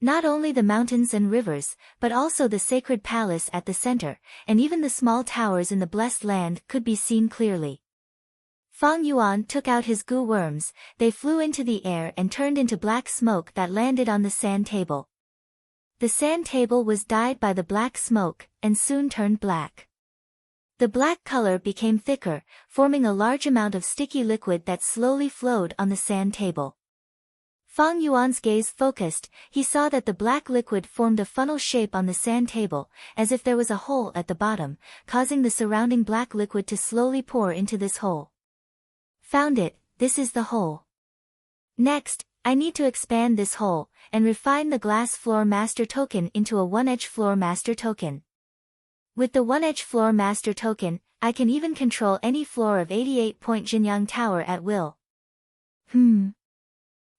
Not only the mountains and rivers, but also the sacred palace at the center, and even the small towers in the Blessed Land could be seen clearly. Fang Yuan took out his goo worms. They flew into the air and turned into black smoke that landed on the sand table. The sand table was dyed by the black smoke, and soon turned black. The black color became thicker, forming a large amount of sticky liquid that slowly flowed on the sand table. Fang Yuan's gaze focused. He saw that the black liquid formed a funnel shape on the sand table, as if there was a hole at the bottom, causing the surrounding black liquid to slowly pour into this hole. Found it, this is the hole. Next, I need to expand this hole, and refine the glass floor master token into a one-edge floor master token. With the one-edge floor master token, I can even control any floor of 88-point Jinyang Tower at will.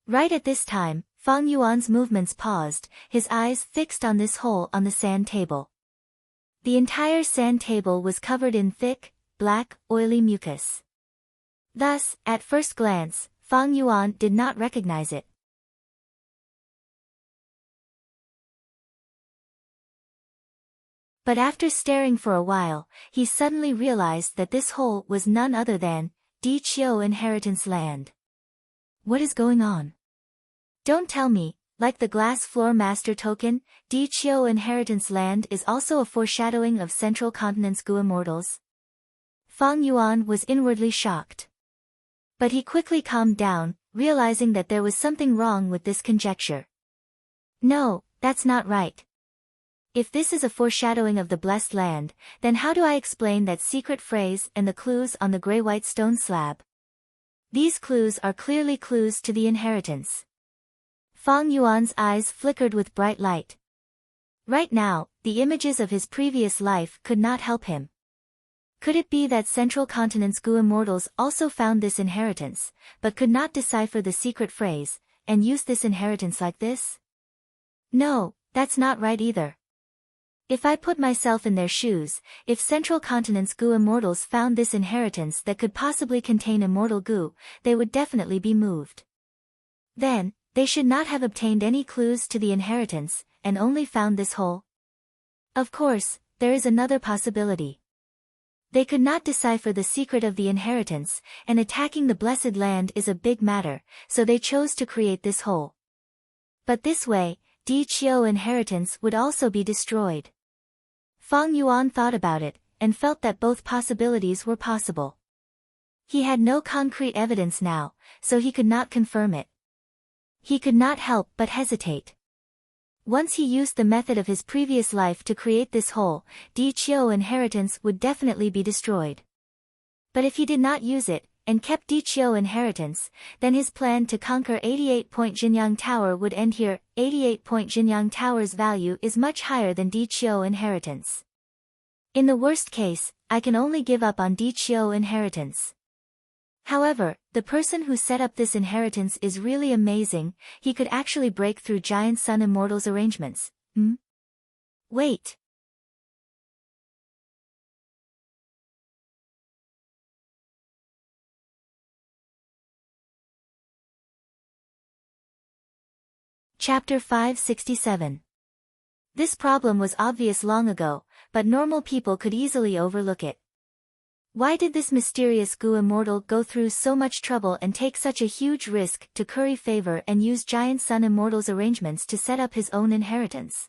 Right at this time, Fang Yuan's movements paused, his eyes fixed on this hole on the sand table. The entire sand table was covered in thick, black, oily mucus. Thus, at first glance, Fang Yuan did not recognize it. But after staring for a while, he suddenly realized that this hole was none other than Di Qiu Inheritance Land. What is going on? Don't tell me, like the glass floor master token, Di Qiu Inheritance Land is also a foreshadowing of Central Continent's Gu Immortals? Fang Yuan was inwardly shocked. But he quickly calmed down, realizing that there was something wrong with this conjecture. No, that's not right. If this is a foreshadowing of the Blessed Land, then how do I explain that secret phrase and the clues on the gray-white stone slab? These clues are clearly clues to the inheritance. Fang Yuan's eyes flickered with bright light. Right now, the images of his previous life could not help him. Could it be that Central Continent's Gu Immortals also found this inheritance, but could not decipher the secret phrase, and use this inheritance like this? No, that's not right either. If I put myself in their shoes, if Central Continent's Gu Immortals found this inheritance that could possibly contain immortal Gu, they would definitely be moved. Then, they should not have obtained any clues to the inheritance, and only found this hole. Of course, there is another possibility. They could not decipher the secret of the inheritance, and attacking the Blessed Land is a big matter, so they chose to create this hole. But this way, Di Qiu inheritance would also be destroyed. Fang Yuan thought about it, and felt that both possibilities were possible. He had no concrete evidence now, so he could not confirm it. He could not help but hesitate. Once he used the method of his previous life to create this hole, Di Qiu inheritance would definitely be destroyed. But if he did not use it, and kept Dichio inheritance, then his plan to conquer 88-point Jinyang Tower would end here. 88-point Jinyang Tower's value is much higher than Dichio inheritance. In the worst case, I can only give up on Dichio inheritance. However, the person who set up this inheritance is really amazing. He could actually break through Giant Sun Immortal's arrangements. Wait. Chapter 567. This problem was obvious long ago, but normal people could easily overlook it. Why did this mysterious Gu Immortal go through so much trouble and take such a huge risk to curry favor and use Giant Sun Immortal's arrangements to set up his own inheritance?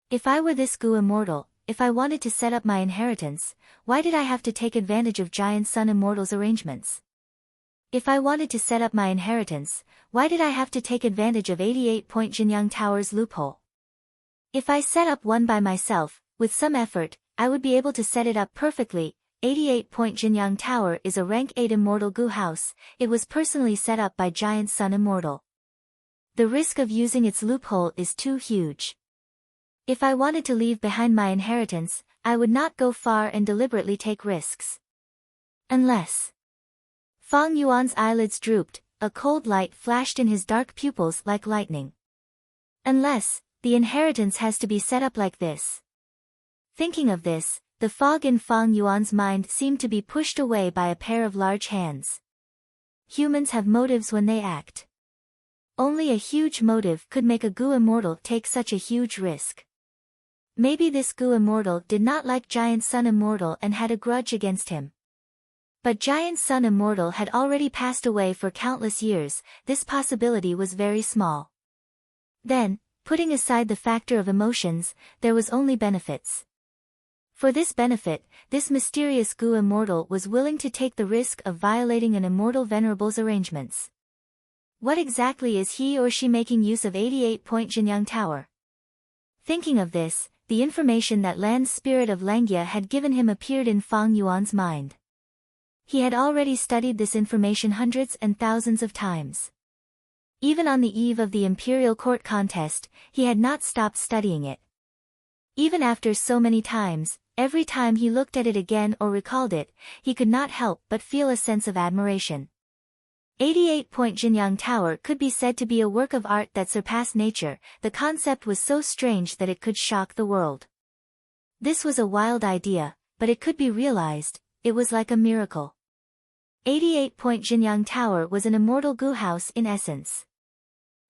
If I were this Gu Immortal, if I wanted to set up my inheritance, why did I have to take advantage of Giant Sun Immortal's arrangements? If I wanted to set up my inheritance, why did I have to take advantage of 88-point Jinyang Tower's loophole? If I set up one by myself, with some effort, I would be able to set it up perfectly. 88-point Jinyang Tower is a rank 8 immortal Gu house. It was personally set up by Giant Sun Immortal. The risk of using its loophole is too huge. If I wanted to leave behind my inheritance, I would not go far and deliberately take risks. Unless... Fang Yuan's eyelids drooped, a cold light flashed in his dark pupils like lightning. Unless, the inheritance has to be set up like this. Thinking of this, the fog in Fang Yuan's mind seemed to be pushed away by a pair of large hands. Humans have motives when they act. Only a huge motive could make a Gu Immortal take such a huge risk. Maybe this Gu Immortal did not like Giant Sun Immortal and had a grudge against him. But Giant Sun Immortal had already passed away for countless years. This possibility was very small. Then, putting aside the factor of emotions, there was only benefits. For this benefit, this mysterious Gu Immortal was willing to take the risk of violating an immortal venerable's arrangements. What exactly is he or she making use of 88-point Jinyang Tower? Thinking of this, the information that Land's spirit of Langia had given him appeared in Fang Yuan's mind. He had already studied this information hundreds and thousands of times. Even on the eve of the Imperial Court contest, he had not stopped studying it. Even after so many times, every time he looked at it again or recalled it, he could not help but feel a sense of admiration. 88-point Jinyang Tower could be said to be a work of art that surpassed nature. The concept was so strange that it could shock the world. This was a wild idea, but it could be realized. It was like a miracle. 88-point Jinyang Tower was an immortal Gu house in essence.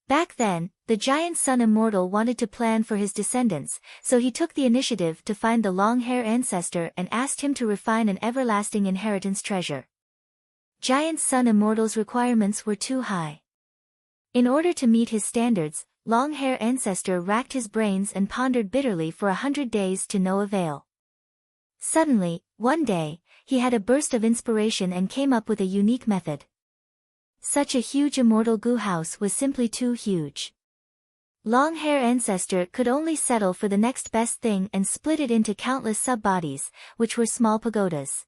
Back then, the Giant Sun Immortal wanted to plan for his descendants, so he took the initiative to find the long-hair ancestor and asked him to refine an everlasting inheritance treasure. Giant Sun Immortal's requirements were too high. In order to meet his standards, long-hair ancestor racked his brains and pondered bitterly for 100 days to no avail. Suddenly, one day, he had a burst of inspiration and came up with a unique method. Such a huge immortal Gu house was simply too huge. Long-hair ancestor could only settle for the next best thing and split it into countless sub-bodies, which were small pagodas.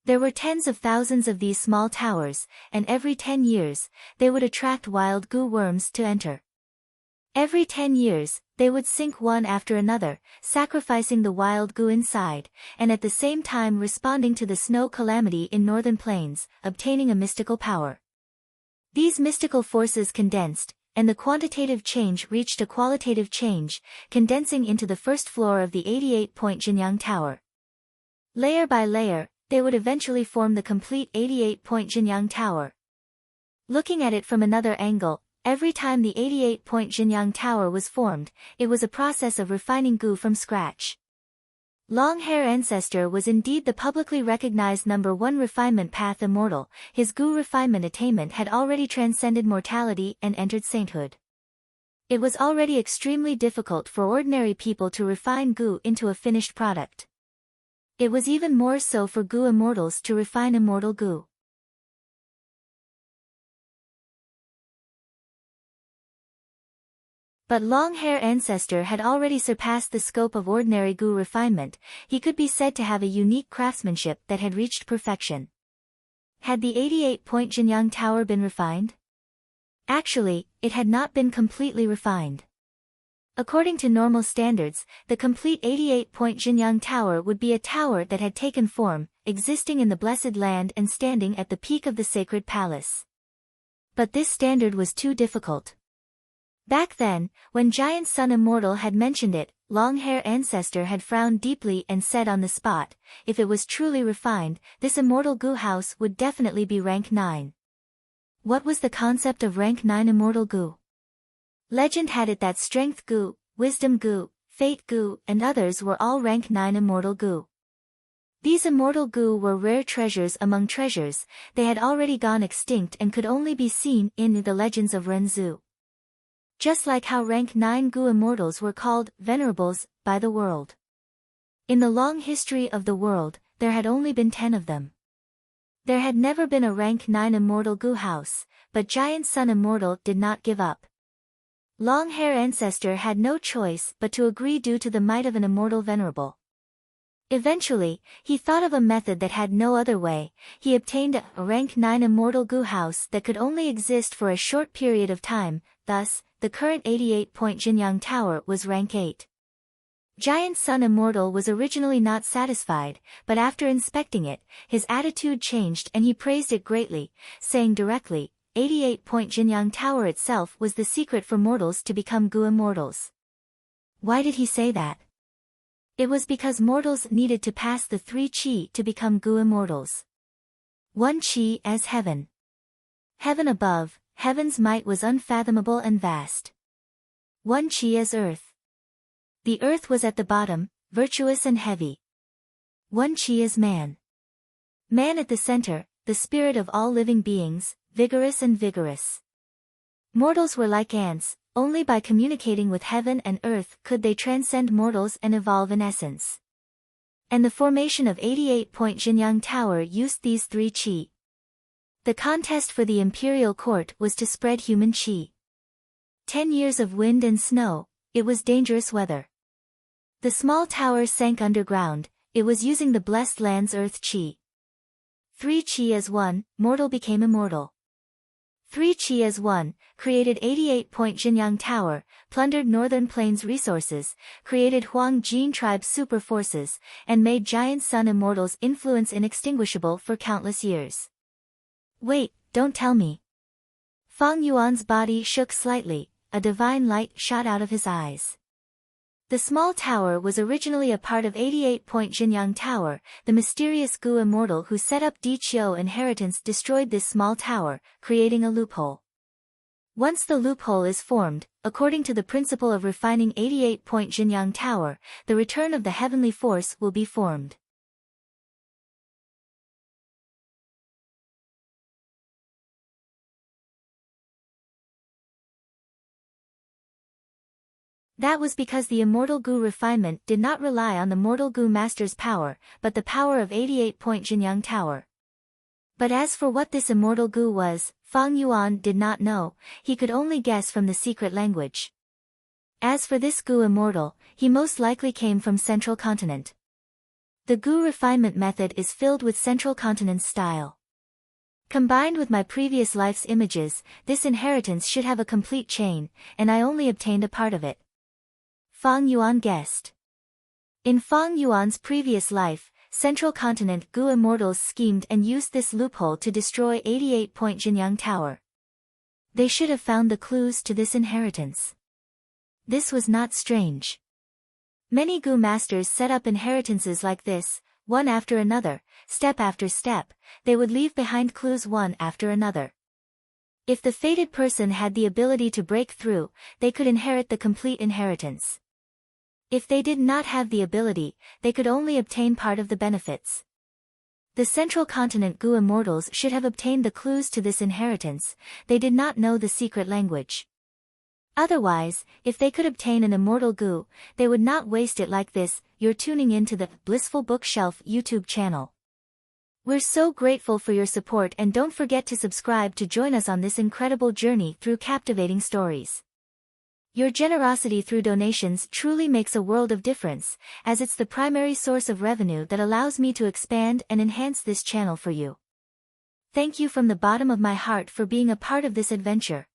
There were tens of thousands of these small towers, and every 10 years, they would attract wild Gu worms to enter. Every 10 years, they would sink one after another, sacrificing the wild Gu inside, and at the same time responding to the snow calamity in northern plains, obtaining a mystical power. These mystical forces condensed, and the quantitative change reached a qualitative change, condensing into the first floor of the 88-point Jinyang Tower. Layer by layer, they would eventually form the complete 88-point Jinyang Tower. Looking at it from another angle, every time the 88-point Jinyang Tower was formed, it was a process of refining Gu from scratch. Long-hair ancestor was indeed the publicly recognized #1 refinement path immortal. His Gu refinement attainment had already transcended mortality and entered sainthood. It was already extremely difficult for ordinary people to refine Gu into a finished product. It was even more so for Gu immortals to refine immortal Gu. But long-hair ancestor had already surpassed the scope of ordinary Gu refinement. He could be said to have a unique craftsmanship that had reached perfection. Had the 88-point Jinyang Tower been refined? Actually, it had not been completely refined. According to normal standards, the complete 88-point Jinyang Tower would be a tower that had taken form, existing in the blessed land and standing at the peak of the sacred palace. But this standard was too difficult. Back then, when Giant Sun Immortal had mentioned it, long-hair ancestor had frowned deeply and said on the spot, if it was truly refined, this immortal Gu house would definitely be rank 9. What was the concept of rank 9 immortal Gu? Legend had it that Strength Gu, Wisdom Gu, Fate Gu, and others were all rank 9 immortal Gu. These immortal Gu were rare treasures among treasures. They had already gone extinct and could only be seen in the legends of Renzu. Just like how rank 9 Gu immortals were called venerables by the world. In the long history of the world, there had only been 10 of them. There had never been a rank 9 immortal Gu house, but Giant Sun Immortal did not give up. Long-hair ancestor had no choice but to agree due to the might of an immortal venerable. Eventually, he thought of a method that had no other way. He obtained a rank 9 immortal Gu house that could only exist for a short period of time. Thus, the current 88-point Jinyang Tower was rank 8. Giant Sun Immortal was originally not satisfied, but after inspecting it, his attitude changed and he praised it greatly, saying directly, 88-point Jinyang Tower itself was the secret for mortals to become Gu immortals. Why did he say that? It was because mortals needed to pass the 3 Qi to become Gu immortals. 1 Qi as heaven. Heaven above, heaven's might was unfathomable and vast. 1 Qi as earth. The earth was at the bottom, virtuous and heavy. 1 Qi as man. Man at the center, the spirit of all living beings, vigorous and vigorous. Mortals were like ants, only by communicating with heaven and earth could they transcend mortals and evolve in essence. And the formation of 88-point Jinyang Tower used these 3 Qi. The contest for the imperial court was to spread human Qi. 10 years of wind and snow, it was dangerous weather. The small tower sank underground, it was using the blessed land's earth Qi. 3 Qi as 1, mortal became immortal. 3 Qi as 1, created 88-point Jinyang Tower, plundered Northern Plains resources, created Huang Jin tribe's super forces, and made Giant Sun Immortal's influence inextinguishable for countless years. Wait, don't tell me. Fang Yuan's body shook slightly, a divine light shot out of his eyes. The small tower was originally a part of 88-point Jinyang Tower. The mysterious Gu immortal who set up Di Qiu inheritance destroyed this small tower, creating a loophole. Once the loophole is formed, according to the principle of refining 88-point Jinyang Tower, the return of the heavenly force will be formed. That was because the immortal Gu refinement did not rely on the mortal Gu master's power, but the power of 88-point Jinyang Tower. But as for what this immortal Gu was, Fang Yuan did not know, he could only guess from the secret language. As for this Gu immortal, he most likely came from Central Continent. The Gu refinement method is filled with Central Continent style. Combined with my previous life's images, this inheritance should have a complete chain, and I only obtained a part of it. Fang Yuan guessed. In Fang Yuan's previous life, Central Continent Gu immortals schemed and used this loophole to destroy 88-point Jinyang Tower. They should have found the clues to this inheritance. This was not strange. Many Gu masters set up inheritances like this, one after another, step after step. They would leave behind clues one after another. If the fated person had the ability to break through, they could inherit the complete inheritance. If they did not have the ability, they could only obtain part of the benefits. The Central Continent Gu immortals should have obtained the clues to this inheritance. They did not know the secret language. Otherwise, if they could obtain an immortal Gu, they would not waste it like this. You're tuning into the Blissful Bookshelf YouTube channel. We're so grateful for your support, and don't forget to subscribe to join us on this incredible journey through captivating stories. Your generosity through donations truly makes a world of difference, as it's the primary source of revenue that allows me to expand and enhance this channel for you. Thank you from the bottom of my heart for being a part of this adventure.